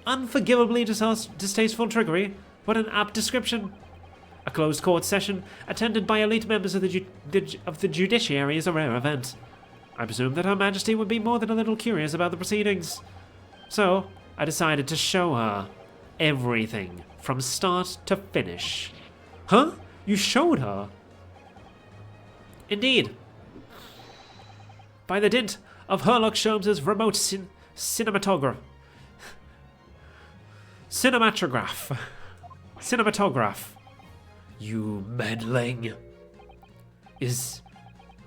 Unforgivably distasteful trickery? What an apt description. A closed court session, attended by elite members of the judiciary, is a rare event. I presumed that Her Majesty would be more than a little curious about the proceedings. So, I decided to show her everything, from start to finish. Huh? You showed her? Indeed. By the dint of Herlock Sholmes's remote cinematograph. You meddling. Is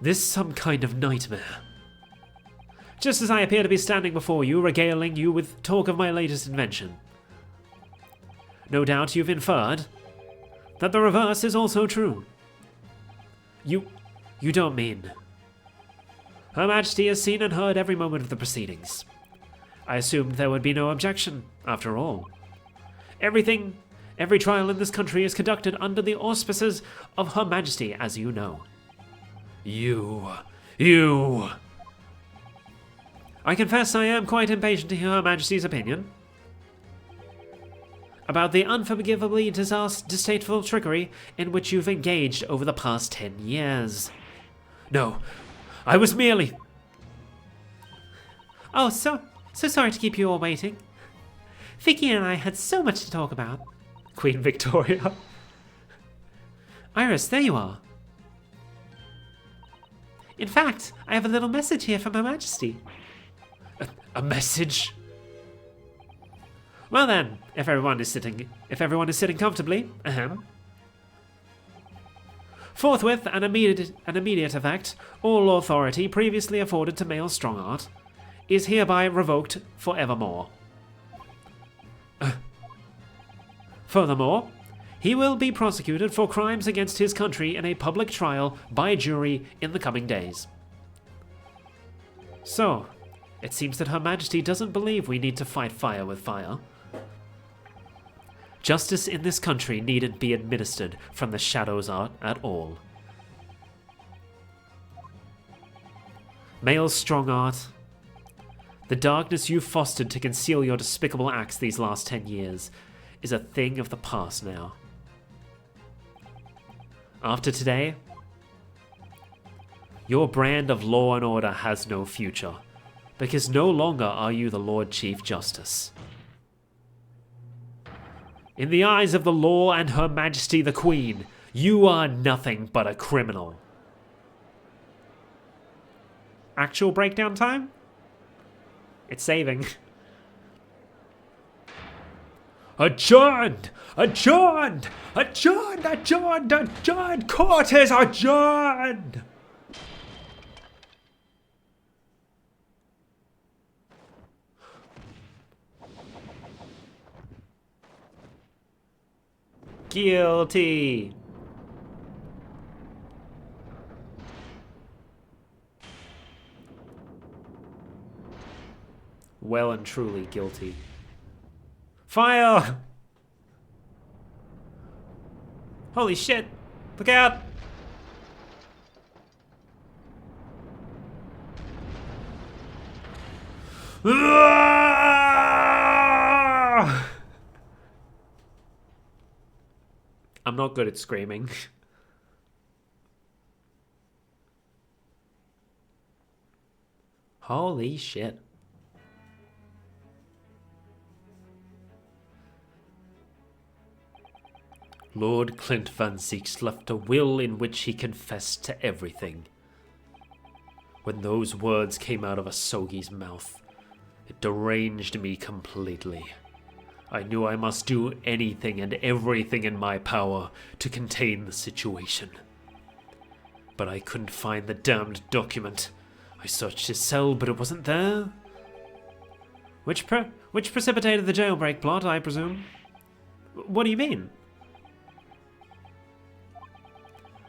this some kind of nightmare? Just as I appear to be standing before you, regaling you with talk of my latest invention. No doubt you've inferred that the reverse is also true. You don't mean... Her Majesty has seen and heard every moment of the proceedings. I assumed there would be no objection, after all. Every trial in this country is conducted under the auspices of Her Majesty, as you know. You... I confess I am quite impatient to hear Her Majesty's opinion about the unforgivably distasteful trickery in which you've engaged over the past 10 years. No, I was merely... Oh, so sorry to keep you all waiting. Vicky and I had so much to talk about. Queen Victoria. Iris, there you are. In fact, I have a little message here from Her Majesty. A message? Well then, if everyone is sitting comfortably, Forthwith and immediate effect, all authority previously afforded to male strong art is hereby revoked forevermore. Furthermore, he will be prosecuted for crimes against his country in a public trial by jury in the coming days. So, it seems that Her Majesty doesn't believe we need to fight fire with fire. Justice in this country needn't be administered from the shadows at all. Male strong art, the darkness you've fostered to conceal your despicable acts these last 10 years is a thing of the past now. After today, your brand of law and order has no future, because no longer are you the Lord Chief Justice. In the eyes of the law and Her Majesty the Queen, you are nothing but a criminal. Actual breakdown time? It's saving. Adjourned! Adjourned! Adjourned! Adjourned! Adjourned! Court is adjourned! Guilty! Well and truly guilty. Fire! Holy shit! Look out! I'm not good at screaming. Holy shit. Lord Clint Van Zieks left a will in which he confessed to everything. When those words came out of Asogi's mouth, it deranged me completely. I knew I must do anything and everything in my power to contain the situation. But I couldn't find the damned document. I searched his cell, but it wasn't there. Which precipitated the jailbreak plot, I presume? What do you mean?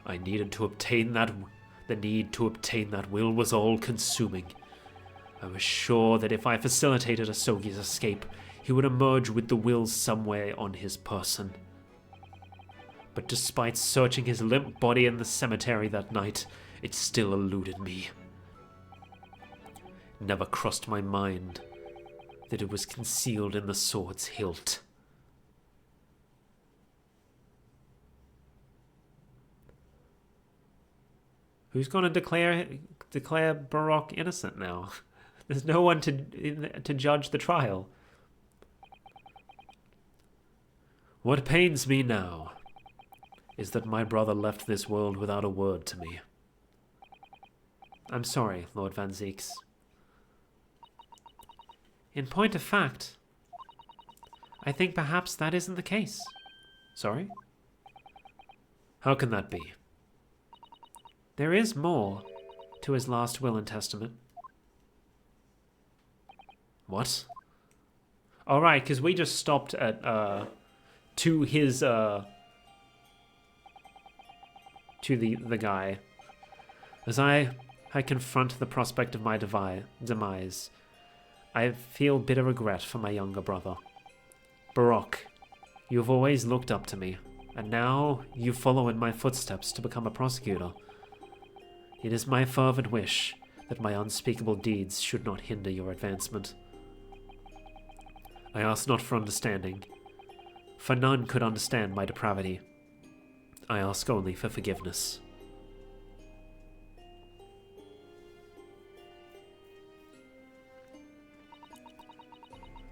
I needed to obtain that. The need to obtain that will was all-consuming. I was sure that if I facilitated Asogi's escape, he would emerge with the will somewhere on his person. But despite searching his limp body in the cemetery that night, it still eluded me. It never crossed my mind that it was concealed in the sword's hilt. Who's going to declare Baroque innocent now? There's no one to judge the trial. What pains me now is that my brother left this world without a word to me. I'm sorry, Lord Van Zieks. In point of fact, I think perhaps that isn't the case. Sorry? How can that be? There is more to his last will and testament. What? All right, because we just stopped at to his to the guy. As I confront the prospect of my demise, I feel bitter regret for my younger brother. Baroque, you have always looked up to me, and now you follow in my footsteps to become a prosecutor. It is my fervent wish that my unspeakable deeds should not hinder your advancement. I ask not for understanding, for none could understand my depravity. I ask only for forgiveness.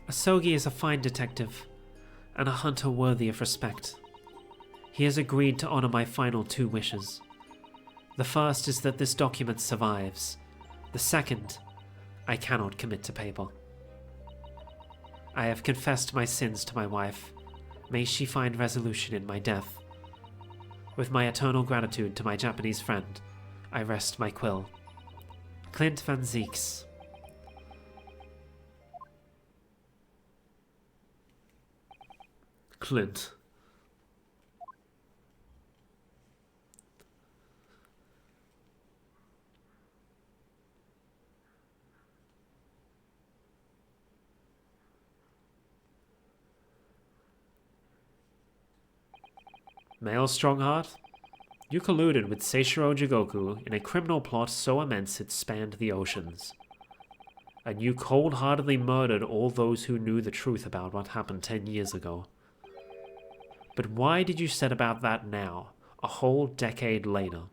Asogi is a fine detective, and a hunter worthy of respect. He has agreed to honor my final 2 wishes. The first is that this document survives. The second, I cannot commit to paper. I have confessed my sins to my wife. May she find resolution in my death. With my eternal gratitude to my Japanese friend, I rest my quill. Clint Van Zieks. Clint. Male Strongheart, you colluded with Seishiro Jigoku in a criminal plot so immense it spanned the oceans. And you cold-heartedly murdered all those who knew the truth about what happened 10 years ago. But why did you set about that now, a whole decade later?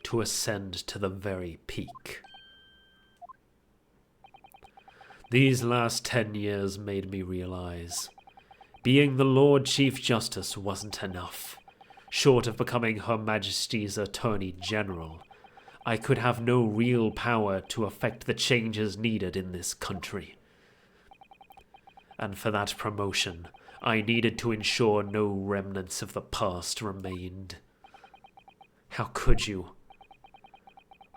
To ascend to the very peak. These last 10 years made me realize being the Lord Chief Justice wasn't enough. Short of becoming Her Majesty's Attorney General, I could have no real power to effect the changes needed in this country. And for that promotion, I needed to ensure no remnants of the past remained. How could you?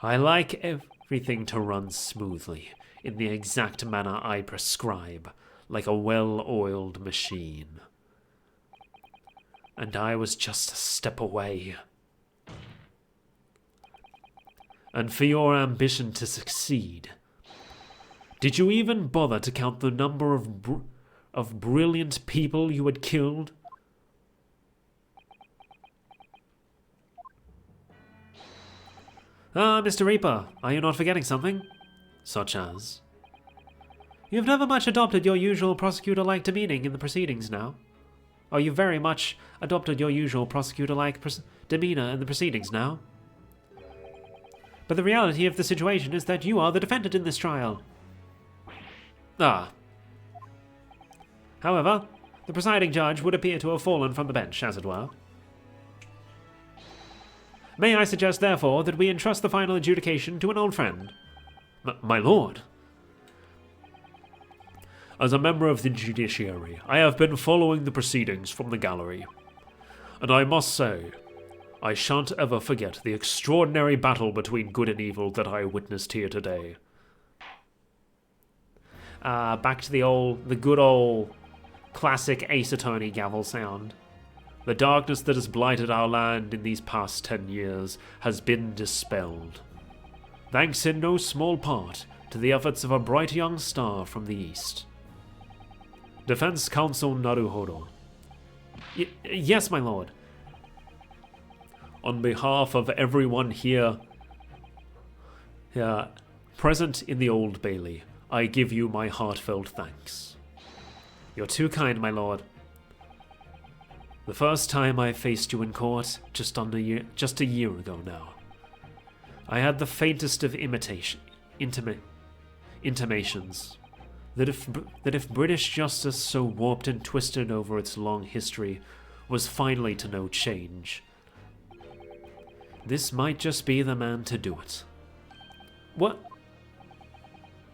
I like everything to run smoothly, in the exact manner I prescribe, like a well-oiled machine. And I was just a step away. And for your ambition to succeed, did you even bother to count the number of brilliant people you had killed? Ah, Mr. Reaper, are you not forgetting something? Such as? You've never much adopted your usual prosecutor-like demeaning in the proceedings now. Or you very much adopted your usual prosecutor-like demeanor in the proceedings now. But the reality of the situation is that you are the defendant in this trial. Ah. However, the presiding judge would appear to have fallen from the bench, as it were. May I suggest, therefore, that we entrust the final adjudication to an old friend? My lord. As a member of the judiciary, I have been following the proceedings from the gallery. And I must say, I shan't ever forget the extraordinary battle between good and evil that I witnessed here today. Back to the good old classic Ace Attorney gavel sound. The darkness that has blighted our land in these past 10 years has been dispelled, thanks in no small part to the efforts of a bright young star from the east. Defense Counsel Naruhodo. Yes, my lord. On behalf of everyone here present in the Old Bailey, I give you my heartfelt thanks. You're too kind, my lord. The first time I faced you in court, just a year ago now, I had the faintest of intimations that if British justice, so warped and twisted over its long history, was finally to know change, this might just be the man to do it. What?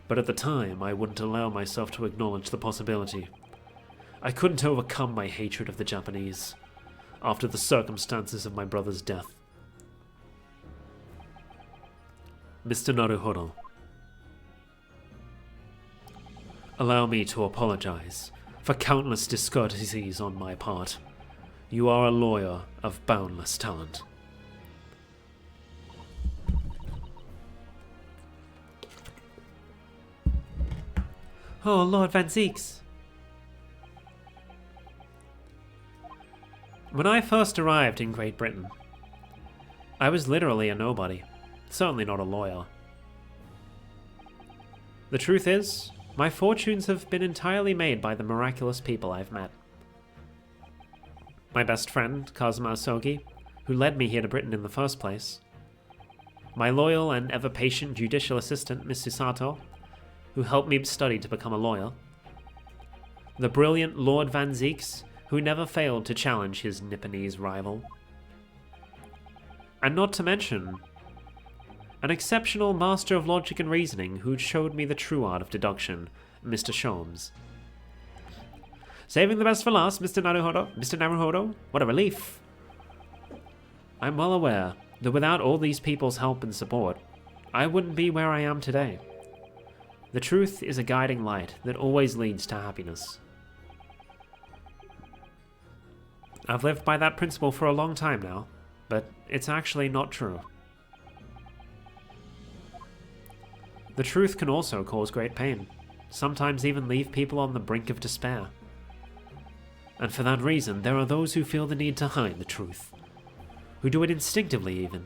But at the time, I wouldn't allow myself to acknowledge the possibility. I couldn't overcome my hatred of the Japanese after the circumstances of my brother's death. Mr. Naruhodo, allow me to apologize for countless discourtesies on my part. You are a lawyer of boundless talent. Oh, Lord Van Zeeks. When I first arrived in Great Britain, I was literally a nobody, certainly not a lawyer. The truth is, my fortunes have been entirely made by the miraculous people I've met. My best friend, Kazuma Asogi, who led me here to Britain in the first place. My loyal and ever-patient judicial assistant, Miss Susato, who helped me study to become a lawyer. The brilliant Lord Van Zeeks, who never failed to challenge his Nipponese rival. And not to mention, an exceptional master of logic and reasoning who showed me the true art of deduction, Mr. Sholmes. Saving the best for last, Mr. Naruhodo, what a relief. I'm well aware that without all these people's help and support, I wouldn't be where I am today. The truth is a guiding light that always leads to happiness. I've lived by that principle for a long time now, but it's actually not true. The truth can also cause great pain, sometimes even leave people on the brink of despair. And for that reason, there are those who feel the need to hide the truth, who do it instinctively even.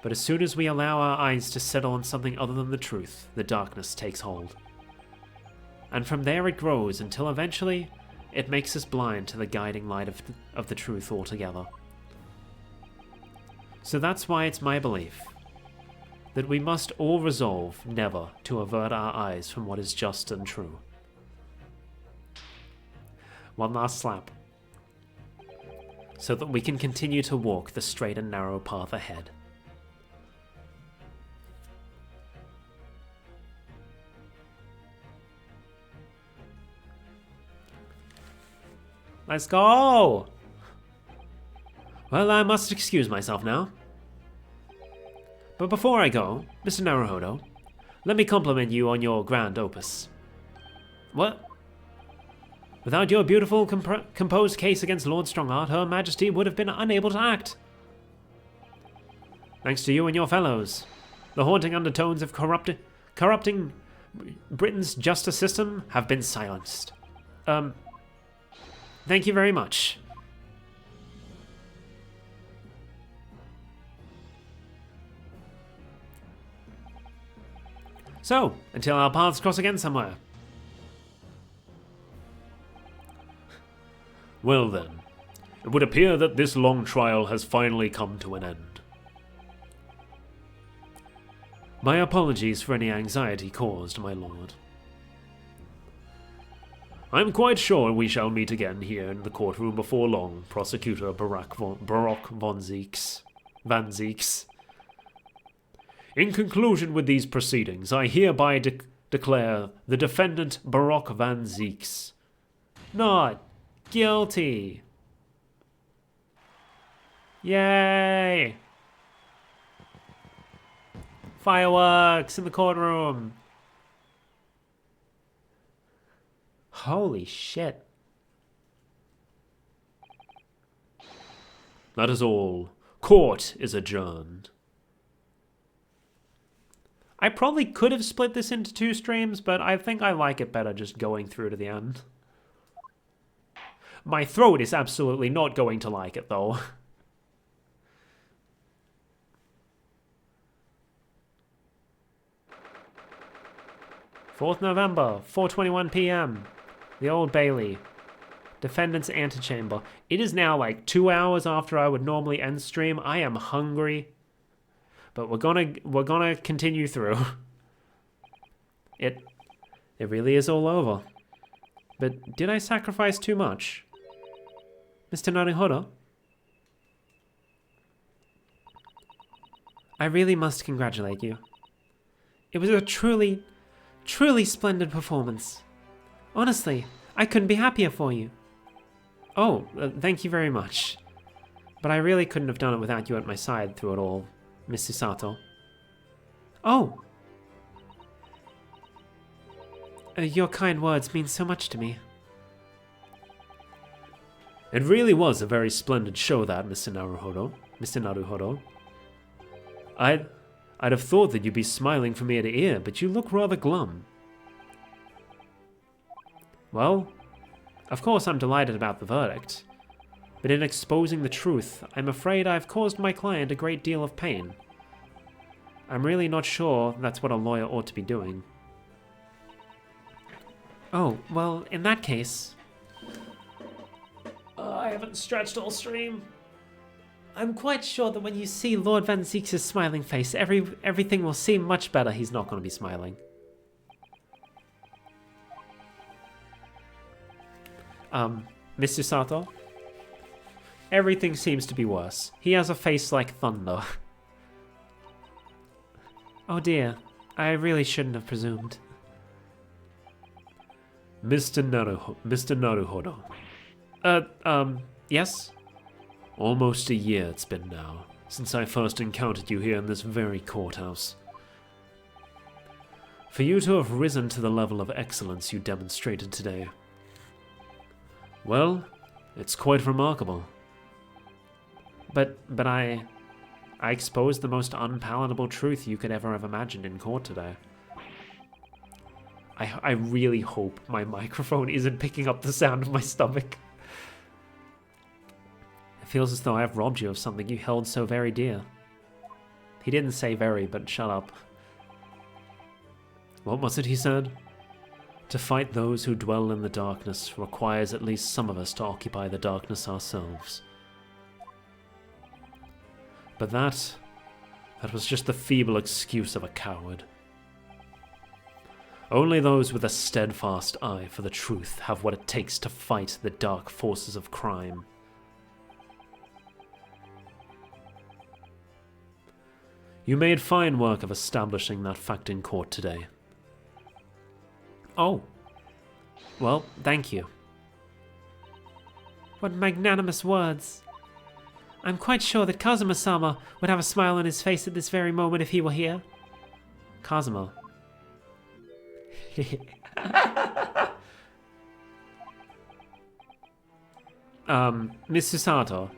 But as soon as we allow our eyes to settle on something other than the truth, the darkness takes hold. And from there it grows until eventually it makes us blind to the guiding light of the truth altogether. So that's why it's my belief that we must all resolve never to avert our eyes from what is just and true. One last slap, so that we can continue to walk the straight and narrow path ahead. Let's go! Well, I must excuse myself now. But before I go, Mr. Naruhodo, let me compliment you on your grand opus. What? Without your beautiful composed case against Lord Strongheart, Her Majesty would have been unable to act. Thanks to you and your fellows, the haunting undertones of corrupting Britain's justice system have been silenced. Thank you very much. So, until our paths cross again somewhere. Well then, it would appear that this long trial has finally come to an end. My apologies for any anxiety caused, my lord. I'm quite sure we shall meet again here in the courtroom before long, Prosecutor Baroque Van Zeeks. In conclusion with these proceedings, I hereby declare the defendant Baroque Van Zeeks not guilty. Yay! Fireworks in the courtroom. Holy shit. That is all. Court is adjourned. I probably could have split this into 2 streams, but I think I like it better just going through to the end. My throat is absolutely not going to like it, though. November, 4:21 p.m. The Old Bailey. Defendant's antechamber. It is now like 2 hours after I would normally end stream. I am hungry. But we're gonna continue through. It really is all over. But did I sacrifice too much? Mr. Naruhodo? I really must congratulate you. It was a truly splendid performance. Honestly, I couldn't be happier for you. Oh, thank you very much. But I really couldn't have done it without you at my side through it all, Miss Susato. Oh! Your kind words mean so much to me. It really was a very splendid show, that, Mr. Naruhodo. I'd have thought that you'd be smiling from ear to ear, but you look rather glum. Well, of course I'm delighted about the verdict, but in exposing the truth, I'm afraid I've caused my client a great deal of pain. I'm really not sure that's what a lawyer ought to be doing. Oh, well, in that case... I haven't stretched all stream. I'm quite sure that when you see Lord Van Zeek's smiling face, everything will seem much better. He's not going to be smiling. Mr. Sato? Everything seems to be worse. He has a face like thunder. Oh dear, I really shouldn't have presumed. Mr. Naruhodo. Yes? Almost a year it's been now, since I first encountered you here in this very courthouse. For you to have risen to the level of excellence you demonstrated today, well, it's quite remarkable. But I exposed the most unpalatable truth you could ever have imagined in court today. I really hope my microphone isn't picking up the sound of my stomach. It feels as though I've robbed you of something you held so very dear. He didn't say very, but shut up. What was it he said? To fight those who dwell in the darkness requires at least some of us to occupy the darkness ourselves. But that was just the feeble excuse of a coward. Only those with a steadfast eye for the truth have what it takes to fight the dark forces of crime. You made fine work of establishing that fact in court today. Oh. Well, thank you. What magnanimous words. I'm quite sure that Kazuma-sama would have a smile on his face at this very moment if he were here. Kazuma. Miss Susato.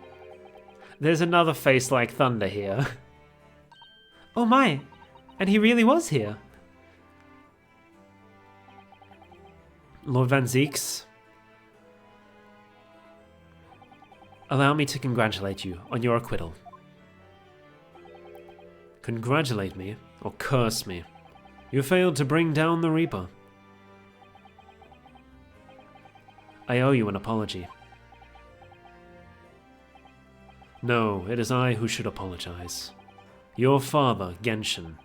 There's another face like thunder here. Oh my, and he really was here. Lord Van Zeeks, allow me to congratulate you on your acquittal. Congratulate me, or curse me. You failed to bring down the Reaper. I owe you an apology. No, it is I who should apologize. Your father, Genshin.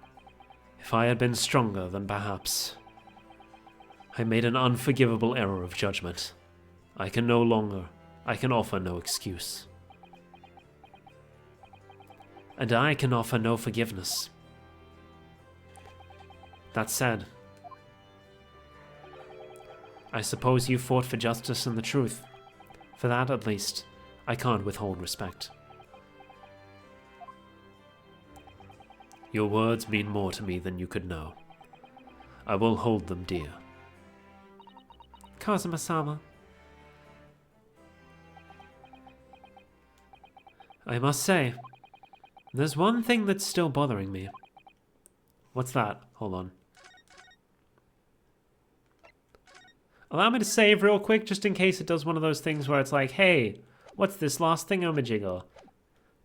If I had been stronger, then perhaps... I made an unforgivable error of judgment. I can offer no excuse. And I can offer no forgiveness. That said, I suppose you fought for justice and the truth. For that, at least, I can't withhold respect. Your words mean more to me than you could know. I will hold them dear. Kazuma-sama. I must say, there's one thing that's still bothering me. What's that? Hold on. Allow me to save real quick, just in case it does one of those things where it's like, hey, what's this last thingamajigger?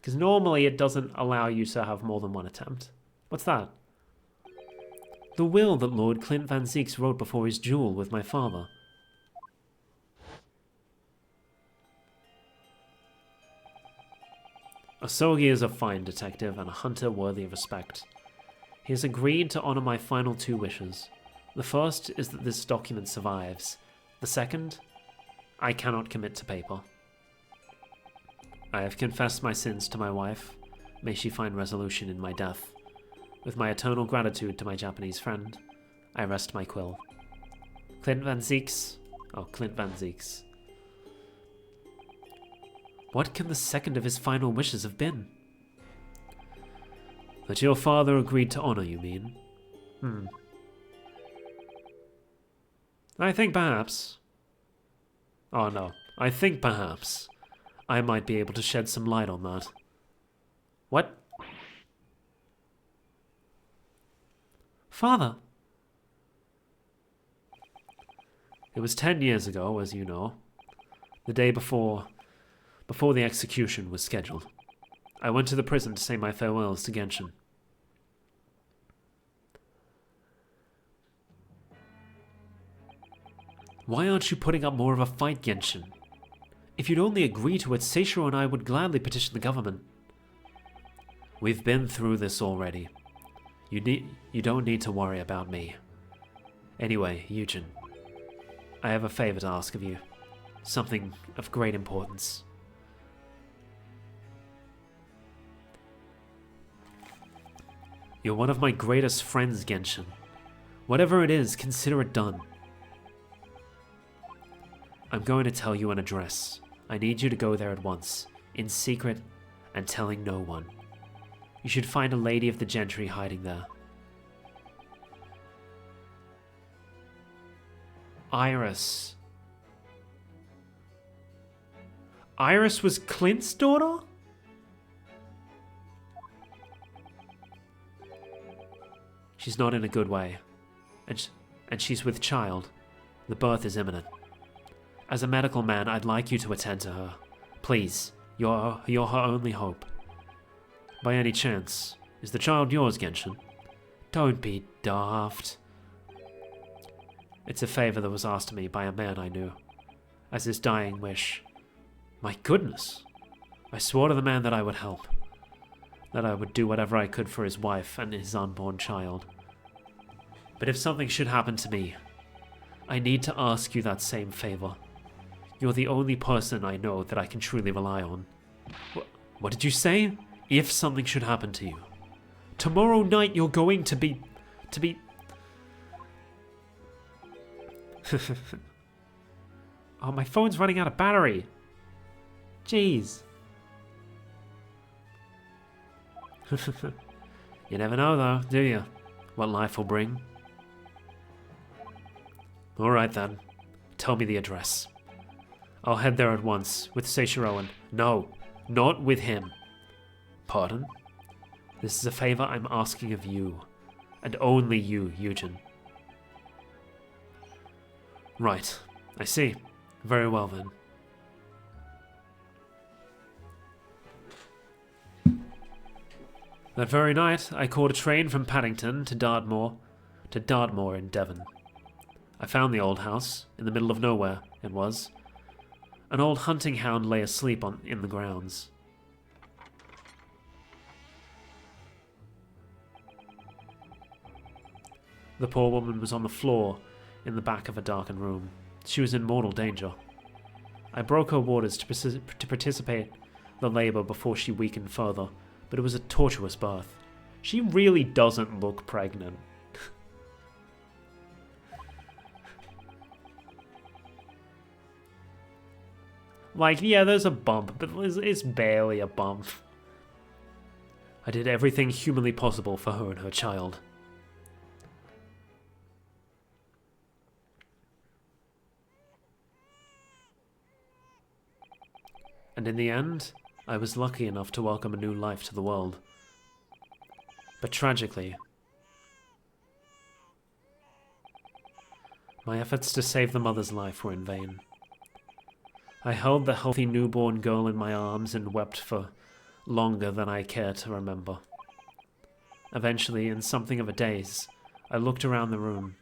Because normally it doesn't allow you to have more than one attempt. What's that? The will that Lord Clint Van Zeeks wrote before his duel with my father. Osogi is a fine detective and a hunter worthy of respect. He has agreed to honor my final 2 wishes. The first is that this document survives. The second, I cannot commit to paper. I have confessed my sins to my wife. May she find resolution in my death. With my eternal gratitude to my Japanese friend, I rest my quill. Clint Van Zeeks. Oh, Clint Van Zeeks. What can the second of his final wishes have been? That your father agreed to honor, you mean? I think perhaps... Oh no. I think perhaps I might be able to shed some light on that. What? Father! It was 10 years ago, as you know. The day before the execution was scheduled. I went to the prison to say my farewells to Genshin. Why aren't you putting up more of a fight, Genshin? If you'd only agree to it, Seishiro and I would gladly petition the government. We've been through this already. You don't need to worry about me. Anyway, Eugen, I have a favor to ask of you. Something of great importance. You're one of my greatest friends, Genshin. Whatever it is, consider it done. I'm going to tell you an address. I need you to go there at once, in secret, and telling no one. You should find a lady of the gentry hiding there. Iris. Iris was Clint's daughter? She's not in a good way. And she's with child. The birth is imminent. As a medical man, I'd like you to attend to her. Please, you're her only hope. By any chance, is the child yours, Genshin? Don't be daft. It's a favor that was asked of me by a man I knew, as his dying wish. My goodness! I swore to the man that I would help, that I would do whatever I could for his wife and his unborn child. But if something should happen to me, I need to ask you that same favor. You're the only person I know that I can truly rely on. What did you say? If something should happen to you. Tomorrow night you're going to be... Oh, my phone's running out of battery. Jeez. You never know though, do you? What life will bring. Alright then. Tell me the address. I'll head there at once, with Seishiro and... No, not with him. Pardon? This is a favor I'm asking of you. And only you, Eugen. Right, I see. Very well then. That very night, I caught a train from Paddington to Dartmoor in Devon. I found the old house, in the middle of nowhere, it was. An old hunting hound lay asleep in the grounds. The poor woman was on the floor, in the back of a darkened room. She was in mortal danger. I broke her waters to participate the labor before she weakened further, but it was a tortuous birth. She really doesn't look pregnant. Like, yeah, there's a bump, but it's barely a bump. I did everything humanly possible for her and her child. And in the end, I was lucky enough to welcome a new life to the world. But tragically, my efforts to save the mother's life were in vain. I held the healthy newborn girl in my arms and wept for longer than I care to remember. Eventually, in something of a daze, I looked around the room.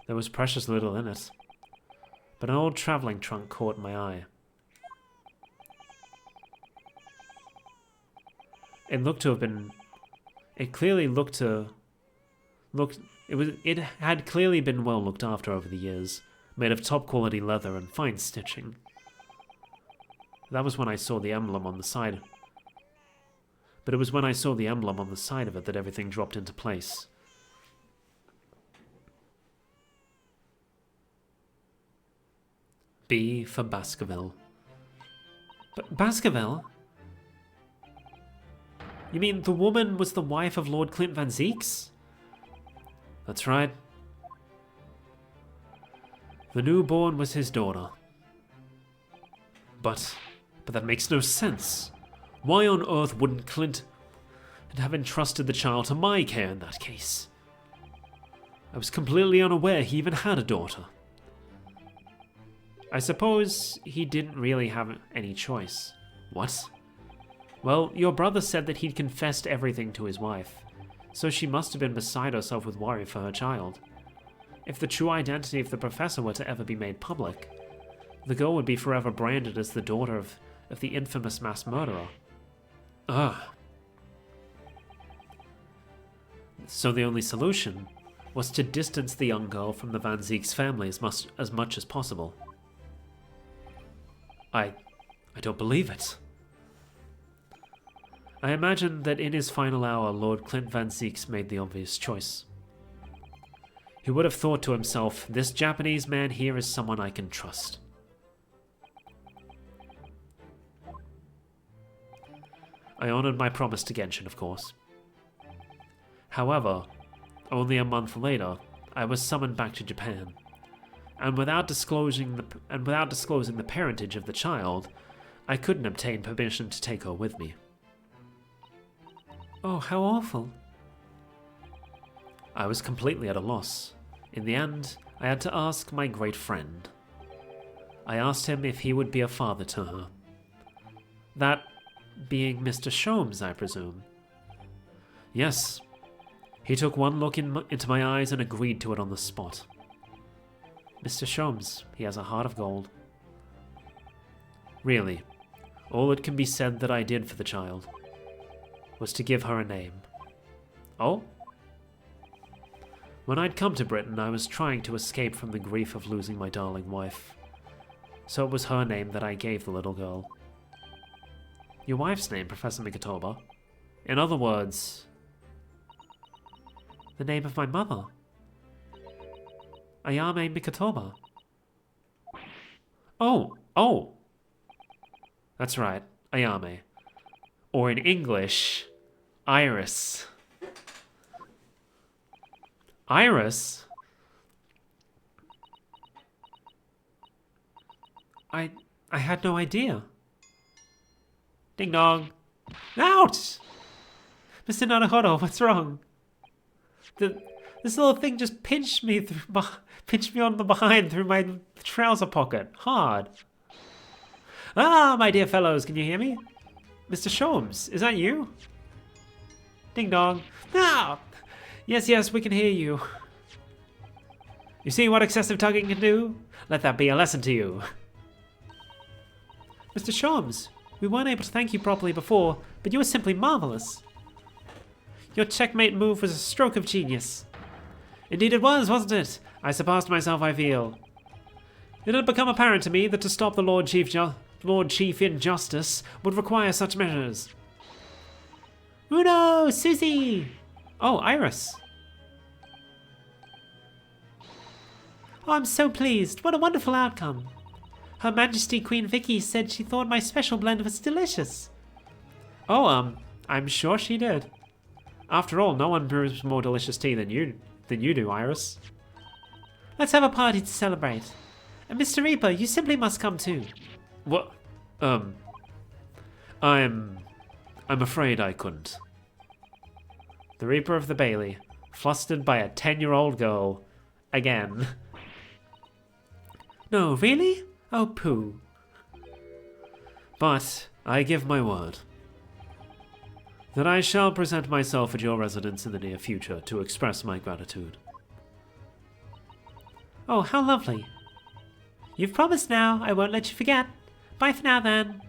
There was precious little in it, but an old traveling trunk caught my eye. It looked to have been... It clearly looked to... It had clearly been well looked after over the years, made of top-quality leather and fine stitching. That was when I saw the emblem on the side. But it was when I saw the emblem on the side of it that everything dropped into place. B for Baskerville. But Baskerville? You mean the woman was the wife of Lord Clint Van Zeeks? That's right. The newborn was his daughter. But that makes no sense. Why on earth wouldn't Clint have entrusted the child to my care in that case? I was completely unaware he even had a daughter. I suppose he didn't really have any choice. What? Well, your brother said that he'd confessed everything to his wife, so she must have been beside herself with worry for her child. If the true identity of the professor were to ever be made public, the girl would be forever branded as the daughter of the infamous mass murderer. Ugh. So the only solution was to distance the young girl from the Van Zeeks family as much as possible. I don't believe it. I imagine that in his final hour, Lord Clint Van Zeeks made the obvious choice. He would have thought to himself, this Japanese man here is someone I can trust. I honored my promise to Genshin, of course. However, only a month later, I was summoned back to Japan, and without disclosing the parentage of the child, I couldn't obtain permission to take her with me. Oh, how awful. I was completely at a loss. In the end, I had to ask my great friend. I asked him if he would be a father to her. That being Mr. Sholmes, I presume. Yes. He took one look into my eyes and agreed to it on the spot. Mr. Sholmes, he has a heart of gold. Really, all it can be said that I did for the child was to give her a name. Oh? When I'd come to Britain, I was trying to escape from the grief of losing my darling wife. So it was her name that I gave the little girl. Your wife's name, Professor Mikotoba? In other words, the name of my mother. Ayame Mikotoba. Oh! That's right, Ayame. Or in English, Iris. Iris? I had no idea. Ding dong. Ouch! Mr. Naruhodo, what's wrong? This little thing just pinched me on the behind through my trouser pocket. Hard. Ah, my dear fellows, can you hear me? Mr. Sholmes, is that you? Ding dong. Ah! Yes, we can hear you. You see what excessive tugging can do? Let that be a lesson to you. Mr. Sholmes, we weren't able to thank you properly before, but you were simply marvelous. Your checkmate move was a stroke of genius. Indeed it was, wasn't it? I surpassed myself, I feel. It had become apparent to me that to stop the Lord Chief Injustice would require such measures. Uno, Susie! Oh, Iris. Oh, I'm so pleased. What a wonderful outcome. Her Majesty Queen Vicky said she thought my special blend was delicious. Oh, I'm sure she did. After all, no one brews more delicious tea than you do, Iris. Let's have a party to celebrate. And Mr. Reaper, you simply must come too. What? I'm afraid I couldn't. The Reaper of the Bailey, flustered by a 10-year-old girl. Again. No, really? Oh, pooh. But I give my word that I shall present myself at your residence in the near future to express my gratitude. Oh, how lovely. You've promised now, I won't let you forget. Bye for now then.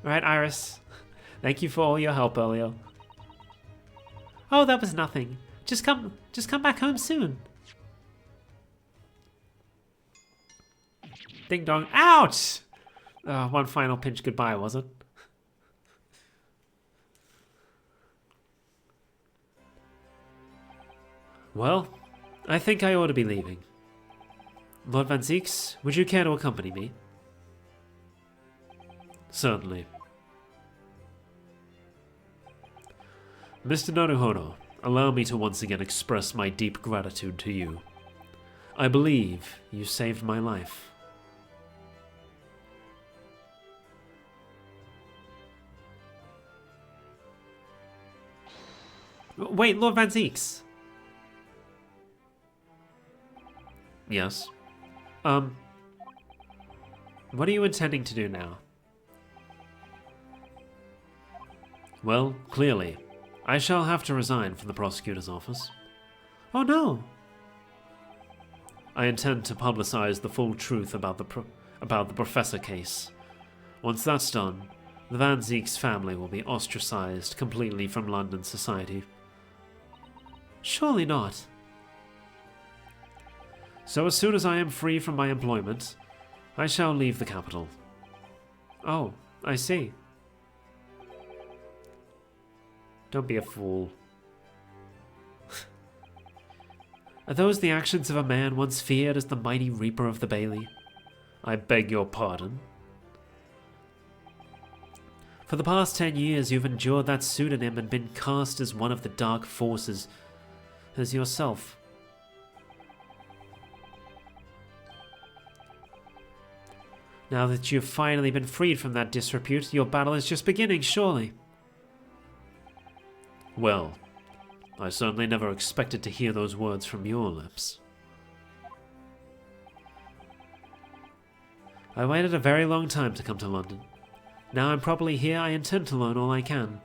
Alright, Iris. Thank you for all your help earlier. Oh, that was nothing. Just come back home soon. Ding dong. Ouch! One final pinch goodbye, was it? Well, I think I ought to be leaving. Lord Van Zieks, would you care to accompany me? Certainly. Mr. Naruhodo, allow me to once again express my deep gratitude to you. I believe you saved my life. Wait, Lord Van Zieks. Yes? What are you intending to do now? Well, clearly, I shall have to resign from the prosecutor's office. Oh no! I intend to publicize the full truth about the professor case. Once that's done, the Van Zieks family will be ostracized completely from London society. Surely not. So as soon as I am free from my employment, I shall leave the capital. Oh, I see. Don't be a fool. Are those the actions of a man once feared as the mighty Reaper of the Bailey? I beg your pardon. For the past 10 years, you've endured that pseudonym and been cast as one of the dark forces, as yourself. Now that you've finally been freed from that disrepute, your battle is just beginning, surely. Well, I certainly never expected to hear those words from your lips. I waited a very long time to come to London. Now I'm properly here, I intend to learn all I can.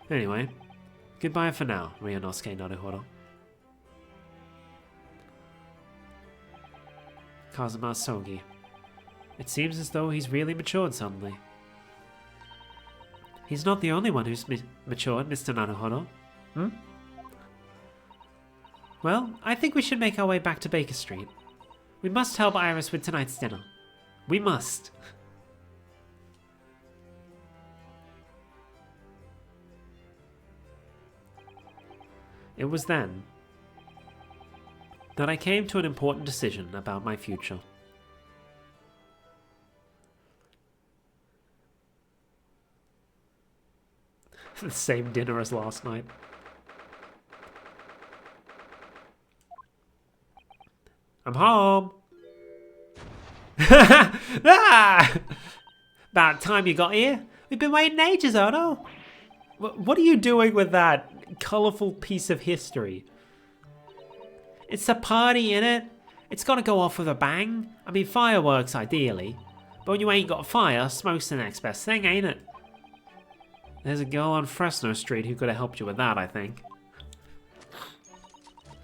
Anyway, goodbye for now, Ryunosuke Naruhodo. Kazuma Sogi. It seems as though he's really matured suddenly. He's not the only one who's matured, Mr. Naruhodo. Well, I think we should make our way back to Baker Street. We must help Iris with tonight's dinner. We must. It was then that I came to an important decision about my future. The same dinner as last night. I'm home. Ah! About time you got here. We've been waiting ages, Ono. What are you doing with that colourful piece of history? It's a party, innit? It's gotta go off with a bang. I mean, fireworks ideally. But when you ain't got fire, smoke's the next best thing, ain't it? There's a girl on Fresno Street who could have helped you with that, I think.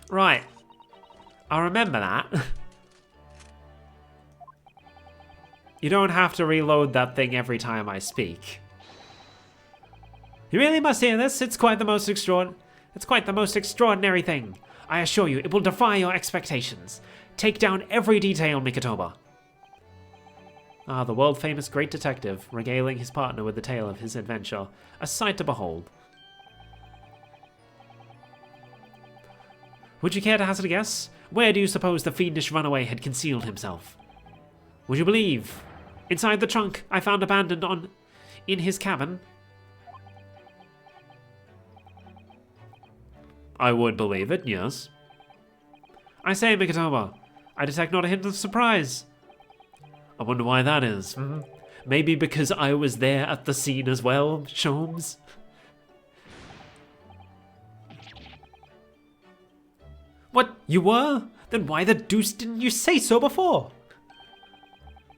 Right. I'll remember that. You don't have to reload that thing every time I speak. You really must hear this. It's quite the most extraordinary thing. I assure you, it will defy your expectations. Take down every detail, Mikotoba. Ah, the world-famous great detective, regaling his partner with the tale of his adventure. A sight to behold. Would you care to hazard a guess? Where do you suppose the fiendish runaway had concealed himself? Would you believe? Inside the trunk I found abandoned in his cabin. I would believe it, yes. I say, Mikitoba, I detect not a hint of surprise. I wonder why that is. Maybe because I was there at the scene as well, Sholmes? What, you were? Then why the deuce didn't you say so before?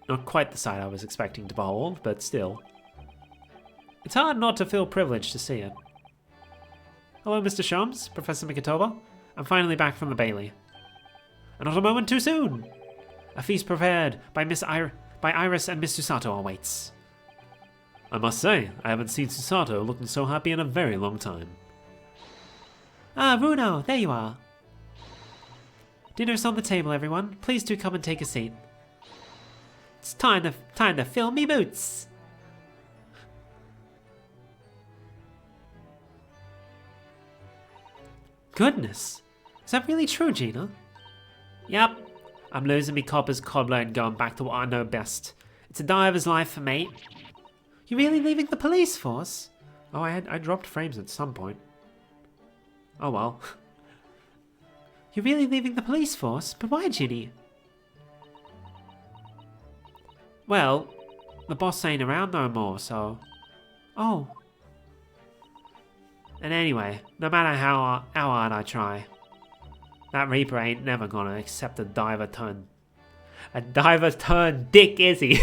Not quite the sight I was expecting to behold, but still. It's hard not to feel privileged to see it. Hello, Mr. Sholmes, Professor Mikitoba. I'm finally back from the Bailey. And not a moment too soon. A feast prepared by Iris and Miss Susato awaits. I must say, I haven't seen Susato looking so happy in a very long time. Ah, Runo, there you are. Dinner's on the table, everyone. Please do come and take a seat. It's time to fill me boots. Goodness, is that really true, Gina? Yep, I'm losing me copper's cobbler and going back to what I know best. It's a diver's life, mate. You really leaving the police force? Oh, I dropped frames at some point. Oh well. You're really leaving the police force? But why, Ginny? Well, the boss ain't around no more, so... Oh. And anyway, no matter how hard I try, that Reaper ain't never gonna accept a diver turn dick, is he?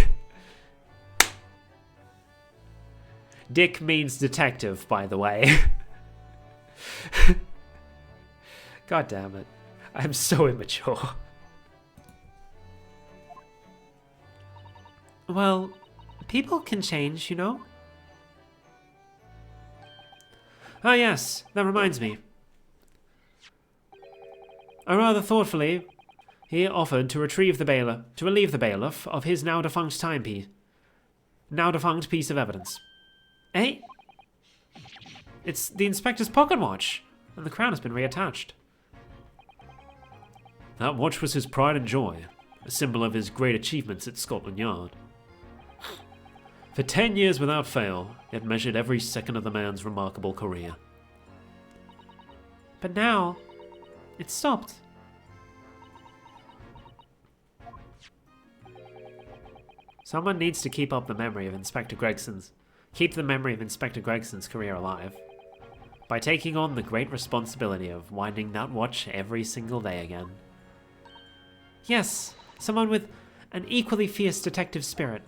Dick means detective, by the way. God damn it. I'm so immature. Well, people can change, you know? Ah yes, that reminds me. Rather thoughtfully, he offered to relieve the bailiff of his now defunct piece of evidence. Eh? It's the inspector's pocket watch, and the crown has been reattached. That watch was his pride and joy, a symbol of his great achievements at Scotland Yard. For 10 years without fail, it measured every second of the man's remarkable career. But now, it's stopped. Someone needs to keep the memory of Inspector Gregson's career alive by taking on the great responsibility of winding that watch every single day again. Yes, someone with an equally fierce detective spirit.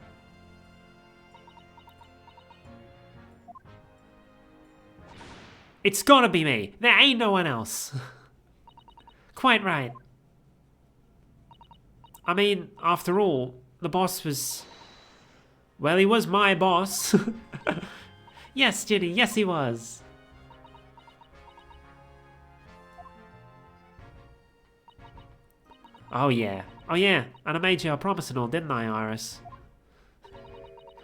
It's gotta be me. There ain't no one else. Quite right. I mean, after all, the boss was... Well, he was my boss. Yes, Ginny, yes he was. Oh yeah, and I made you a promise and all, didn't I, Iris?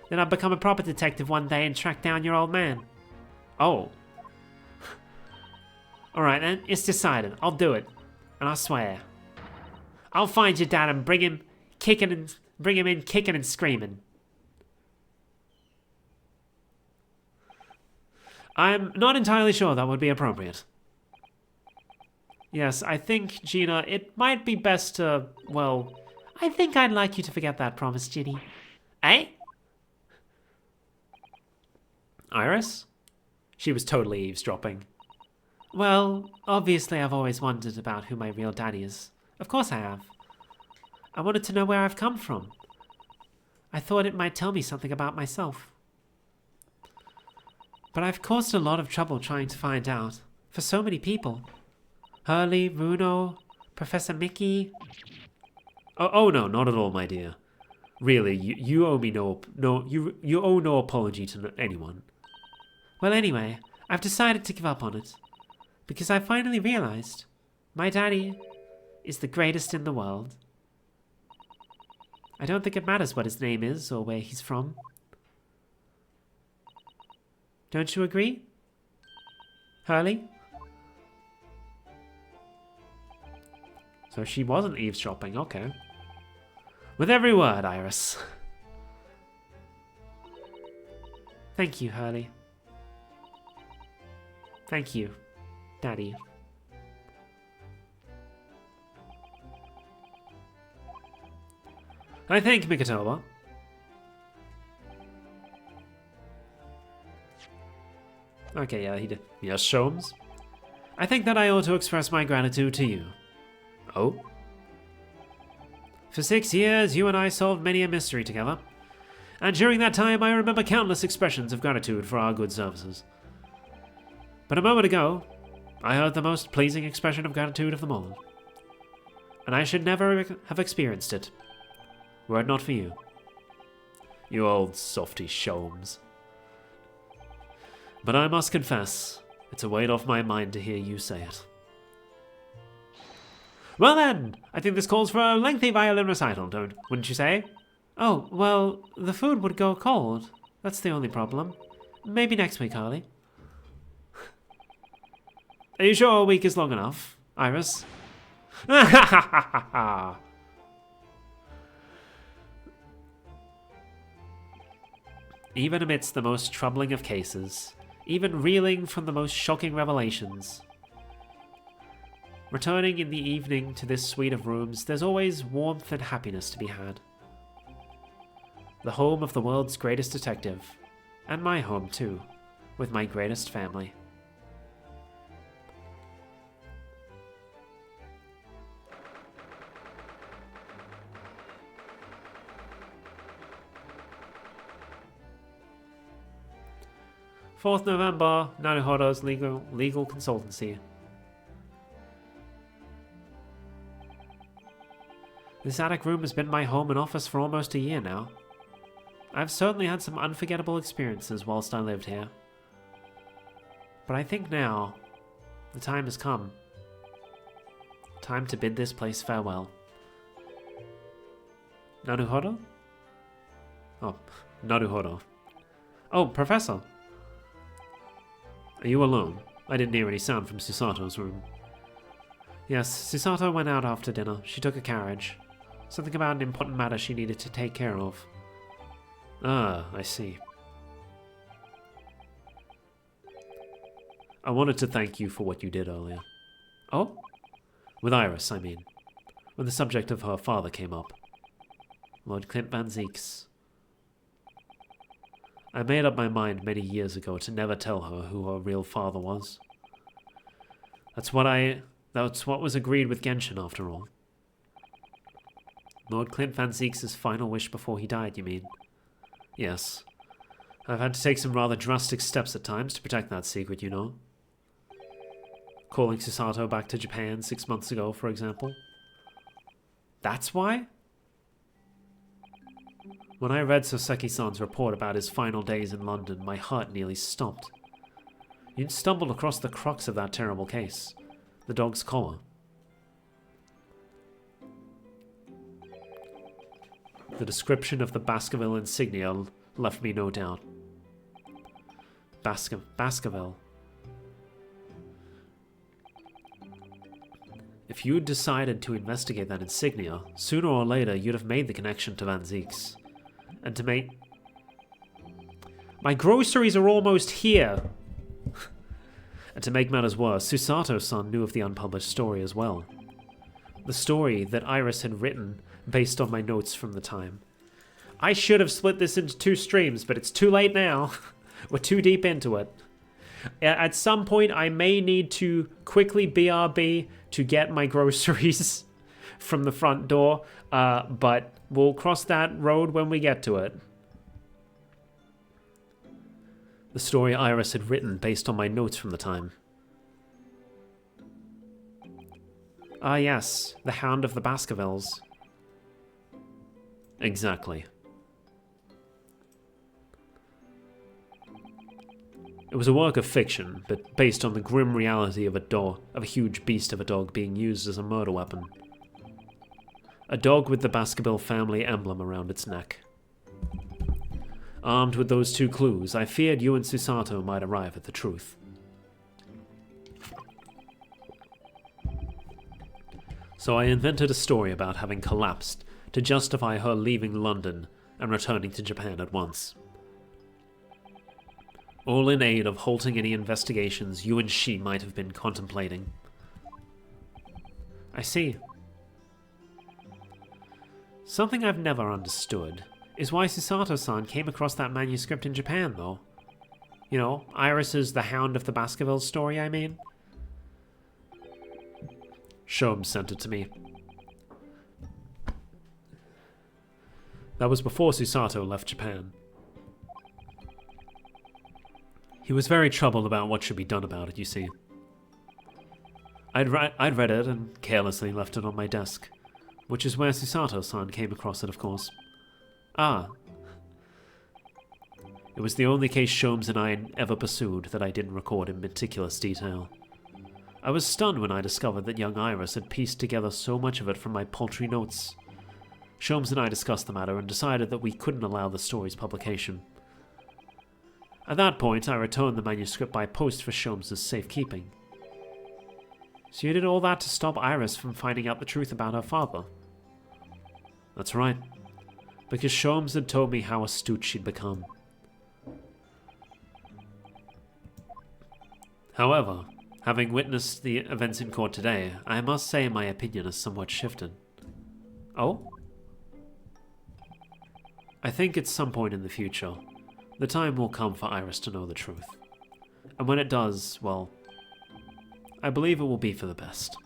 Then I'd become a proper detective one day and track down your old man. Oh. Alright then, it's decided. I'll do it. And I swear. I'll find your dad and bring him in kicking and screaming. I'm not entirely sure that would be appropriate. Yes, I think, Gina, it might be best to, well, I think I'd like you to forget that promise, Ginny. Eh? Iris? She was totally eavesdropping. Well, obviously I've always wondered about who my real daddy is. Of course I have. I wanted to know where I've come from. I thought it might tell me something about myself. But I've caused a lot of trouble trying to find out. For so many people. Hurley, Runo, Professor Mickey. Oh no, not at all, my dear. Really, you owe me you owe no apology to anyone. Well, anyway, I've decided to give up on it. Because I finally realized my daddy is the greatest in the world. I don't think it matters what his name is or where he's from. Don't you agree? Hurley? So she wasn't eavesdropping, okay. With every word, Iris. Thank you, Hurley. Thank you, Daddy. I thank Mikatoba. Okay, yeah, he did. Yes, Sholmes? I think that I ought to express my gratitude to you. Oh? For 6 years, you and I solved many a mystery together. And during that time, I remember countless expressions of gratitude for our good services. But a moment ago, I heard the most pleasing expression of gratitude of them all. And I should never have experienced it, were it not for you. You old softy Sholmes. But I must confess, it's a weight off my mind to hear you say it. Well then, I think this calls for a lengthy violin recital, wouldn't you say? Oh, well, the food would go cold. That's the only problem. Maybe next week, Harley. Are you sure a week is long enough, Iris? Even amidst the most troubling of cases, even reeling from the most shocking revelations, returning in the evening to this suite of rooms, there's always warmth and happiness to be had. The home of the world's greatest detective, and my home too, with my greatest family. "4th November, Naruhodo's legal consultancy. This attic room has been my home and office for almost a year now. I've certainly had some unforgettable experiences whilst I lived here. But I think now, the time has come. Time to bid this place farewell. Naruhodo? Oh, Naruhodo. Oh, Professor. Are you alone? I didn't hear any sound from Susato's room. Yes, Susato went out after dinner. She took a carriage. Something about an important matter she needed to take care of. Ah, I see. I wanted to thank you for what you did earlier. Oh? With Iris, I mean. When the subject of her father came up. Lord Clint Van Zeeks. I made up my mind many years ago to never tell her who her real father was. That's what was agreed with Genshin, after all. Lord Clint Van Zeeks' final wish before he died, you mean? Yes. I've had to take some rather drastic steps at times to protect that secret, you know. Calling Susato back to Japan 6 months ago, for example. That's why? When I read Soseki-san's report about his final days in London, my heart nearly stopped. You'd stumbled across the crux of that terrible case. The dog's collar. The description of the Baskerville insignia left me no doubt. Baskerville. If you'd decided to investigate that insignia, sooner or later you'd have made the connection to Van Zeeks. And to make... My groceries are almost here! And to make matters worse, Susato-san knew of the unpublished story as well. The story that Iris had written based on my notes from the time. I should have split this into 2 streams, but it's too late now. We're too deep into it. At some point, I may need to quickly BRB to get my groceries from the front door, but we'll cross that road when we get to it. The story Iris had written based on my notes from the time. Ah yes, the Hound of the Baskervilles. Exactly. It was a work of fiction, but based on the grim reality of a huge beast of a dog being used as a murder weapon. A dog with the Baskerville family emblem around its neck. Armed with those 2 clues, I feared you and Susato might arrive at the truth. So I invented a story about having collapsed to justify her leaving London and returning to Japan at once. All in aid of halting any investigations you and she might have been contemplating. I see. Something I've never understood is why Susato-san came across that manuscript in Japan, though. You know, Iris's The Hound of the Baskervilles story, I mean. Sholmes sent it to me. That was before Susato left Japan. He was very troubled about what should be done about it, you see. I'd read it and carelessly left it on my desk, which is where Susato-san came across it, of course. Ah. It was the only case Sholmes and I ever pursued that I didn't record in meticulous detail. I was stunned when I discovered that young Iris had pieced together so much of it from my paltry notes. Sholmes and I discussed the matter and decided that we couldn't allow the story's publication. At that point, I returned the manuscript by post for Sholmes' safekeeping. So you did all that to stop Iris from finding out the truth about her father? That's right. Because Sholmes had told me how astute she'd become. However, having witnessed the events in court today, I must say my opinion has somewhat shifted. Oh? I think at some point in the future, the time will come for Iris to know the truth. And when it does, well, I believe it will be for the best.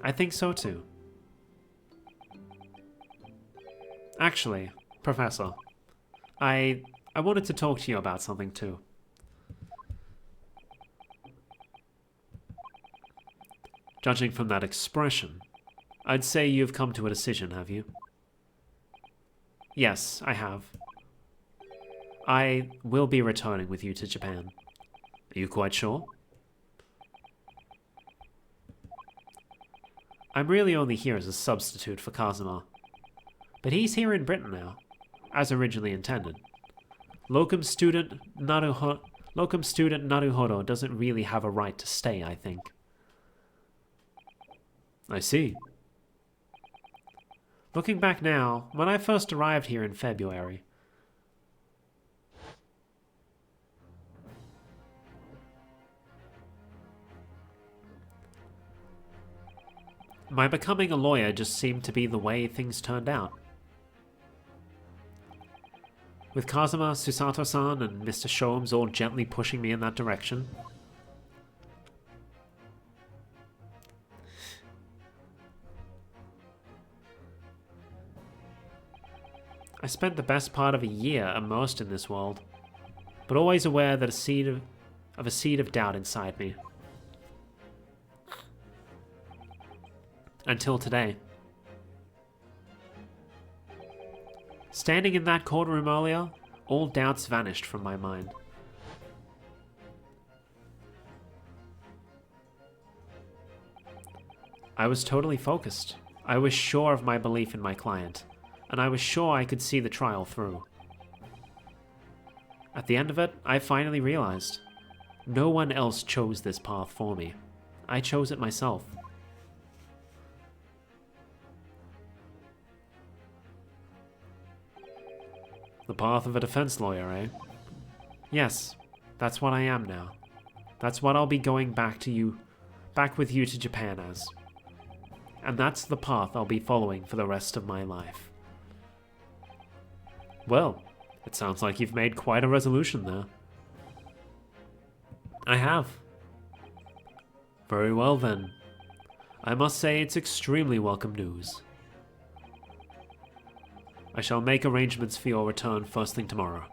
I think so too. Actually, Professor, I wanted to talk to you about something too. Judging from that expression, I'd say you've come to a decision, have you? Yes, I have. I will be returning with you to Japan. Are you quite sure? I'm really only here as a substitute for Kazuma. But he's here in Britain now, as originally intended. Locum student Naruhodo doesn't really have a right to stay, I think. I see. Looking back now, when I first arrived here in February, my becoming a lawyer just seemed to be the way things turned out. With Kazuma, Susato-san, and Mr. Sholmes all gently pushing me in that direction. I spent the best part of a year immersed in this world, but always aware that a seed of doubt inside me. Until today. Standing in that courtroom earlier, all doubts vanished from my mind. I was totally focused. I was sure of my belief in my client, and I was sure I could see the trial through. At the end of it, I finally realized, no one else chose this path for me. I chose it myself. The path of a defense lawyer, eh? Yes, that's what I am now. That's what I'll be going back with you to Japan as. And that's the path I'll be following for the rest of my life. Well, it sounds like you've made quite a resolution there. I have. Very well then. I must say it's extremely welcome news. I shall make arrangements for your return first thing tomorrow,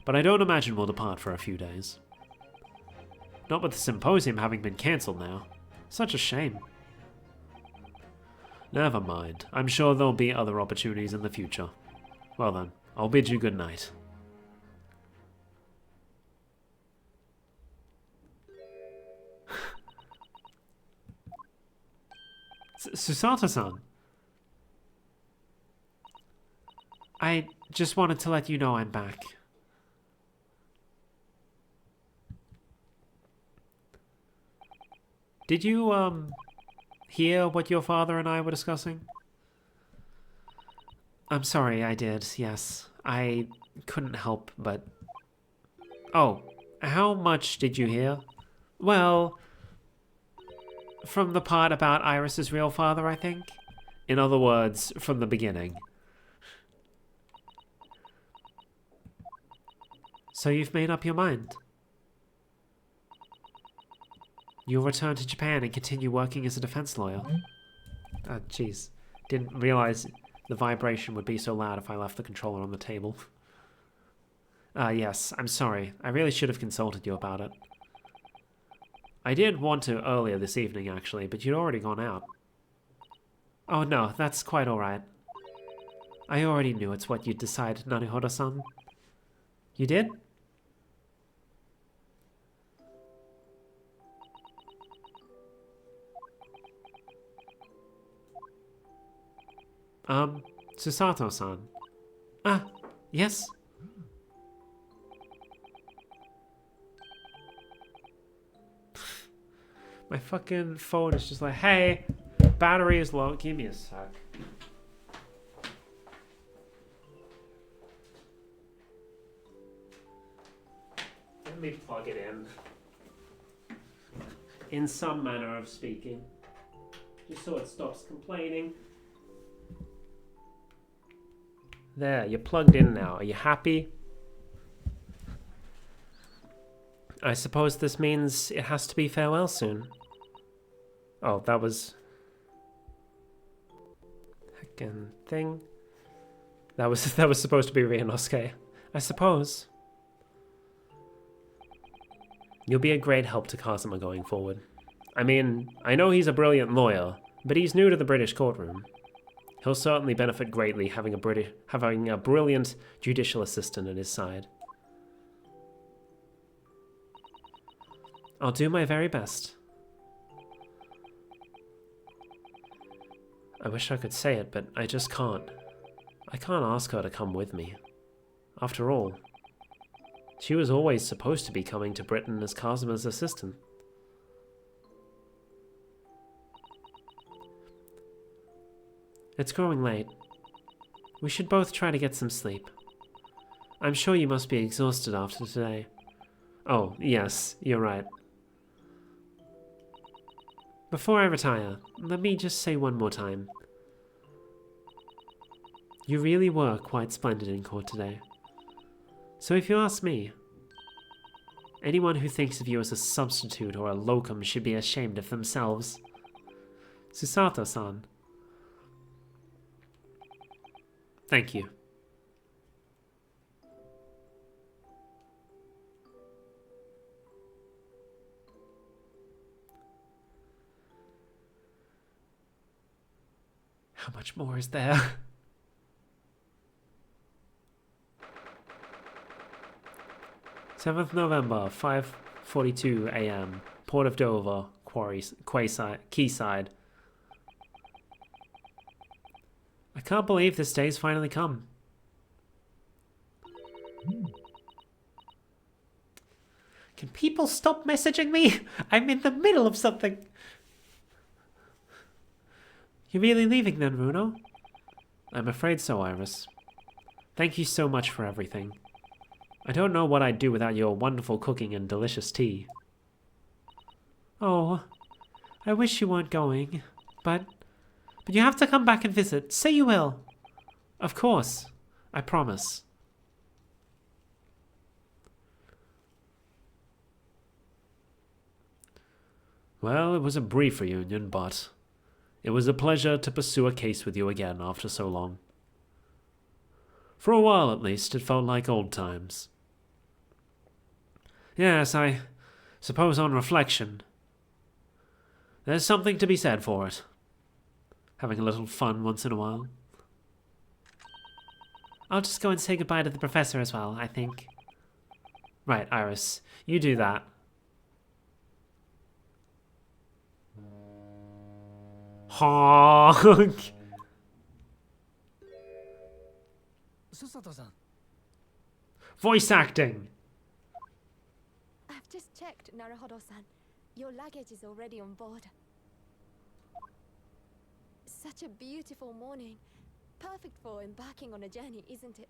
but I don't imagine we'll depart for a few days. Not with the symposium having been cancelled now. Such a shame. Never mind. I'm sure there'll be other opportunities in the future. Well then, I'll bid you good night. Susato-san. I just wanted to let you know I'm back. Did you hear what your father and I were discussing? I'm sorry, I did, yes. I couldn't help but... Oh, how much did you hear? Well, from the part about Iris's real father, I think. In other words, from the beginning. So you've made up your mind? You'll return to Japan and continue working as a defense lawyer? Oh, jeez. Didn't realize the vibration would be so loud if I left the controller on the table. Yes, I'm sorry. I really should have consulted you about it. I did want to earlier this evening, actually, but you'd already gone out. Oh no, that's quite alright. I already knew it's what you'd decide, Naruhodo-san. You did? Susato-san. Ah, yes? My fucking phone is just like, hey, battery is low. Give me a sec. Let me plug it in some manner of speaking. Just so it stops complaining. There, you're plugged in now. Are you happy? I suppose this means it has to be farewell soon. Oh, that was... heckin' thing. That was supposed to be Ryunosuke. I suppose. You'll be a great help to Kazuma going forward. I mean, I know he's a brilliant lawyer, but he's new to the British courtroom. He'll certainly benefit greatly having a brilliant judicial assistant at his side. I'll do my very best. I wish I could say it, but I just can't. I can't ask her to come with me. After all, she was always supposed to be coming to Britain as Kazuma's assistant. It's growing late. We should both try to get some sleep. I'm sure you must be exhausted after today. Oh, yes, you're right. Before I retire, let me just say one more time. You really were quite splendid in court today. So if you ask me, anyone who thinks of you as a substitute or a locum should be ashamed of themselves. Susato-san. Thank you. How much more is there? _7th November, 5:42 a.m. Port of Dover, Quayside. I can't believe this day's finally come. Can people stop messaging me? I'm in the middle of something. You're really leaving then, Runo? I'm afraid so, Iris. Thank you so much for everything. I don't know what I'd do without your wonderful cooking and delicious tea. Oh, I wish you weren't going, but you have to come back and visit. Say you will. Of course. I promise. Well, it was a brief reunion, but it was a pleasure to pursue a case with you again after so long. For a while, at least, it felt like old times. Yes, I suppose on reflection, there's something to be said for it. Having a little fun once in a while. I'll just go and say goodbye to the professor as well, I think. Right, Iris, you do that. Honk! Susato-san. Voice acting! I've just checked, Naruhodo-san. Your luggage is already on board. Such a beautiful morning. Perfect for embarking on a journey, isn't it?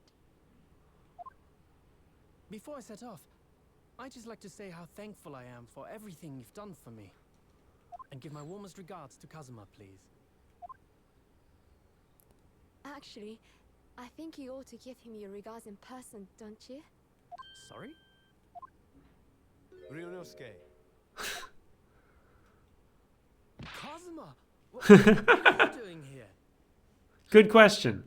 Before I set off, I'd just like to say how thankful I am for everything you've done for me. And give my warmest regards to Kazuma, please. Actually, I think you ought to give him your regards in person, don't you? Sorry? Ryunosuke. Kazuma! What are you doing here? Good question.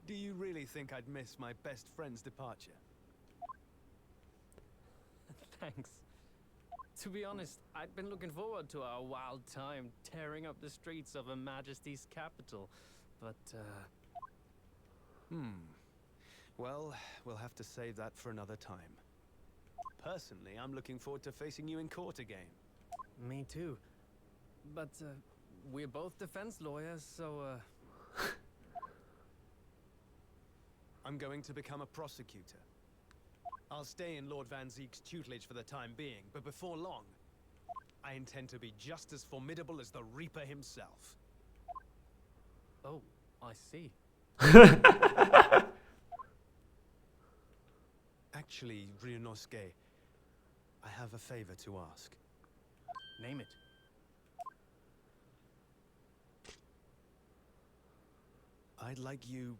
Do you really think I'd miss my best friend's departure? Thanks. To be honest, I'd been looking forward to our wild time tearing up the streets of Her Majesty's capital, but, Well, we'll have to save that for another time. Personally, I'm looking forward to facing you in court again. Me too. But, we're both defense lawyers, so, I'm going to become a prosecutor. I'll stay in Lord Van Zeek's tutelage for the time being, but before long, I intend to be just as formidable as the Reaper himself. Oh, I see. Actually, Ryunosuke, I have a favor to ask. Name it. I'd like you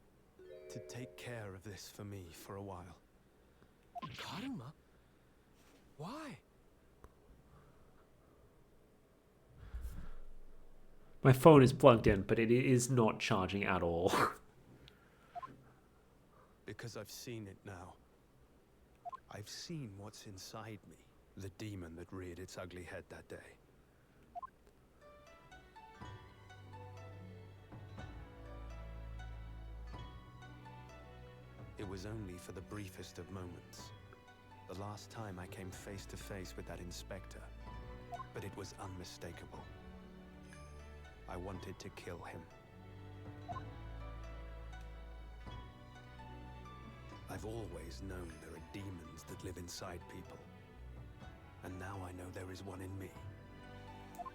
to take care of this for me for a while. Karuma? Why? My phone is plugged in, but it is not charging at all. Because I've seen it now. I've seen what's inside me, the demon that reared its ugly head that day. It was only for the briefest of moments. The last time I came face to face with that inspector, but it was unmistakable. I wanted to kill him. I've always known there are demons that live inside people. And now I know there is one in me.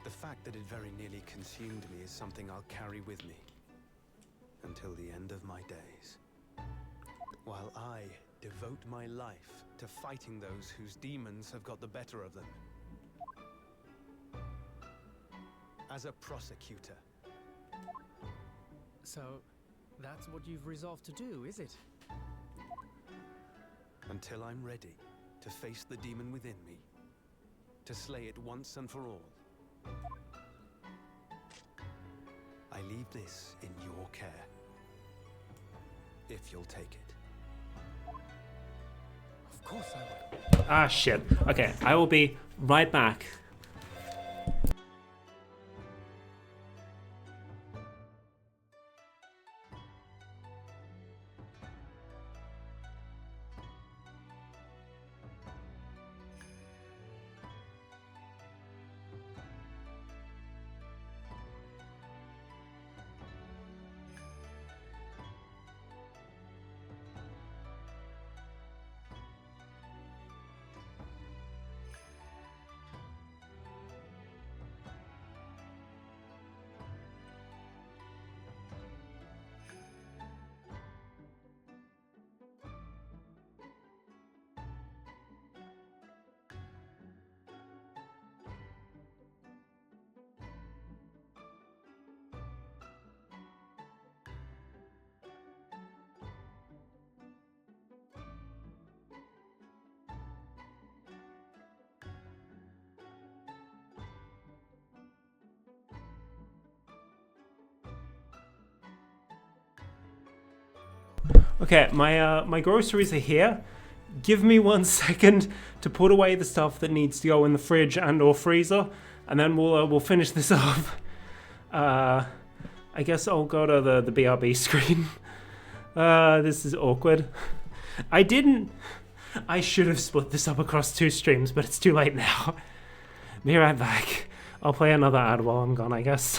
The fact that it very nearly consumed me is something I'll carry with me until the end of my days. While I devote my life to fighting those whose demons have got the better of them. As a prosecutor. So, that's what you've resolved to do, is it? Until I'm ready to face the demon within me. To slay it once and for all. I leave this in your care. If you'll take it. Of course I will. Ah, shit. Okay, I will be right back. Okay, my groceries are here. Give me 1 second to put away the stuff that needs to go in the fridge and or freezer, and then we'll finish this off. I guess I'll go to the BRB screen. This is awkward. I should have split this up across 2 streams, but it's too late now. Be right back. I'll play another ad while I'm gone, I guess.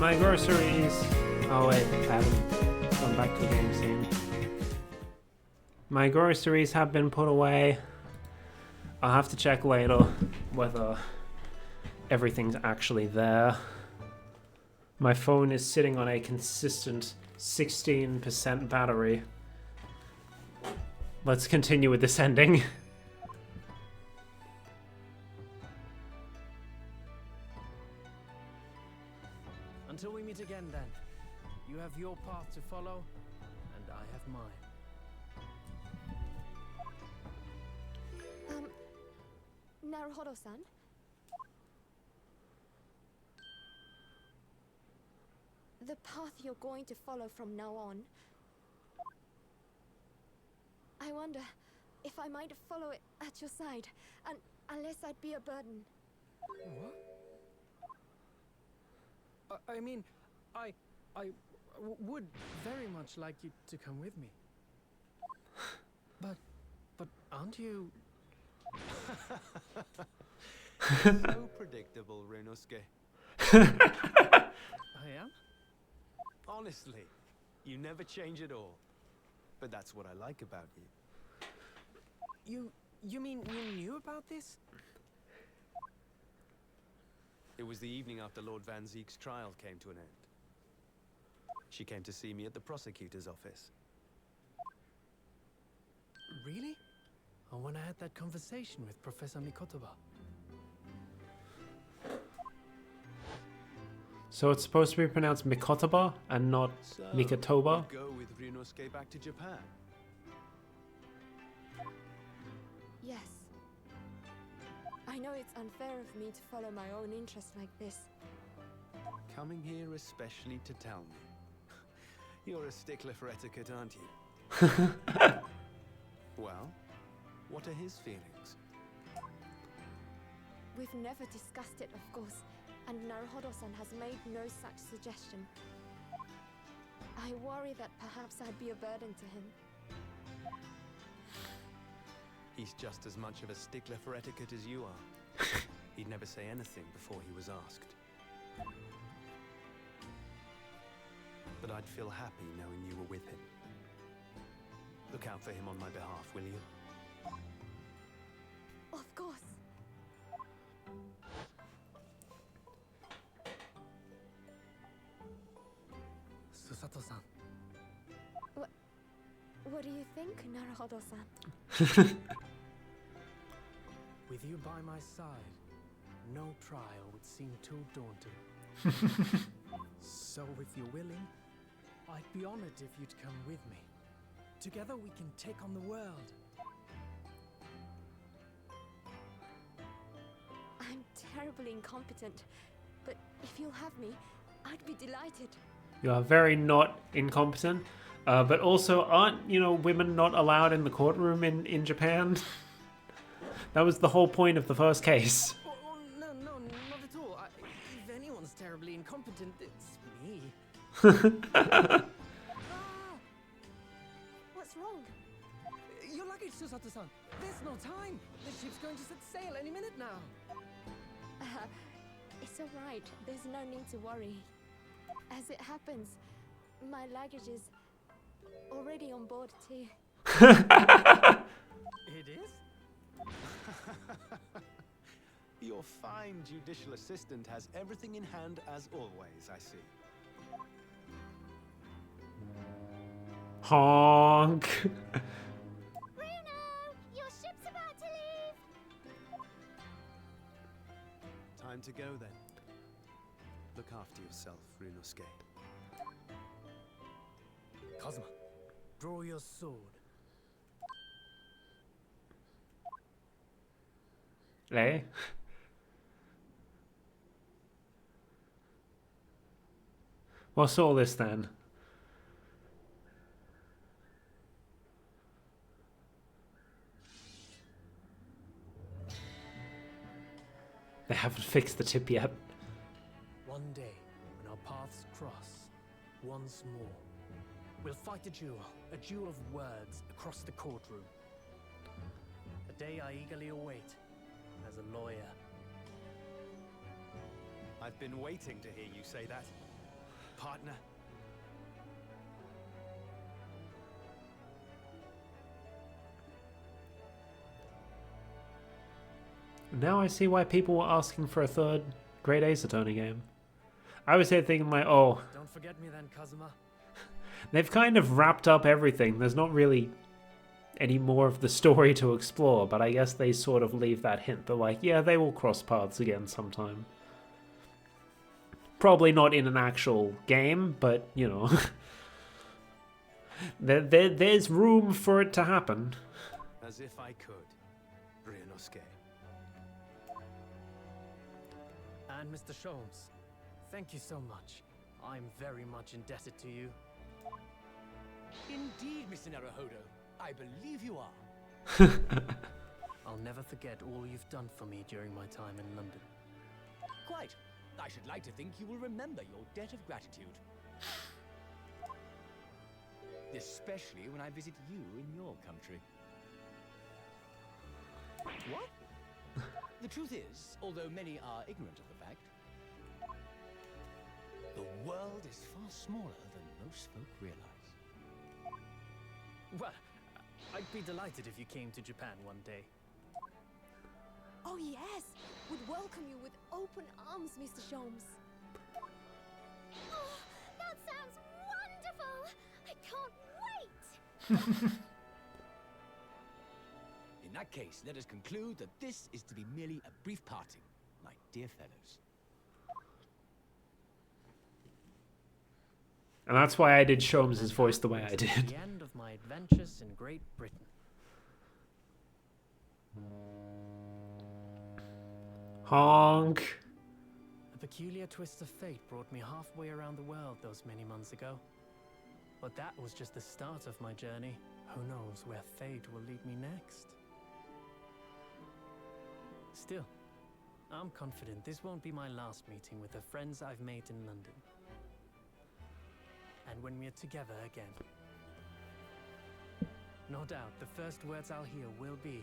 My groceries. Oh wait, I haven't gone back to the game scene. My groceries have been put away. I'll have to check later whether everything's actually there. My phone is sitting on a consistent 16% battery. Let's continue with this ending. Until we meet again, then. You have your path to follow, and I have mine. Naruhodo-san? The path you're going to follow from now on. I wonder if I might follow it at your side, and unless I'd be a burden. What? I mean, I would very much like you to come with me. But aren't you? So predictable, Ryunosuke. I am? Honestly, you never change at all. But that's what I like about you. You mean you knew about this? It was the evening after Lord Van Zeek's trial came to an end. She came to see me at the prosecutor's office. Really? Or when I had that conversation with Professor Mikotoba? So it's supposed to be pronounced Mikotoba and not So, Mikotoba? you go with Ryunosuke back to Japan. Yes. I know it's unfair of me to follow my own interests like this. Coming here especially to tell me. You're a stickler for etiquette, aren't you? Well, what are his feelings? We've never discussed it, of course, and Naruhodo-san has made no such suggestion. I worry that perhaps I'd be a burden to him. He's just as much of a stickler for etiquette as you are. He'd never say anything before he was asked. But I'd feel happy knowing you were with him. Look out for him on my behalf, will you? Of course. Susato-san. What do you think, Naruhodo-san? With you by my side, no trial would seem too daunting. So if you're willing, I'd be honored if you'd come with me. Together we can take on the world. I'm terribly incompetent, but if you'll have me, I'd be delighted. You are very not incompetent. But also, aren't, women not allowed in the courtroom in Japan? That was the whole point of the first case. Oh, no, not at all. If anyone's terribly incompetent, it's me. Ah! What's wrong? Your luggage, Susato-san. There's no time. The ship's going to set sail any minute now. It's all right. There's no need to worry. As it happens, my luggage is already on board too. It is? Your fine judicial assistant has everything in hand as always, I see. Honk. Bruno, your ship's about to leave. Time to go then. Look after yourself, Ryunosuke. Kazuma, draw your sword. Eh? What's all this then? They haven't fixed the tip yet. One day, when our paths cross, once more, we'll fight a duel of words across the courtroom. A day I eagerly await as a lawyer. I've been waiting to hear you say that. partner. Now I see why people were asking for a third Great Ace Attorney game. I was here thinking like, oh, Don't forget me then, Kazuma. they've kind of wrapped up everything. There's not really any more of the story to explore, but I guess they sort of leave that hint. They're like, yeah, they will cross paths again sometime. Probably not in an actual game, but, you know. There's room for it to happen. As if I could, Ryunosuke. And Mr. Sholmes, thank you so much. I'm very much indebted to you. Indeed, Mr. Naruhodo. I believe you are. I'll never forget all you've done for me during my time in London. Quite. I should like to think you will remember your debt of gratitude. Especially when I visit you in your country. What? The truth is, although many are ignorant of the fact, the world is far smaller than most folk realize. Well, I'd be delighted if you came to Japan one day. Oh yes, would welcome you with open arms, Mr. Sholmes. Oh, that sounds wonderful! I can't wait! In that case, let us conclude that this is to be merely a brief parting, my dear fellows. And that's why I did Sholmes' voice the way I The did. end of my adventures in Great Britain. Honk. A peculiar twist of fate brought me halfway around the world those many months ago. But that was just the start of my journey. Who knows where fate will lead me next? Still, I'm confident this won't be my last meeting with the friends I've made in London. And when we're together again, no doubt the first words I'll hear will be,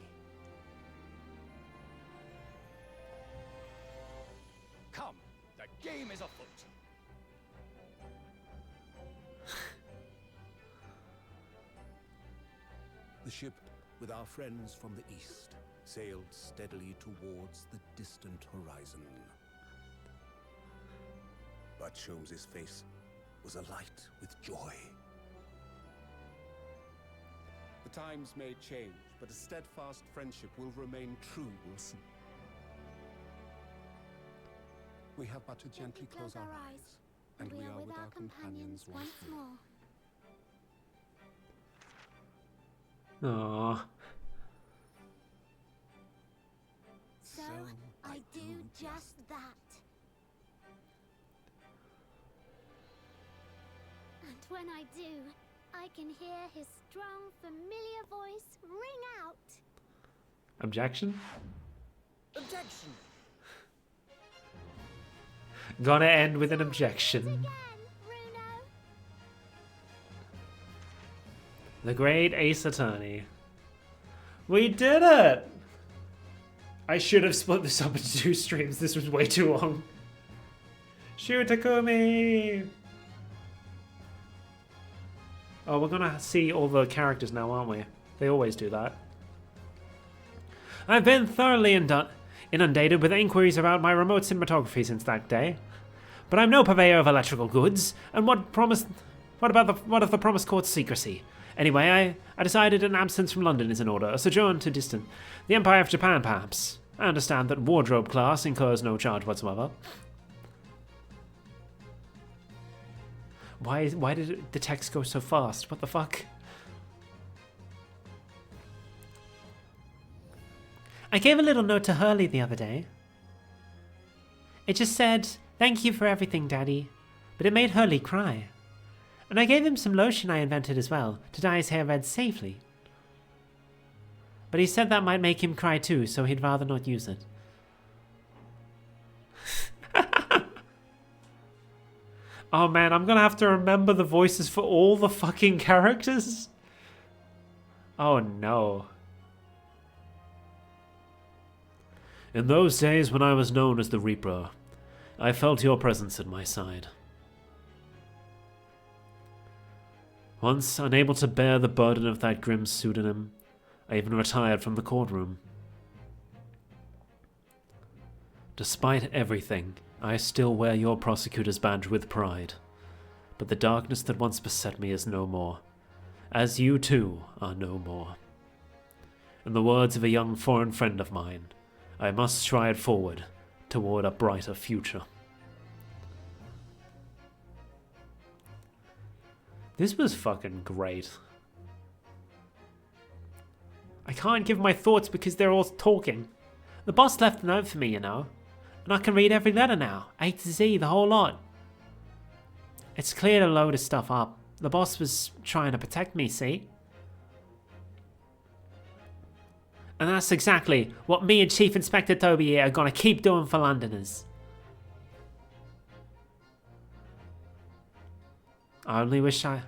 Come, the game is afoot. The ship, with our friends from the east, sailed steadily towards the distant horizon. But Sholmes' face was alight with joy. The times may change, but a steadfast friendship will remain true, Wilson. We have but to gently close our eyes, and we are with our companions once more. Aww. So, I do just that. And when I do, I can hear his strong, familiar voice ring out. Objection? Objection! Gonna end with an objection. Again, Bruno. The Great Ace Attorney. We did it! I should have split this up into 2 streams. This was way too long. Shu Takumi! Oh, we're gonna see all the characters now, aren't we? They always do that. I've been thoroughly inundated with inquiries about my remote cinematography since that day. But I'm no purveyor of electrical goods, and what of the promised court's secrecy? Anyway, I decided an absence from London is in order, a sojourn to the Empire of Japan, perhaps. I understand that wardrobe class incurs no charge whatsoever. Why did the text go so fast? What the fuck? I gave a little note to Hurley the other day. It just said, "Thank you for everything, Daddy." But it made Hurley cry. And I gave him some lotion I invented as well, to dye his hair red safely. But he said that might make him cry too, so he'd rather not use it. Oh man, I'm gonna have to remember the voices for all the fucking characters? Oh no. In those days when I was known as the Reaper, I felt your presence at my side. Once unable to bear the burden of that grim pseudonym, I even retired from the courtroom. Despite everything, I still wear your prosecutor's badge with pride. But the darkness that once beset me is no more, as you too are no more. In the words of a young foreign friend of mine, I must stride forward toward a brighter future. This was fucking great. I can't give my thoughts because they're all talking. The boss left a note for me, you know. And I can read every letter now. A to Z, the whole lot. It's cleared a load of stuff up. The boss was trying to protect me, see? And that's exactly what me and Chief Inspector Toby here are gonna keep doing for Londoners. I only wish I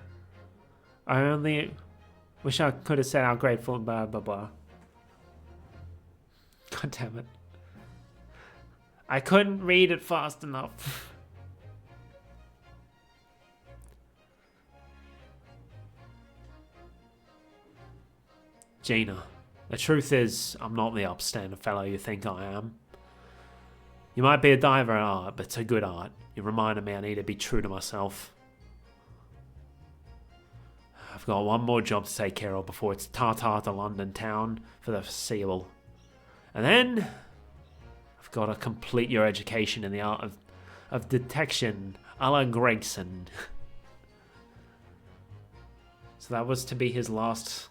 could have said how grateful and blah blah blah. God damn it. I couldn't read it fast enough. Gina, the truth is, I'm not the upstanding fellow you think I am. You might be a diver at art, but to good art. You reminded me I need to be true to myself. I've got one more job to take care of before it's ta-ta to London town for the foreseeable. And then, I've got to complete your education in the art of detection a la Gregson. So that was to be his last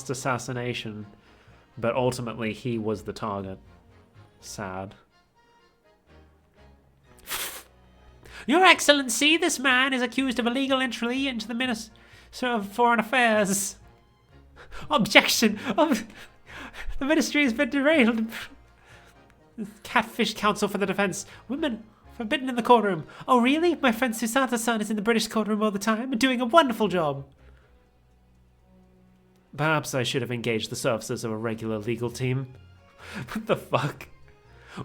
assassination, but ultimately he was the target. Sad. Your Excellency, this man is accused of illegal entry into the Ministry of Foreign Affairs. Objection! The Ministry has been derailed. Catfish Counsel for the Defense. Women forbidden in the courtroom. Oh, really? My friend Susata-san is in the British courtroom all the time and doing a wonderful job. Perhaps I should have engaged the services of a regular legal team. What the fuck?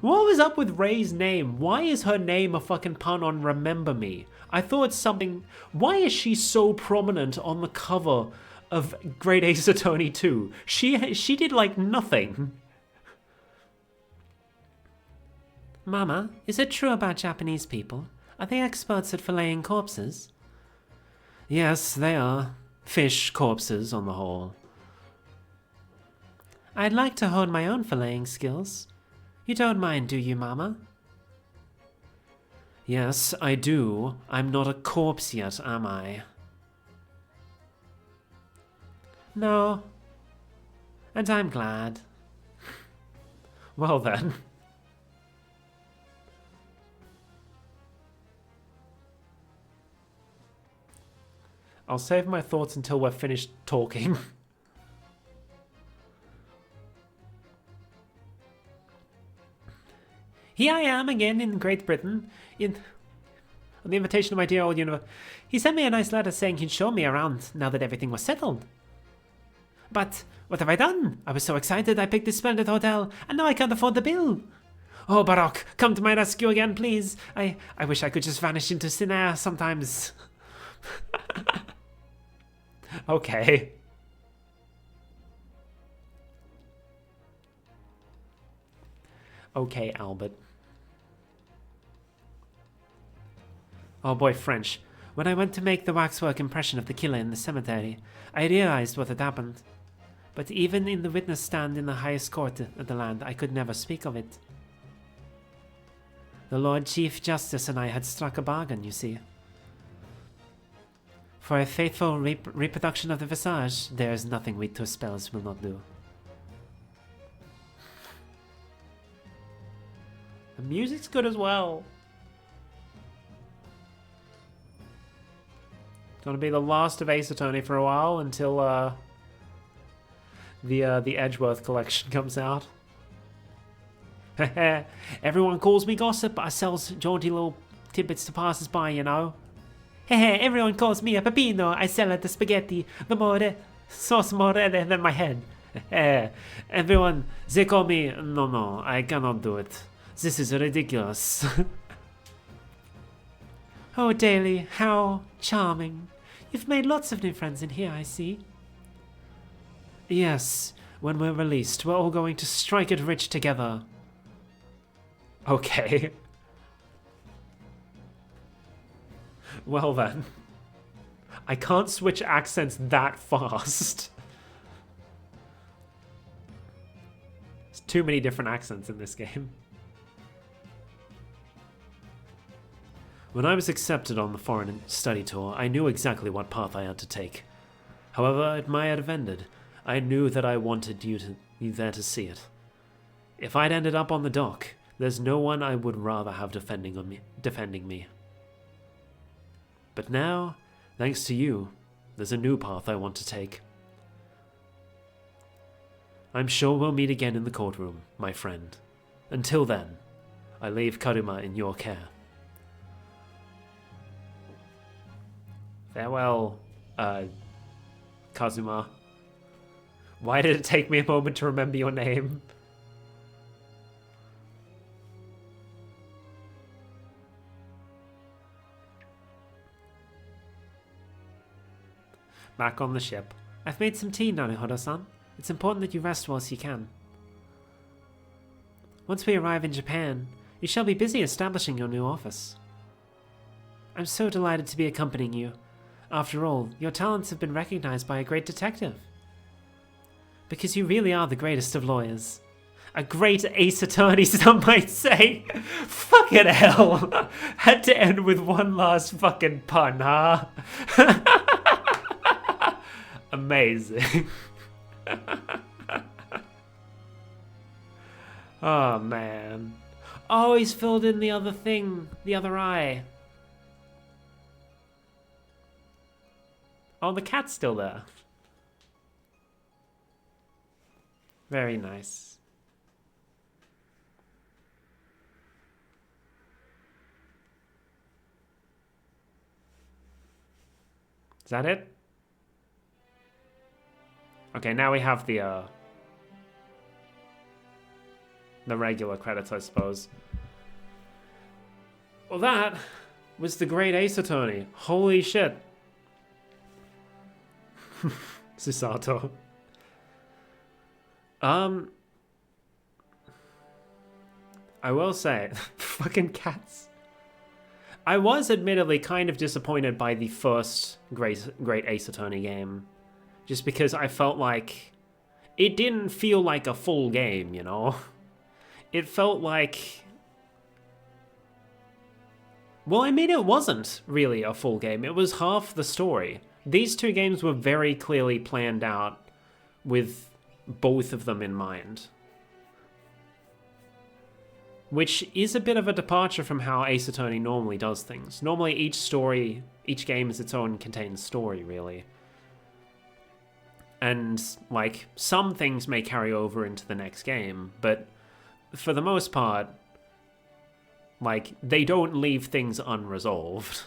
What was up with Ray's name? Why is her name a fucking pun on Remember Me? I thought something... Why is she so prominent on the cover of Great Ace Attorney 2? She did like nothing. Mama, is it true about Japanese people? Are they experts at filleting corpses? Yes, they are. Fish corpses on the whole. I'd like to hone my own filleting skills. You don't mind, do you, Mama? Yes, I do. I'm not a corpse yet, am I? No. And I'm glad. Well then. I'll save my thoughts until we're finished talking. Here I am again in Great Britain, on the invitation of my dear old universe. He sent me a nice letter saying he'd show me around now that everything was settled. But what have I done? I was so excited I picked this splendid hotel, and now I can't afford the bill. Oh, Baroque, come to my rescue again, please. I wish I could just vanish into thin air sometimes. Okay. Okay, Albert. Oh boy, French. When I went to make the waxwork impression of the killer in the cemetery, I realized what had happened. But even in the witness stand in the highest court of the land, I could never speak of it. The Lord Chief Justice and I had struck a bargain, you see. For a faithful reproduction of the visage, there is nothing we two spells will not do. The music's good as well. Gonna be the last of Ace Attorney for a while until the Edgeworth collection comes out. Everyone calls me gossip. I sells jaunty little tidbits to passers-by, you know. Everyone calls me a pepino. I sell at the spaghetti. The more sauce more than my head. Everyone, they call me... No, I cannot do it. This is ridiculous. Oh, Daly, how charming. You've made lots of new friends in here, I see. Yes, when we're released, we're all going to strike it rich together. Okay. Well then. I can't switch accents that fast. There's too many different accents in this game. When I was accepted on the foreign study tour, I knew exactly what path I had to take. However it might have ended, I knew that I wanted you there to see it. If I'd ended up on the dock, there's no one I would rather have defending me. But now, thanks to you, there's a new path I want to take. I'm sure we'll meet again in the courtroom, my friend. Until then, I leave Karuma in your care. Farewell, Kazuma. Why did it take me a moment to remember your name? Back on the ship. I've made some tea, Naruhodo-san. It's important that you rest whilst you can. Once we arrive in Japan, you shall be busy establishing your new office. I'm so delighted to be accompanying you. After all, your talents have been recognized by a great detective. Because you really are the greatest of lawyers. A great ace attorney, some might say. Fucking hell. Had to end with one last fucking pun, huh? Amazing. Oh, man. Oh, he's filled in the other thing. The other eye. Oh, the cat's still there. Very nice. Is that it? Okay, now we have the regular credits, I suppose. Well, that was the Great Ace Attorney. Holy shit. Susato. I will say, fucking cats. I was admittedly kind of disappointed by the first Great Ace Attorney game. Just because I felt like it didn't feel like a full game, you know? It felt like... Well, I mean, it wasn't really a full game. It was half the story. These two games were very clearly planned out with both of them in mind. Which is a bit of a departure from how Ace Attorney normally does things. Normally each game is its own contained story, really. And, like, some things may carry over into the next game, but for the most part, like, they don't leave things unresolved.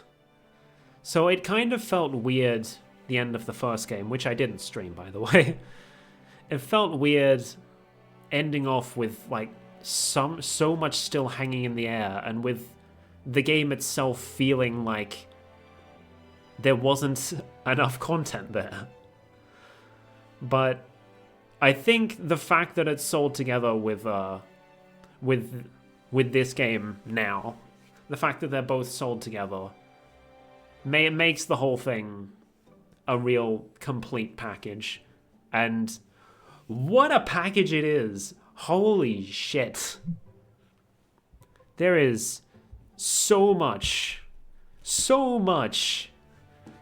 So it kind of felt weird, the end of the first game, which I didn't stream, by the way. It felt weird ending off with, like, so much still hanging in the air, and with the game itself feeling like there wasn't enough content there. But I think the fact that it's sold together with this game now, the fact that they're both sold together, makes the whole thing a real complete package. And what a package it is! Holy shit! There is so much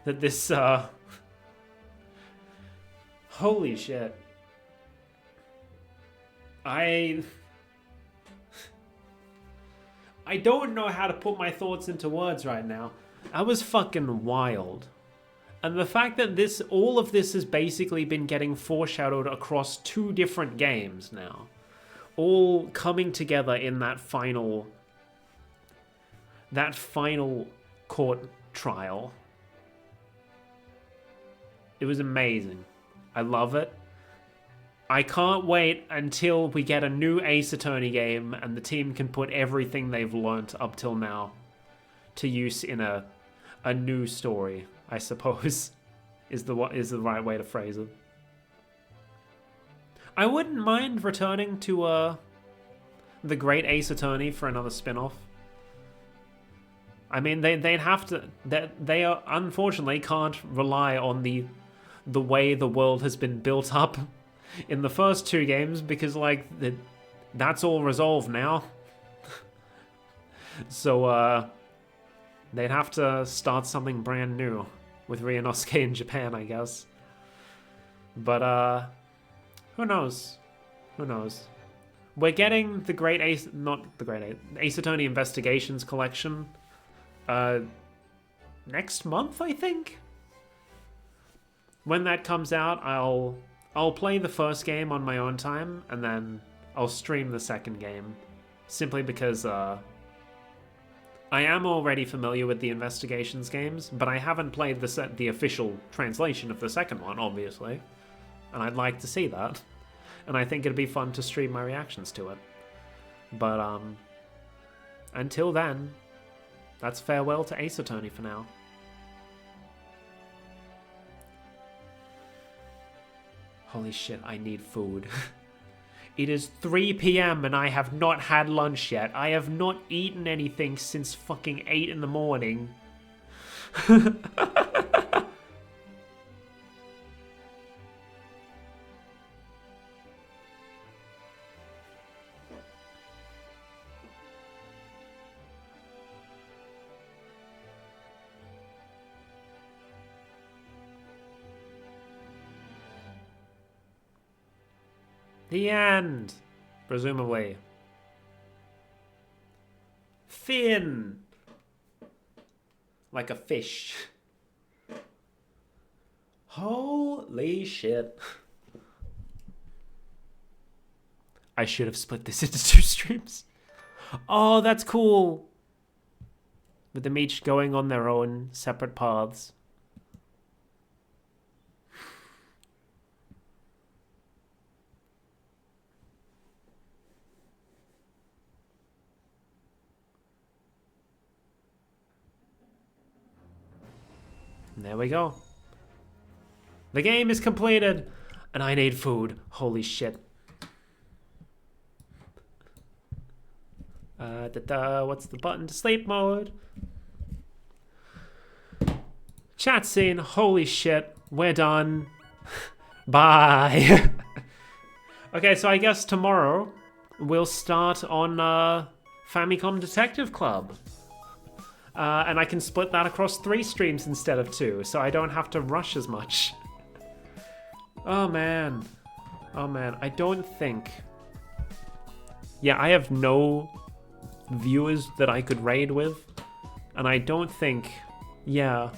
that this holy shit. I don't know how to put my thoughts into words right now. That was fucking wild. And the fact that all of this has basically been getting foreshadowed across 2 different games now. All coming together in that final court trial. It was amazing. I love it. I can't wait until we get a new Ace Attorney game and the team can put everything they've learnt up till now to use in a a new story, I suppose, is the right way to phrase it. I wouldn't mind returning to the Great Ace Attorney for another spin-off. I mean, they'd have to. They unfortunately can't rely on the way the world has been built up in the first two games, because like that's all resolved now. So they'd have to start something brand new with Ryunosuke in Japan, I guess. But who knows? Who knows? We're getting the Great Ace, not the Great Ace Attorney Investigations collection next month, I think. When that comes out, I'll play the first game on my own time, and then I'll stream the second game, simply because I am already familiar with the Investigations games, but I haven't played the official translation of the second one, obviously, and I'd like to see that, and I think it'd be fun to stream my reactions to it. But until then, that's farewell to Ace Attorney for now. Holy shit, I need food. It is 3 p.m. and I have not had lunch yet. I have not eaten anything since fucking 8 in the morning. The end, presumably. Fin! Like a fish. Holy shit. I should have split this into 2 streams. Oh, that's cool. With them each going on their own separate paths. There we go. The game is completed, and I need food. Holy shit. What's the button to sleep mode? Chat scene. Holy shit. We're done. Bye. Okay, so I guess tomorrow we'll start on Famicom Detective Club. And I can split that across 3 streams instead of 2, so I don't have to rush as much. Oh man. Oh man, I don't think... Yeah, I have no viewers that I could raid with. And I don't think... Yeah,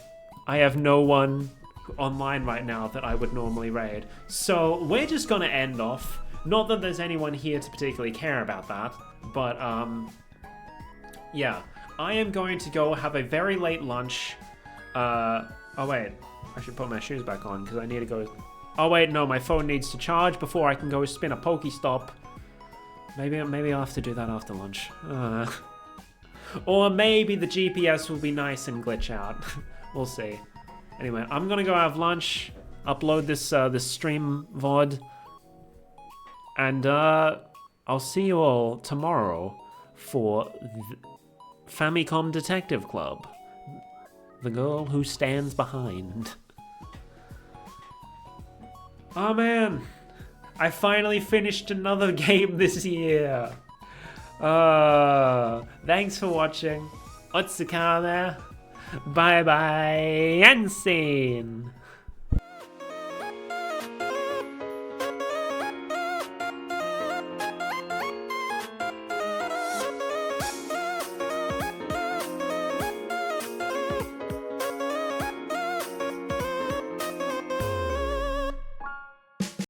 I have no one online right now that I would normally raid. So we're just gonna end off. Not that there's anyone here to particularly care about that, but yeah. I am going to go have a very late lunch. Oh wait, I should put my shoes back on because I need to go. Oh wait, no, my phone needs to charge before I can go spin a Pokestop. Maybe I'll have to do that after lunch. Or maybe the GPS will be nice and glitch out. We'll see. Anyway, I'm gonna go have lunch, upload this this stream VOD, and I'll see you all tomorrow for Famicom Detective Club. The girl who stands behind. Oh man, I finally finished another game this year. Thanks for watching. Otsukame. Bye bye and scene.